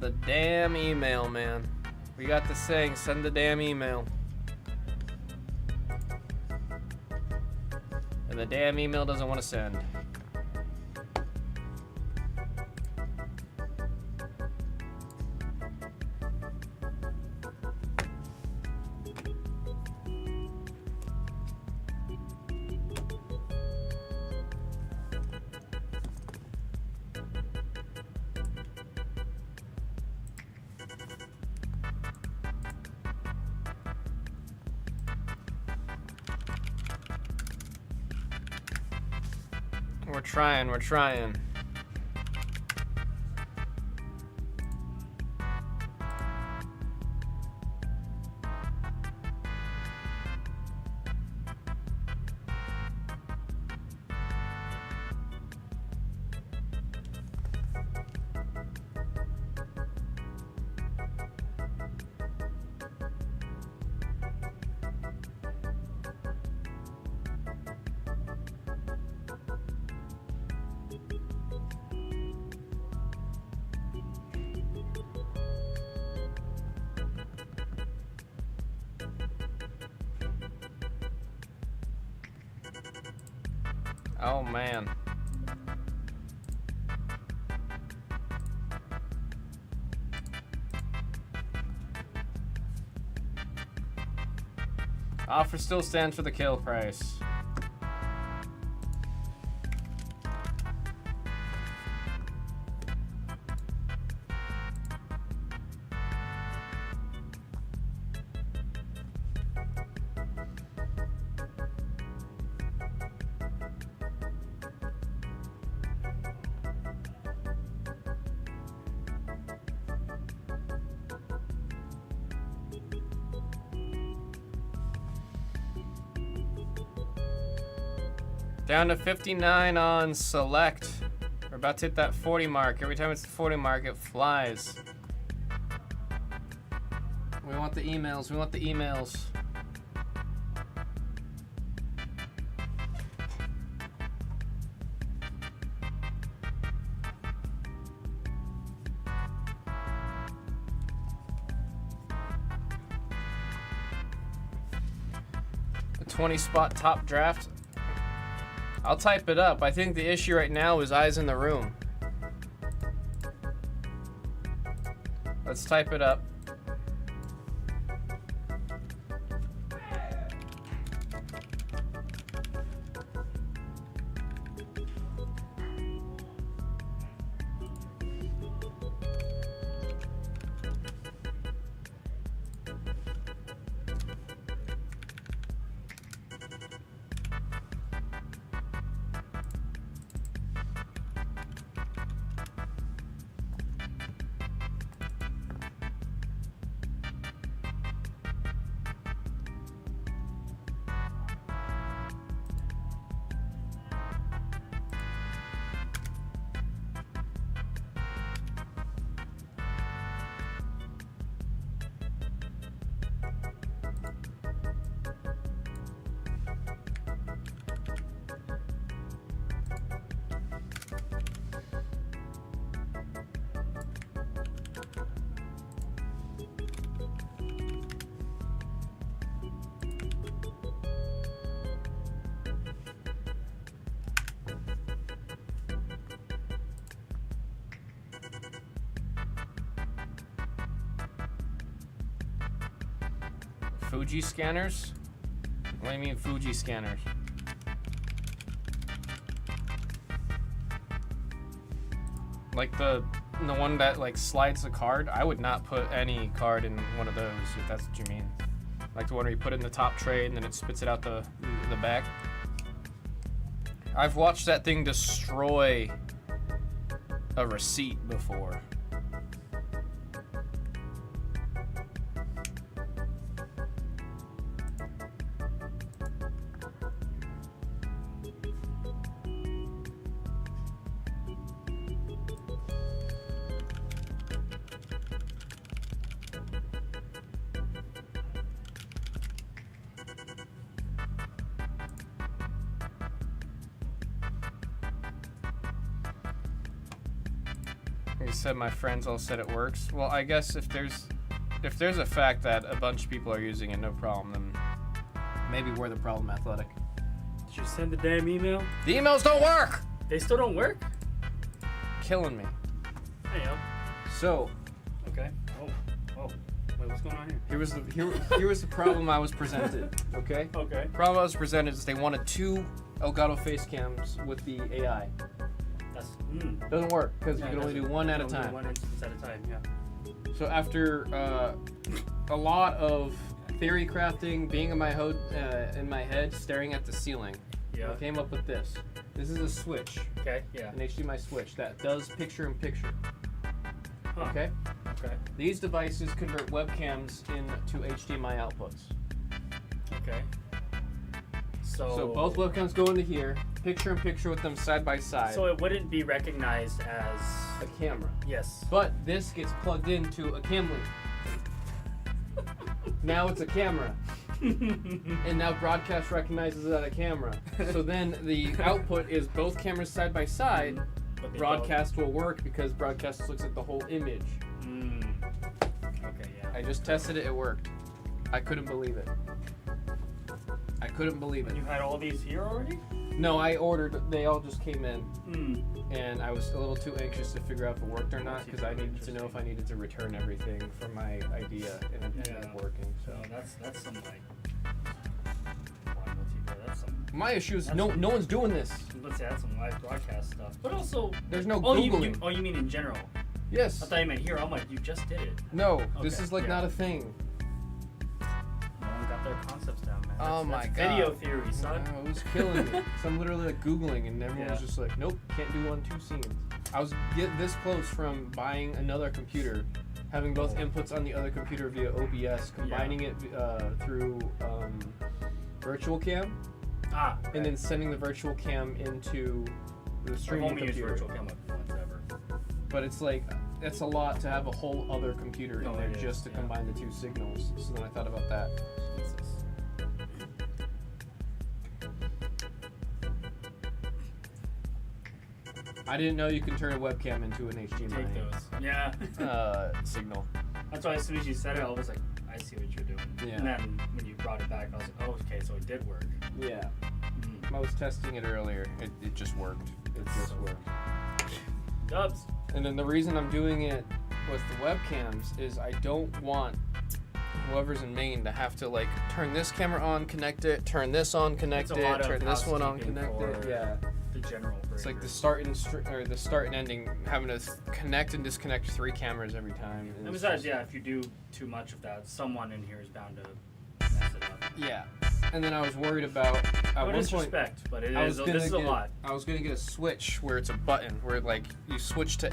The damn email, man. We got the saying, send the damn email. And the damn email doesn't want to send. We're trying. Oh man. Offer still stands for the kill price. Down to 59 on select. We're about to hit that 40 mark. Every time it's the 40 mark, it flies. We want the emails. We want the emails. The 20 spot top draft. I'll type it up. I think the issue right now is eyes in the room. Let's type it up. Fuji scanners? What do you mean Fuji scanners? Like the one that like slides the card? I would not put any card in one of those if that's what you mean. Like the one where you put it in the top tray and then it spits it out the back. I've watched that thing destroy a receipt before. You said my friends all said it works. Well, I guess if there's a fact that a bunch of people are using it, no problem, then maybe we're the problem, Athletic. Did you send the damn email? The emails don't work! They still don't work? Killing me. Hey, yo. So, Okay. Oh. Wait, what's going on here? here was the problem I was presented, okay? Okay. Problem I was presented is they wanted 2 Elgato face cams with the AI. That's Doesn't work, because you can only do one at a Only time. One instance at a time, yeah. So after a lot of theory crafting, being in my head, staring at the ceiling, Yeah. I came up with this. This is a switch, Okay, yeah. an HDMI switch that does picture-in-picture. Huh. Okay? Okay. These devices convert webcams into HDMI outputs. Okay. So both webcams go into here, picture-in-picture with them side by side. So it wouldn't be recognized as... a camera. Yes. But this gets plugged into a cam link. Now it's a camera. And now broadcast recognizes it as a camera. So then the output is both cameras side by side. But they Broadcast will work because broadcast looks at the whole image. don't. Okay, yeah. I just tested it, it worked. I couldn't believe it. I couldn't believe it. And you had all these here already? No, I ordered. They all just came in, Hmm. and I was a little too anxious to figure out if it worked or not because I needed to know if I needed to return everything for my idea, and it ended up working. So So that's some like. That's some. my issue is That's- no one's doing this. Let's say that's some live broadcast stuff. But also. There's no Oh, Googling. you mean in general? Yes. I thought you meant here. I'm like, you just did it. No, this Okay, is like yeah. not a thing. No one got their concepts down, man. Oh That's my God. Video theory, son. It was killing me. So I'm literally like Googling, and everyone was Yeah. just like, nope, can't do 1, 2 scenes. I was get this close from buying another computer, having both inputs on the other computer via OBS, combining it through virtual cam, Ah. and then sending the virtual cam into the I've streaming only used computer. virtual cam like once ever. But it's like, that's a lot to have a whole other computer in No, there it is, just to yeah. combine the 2 signals. So then I thought about that. Jesus. I didn't know you can turn a webcam into an HDMI Take those. Yeah. signal. That's why as soon as you said it, I was like, I see what you're doing. Yeah. And then when you brought it back, I was like, oh, okay, so it did work. Yeah. Mm. I was testing it earlier. It just worked. It just So- worked. Dubs. And then the reason I'm doing it with the webcams is I don't want whoever's in Maine to have to like turn this camera on, connect it, turn this on, connect It's a lot it, of turn this one on, housekeeping connect it. for Yeah. The general It's like the operator. start and ending, having to connect and disconnect 3 cameras every time. And it's besides, just- yeah, if you do too much of that, someone in here is bound to mess it up. Yeah. And then I was worried about at No one point. disrespect, but it I is. was This is a gonna lot. I was gonna get a switch where it's a button where like you switch to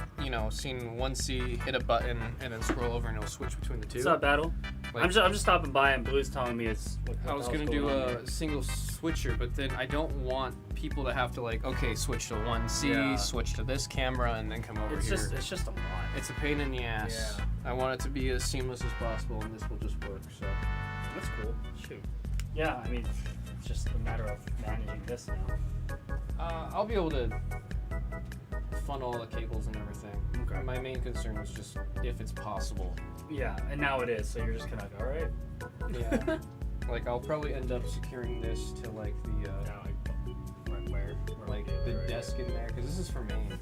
scene 1C, hit a button, and then scroll over and it'll switch between the 2. What's up, Battle? Like- I'm just stopping by and Blue's telling me it's. What I was the gonna hell's do going on a here. single switcher, but then I don't want people to have to like, okay, switch to 1C, Yeah. switch to this camera, and then come over It's here. it's just a lot. It's a pain in the ass. Yeah. I want it to be as seamless as possible, and this will just work. So That's cool. Shoot. Yeah, I mean, it's just a matter of managing this now. I'll be able to funnel all the cables and everything. Okay. My main concern was just if it's possible. Yeah, and now it is. So you're just kind of like, all right. Yeah. Like I'll probably end up securing this to like the Now, like, where like would the be right desk here? in there because this is for Maine.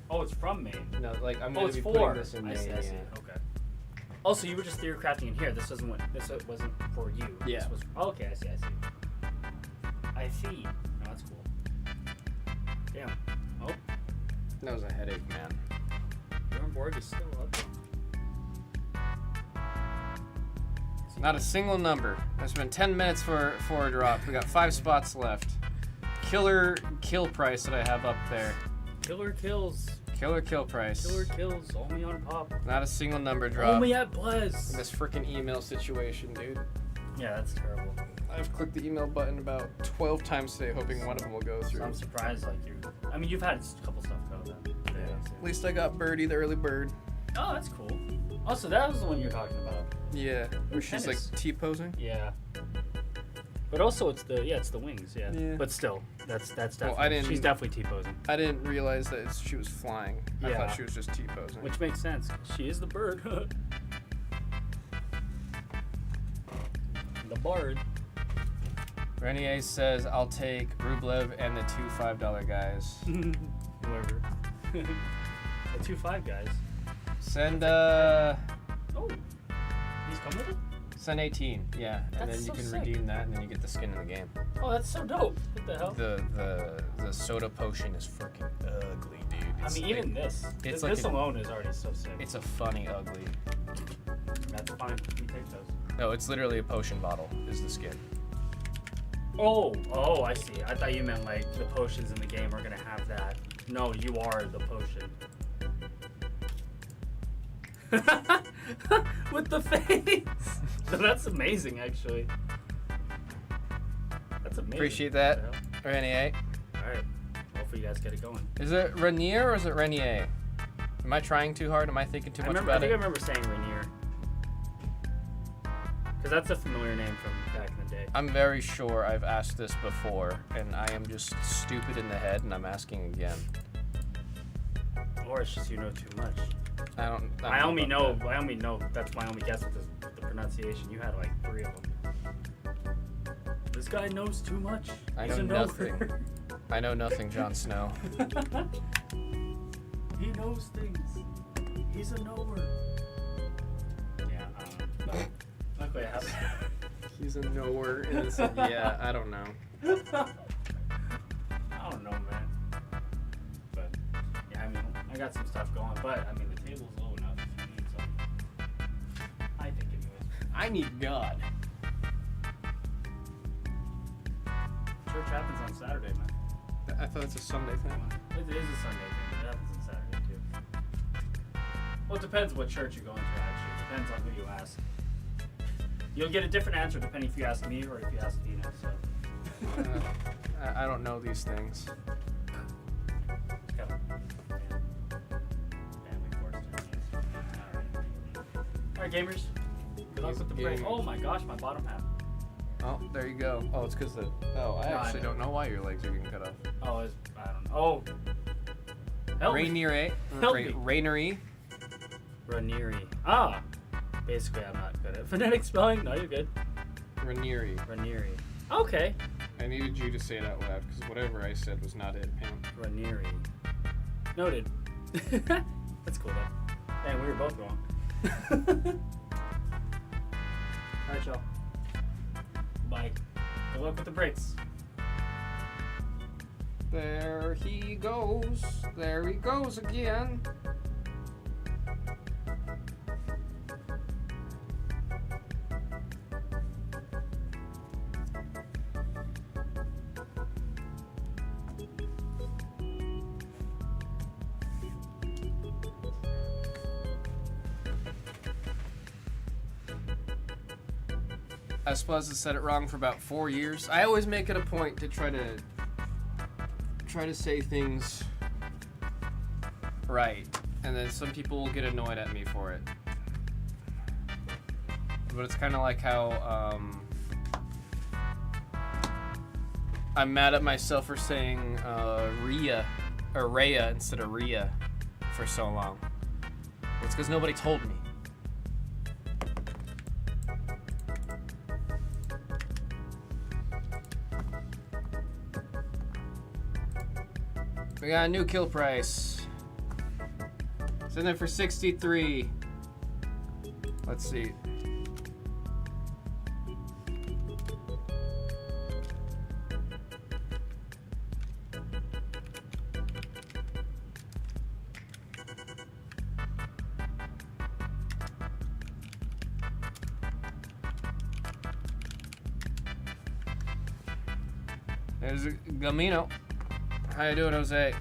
Oh, it's from Maine. No, like I'm Oh, gonna it's be for. putting this in I Maine. see. I see. Yeah. Okay. Also, you were just theory crafting in here. This wasn't for you. Yeah. This was. Oh, okay, I see. I see. No, that's cool. Damn. Oh, That was a headache, man. Bjornborg is still up. Not a single number. It's been 10 minutes for a drop. We got 5 spots left. Killer kill price that I have up there. Killer kills. Killer kill price. Killer kills. Only on pop. Not a single number drop. Only at Blizz. This freaking email situation, dude. Yeah, that's terrible. I've clicked the email button about 12 times today, hoping one of them will go So through. I'm surprised, like you. I mean, you've had a couple stuff go then. Yeah. At least I got Birdie, the early bird. Oh, that's cool. Also, that was the one you're talking about. Yeah, where she's like Tennis. T-posing. Yeah. But also, it's the wings. Yeah. Yeah. But still, that's definitely. Well, I didn't- She's definitely T-posing, I didn't realize that she was flying. I Yeah. thought she was just T-posing. which makes sense. She is the bird. The bird. Renier says, I'll take Rublev and the 2 $5 guys. Whoever. The 2-5 guys. Send Oh. These come with it? send 18, yeah, and That's then you so can sick. redeem that, and then you get the skin in the game. Oh, that's so dope. What the hell? The soda potion is freaking ugly, dude. I It's mean, like- even this. it's This like an- alone is already so sick. it's a funny ugly. That's fine. We take those. No, it's literally a potion bottle. Is the skin? Oh, I see. I thought you meant like the potions in the game are gonna have that. No, you are the potion. With the face. So that's amazing, actually. That's amazing. Appreciate that. What the Renier. hell? All right. Hopefully you guys get it going. Is it Renier or is it Renier? Am I trying too hard? Am I thinking too much I about think I it? remember saying Rainier. Because that's a familiar name from back in the day. I'm very sure I've asked this before, and I am just stupid in the head, and I'm asking again. Or it's just you know too much. I don't I only about know. that. I only know. That's my only guess with the pronunciation. You had like 3 of them. This guy knows too much. I He's know a knower. nothing. I know nothing, Jon Snow. He knows things. He's a knower. Yeah, I don't know. But not quite happy. He's a knower. Yeah, I don't know. I don't know, man. But yeah, I mean, I got some stuff going, but I mean, the table's low enough if you need some. I think, anyways. I need God. Church happens on Saturday, man. I thought it's a Sunday thing. It is a Sunday thing. It happens on Saturday too. Well, it depends what church you're going to. Actually, it depends on who you ask. You'll get a different answer depending if you ask me or if you ask Dina. So. I don't know these things. It's kind of, family course. All right, gamers. Good luck with the break. Gamers. Oh my gosh, my bottom half. Oh, there you go. Oh, it's because the. Oh, I No, I actually know. don't know why your legs are getting cut off. Oh, I don't know. Oh. Help me. Rainier. Help me. Rainery. Ranieri. Ah. Basically, I'm not good at phonetic spelling. No, you're good. Ranieri. Ranieri. Okay. I needed you to say it out loud because whatever I said was not it, Pam. Ranieri. Noted. That's cool though. Man, we were both wrong. Alright, y'all. Bye. Good luck with the breaks. There he goes. There he goes again. I suppose I said it wrong for about 4 years. I always make it a point to try to say things right, and then some people will get annoyed at me for it. But it's kind of like how I'm mad at myself for saying Rhea or Rhea instead of Rhea for so long. It's because nobody told me. We got a new kill price. It's in there for 63. Let's see. There's a Gamino. How you doing, Jose?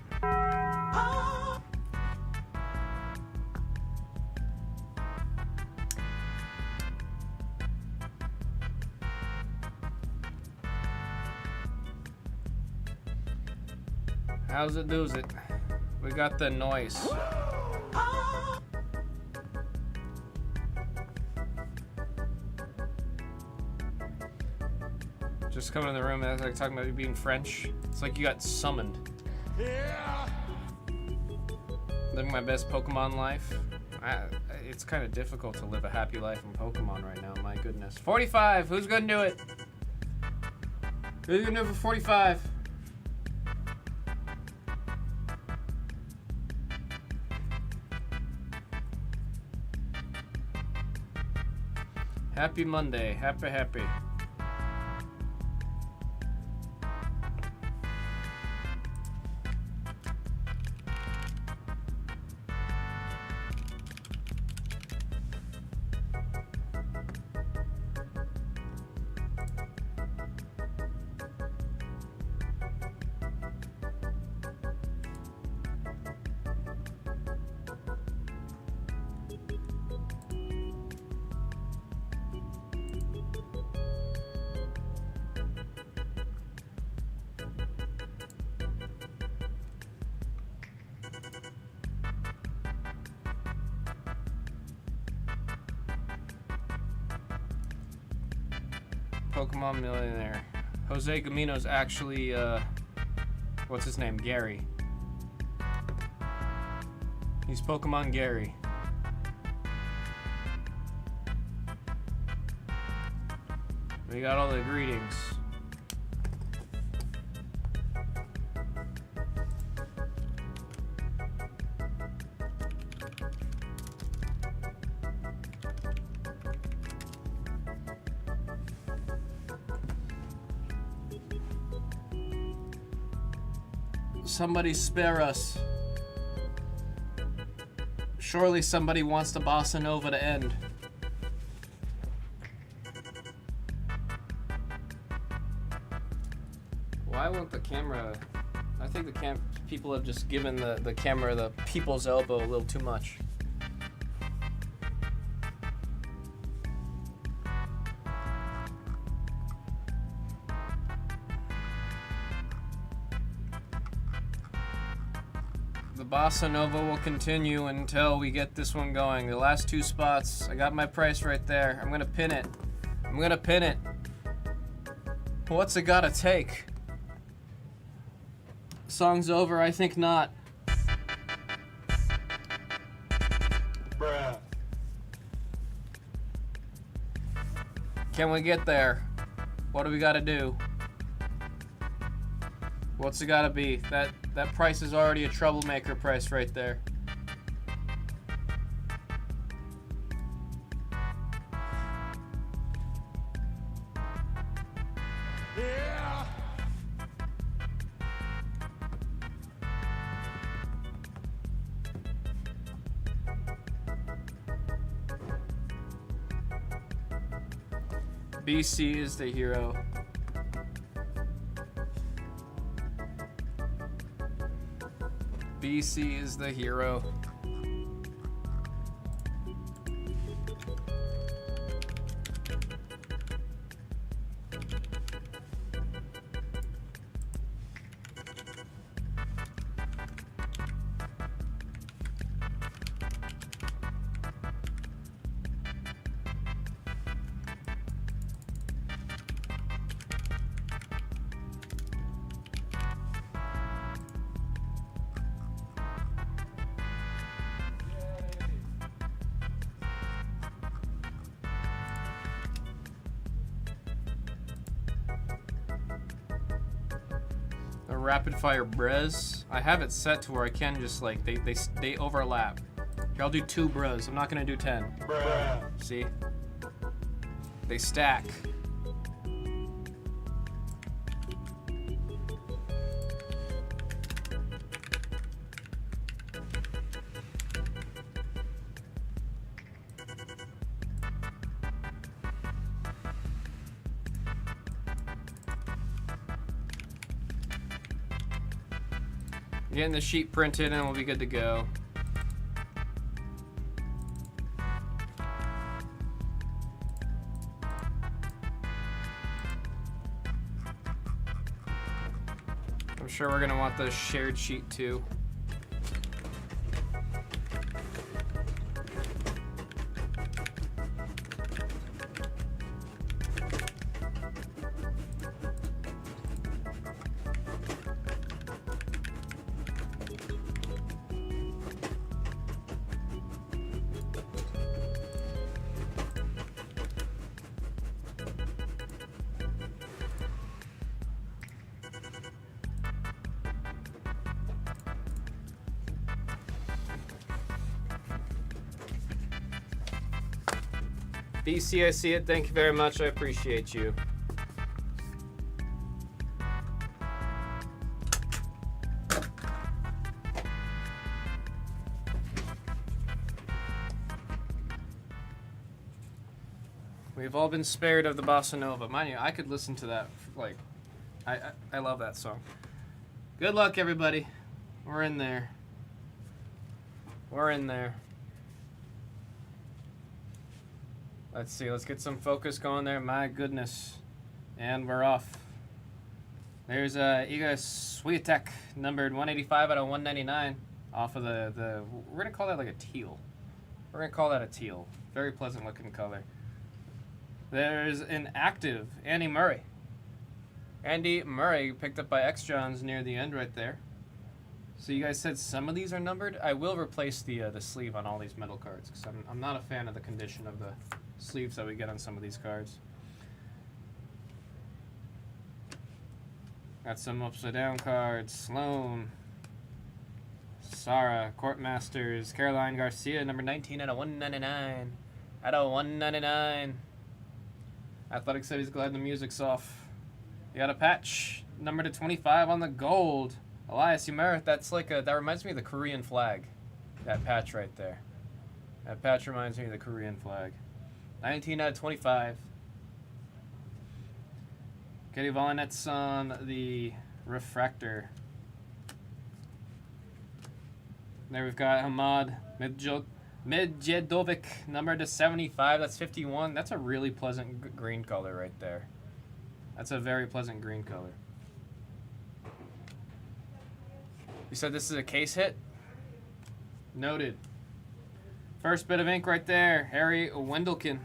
How's it do's it? We got the noise. Just coming in the room and like talking about you being French. It's like you got summoned. Yeah. Living my best Pokemon life. It's kind of difficult to live a happy life in Pokemon right now. My goodness. 45. Who's gonna do it? Who's gonna do it for 45? Happy Monday. Happy. Pokemon millionaire. Jose Gamino's actually, what's his name? Gary. He's Pokemon Gary. We got all the greetings. Somebody spare us. Surely somebody wants the Bossa Nova to end. Why won't the camera... I think the people have just given the camera the people's elbow a little too much. The Bossa Nova will continue until we get this one going. The last 2 spots, I got my price right there. I'm gonna pin it. I'm gonna pin it. What's it gotta take? Song's over, I think not. Bruh. Can we get there? What do we gotta do? What's it gotta be? That price is already a troublemaker price right there. Yeah. BC is the hero. BC is the hero. Rapid fire brez. I have it set to where I can just like they overlap. Here, I'll do 2 brez. I'm not gonna do 10. Bruh. See? They stack. Getting the sheet printed and we'll be good to go. I'm sure we're gonna want the shared sheet too. BC, I see it. Thank you very much. I appreciate you. We've all been spared of the Bossa Nova. Mind you, I could listen to that, like, I love that song. Good luck, everybody. We're in there. We're in there. Let's see, let's get some focus going there. My goodness. And we're off. There's Iga Swiatek, numbered 185 out of 199. Off of the we're going to call that like a teal. We're going to call that a teal. Very pleasant looking color. There's an active, Andy Murray. Andy Murray picked up by X Johns near the end right there. So you guys said some of these are numbered. I will replace the sleeve on all these metal cards because I'm not a fan of the condition of the sleeves that we get on some of these cards. Got some upside down cards. Sloan, Sarah, Court Masters, Caroline Garcia, number 19 out of 199. Out of 199. Athletic said he's glad the music's off. You got a patch, number to 25 on the gold. Elias, Umera, that's like that reminds me of the Korean flag. That patch right there. That patch reminds me of the Korean flag. 19 out of 25. Katie Volinet's on the refractor. There we've got Hamad Medjedovic, number to 75. That's 51. That's a really pleasant green color right there. That's a very pleasant green color. You said this is a case hit? Noted. First bit of ink right there. Harry Wendelkin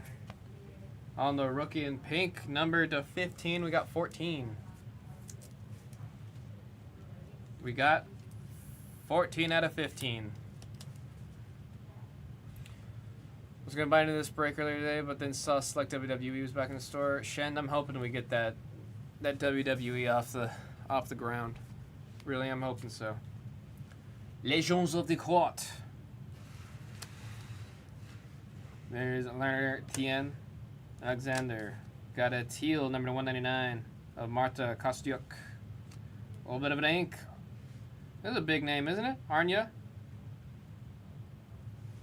on the rookie in pink, number to 15. We got 14. We got 14 out of 15. I was gonna buy into this break earlier today, but then saw Select WWE was back in the store. Shen, I'm hoping we get that WWE off the ground. Really, I'm hoping so. Legends of the Court. There's Lerner Tien. Alexander. Got a teal, number 199 of Marta Kostyuk. A little bit of an ink. This is a big name, isn't it? Arnya.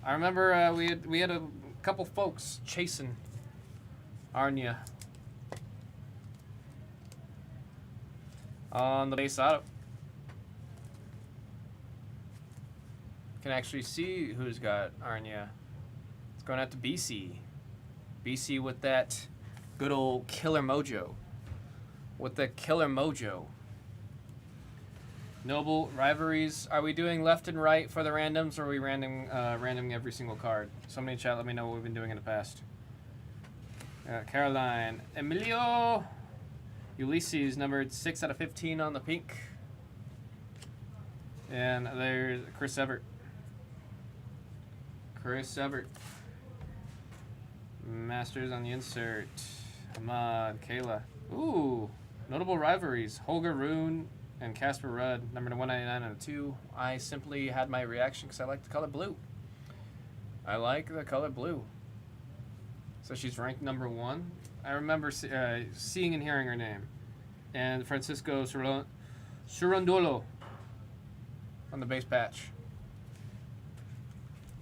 I remember we had a couple folks chasing Arnya on the base auto. Can actually see who's got Arnya. It's going out to BC. BC with that good old killer mojo. With the killer mojo. Noble rivalries. Are we doing left and right for the randoms, or are we randoming every single card? Somebody in chat, let me know what we've been doing in the past. Caroline. Emilio. Ulysses, numbered 6 out of 15 on the pink. And there's Chris Everett. Chris Everett. Masters on the insert. Ahmad, Kayla. Ooh, notable rivalries. Holger Rune and Casper Rudd, number 199 out of 2. I simply had my reaction because I like the color blue. I like the color blue. So she's ranked number 1. I remember seeing and hearing her name. And Francisco Surundolo on the base patch.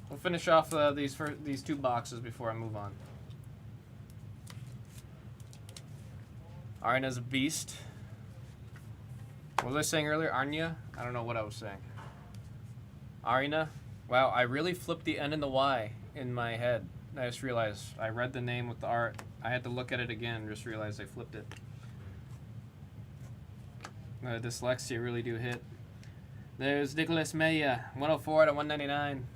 We'll finish off these 2 boxes before I move on. Arya's a beast. What was I saying earlier? Arnya? I don't know what I was saying. Arina? Wow, I really flipped the N and the Y in my head. I just realized I read the name with the art. I had to look at it again, just realized I flipped it. Dyslexia really do hit. There's Nicholas Maya, 104 to 199.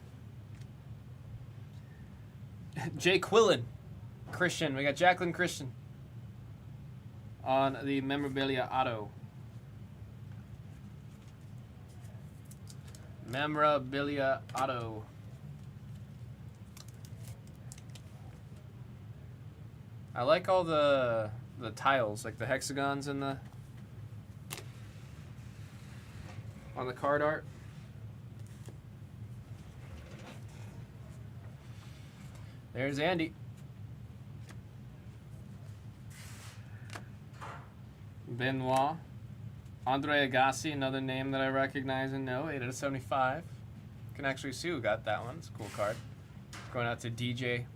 Jay Quillen, Christian. We got Jacqueline Christian on the memorabilia auto. Memorabilia auto. I like all the tiles, like the hexagons in the on the card art. There's Andy. Benoit. Andre Agassi, another name that I recognize and know. 8 out of 75. Can actually see who got that one. It's a cool card. Going out to DJ.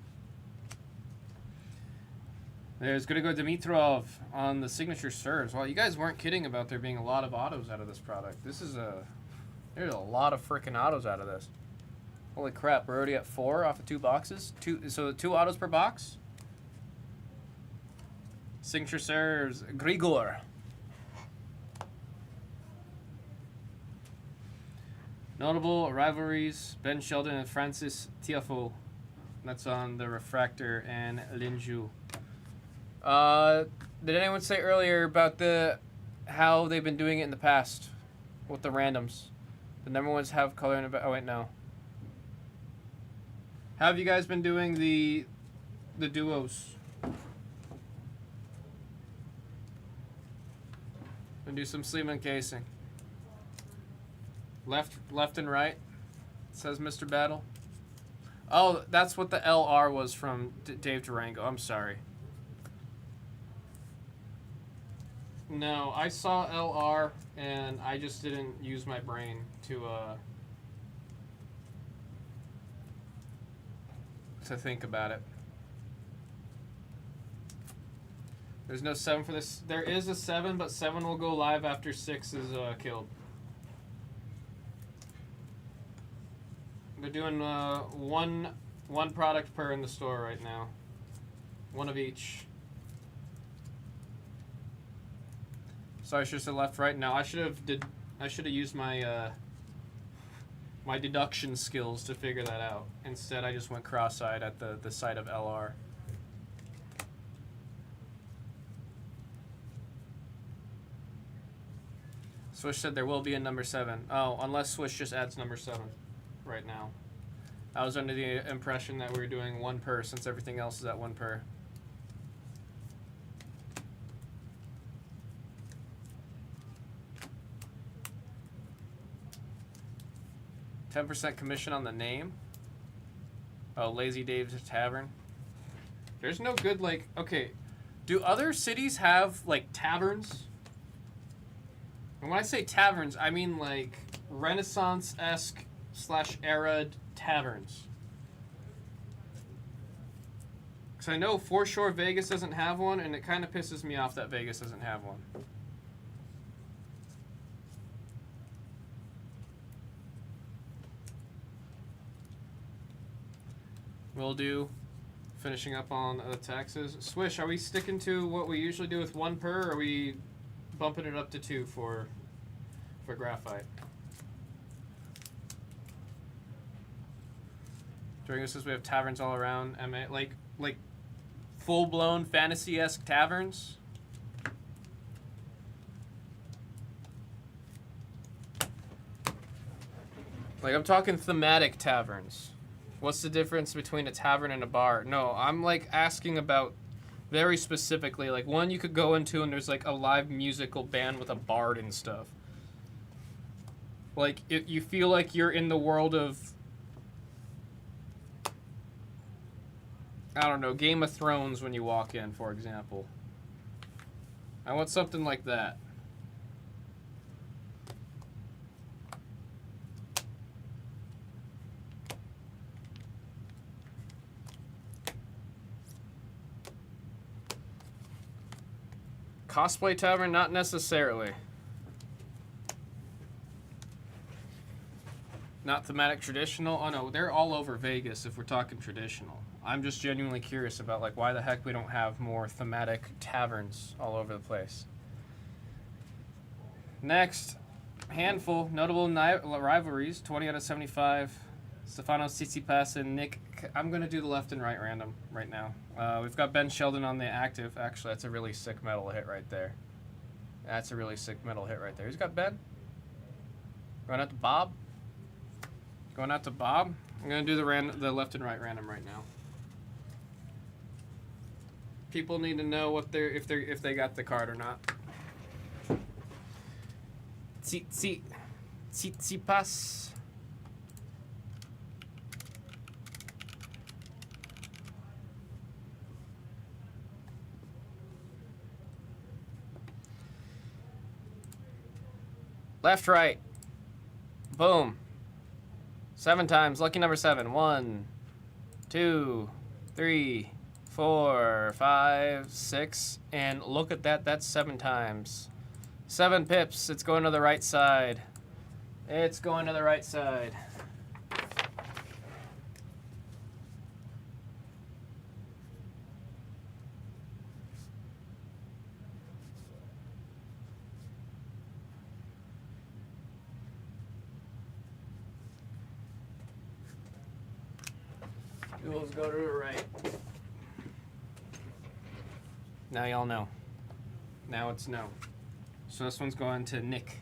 There's Grigor Dimitrov on the signature serves. Well, you guys weren't kidding about there being a lot of autos out of this product. There's a lot of freaking autos out of this. Holy crap, we're already at 4 off of 2 boxes. So 2 autos per box. Signature serves Grigor. Notable rivalries, Ben Sheldon and Francis Tiafoe. That's on the refractor and Linju. Did anyone say earlier about how they've been doing it in the past with the randoms? The number ones have color in it. Oh wait, no. How have you guys been doing the duos? And do some sleeve encasing. Left and right, says Mr. Battle. Oh, that's what the LR was from Dave Durango. I'm sorry. No, I saw LR and I just didn't use my brain to think about it. There's no 7 for this. There is a 7, but 7 will go live after 6 is killed. They're doing one product per in the store right now. One of each. Sorry, I should have said left, right. No, I should have used my my deduction skills to figure that out. Instead, I just went cross-eyed at the sight of LR. Swish said there will be a number 7. Oh, unless Swish just adds number 7 right now. I was under the impression that we were doing 1 per since everything else is at 1 per. %10 commission on the name. Oh, Lazy Dave's Tavern. There's no good, like, okay. Do other cities have, like, taverns? And when I say taverns, I mean, like, Renaissance-esque / era taverns. Because I know Foreshore Vegas doesn't have one, and it kind of pisses me off that Vegas doesn't have one. Will do. Finishing up on the taxes. Swish, are we sticking to what we usually do with 1 per, or are we bumping it up to 2 for graphite? During this, we have taverns all around. Like full-blown fantasy-esque taverns. Like, I'm talking thematic taverns. What's the difference between a tavern and a bar? No, I'm like asking about very specifically, like one you could go into and there's like a live musical band with a bard and stuff. Like you feel like you're in the world of, I don't know, Game of Thrones when you walk in, for example. I want something like that. Cosplay tavern, not necessarily. Not thematic traditional. Oh no, they're all over Vegas if we're talking traditional. I'm just genuinely curious about like why the heck we don't have more thematic taverns all over the place. Next, handful, notable rivalries, 20 out of 75. Stefano Tsitsipas and Nick. I'm going to do the left and right random right now. We've got Ben Sheldon on the active. Actually, that's a really sick metal hit right there. That's a really sick metal hit right there. Who's got Ben? Going out to Bob? Going out to Bob? I'm going to do the left and right random right now. People need to know what if they got the card or not. Tsitsipas. Left, right. Boom. 7 times. Lucky number 7. 1, 2, 3, 4, 5, 6. And look at that. That's 7 times. 7 pips. It's going to the right side. It's going to the right side. Duels go to the right. Now y'all know. Now it's no. So this one's going to Nick.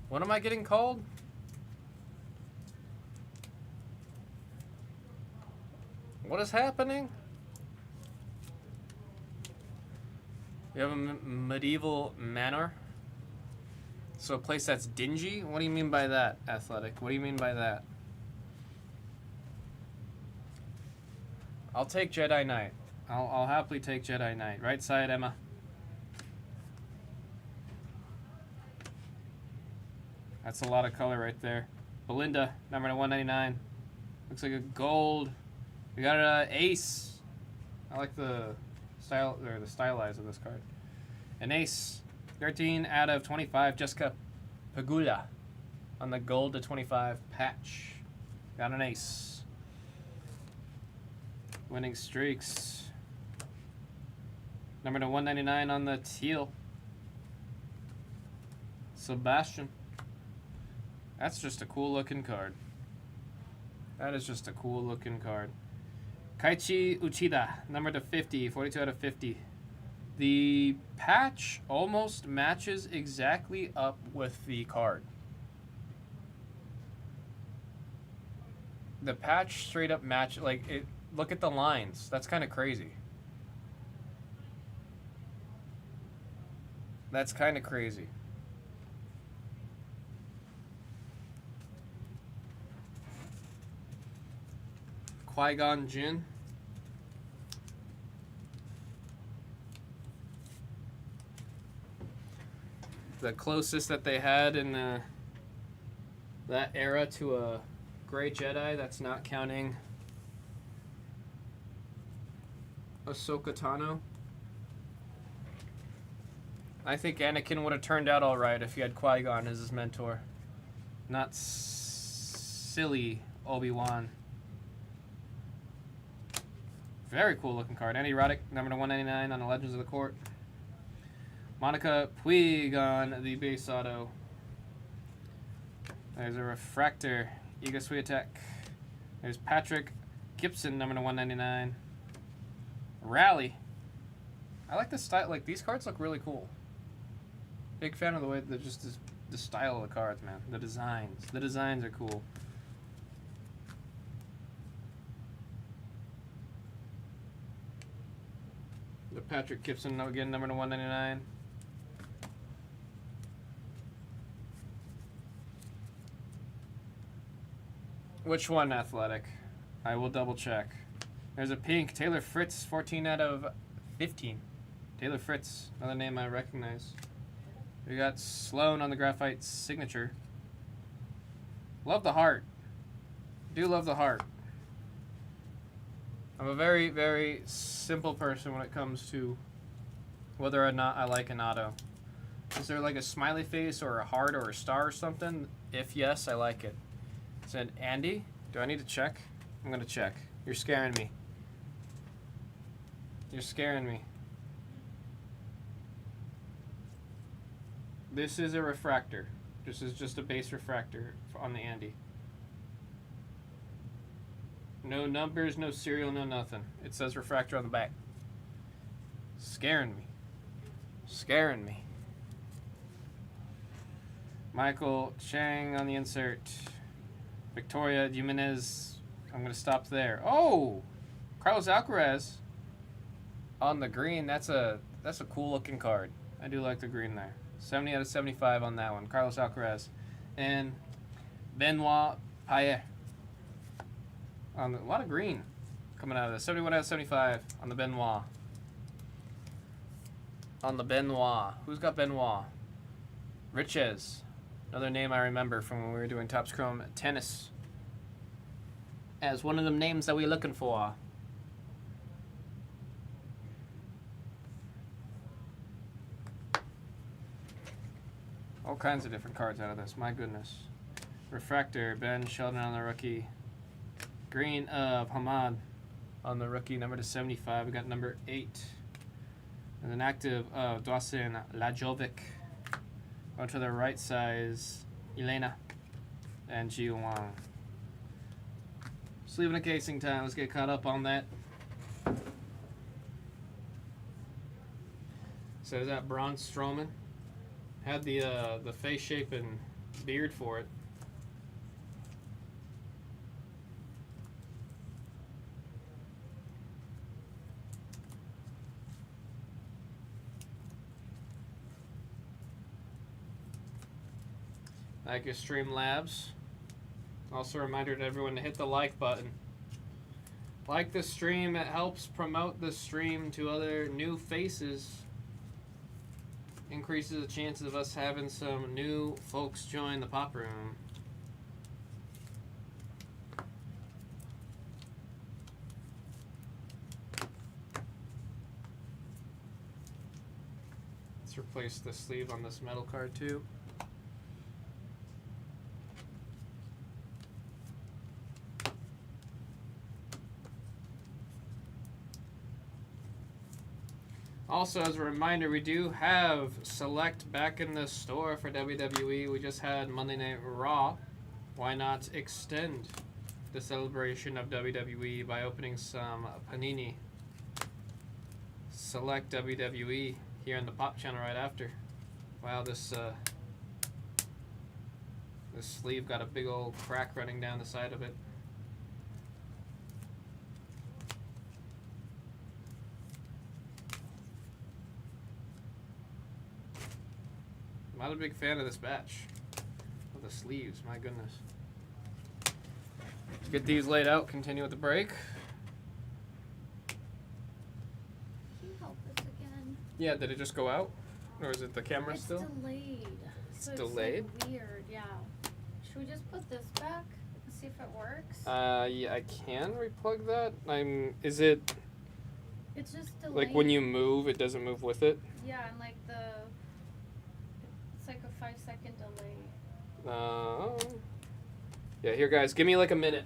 What am I getting called? What is happening? You have a medieval manor? So a place that's dingy? What do you mean by that, Athletic? What do you mean by that? I'll take Jedi Knight. I'll happily take Jedi Knight. Right side, Emma. That's a lot of color right there. Belinda, number 199. Looks like a gold. We got an ace. I like the style or the stylize of this card. An ace. 13 out of 25. Jessica Pagula on the gold to 25 patch. Got an ace. Winning streaks. Number to 199 on the teal. Sebastian. That's just a cool looking card. That is just a cool looking card. Kaichi Uchida, number to 50, 42 out of 50. The patch almost matches exactly up with the card. The patch straight up match, like it. Look at the lines. That's kind of crazy. That's kind of crazy. Qui-Gon Jinn. The closest that they had in that era to a Grey Jedi. That's not counting Ahsoka Tano. I think Anakin would have turned out alright if he had Qui-Gon as his mentor. Not silly Obi-Wan. Very cool looking card. Andy Roddick, number to 199 on the Legends of the Court. Monica Puig on the base auto. There's a refractor. Iga Swiatek. There's Patrick Gibson, number to 199. Rally. I like the style. Like, these cards look really cool. Big fan of the way that just the style of the cards, man. The designs. The designs are cool. The Patrick Gibson, again, number to 199. Which one, Athletic? I will double check. There's a pink. Taylor Fritz, 14 out of 15. Taylor Fritz, another name I recognize. We got Sloan on the graphite signature. Love the heart. Do love the heart. I'm a very, very simple person when it comes to whether or not I like an auto. Is there like a smiley face or a heart or a star or something? If yes, I like it. Said Andy, do I need to check? I'm gonna check. You're scaring me. You're scaring me. This is a refractor. This is just a base refractor on the Andy. No numbers, no serial, no nothing. It says refractor on the back. Scaring me. Scaring me. Michael Chang on the insert. Victoria Jimenez. I'm going to stop there. Oh! Carlos Alcaraz on the green. That's a cool looking card. I do like the green there. 70 out of 75 on that one. Carlos Alcaraz. And Benoit Payer. A lot of green coming out of this. 71 out of 75 on the Benoit. On the Benoit. Who's got Benoit? Riches. Another name I remember from when we were doing Topps Chrome Tennis. As one of them names that we're looking for. All kinds of different cards out of this. My goodness. Refractor. Ben Sheldon on the rookie. Green of Hamad on the rookie, number to 75. We got number 8. And an active of Dawson Lajovic. Going to the right size, Elena and Ji Wang. Sleeve and casing time. Let's get caught up on that. So is that Braun Strowman? Had the face shape and beard for it. Like your Stream Labs. Also a reminder to everyone to hit the like button. Like the stream, it helps promote the stream to other new faces. Increases the chances of us having some new folks join the pop room. Let's replace the sleeve on this metal card too. Also, as a reminder, we do have Select back in the store for WWE. We just had Monday Night Raw. Why not extend the celebration of WWE by opening some Panini Select WWE here in the Pop channel right after. Wow, this sleeve got a big old crack running down the side of it. I'm not a big fan of this batch. Of the sleeves, my goodness. Let's get these laid out, continue with the break. Can you help us again? Yeah, did it just go out? Or is it the camera It's still? delayed. It's So delayed? It's like weird, yeah. Should we just put this back and see if it works? Yeah, I can replug that. Is it, It's just delayed. like when you move, it doesn't move with it? Yeah, and like it's like a 5-second delay. Yeah, here guys, give me like a minute.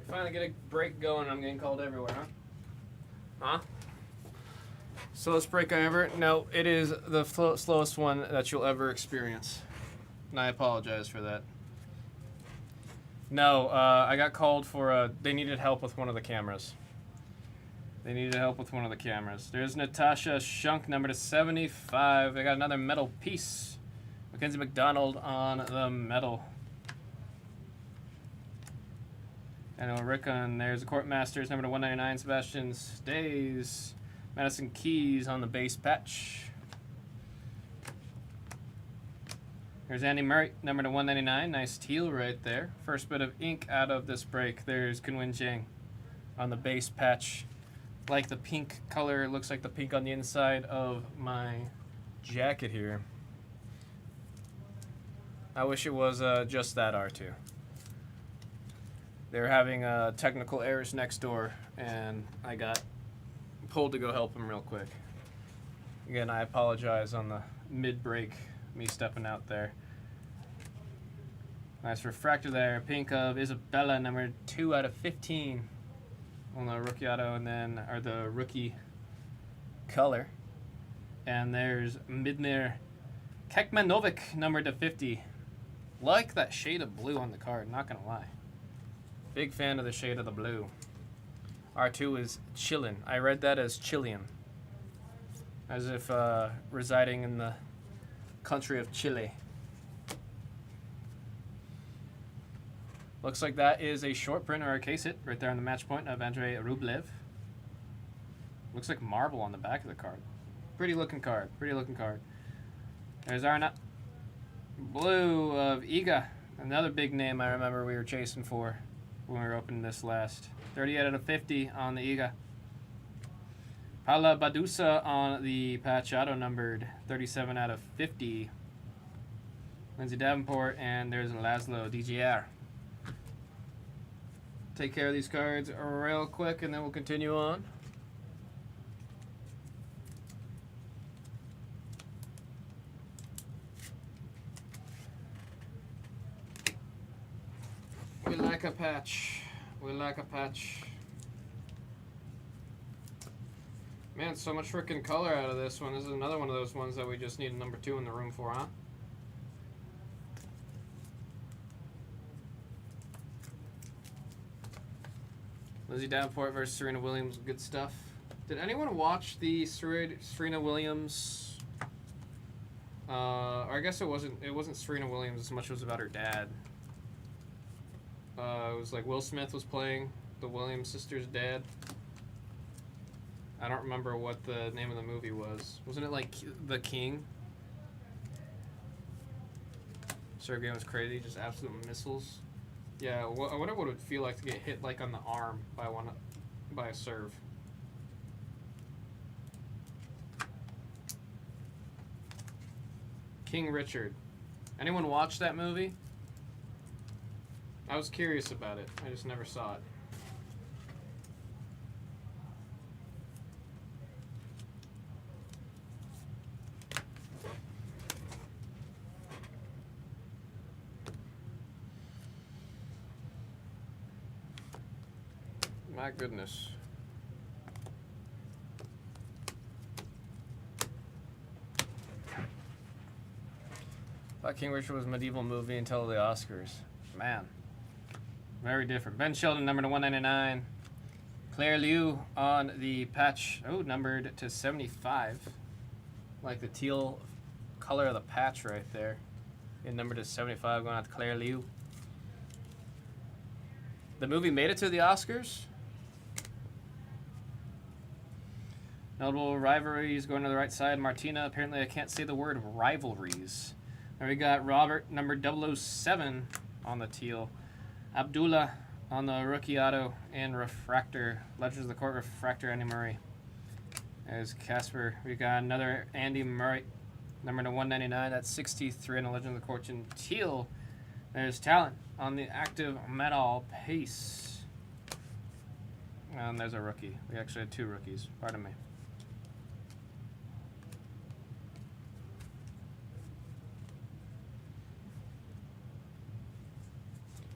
Finally get a break going. I'm getting called everywhere, huh? Huh? Slowest break I ever? No, it is the slowest one that you'll ever experience. And I apologize for that. No, I got called for, they needed help with one of the cameras. There's Natasha Shunk, number to 75. They got another metal piece. Mackenzie McDonald on the metal. And Ulrika, and there's the Court Masters, number to 199, Sebastian Stays. Madison Keys on the base patch. There's Andy Murray, number to 199. Nice teal right there. First bit of ink out of this break. There's Goodwin Jang on the base patch. Like the pink color. It looks like the pink on the inside of my jacket here. I wish it was just that R2. They were having technical errors next door, and I got pulled to go help them real quick. Again, I apologize on the mid-break, me stepping out there. Nice refractor there. Pink of Isabella, number 2 out of 15 on the rookie auto, and then, or the rookie color. And there's Midmir Kekmanovic, number to 50. Like that shade of blue on the card, not gonna lie. Big fan of the shade of the blue. R2 is chillin'. I read that as Chilean. As if residing in the country of Chile. Looks like that is a short print or a case hit right there on the match point of Andrei Rublev. Looks like marble on the back of the card. Pretty looking card. There's Arna. Blue of Iga. Another big name I remember we were chasing for when we were opening this last. 38 out of 50 on the Iga. Paula Badusa on the patch auto numbered. 37 out of 50. Lindsay Davenport, and there's Laszlo DGR. Take care of these cards real quick, and then we'll continue on. We like a patch. Man, so much freaking color out of this one. This is another one of those ones that we just need a number 2 in the room for, huh? Lizzie Davenport versus Serena Williams, good stuff. Did anyone watch the Serena Williams? Or I guess it wasn't Serena Williams as much as it was about her dad. It was like Will Smith was playing the Williams sisters' dad. I don't remember what the name of the movie was. Wasn't it like The King? Sergey was crazy, just absolute missiles. Yeah, I wonder what it would feel like to get hit like on the arm by a serve. King Richard. Anyone watch that movie? I was curious about it. I just never saw it. My goodness. Thought King Richard was a medieval movie until the Oscars. Man. Very different. Ben Sheldon, number to 199. Claire Liu on the patch. Oh, numbered to 75. Like the teal color of the patch right there. And numbered to 75 going out to Claire Liu. The movie made it to the Oscars. Notable rivalries going to the right side. Martina, apparently I can't say the word rivalries. There we got Robert, number 007 on the teal. Abdullah on the rookie auto and refractor. Legends of the Court refractor, Andy Murray. There's Casper. We got another Andy Murray, number to 199. That's 63 on the Legends of the Court in teal. There's Talent on the active metal pace. And there's a rookie. We actually had 2 rookies. Pardon me.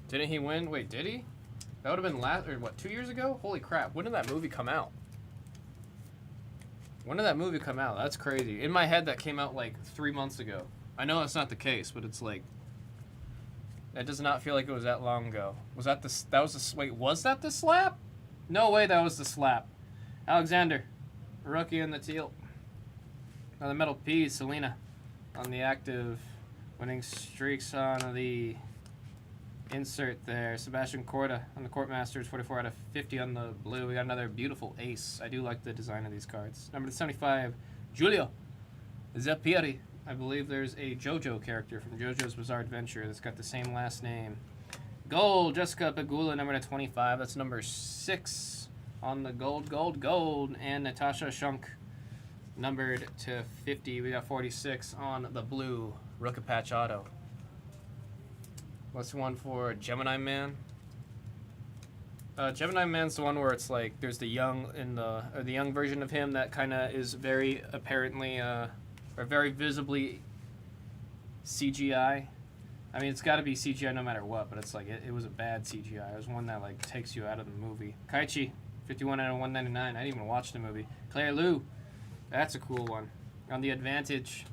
Didn't he win? Wait, did he? That would have been or what, 2 years ago? Holy crap! When did that movie come out? When did that movie come out? That's crazy. In my head, that came out like 3 months ago. I know that's not the case, but it's like that does not feel like it was that long ago. Was that the? That was the. Wait, was that the slap? No way, that was the slap. Alexander, rookie in the teal. On the metal P, Selena. On the active, winning streaks on the insert there. Sebastian Corda on the Court Masters, 44 out of 50 on the blue. We got another beautiful ace. I do like the design of these cards. Number 75, Giulio Zapieri. I believe there's a JoJo character from JoJo's Bizarre Adventure that's got the same last name. Gold, Jessica Pegula, number 25. That's number 6 on the gold. And Natasha Shunk, numbered to 50. We got 46 on the blue. Rookie patch auto. What's the one for Gemini Man? Gemini Man's the one where it's like there's the young the young version of him that kind of is very apparently or very visibly CGI. I mean, it's got to be CGI no matter what, but it's like it was a bad CGI. It was one that like takes you out of the movie. Kaichi, 51 out of 199. I didn't even watch the movie. Claire Liu, that's a cool one. On the Advantage,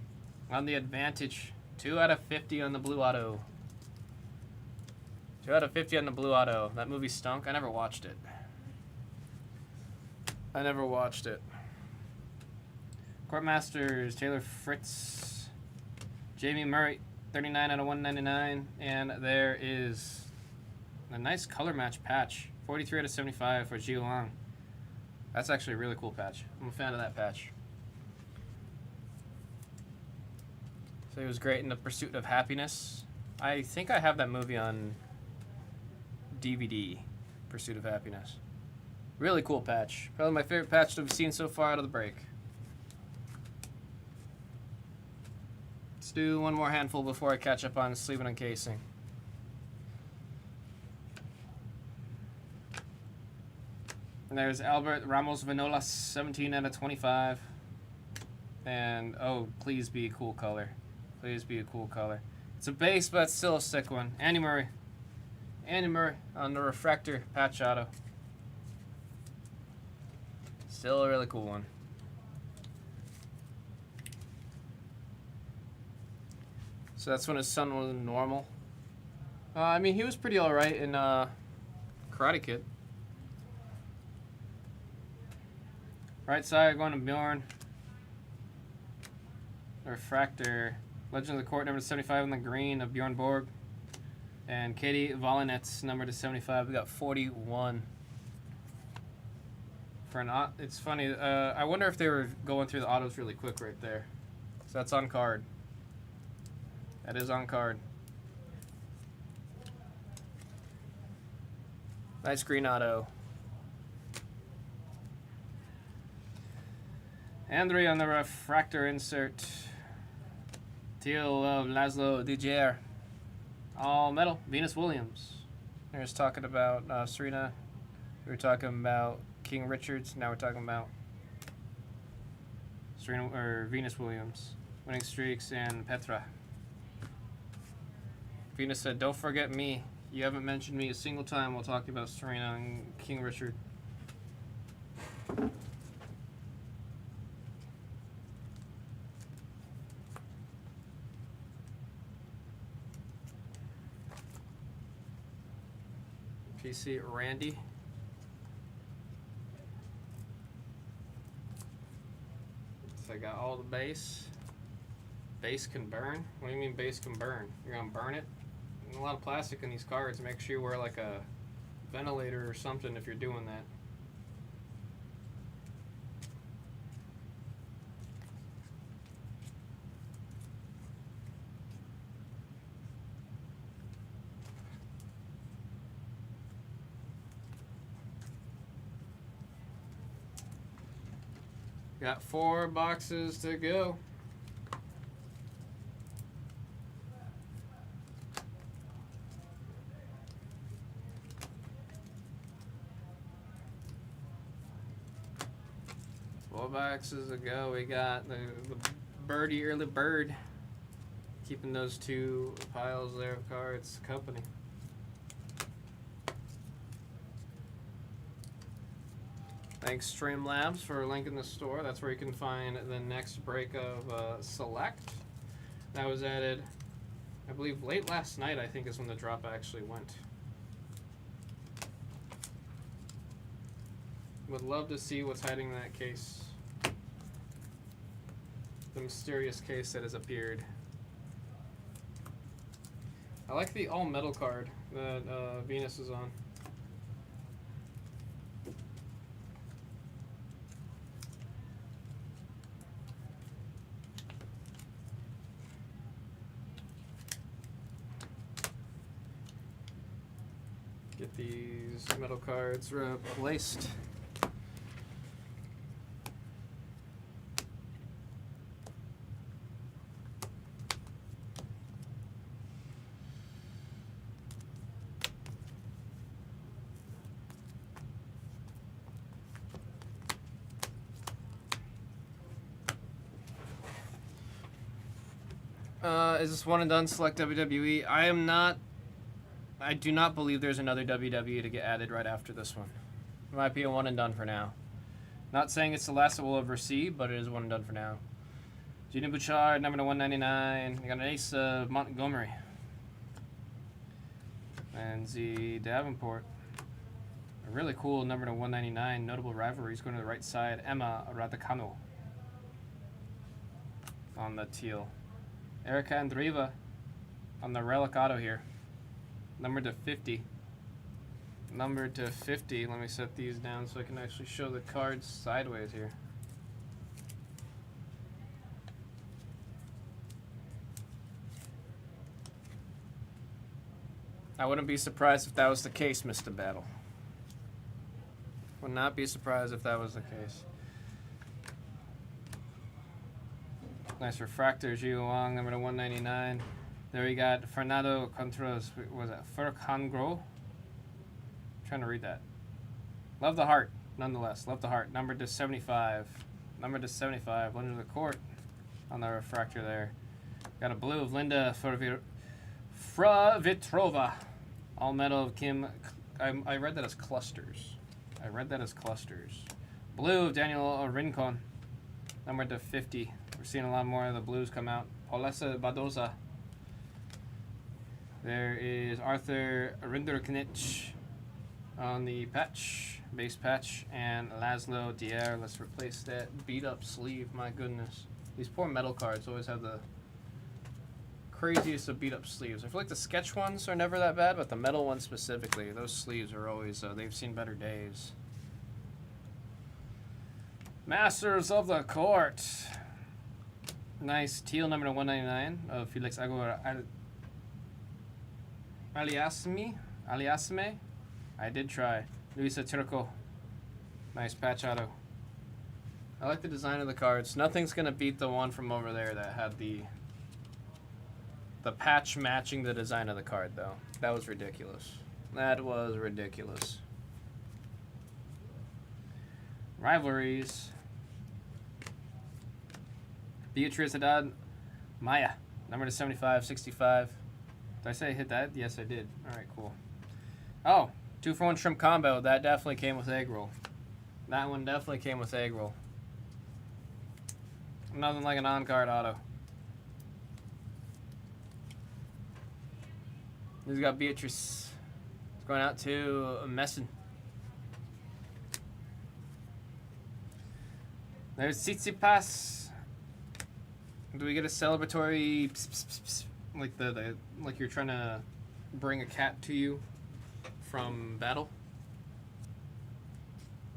2 out of 50 on the blue auto. 2 out of 50 on the blue auto. That movie stunk. I never watched it. Court Masters, Taylor Fritz, Jamie Murray, 39 out of 199. And there is a nice color match patch. 43 out of 75 for Ji Long. That's actually a really cool patch. I'm a fan of that patch. So he was great in The Pursuit of Happiness. I think I have that movie on DVD, Pursuit of Happiness. Really cool patch. Probably my favorite patch that we've seen so far out of the break. Let's do one more handful before I catch up on sleeving and casing. And there's Albert Ramos Vinolas, 17 out of 25. And, oh, please be a cool color. Please be a cool color. It's a base, but it's still a sick one. Andy Murray on the refractor patch auto. Still a really cool one. So that's when his son was normal. I mean, he was pretty alright in Karate Kid. Right side going to Bjorn. Refractor. Legend of the Court, number 75 on the green of Bjorn Borg. And Katie Volinets, number to 75. We got 41. For an it's funny. I wonder if they were going through the autos really quick right there. So that's on card. That is on card. Nice green auto. Andre on the refractor insert. Teal of Laszlo Dijer. All metal. Venus Williams. We're just talking about Serena. We were talking about King Richards. Now we're talking about Serena or Venus Williams. Winning streaks and Petra. Venus said, "Don't forget me. You haven't mentioned me a single time while talking about Serena and King Richard." PC Randy. So I got all the base. Base can burn? What do you mean base can burn? You're gonna burn it? There's a lot of plastic in these cards. Make sure you wear like a ventilator or something if you're doing that. Got 4 boxes to go. Boxes to go. We got the birdie early bird. Keeping those 2 piles there of cards company. Thanks Streamlabs for linking the store. That's where you can find the next break of Select. That was added, I believe, late last night, I think, is when the drop actually went. Would love to see what's hiding in that case. The mysterious case that has appeared. I like the all-metal card that Venus is on. Get these metal cards replaced. Is this one and done? Select WWE. I do not believe there's another WWE to get added right after this one. It might be a one and done for now. Not saying it's the last that we'll ever see, but it is one and done for now. Gina Bouchard, number to 199. You got an Ace of Montgomery. And Z Davenport. A really cool number to 199. Notable rivalries going to the right side. Emma Raducanu on the teal. Erica Andreeva on the relic auto here. Number to 50. Number to 50. Let me set these down so I can actually show the cards sideways here. I wouldn't be surprised if that was the case, Mr. Battle. Would not be surprised if that was the case. Nice refractor, Gio Wang, number to 199. There we got Fernando Contreras. Was it Furcangro? Trying to read that. Love the heart, nonetheless. Love the heart. Number to 75. Number to 75. Under the court on the refractor there. Got a blue of Linda Fravitrova. All metal of Kim. I read that as clusters. I read that as clusters. Blue of Daniel Rincon. Number to 50. We're seeing a lot more of the blues come out. Paulessa Badoza. There is Arthur Rinderknich on the patch, base patch, and Laszlo Dier. Let's replace that beat up sleeve. My goodness. These poor metal cards always have the craziest of beat up sleeves. I feel like the sketch ones are never that bad, but the metal ones specifically, those sleeves are always, they've seen better days. Masters of the Court. Nice teal number to 199 of Felix Aguilar Aliasme. I did try. Luisa Turco. Nice patch auto. I like the design of the cards. Nothing's gonna beat the one from over there that had the patch matching the design of the card, though. That was ridiculous. That was ridiculous. Rivalries. Beatriz Haddad Maya. Number to 75, 65. Did I say I hit that? Yes, I did. Alright, cool. Oh, 2-for-1 shrimp combo. That definitely came with egg roll. That one definitely came with egg roll. Nothing like an on-card auto. He's got Beatrice. It's going out to Messin. There's Tsitsipas. Do we get a celebratory pss, pss, pss, pss, like the like you're trying to bring a cat to you from Battle?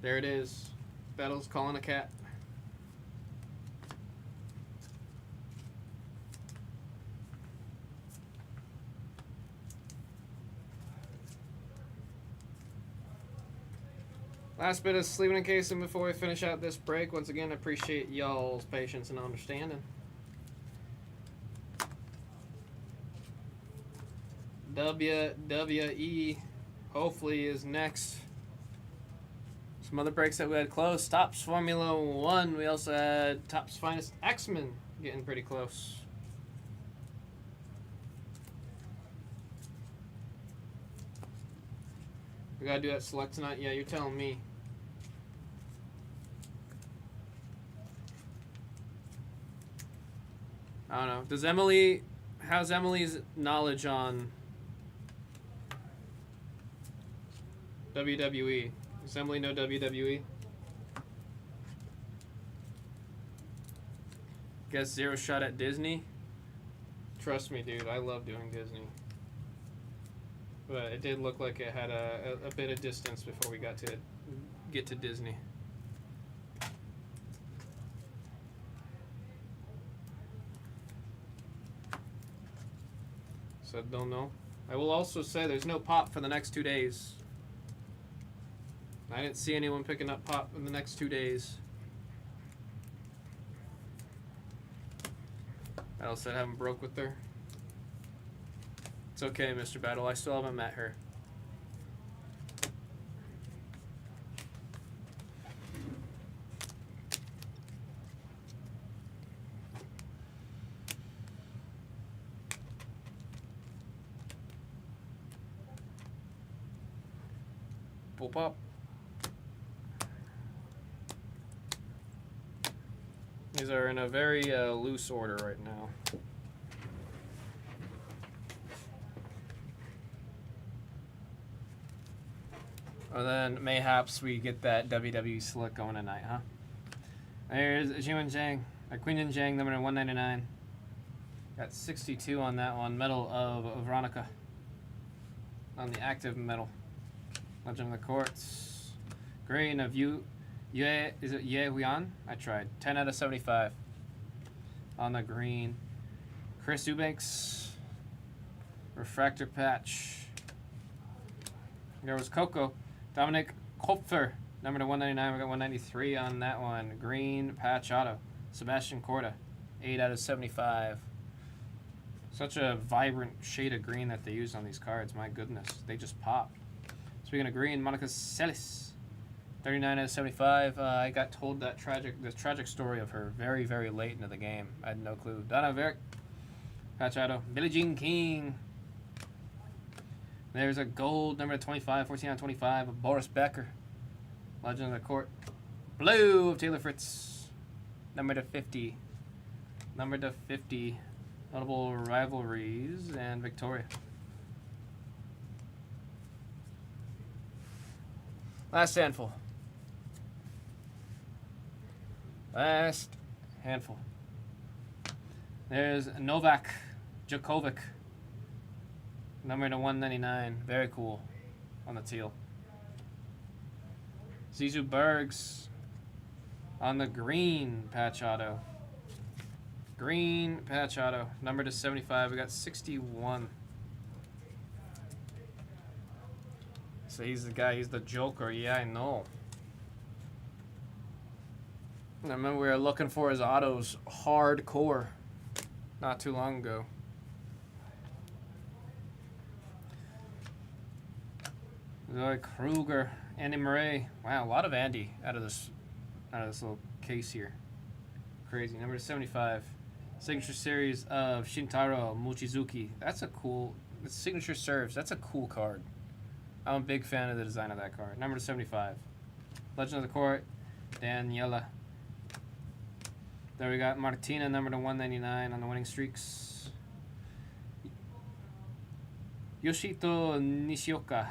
There it is. Battle's calling a cat. Last bit of sleeving and casing before we finish out this break. Once again, I appreciate y'all's patience and understanding. WWE hopefully is next. Some other breaks that we had close. Topps Formula 1. We also had Topps Finest X-Men getting pretty close. We gotta do that select tonight? Yeah, you're telling me. I don't know. How's Emily's knowledge on WWE? Does Emily know WWE? Guess 0 shot at Disney? Trust me, dude, I love doing Disney. But it did look like it had a bit of distance before we get to Disney. So don't know. I will also say there's no pop for the next 2 days. I didn't see anyone picking up pop in the next 2 days. Battle said I haven't broke with her. It's okay, Mr. Battle. I still haven't met her. Pop up. These are in a very loose order right now. And then mayhaps we get that WWE slick going tonight, huh? There's Jiwen Zhang, Queen and Zhang, number 199. Got 62 on that one. Medal of Veronica on the active medal. Legend of the Courts. Green of Yue, is it Ye Huan? I tried. 10 out of 75 on the green. Chris Eubanks. Refractor patch. There was Coco. Dominic Kopfer, number 199. We got 193 on that one. Green patch auto. Sebastian Corda, 8 out of 75. Such a vibrant shade of green that they use on these cards. My goodness, they just pop. Speaking of green, Monica Seles, 39 out of 75. I got told the tragic story of her very, very late into the game. I had no clue. Donna Verick, patch auto. Billie Jean King. There's a gold, number 25, 14 out of 25, of Boris Becker. Legend of the Court. Blue of Taylor Fritz. Number to 50. Number to 50. Notable rivalries and Victoria. Last handful. Last handful. There's Novak Djokovic. Number to 199. Very cool on the teal. Zizou Bergs on the green patch auto. Green patch auto. Number to 75. We got 61. So he's the guy. He's the Joker. Yeah, I know. I remember we were looking for his autos hardcore not too long ago. Zoe Kruger, Andy Murray. Wow, a lot of Andy out of this little case here. Crazy. Number 75. Signature series of Shintaro Mochizuki. That's a cool signature serves. That's a cool card. I'm a big fan of the design of that card. Number 75. Legend of the Court, Daniela. There we got Martina, number to 199 on the winning streaks. Yoshito Nishioka.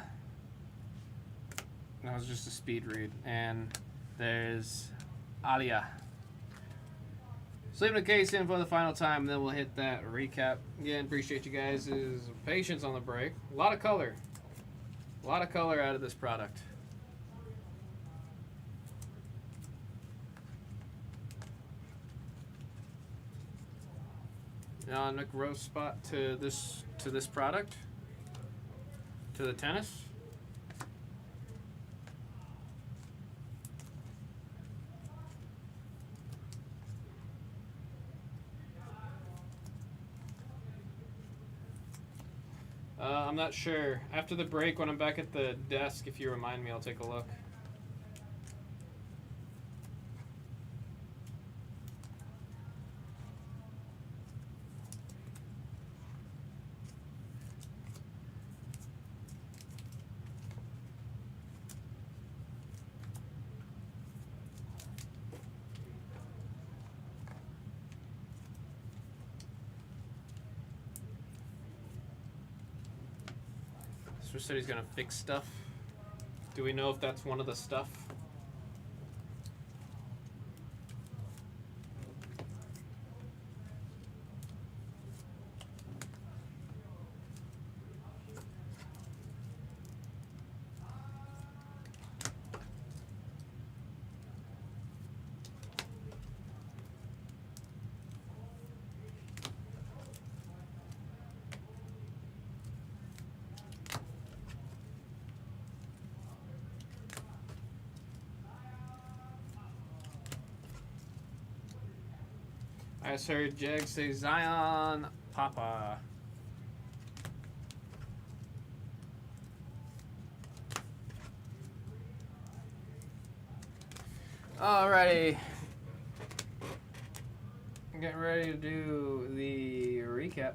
That was just a speed read. And there's Alia. So leaving the case in for the final time, then we'll hit that recap. Again, appreciate you guys' patience on the break. A lot of color. A lot of color out of this product. Nick Rose spot to this product. To the tennis. I'm not sure. After the break, when I'm back at the desk, if you remind me, I'll take a look. So said he's gonna fix stuff. Do we know if that's one of the stuff? I just heard Jag say Zion Papa. Alrighty. Getting ready to do the recap.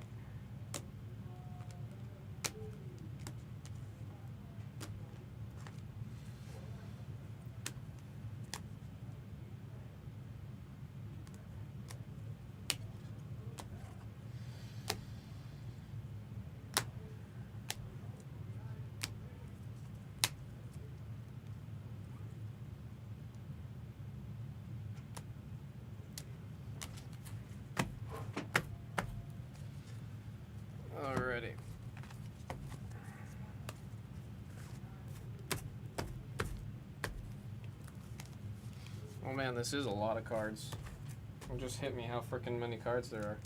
Alrighty. Oh man, this is a lot of cards. It just hit me how freaking many cards there are.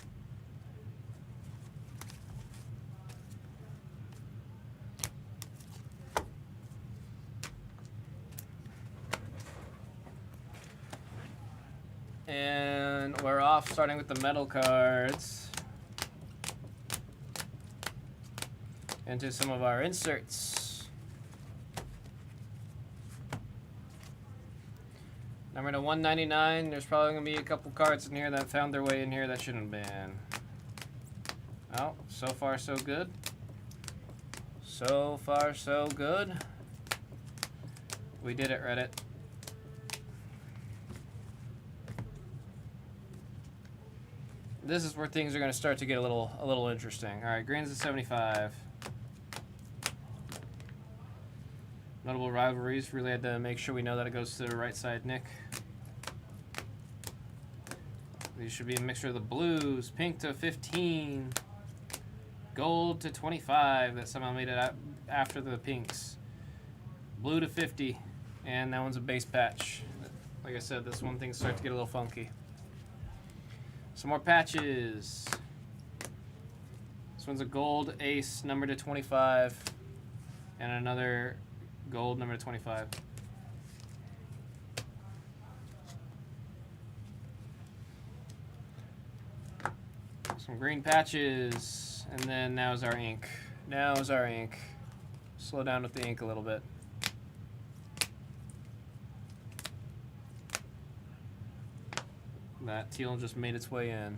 And we're off starting with the metal cards. Into some of our inserts. Number to 199, there's probably going to be a couple cards in here that found their way in here that shouldn't have been. Oh, so far so good. So far so good. We did it, Reddit. This is where things are going to start to get a little interesting. All right, greens at 75. Notable rivalries. Really had to make sure we know that it goes to the right side, Nick. These should be a mixture of the blues. Pink to 15. Gold to 25. That somehow made it out after the pinks. Blue to 50. And that one's a base patch. Like I said, this one things start to get a little funky. Some more patches. This one's a gold ace, number to 25. And another gold, number 25. Some green patches, and then now's our ink. Now's our ink. Slow down with the ink a little bit. That teal just made its way in.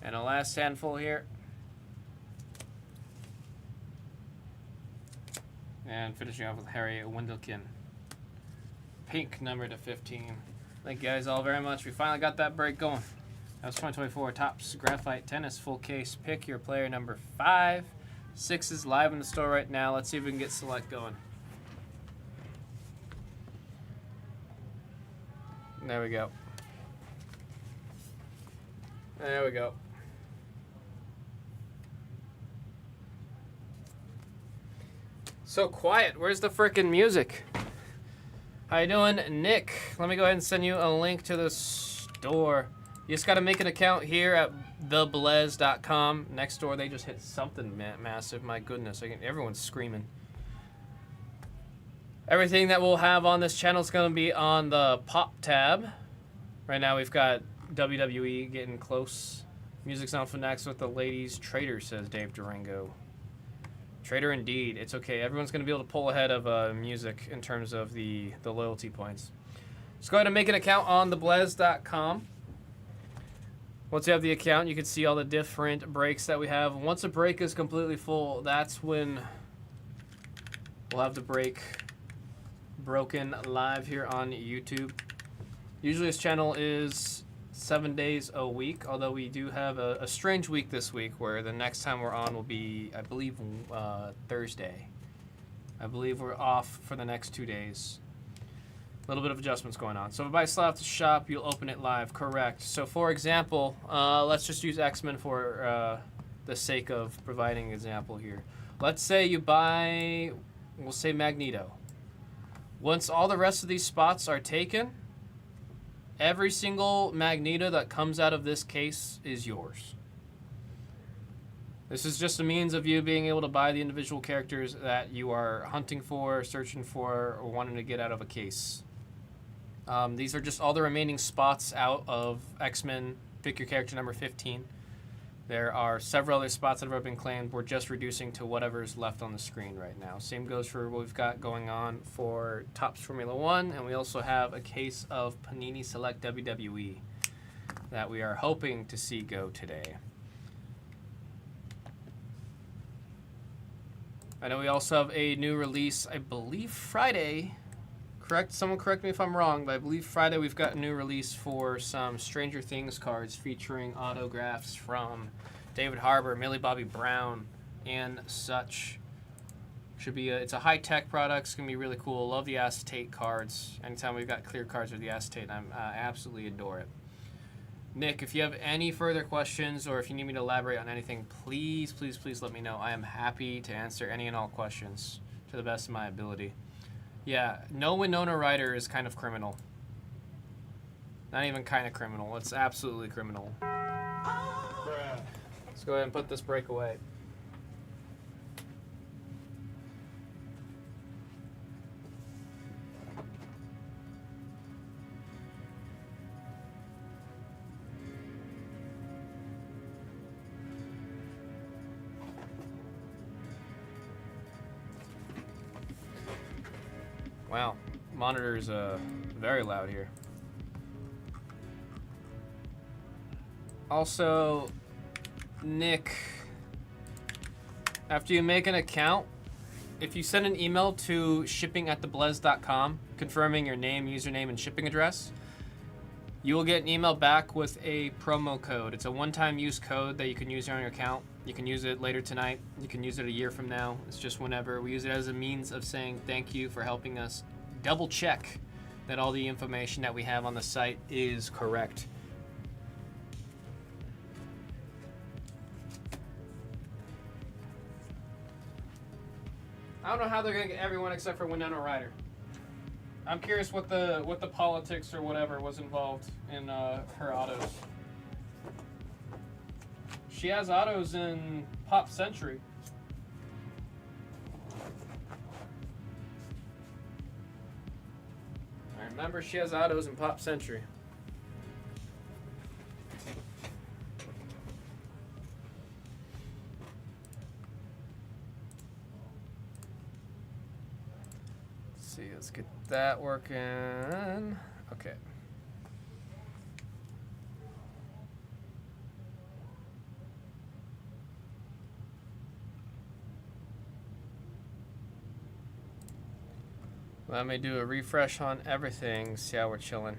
And a last handful here. And finishing off with Harry Wendelkin. Pink, number to 15. Thank you guys all very much. We finally got that break going. That was 2024 Topps Graphite Tennis Full Case. Pick your player number 5. 6 is live in the store right now. Let's see if we can get select going. There we go. There we go. So quiet. Where's the frickin' music? How you doing, Nick? Let me go ahead and send you a link to the store. You just got to make an account here at theblaze.com. Next door, they just hit something massive. My goodness, everyone's screaming. Everything that we'll have on this channel is going to be on the pop tab. Right now, we've got WWE getting close. Music's on for next with the ladies. Trader, says Dave Durango. Trader indeed. It's okay. Everyone's going to be able to pull ahead of music in terms of the loyalty points. Just go ahead and make an account on theblaze.com. Once you have the account, you can see all the different breaks that we have. Once a break is completely full, that's when we'll have the break broken live here on YouTube. Usually this channel is 7 days a week, although we do have a strange week this week where the next time we're on will be, I believe, Thursday. I believe we're off for the next 2 days. A little bit of adjustments going on. So if I still have to shop, you'll open it live. Correct. So for example, let's just use X-Men for the sake of providing an example here. Let's say you buy, we'll say Magneto. Once all the rest of these spots are taken, every single Magneto that comes out of this case is yours. This is just a means of you being able to buy the individual characters that you are hunting for, searching for, or wanting to get out of a case. These are just all the remaining spots out of X-Men Pick Your Character number 15. There are several other spots that have been claimed. We're just reducing to whatever's left on the screen right now. Same goes for what we've got going on for Topps Formula 1, and we also have a case of Panini Select WWE that we are hoping to see go today. I know we also have a new release, I believe Friday. Someone correct me if I'm wrong, but I believe Friday we've got a new release for some Stranger Things cards featuring autographs from David Harbour, Millie Bobby Brown, and such. Should be it's a high-tech product. It's gonna be really cool. Love the acetate cards. Anytime we've got clear cards with the acetate, I absolutely adore it. Nick, if you have any further questions or if you need me to elaborate on anything, please, please, please let me know. I am happy to answer any and all questions to the best of my ability. Yeah, no Winona Ryder is kind of criminal. Not even kind of criminal. It's absolutely criminal. Let's go ahead and put this break away. Wow, monitor's very loud here. Also, Nick, after you make an account, if you send an email to shipping@theblez.com confirming your name, username, and shipping address, you will get an email back with a promo code. It's a one-time use code that you can use on your account. You can use it later tonight. You can use it a year from now. It's just whenever. We use it as a means of saying thank you for helping us double check that all the information that we have on the site is correct. I don't know how they're gonna get everyone except for Winona Ryder. I'm curious what the politics or whatever was involved in her autos. She has autos in Pop Century. I remember she has autos in Pop Century. Let's see, let's get that working. Okay. Let me do a refresh on everything, see how we're chilling.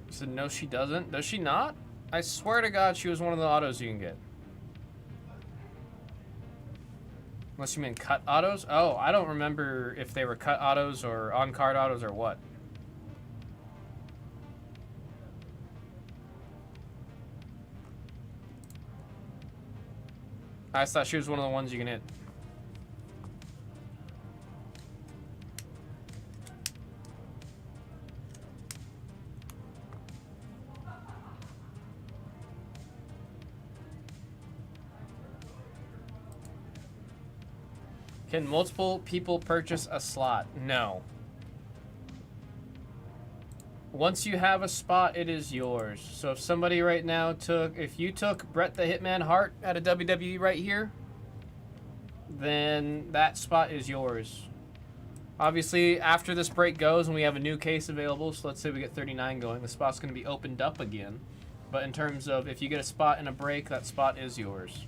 You said no, she doesn't? Does she not? I swear to God she was one of the autos you can get. Unless you mean cut autos? Oh, I don't remember if they were cut autos or on-card autos or what. I just thought she was one of the ones you can hit. Can multiple people purchase a slot? No. Once you have a spot, it is yours. So if somebody right now if you took Bret the Hitman Hart at a WWE right here, then that spot is yours. Obviously, after this break goes and we have a new case available, so let's say we get 39 going, the spot's going to be opened up again. But in terms of if you get a spot in a break, that spot is yours.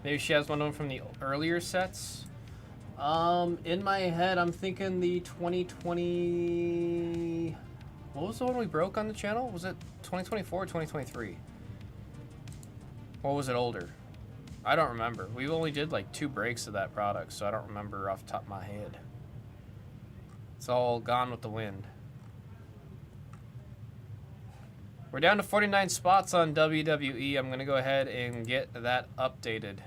Maybe she has one of them from the earlier sets. In my head, I'm thinking the 2020... What was the one we broke on the channel? Was it 2024 or 2023? Or was it older? I don't remember. We only did like 2 breaks of that product, so I don't remember off the top of my head. It's all gone with the wind. We're down to 49 spots on WWE. I'm going to go ahead and get that updated.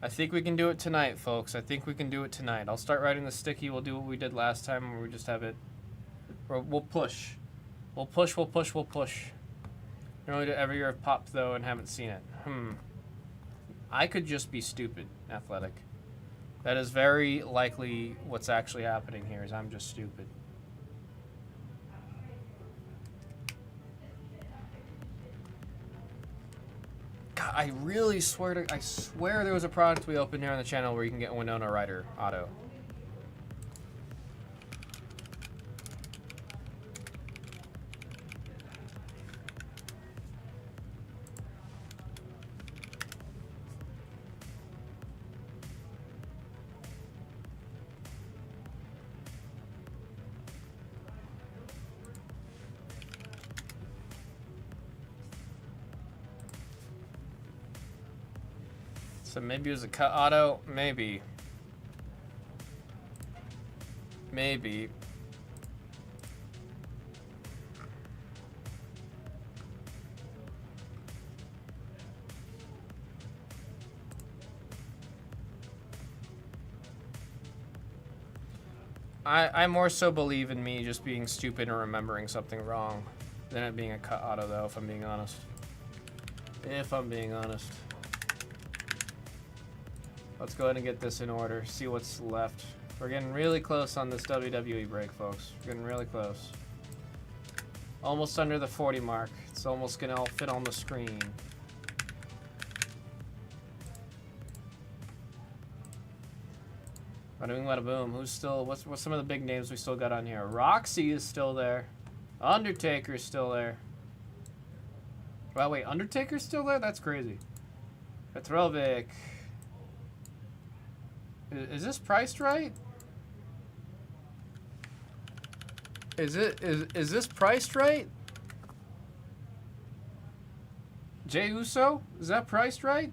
I think we can do it tonight, folks. I think we can do it tonight. I'll start writing the sticky. We'll do what we did last time where we just have it. We'll push. We'll push, we'll push, we'll push. We only do every year I've popped, though, and haven't seen it. I could just be stupid, Athletic. That is very likely what's actually happening here, is I'm just stupid. God, I really swear I swear there was a product we opened here on the channel where you can get Winona Ryder auto. So maybe it was a cut auto, maybe. Maybe. I more so believe in me just being stupid and remembering something wrong than it being a cut auto, though, if I'm being honest. If I'm being honest. Let's go ahead and get this in order, see what's left. We're getting really close on this WWE break, folks. We're getting really close. Almost under the 40 mark. It's almost gonna all fit on the screen. Bada bing, bada boom. Who's still, what's some of the big names we still got on here? Roxy is still there. Undertaker's still there. Well, wait, Undertaker's still there? That's crazy. Petrovic. Is this priced right? Is this priced right? Jey Uso? Is that priced right?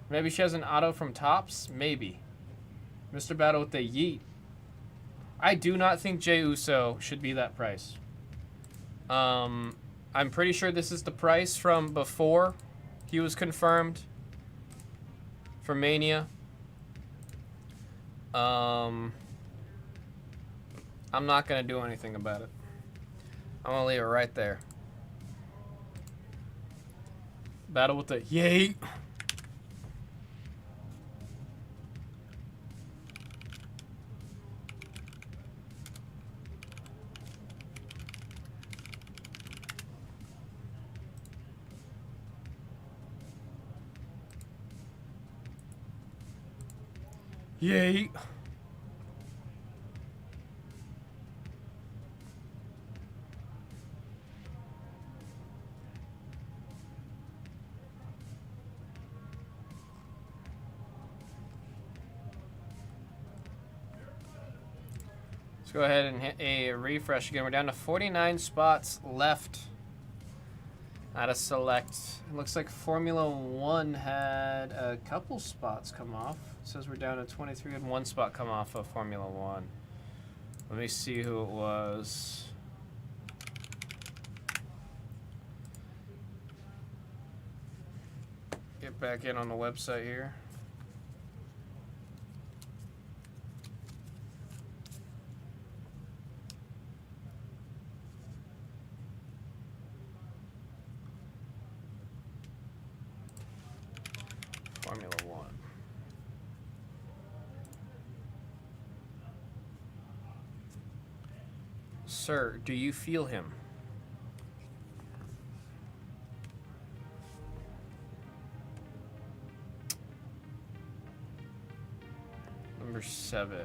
Maybe she has an auto from Topps? Maybe. Mr. Battle with the yeet. I do not think Jey Uso should be that price. I'm pretty sure this is the price from before he was confirmed for Mania. I'm not going to do anything about it. I'm going to leave it right there. Battle with the yay. Yay. Let's go ahead and hit a refresh again. We're down to 49 spots left out of select. It looks like Formula 1 had a couple spots come off. It says we're down to 23 and 1 spot come off of Formula 1. Let me see who it was. Get back in on the website here. Sir, do you feel him? Number 7.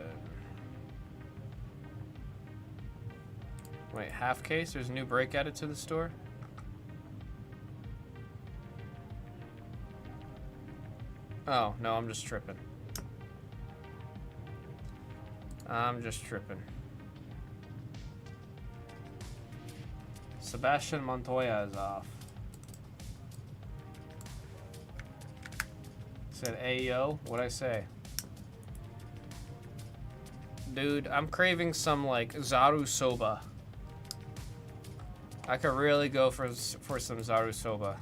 Wait, half case? There's a new break added to the store? Oh, no, I'm just tripping. I'm just tripping. Sebastian Montoya is off. Said, "Ayo, what'd I say?" Dude, I'm craving some like Zaru soba. I could really go for some Zaru soba.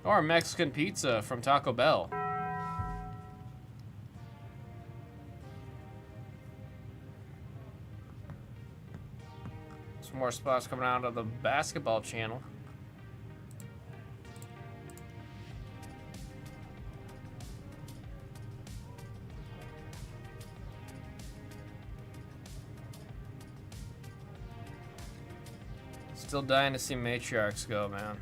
Or Mexican pizza from Taco Bell. Some more spots coming out of the basketball channel. Still dying to see Matriarchs go, man.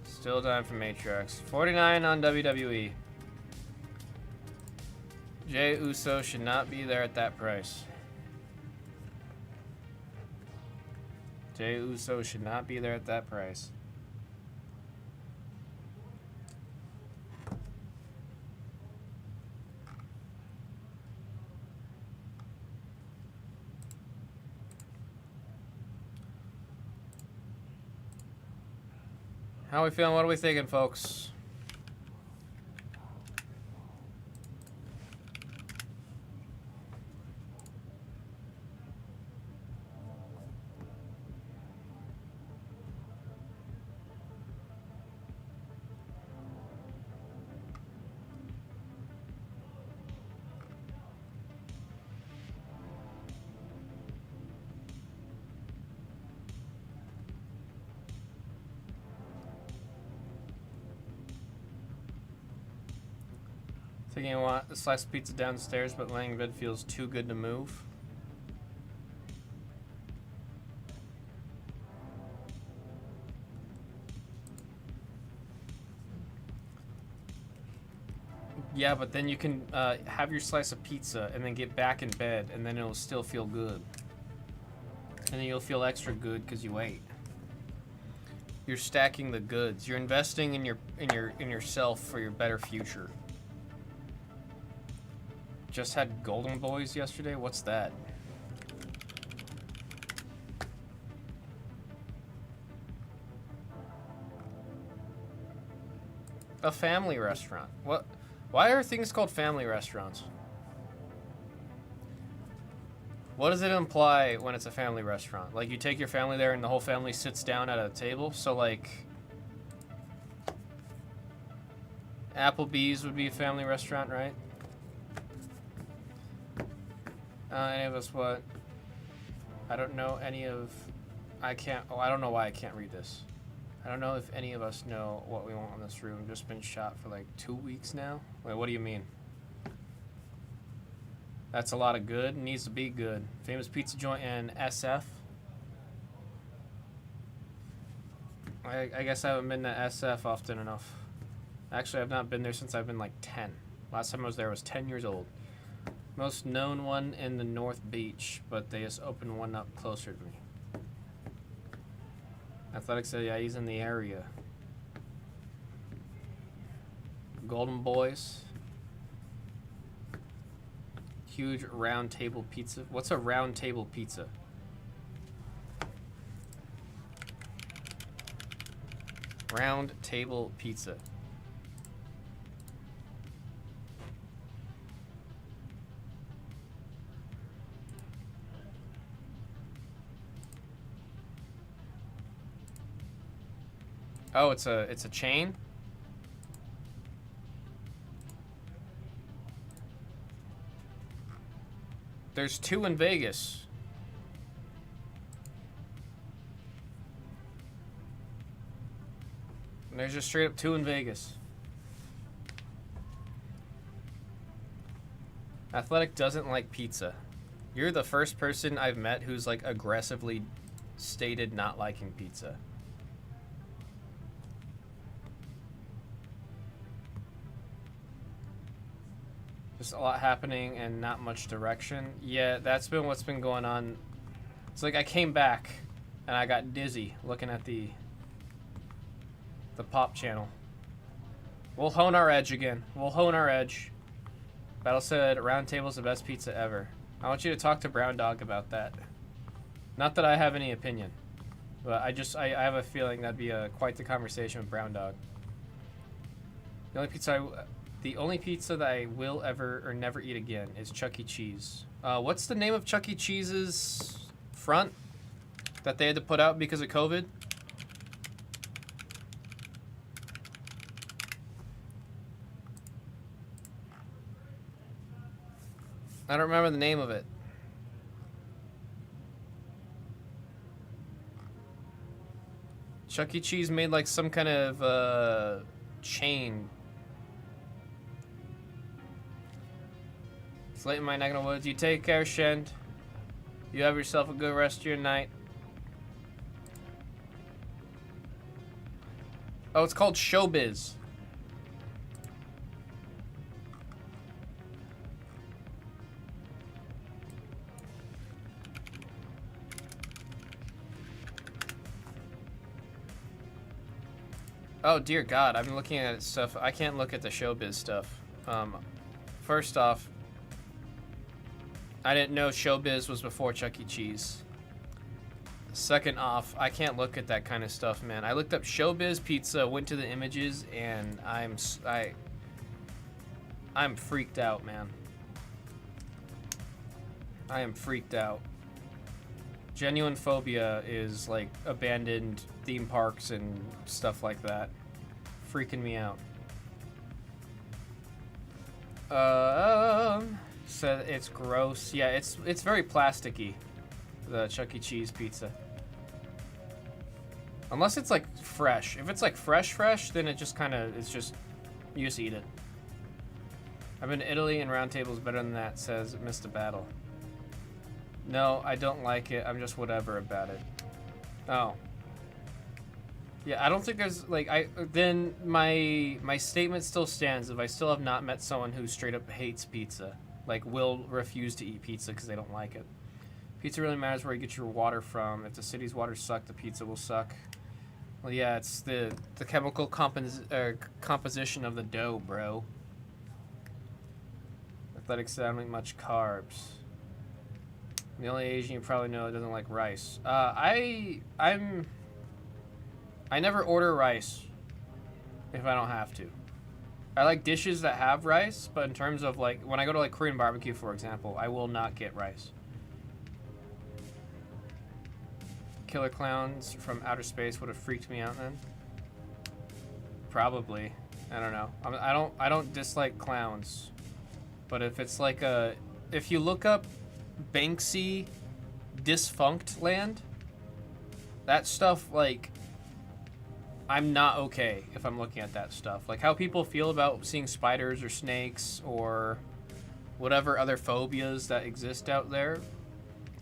Still dying for Matriarchs. 49 on WWE. Jey Uso should not be there at that price. Jey Uso should not be there at that price. How are we feeling? What are we thinking, folks? Thinking I want a slice of pizza downstairs, but laying in bed feels too good to move. Yeah, but then you can have your slice of pizza and then get back in bed, and then it'll still feel good. And then you'll feel extra good because you ate. You're stacking the goods. You're investing in yourself for your better future. Just had Golden Boys yesterday. What's that? A family restaurant. What? Why are things called family restaurants? What does it imply when it's a family restaurant? Like you take your family there and the whole family sits down at a table? So like Applebee's would be a family restaurant, right? Any of us what? I don't know any of... I don't know why I can't read this. I don't know if any of us know what we want in this room. Just been shot for like 2 weeks now. Wait, what do you mean? That's a lot of good. Needs to be good. Famous pizza joint in SF. I guess I haven't been to SF often enough. Actually, I've not been there since I've been like 10. Last time I was there I was 10 years old. Most known one in the North Beach, but they just opened one up closer to me. Athletic said, yeah, he's in the area. Golden Boys. Huge round table pizza. What's a round table pizza? Round table pizza. Oh, it's a chain? There's 2 in Vegas. And there's just straight up 2 in Vegas. Athletic doesn't like pizza. You're the first person I've met who's like aggressively stated not liking pizza. Just a lot happening and not much direction. Yeah, that's been what's been going on. It's like I came back and I got dizzy looking at the pop channel. We'll hone our edge again. We'll hone our edge. Battle said Round Table's the best pizza ever. I want you to talk to Brown Dog about that. Not that I have any opinion, but I have a feeling that'd be quite the conversation with Brown Dog. The only pizza that I will ever or never eat again is Chuck E. Cheese. What's the name of Chuck E. Cheese's front that they had to put out because of COVID? I don't remember the name of it. Chuck E. Cheese made like some kind of chain. It's late in my neck of the woods. You take care, Shend. You have yourself a good rest of your night. Oh, it's called Showbiz. Oh dear God, I've been looking at stuff. I can't look at the Showbiz stuff. First off, I didn't know Showbiz was before Chuck E. Cheese. Second off, I can't look at that kind of stuff, man. I looked up Showbiz Pizza, went to the images, and I'm freaked out, man. I am freaked out. Genuine phobia is like abandoned theme parks and stuff like that. Freaking me out. Said it's gross. Yeah, it's very plasticky. The Chuck E. Cheese pizza. Unless it's like fresh. If it's like fresh, then it just kind of, it's just, you just eat it. I've been to Italy and Round Table's better than that, says Missed a Battle. No, I don't like it. I'm just whatever about it. Oh. Yeah, I don't think there's like then my statement still stands if I still have not met someone who straight up hates pizza. Like will refuse to eat pizza because they don't like it. Pizza really matters where you get your water from. If the city's water suck, the pizza will suck. Well, yeah, it's the chemical composition of the dough, bro. Athletics don't eat much carbs. The only Asian you probably know that doesn't like rice. I never order rice if I don't have to. I like dishes that have rice, but in terms of like when I go to like Korean barbecue, for example, I will not get rice. Killer clowns from outer space would have freaked me out then. Probably. I don't know. I don't dislike clowns, but if it's like if you look up Banksy Defunct Land, that stuff, like, I'm not okay if I'm looking at that stuff. Like how people feel about seeing spiders or snakes or whatever other phobias that exist out there.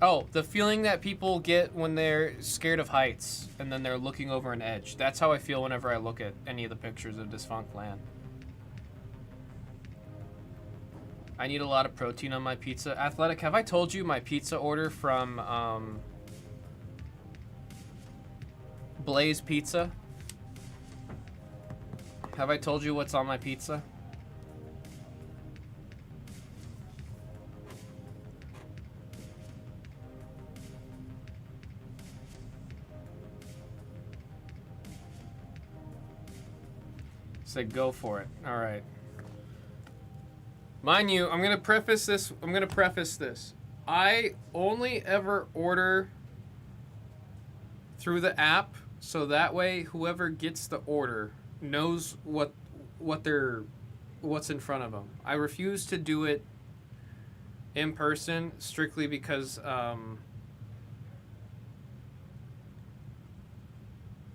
Oh, the feeling that people get when they're scared of heights and then they're looking over an edge. That's how I feel whenever I look at any of the pictures of Defunct Land. I need a lot of protein on my pizza. Athletic, have I told you my pizza order from Blaze Pizza? Have I told you what's on my pizza? Said go for it. All right. Mind you, I'm gonna preface this. I only ever order through the app, so that way whoever gets the order knows what's in front of them. I refuse to do it in person strictly because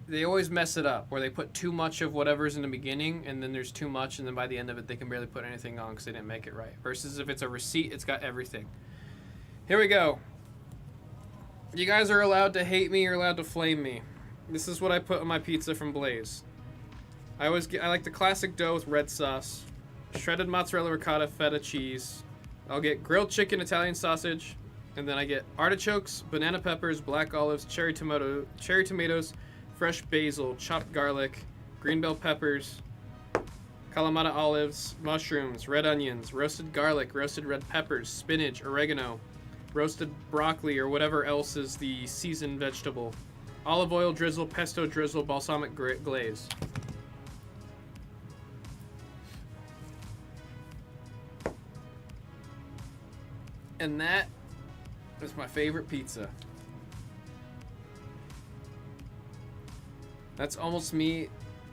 they always mess it up, where they put too much of whatever's in the beginning, and then there's too much, and then by the end of it, they can barely put anything on because they didn't make it right. Versus if it's a receipt, it's got everything. Here we go. You guys are allowed to hate me, you're allowed to flame me. This is what I put on my pizza from Blaze. I like the classic dough with red sauce, shredded mozzarella, ricotta, feta cheese. I'll get grilled chicken, Italian sausage, and then I get artichokes, banana peppers, black olives, cherry tomatoes, fresh basil, chopped garlic, green bell peppers, Kalamata olives, mushrooms, red onions, roasted garlic, roasted red peppers, spinach, oregano, roasted broccoli or whatever else is the seasoned vegetable, olive oil drizzle, pesto drizzle, balsamic glaze. And that is my favorite pizza. That's almost me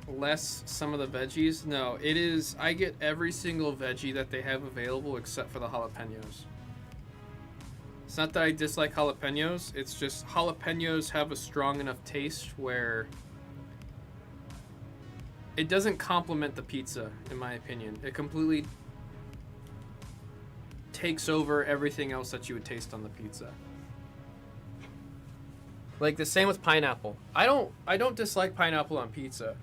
less some of the veggies. No, it is, I get every single veggie that they have available except for the jalapenos. It's not that I dislike jalapenos, it's just jalapenos have a strong enough taste where it doesn't complement the pizza, in my opinion. It completely takes over everything else that you would taste on the pizza. Like the same with pineapple. I don't dislike pineapple on pizza,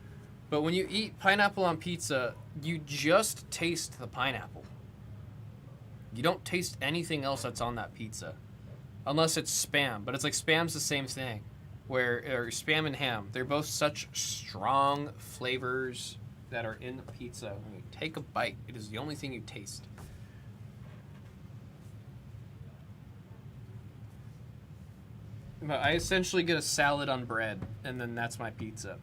but when you eat pineapple on pizza, you just taste the pineapple. You don't taste anything else that's on that pizza, unless it's Spam. But it's like Spam's the same thing, or Spam and ham. They're both such strong flavors that are in the pizza. When you take a bite, it is the only thing you taste. But I essentially get a salad on bread, and then that's my pizza.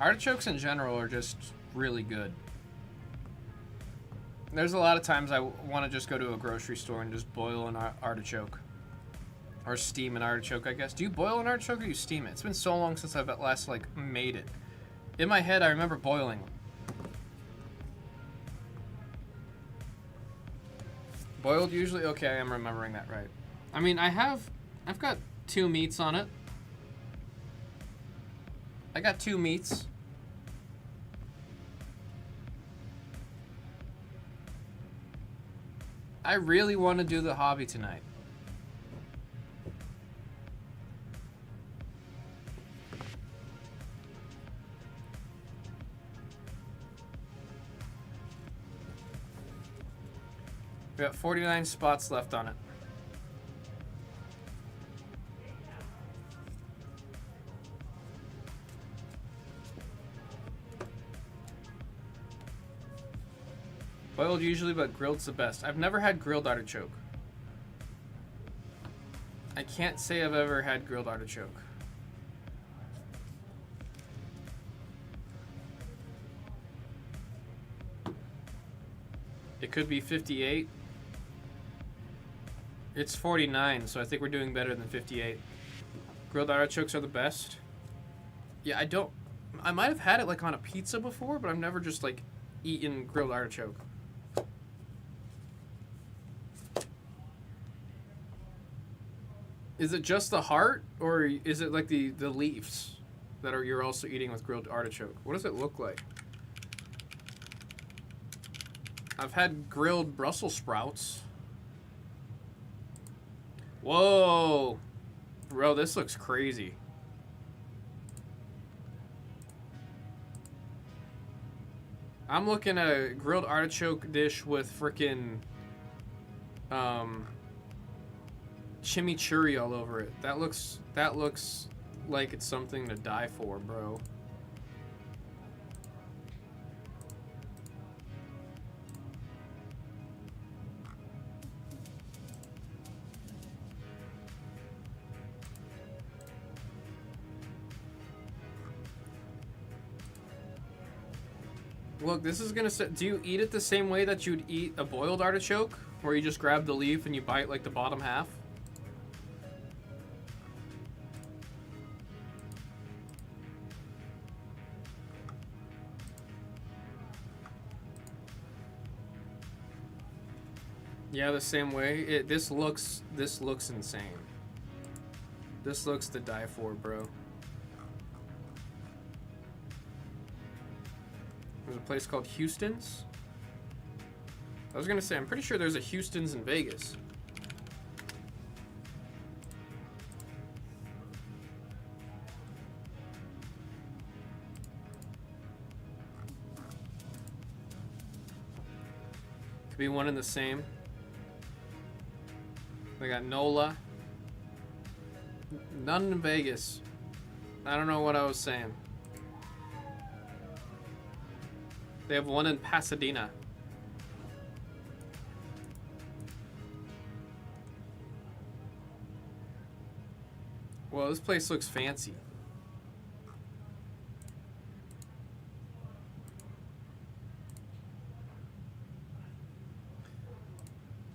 Artichokes in general are just really good. There's a lot of times I want to just go to a grocery store and just boil an artichoke. Or steam an artichoke, I guess. Do you boil an artichoke or you steam it? It's been so long since I've at last, made it. In my head, I remember boiling them. Boiled usually? Okay, I am remembering that right. I mean, I've got 2 meats on it. I got 2 meats. I really want to do the hobby tonight. We got 49 spots left on it. Boiled usually, but grilled's the best. I've never had grilled artichoke. I can't say I've ever had grilled artichoke. It could be 58. It's 49, so I think we're doing better than 58. Grilled artichokes are the best. Yeah, I might have had it on a pizza before, but I've never just eaten grilled artichoke. Is it just the heart, or is it the leaves that you're also eating with grilled artichoke? What does it look like? I've had grilled Brussels sprouts. Whoa! Bro, this looks crazy. I'm looking at a grilled artichoke dish with frickin' chimichurri all over it. That looks like it's something to die for, bro. Look, this is gonna set. Do you eat it the same way that you'd eat a boiled artichoke? Where you just grab the leaf and you bite the bottom half? Yeah, the same way. This looks insane. This looks to die for, bro. There's a place called Houston's. I was gonna say, I'm pretty sure there's a Houston's in Vegas. Could be one and the same. They got NOLA. None in Vegas. I don't know what I was saying. They have one in Pasadena. Well, this place looks fancy.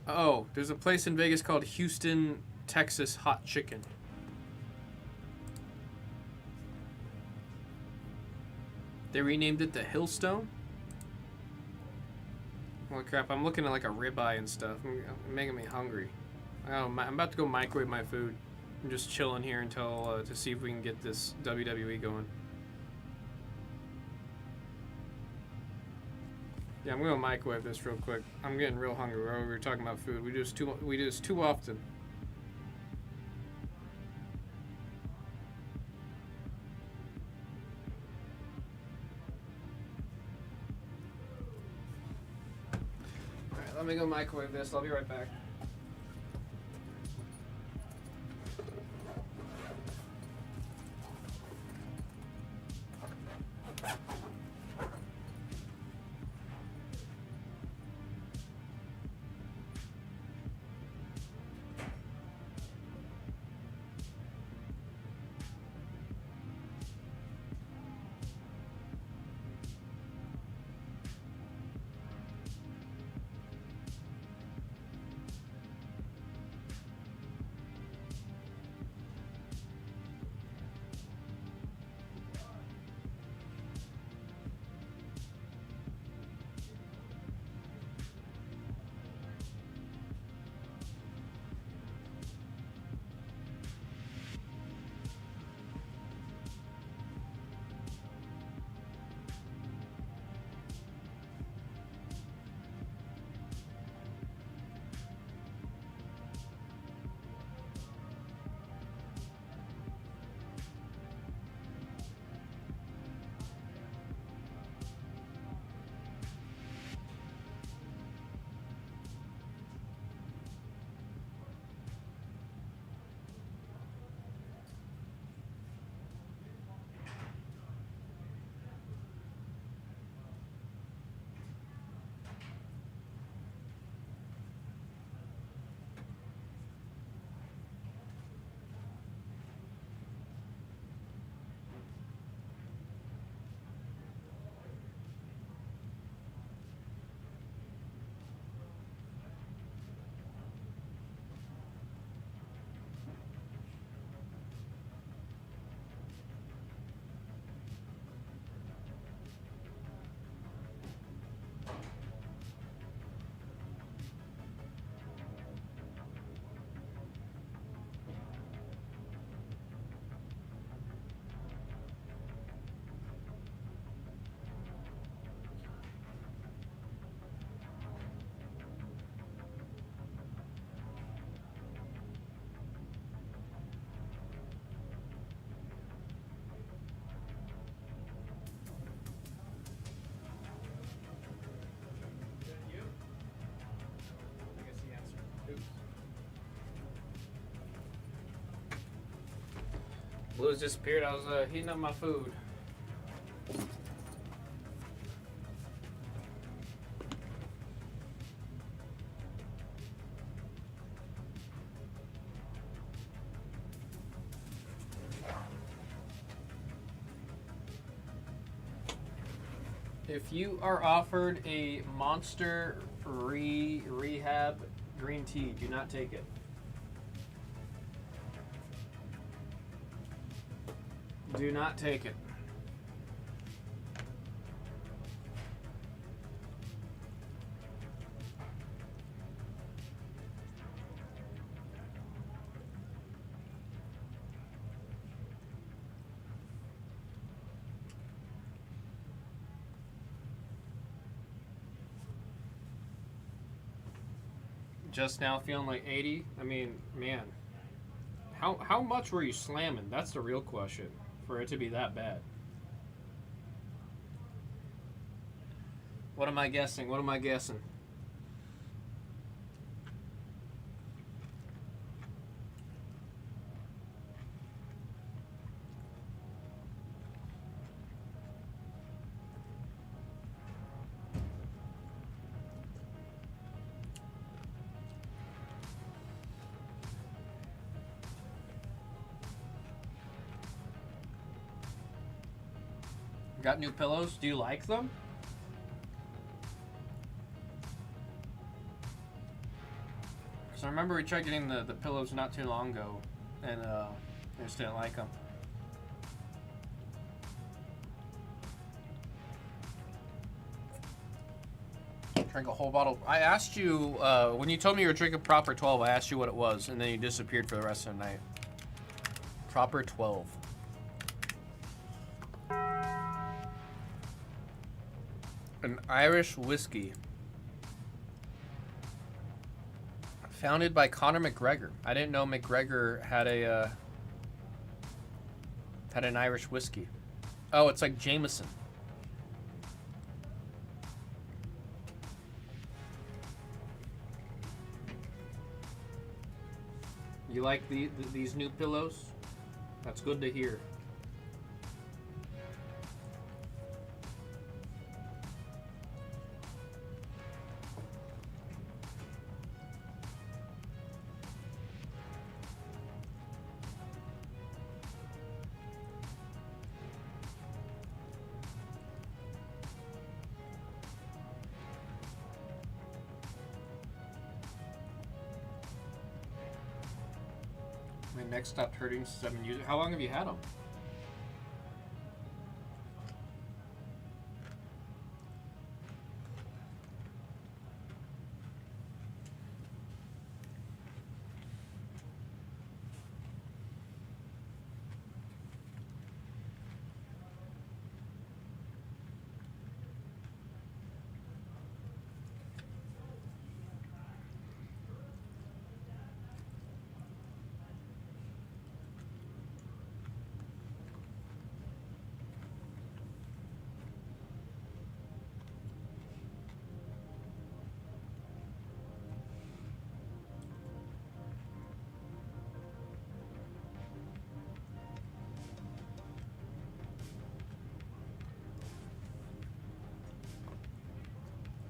Oh, there's a place in Vegas called Houston, Texas Hot Chicken. They renamed it the Hillstone? Holy crap, I'm looking at like a ribeye and stuff. It's making me hungry. I'm about to go microwave my food. I'm just chilling here until to see if we can get this WWE going. Yeah, I'm gonna microwave this real quick. I'm getting real hungry. We were talking about food. We do this too often. All right, let me go microwave this. I'll be right back. Blue's disappeared. I was heating up my food. If you are offered a Monster Rehab green tea, do not take it. Do not take it. just now feeling like 80. I mean, man, how much were you slamming? That's the real question for it to be that bad. What am I guessing? What am I guessing? Got new pillows? Do you like them? Because I remember we tried getting the pillows not too long ago, and I just didn't like them. Drink a whole bottle. I asked you, when you told me you were drinking Proper 12, I asked you what it was, and then you disappeared for the rest of the night. Proper 12. An Irish whiskey. Founded by Conor McGregor. I didn't know McGregor had a had an Irish whiskey. Oh, it's like Jameson. You like these new pillows? That's good to hear. My neck stopped hurting since I've been using. How long have you had them?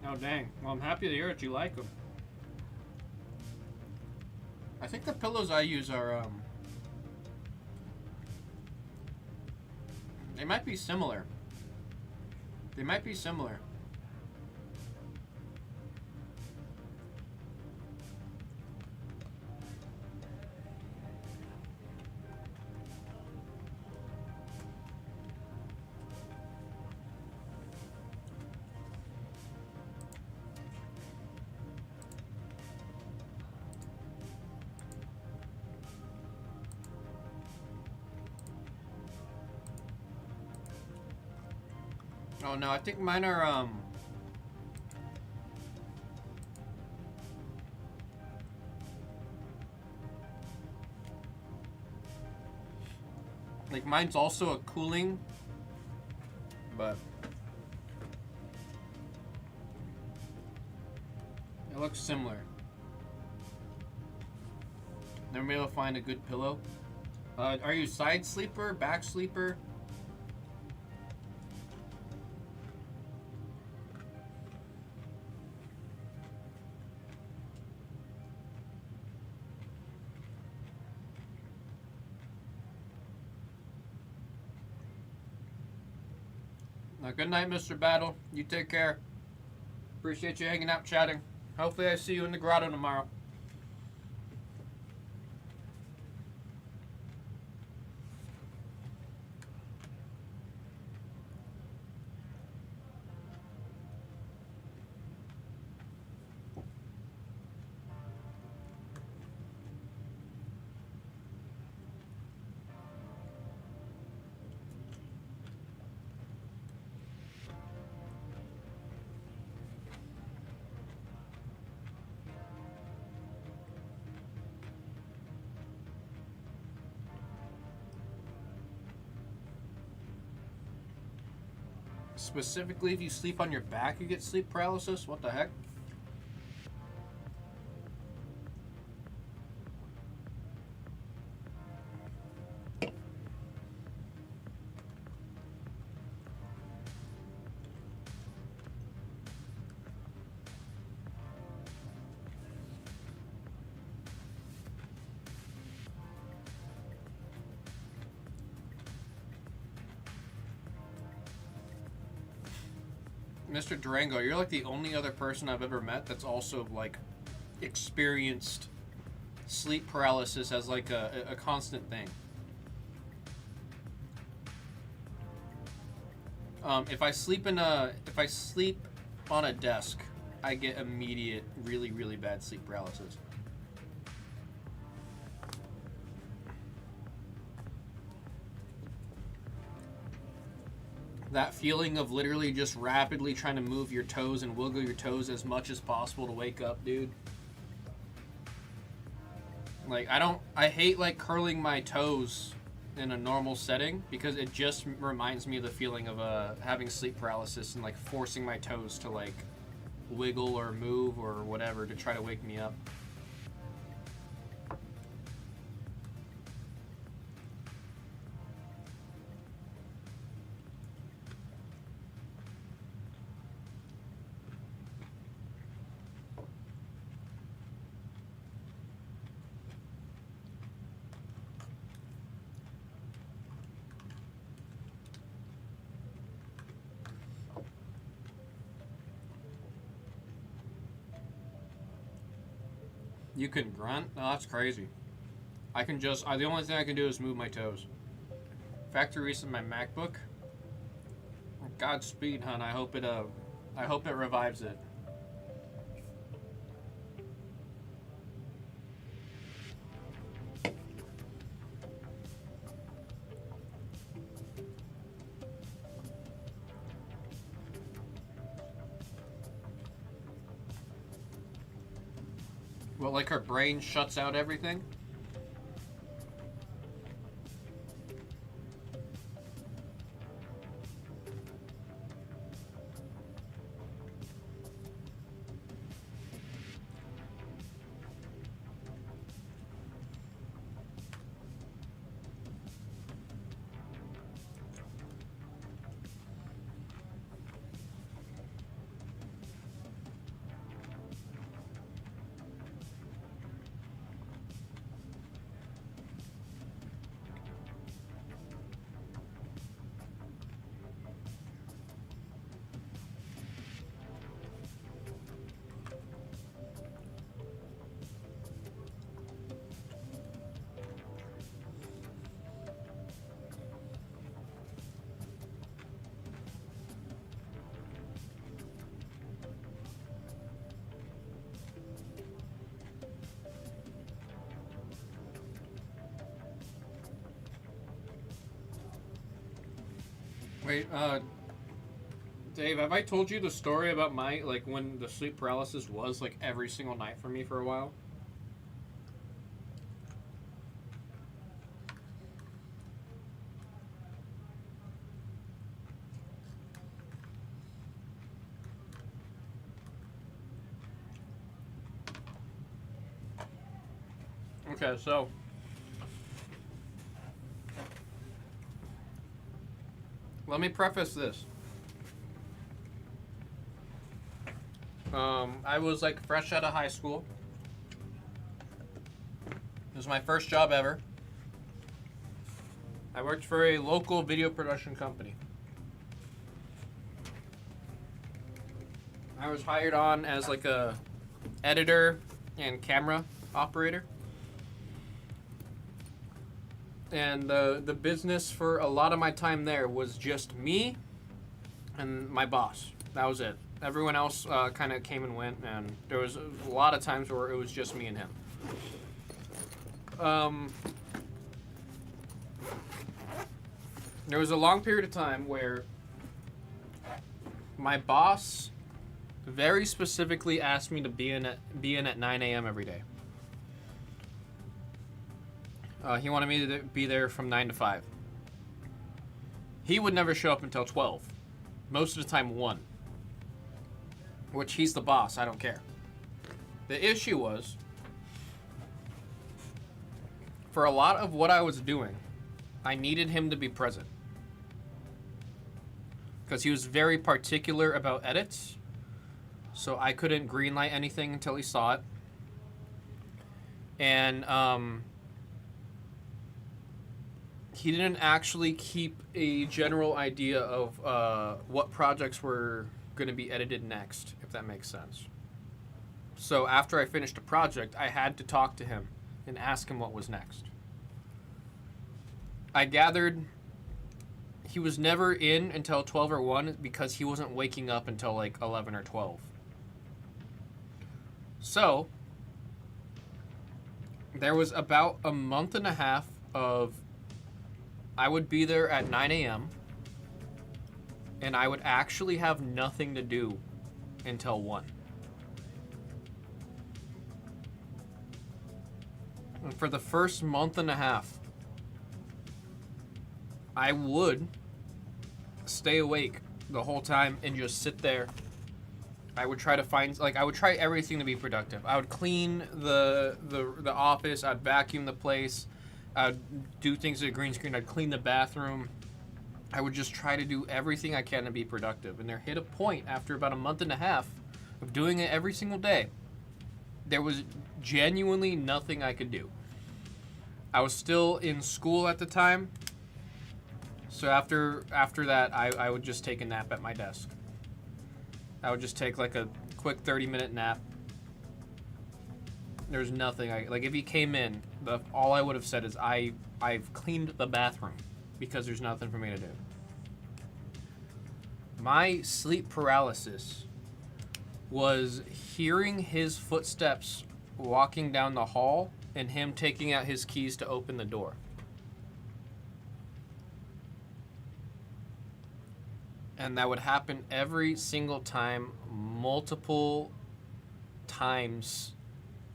Oh dang. Well, I'm happy to hear that you like them. I think the pillows I use are they might be similar. They might be similar. Oh no, I think mine are like mine's also a cooling, but it looks similar. Never been able to find a good pillow. Are you side sleeper, back sleeper? Good night, Mr. Battle. You take care. Appreciate you hanging out, chatting. Hopefully I see you in the grotto tomorrow. specifically if you sleep on your back, you get sleep paralysis. What the heck? Mr. Durango, you're like the only other person I've ever met that's also like experienced sleep paralysis as like a constant thing. If I sleep on a desk, I get immediate, really, really bad sleep paralysis. That feeling of literally just rapidly trying to move your toes and wiggle your toes as much as possible to wake up, dude. Like, I hate like curling my toes in a normal setting because it just reminds me of the feeling of having sleep paralysis and like forcing my toes to like wiggle or move or whatever to try to wake me up. You can grunt? No, that's crazy. I can just, the only thing I can do is move my toes. Factory reset my MacBook. Godspeed, hun. I hope it revives it. Well, like her brain shuts out everything? Wait, Dave, have I told you the story about my, like, when the sleep paralysis was, like, every single night for me for a while? Okay, so let me preface this. I was like fresh out of high school. It was my first job ever. I worked for a local video production company. I was hired on as like a editor and camera operator. And the business for a lot of my time there was just me and my boss. That was it. Everyone else kind of came and went, and there was a lot of times where it was just me and him. There was a long period of time where my boss very specifically asked me to be in at 9 a.m. every day. He wanted me to be there from 9 to 5. He would never show up until 12. Most of the time 1. Which he's the boss, I don't care. The issue was, for a lot of what I was doing, I needed him to be present. Because he was very particular about edits, so I couldn't greenlight anything until he saw it. And he didn't actually keep a general idea of what projects were going to be edited next, if that makes sense. So after I finished a project, I had to talk to him and ask him what was next. I gathered he was never in until 12 or 1 because he wasn't waking up until like 11 or 12. So there was about a month and a half of I would be there at 9 a.m. and I would actually have nothing to do until 1. And for the first month and a half, I would stay awake the whole time and just sit there. I would try to find, like, I would try everything to be productive. I would clean the office. I'd vacuum the place. I'd do things with a green screen. I'd clean the bathroom. I would just try to do everything I can to be productive. And there hit a point after about a month and a half of doing it every single day. There was genuinely nothing I could do. I was still in school at the time. So after that, I would just take a nap at my desk. I would just take like a quick 30-minute nap. There's nothing like if he came in, all I would have said is I've cleaned the bathroom because there's nothing for me to do. My sleep paralysis was hearing his footsteps walking down the hall and him taking out his keys to open the door. And that would happen every single time, multiple times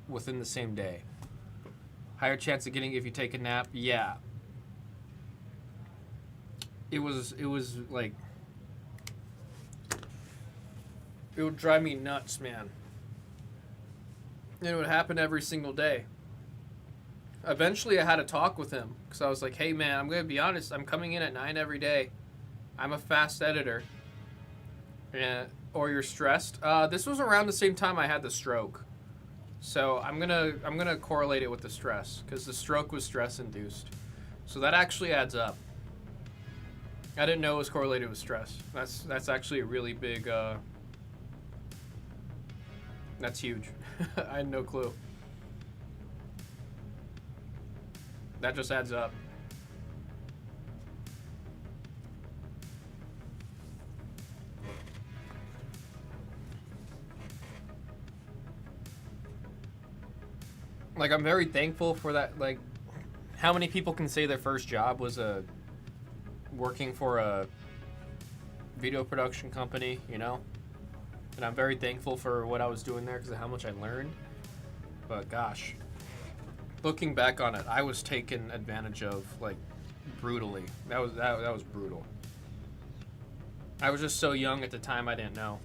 within the same day. Higher chance of getting if you take a nap, yeah. It was like, it would drive me nuts, man. And it would happen every single day. Eventually I had a talk with him because I was like, hey man, I'm going to be honest, I'm coming in at 9 every day. I'm a fast editor. Yeah, or you're stressed. This was around the same time I had the stroke. So I'm gonna correlate it with the stress because the stroke was stress induced. So that actually adds up. I didn't know it was correlated with stress. That's actually a really big that's huge. I had no clue. That just adds up. Like, I'm very thankful for that. Like, how many people can say their first job was working for a video production company, you know? And I'm very thankful for what I was doing there because of how much I learned. But gosh, looking back on it, I was taken advantage of, like, brutally. That was brutal. I was just so young at the time, I didn't know.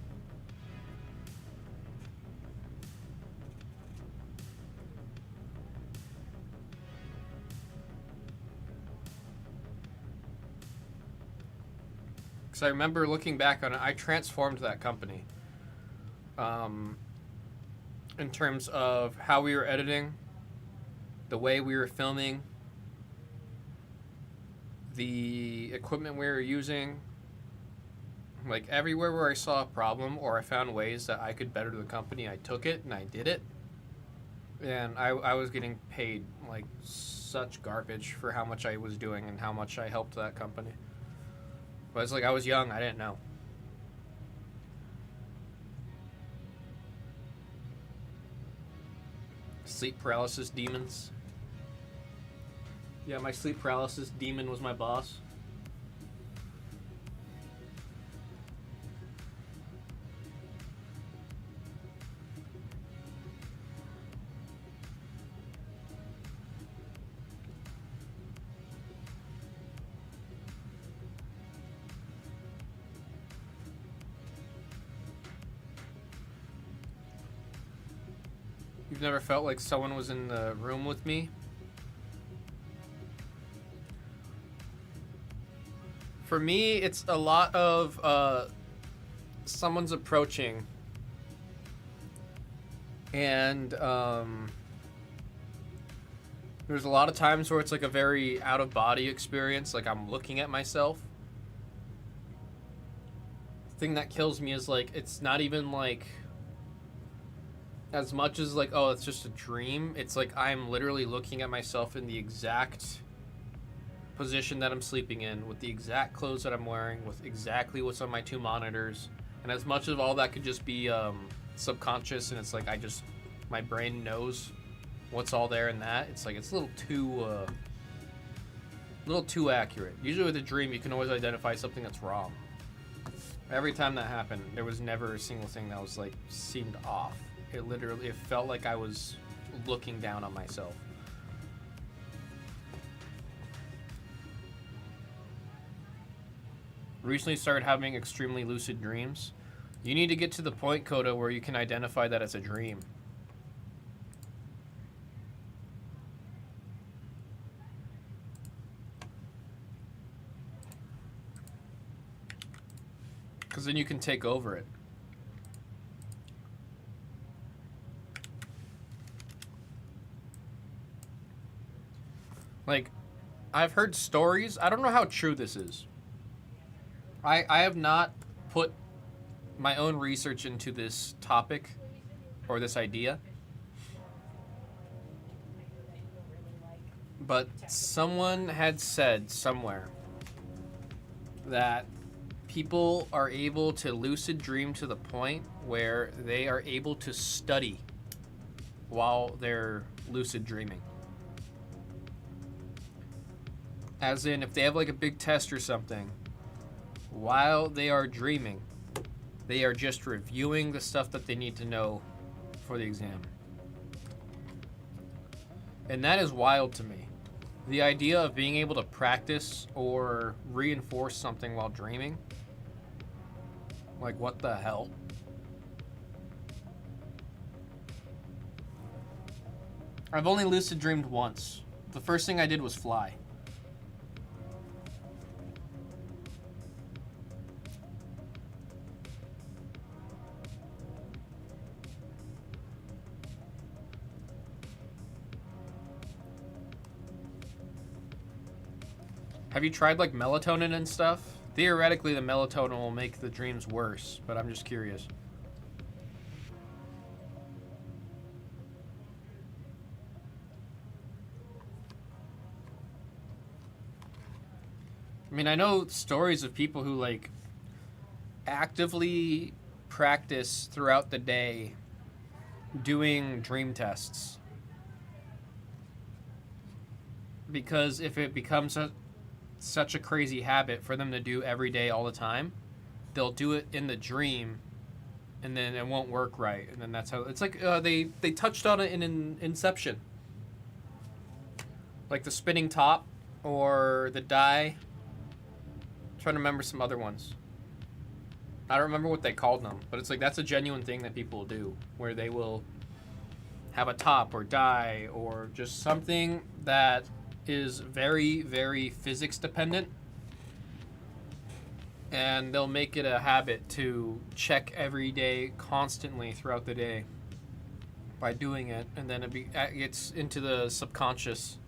Because I remember looking back on it, I transformed that company. In terms of how we were editing, the way we were filming, the equipment we were using. Like, everywhere where I saw a problem or I found ways that I could better the company, I took it and I did it. And I was getting paid, like, such garbage for how much I was doing and how much I helped that company. But it's like, I was young, I didn't know. Sleep paralysis demons. Yeah, my sleep paralysis demon was my boss. You've never felt like someone was in the room with me? For me, it's a lot of someone's approaching, and there's a lot of times where it's like a very out-of-body experience, like I'm looking at myself. The thing that kills me is like, it's not even like as much as like, oh, it's just a dream. It's like I'm literally looking at myself in the exact position that I'm sleeping in, with the exact clothes that I'm wearing, with exactly what's on my 2 monitors. And as much of all that could just be subconscious, and it's like my brain knows what's all there in that, it's like it's a little too accurate. Usually with a dream, you can always identify something that's wrong. Every time that happened, there was never a single thing that was like seemed off. It felt like I was looking down on myself. Recently started having extremely lucid dreams. You need to get to the point, Coda, where you can identify that as a dream. Because then you can take over it. Like, I've heard stories. I don't know how true this is. I have not put my own research into this topic or this idea. But someone had said somewhere that people are able to lucid dream to the point where they are able to study while they're lucid dreaming. As in, if they have like a big test or something, while they are dreaming, they are just reviewing the stuff that they need to know for the exam. And that is wild to me. The idea of being able to practice or reinforce something while dreaming. Like, what the hell? I've only lucid dreamed once. The first thing I did was fly. Have you tried like melatonin and stuff? Theoretically, the melatonin will make the dreams worse, but I'm just curious. I mean, I know stories of people who like actively practice throughout the day doing dream tests. Because if it becomes such a crazy habit for them to do every day all the time, they'll do it in the dream and then it won't work right, and then that's how it's like. They touched on it in Inception, like the spinning top or the die. I'm trying to remember some other ones. I don't remember what they called them, but it's like that's a genuine thing that people do, where they will have a top or die or just something that is very, very physics dependent, and they'll make it a habit to check every day constantly throughout the day by doing it, and then it gets into the subconscious,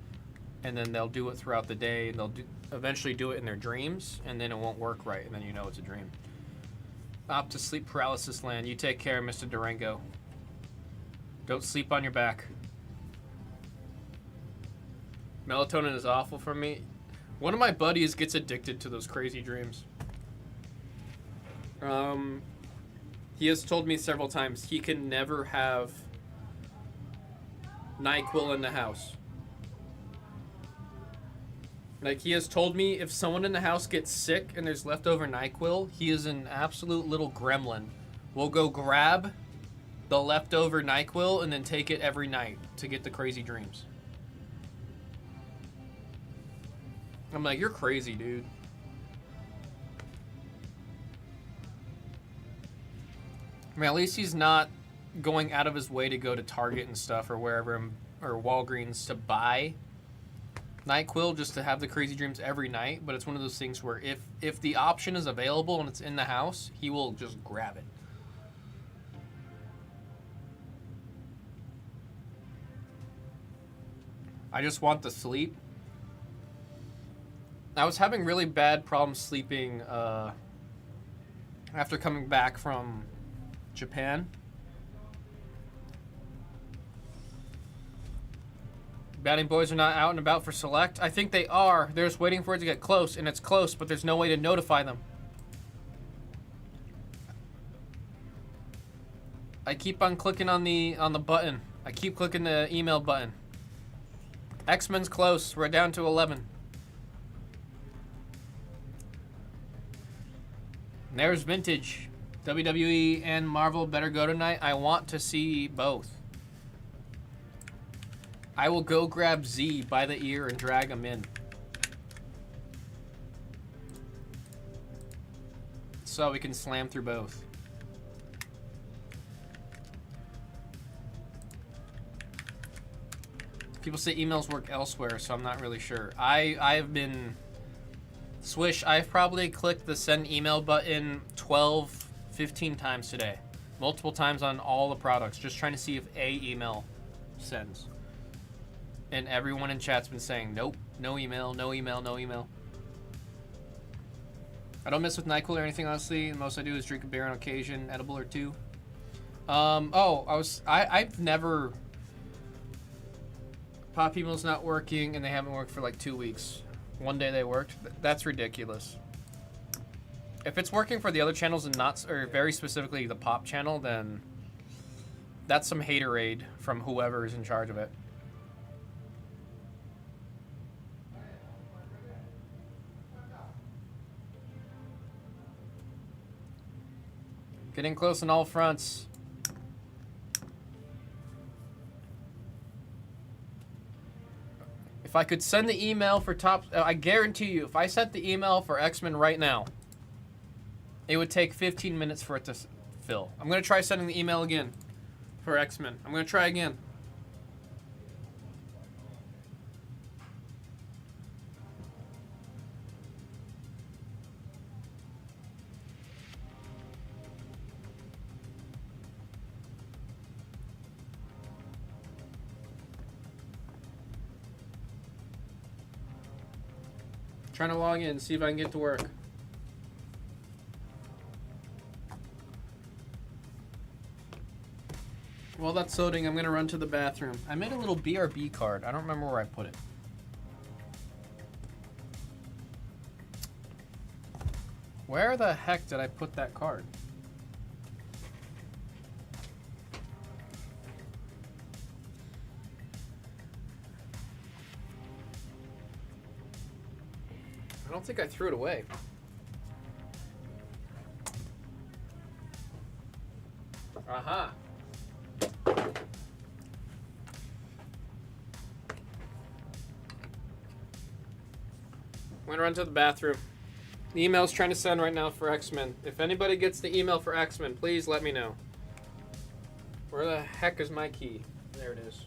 and then they'll do it throughout the day, and they'll eventually do it in their dreams, and then it won't work right, and then you know it's a dream. Up to sleep paralysis land. You take care, Mr. Durango. Don't sleep on your back. Melatonin is awful for me. One of my buddies gets addicted to those crazy dreams. He has told me several times he can never have NyQuil in the house. Like, he has told me if someone in the house gets sick and there's leftover NyQuil, he is an absolute little gremlin. We'll go grab the leftover NyQuil and then take it every night to get the crazy dreams. I'm like, you're crazy, dude. I mean, at least he's not going out of his way to go to Target and stuff or wherever, or Walgreens to buy NyQuil just to have the crazy dreams every night. But it's one of those things where if the option is available and it's in the house, he will just grab it. I just want the sleep. I was having really bad problems sleeping after coming back from Japan. Batting boys are not out and about for select. I think they are. They're just waiting for it to get close, and it's close, but there's no way to notify them. I keep on clicking on the button. I keep clicking the email button. X-Men's close. We're down to 11. And there's Vintage. WWE and Marvel better go tonight. I want to see both. I will go grab Z by the ear and drag him in. So we can slam through both. People say emails work elsewhere, so I'm not really sure. I've been... Swish, I've probably clicked the send email button 12, 15 times today. Multiple times on all the products, just trying to see if a email sends. And everyone in chat's been saying, nope, no email, no email, no email. I don't mess with NyQuil or anything, honestly. The most I do is drink a beer on occasion, edible or two. I've never... Pop email's not working, and they haven't worked for like 2 weeks. One day they worked. That's ridiculous. If it's working for the other channels and not, or very specifically the Pop channel, then that's some haterade from whoever is in charge of it. Getting close on all fronts. If I could send the email for top... I guarantee you, if I sent the email for X-Men right now, it would take 15 minutes for it to fill. I'm going to try sending the email again for X-Men. I'm going to try again. Trying to log in, see if I can get to work. While that's loading, I'm gonna run to the bathroom. I made a little BRB card. I don't remember where I put it. Where the heck did I put that card? I don't think I threw it away. Aha. I'm gonna run to the bathroom. The email's trying to send right now for X-Men. If anybody gets the email for X-Men, please let me know. Where the heck is my key? There it is.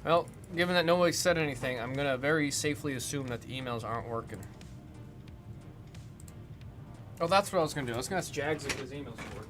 Well, given that nobody said anything, I'm gonna very safely assume that the emails aren't working. Oh, that's what I was gonna do. I was gonna ask Jags if his emails were working.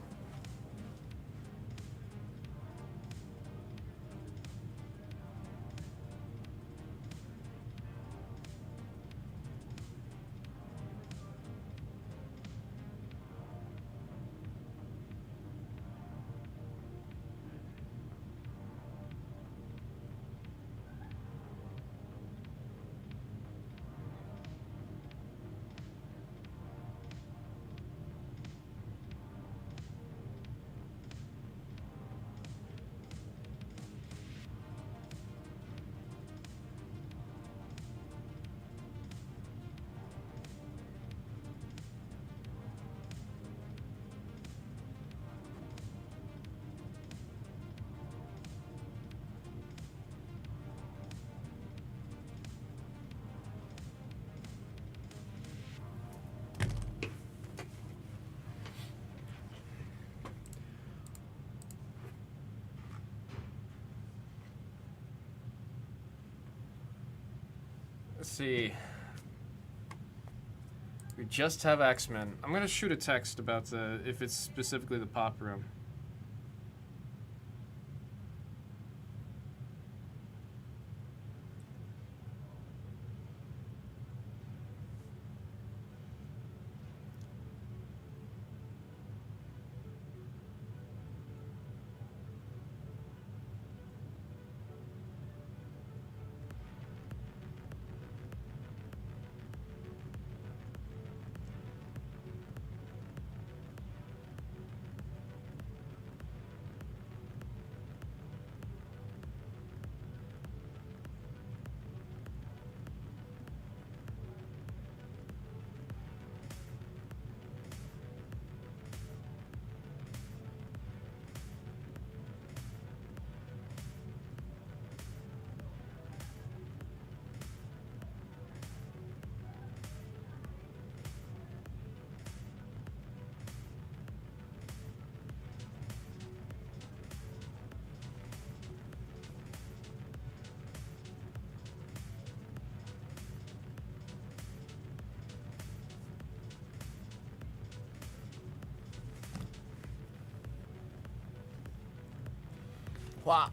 Let's see. We just have X-Men. I'm gonna shoot a text about if it's specifically the pop room. Wow.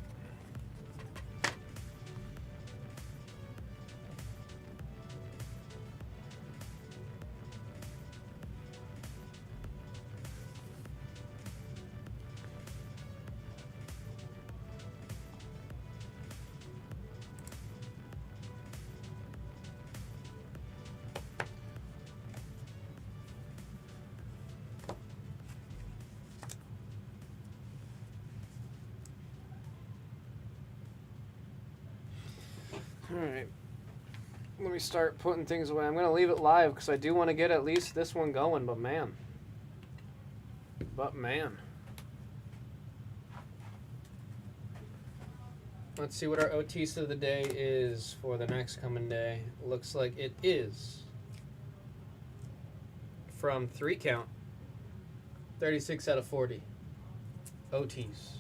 Alright. Let me start putting things away. I'm going to leave it live because I do want to get at least this one going, but man. Let's see what our OTs of the day is for the next coming day. Looks like it is from 3 count, 36 out of 40 OTs.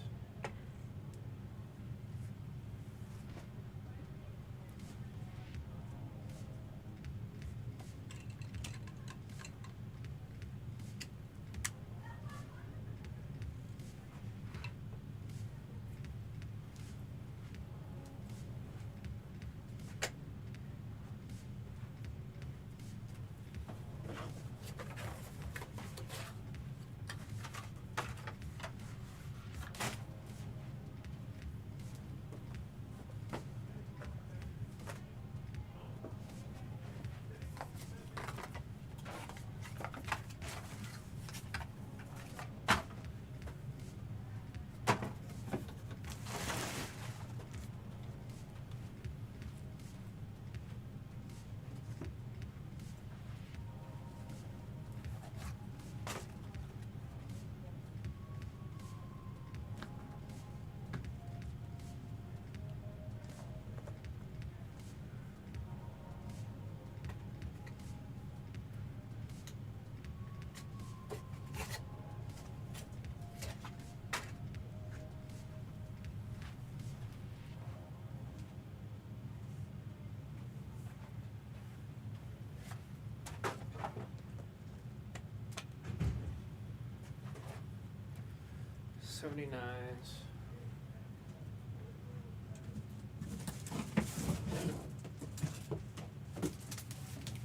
79s.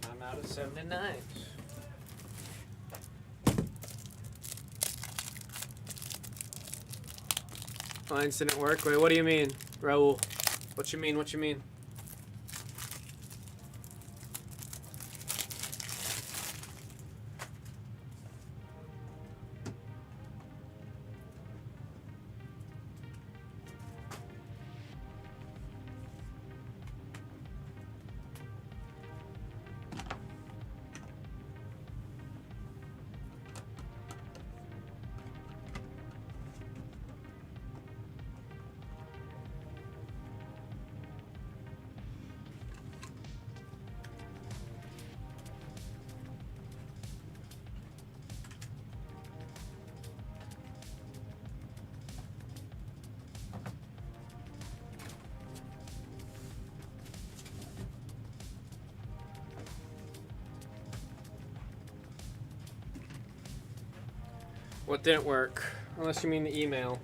I'm out of 79s. Lines didn't work. Wait, what do you mean, Raul? What you mean? What you mean? What didn't work? Unless you mean the email.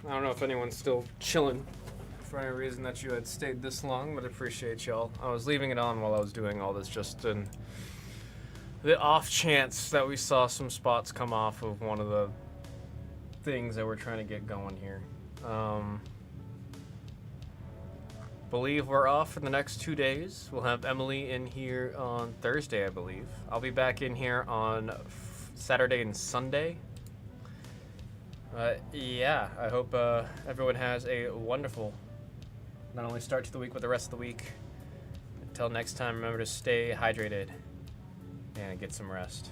I don't know if anyone's still chilling for any reason that you had stayed this long, but I appreciate y'all. I was leaving it on while I was doing all this just in the off chance that we saw some spots come off of one of the things that we're trying to get going here. Believe we're off for the next 2 days. We'll have Emily in here on Thursday, I believe. I'll be back in here on Saturday and Sunday. Yeah, I hope everyone has a wonderful, not only start to the week, but the rest of the week. Until next time, remember to stay hydrated and get some rest.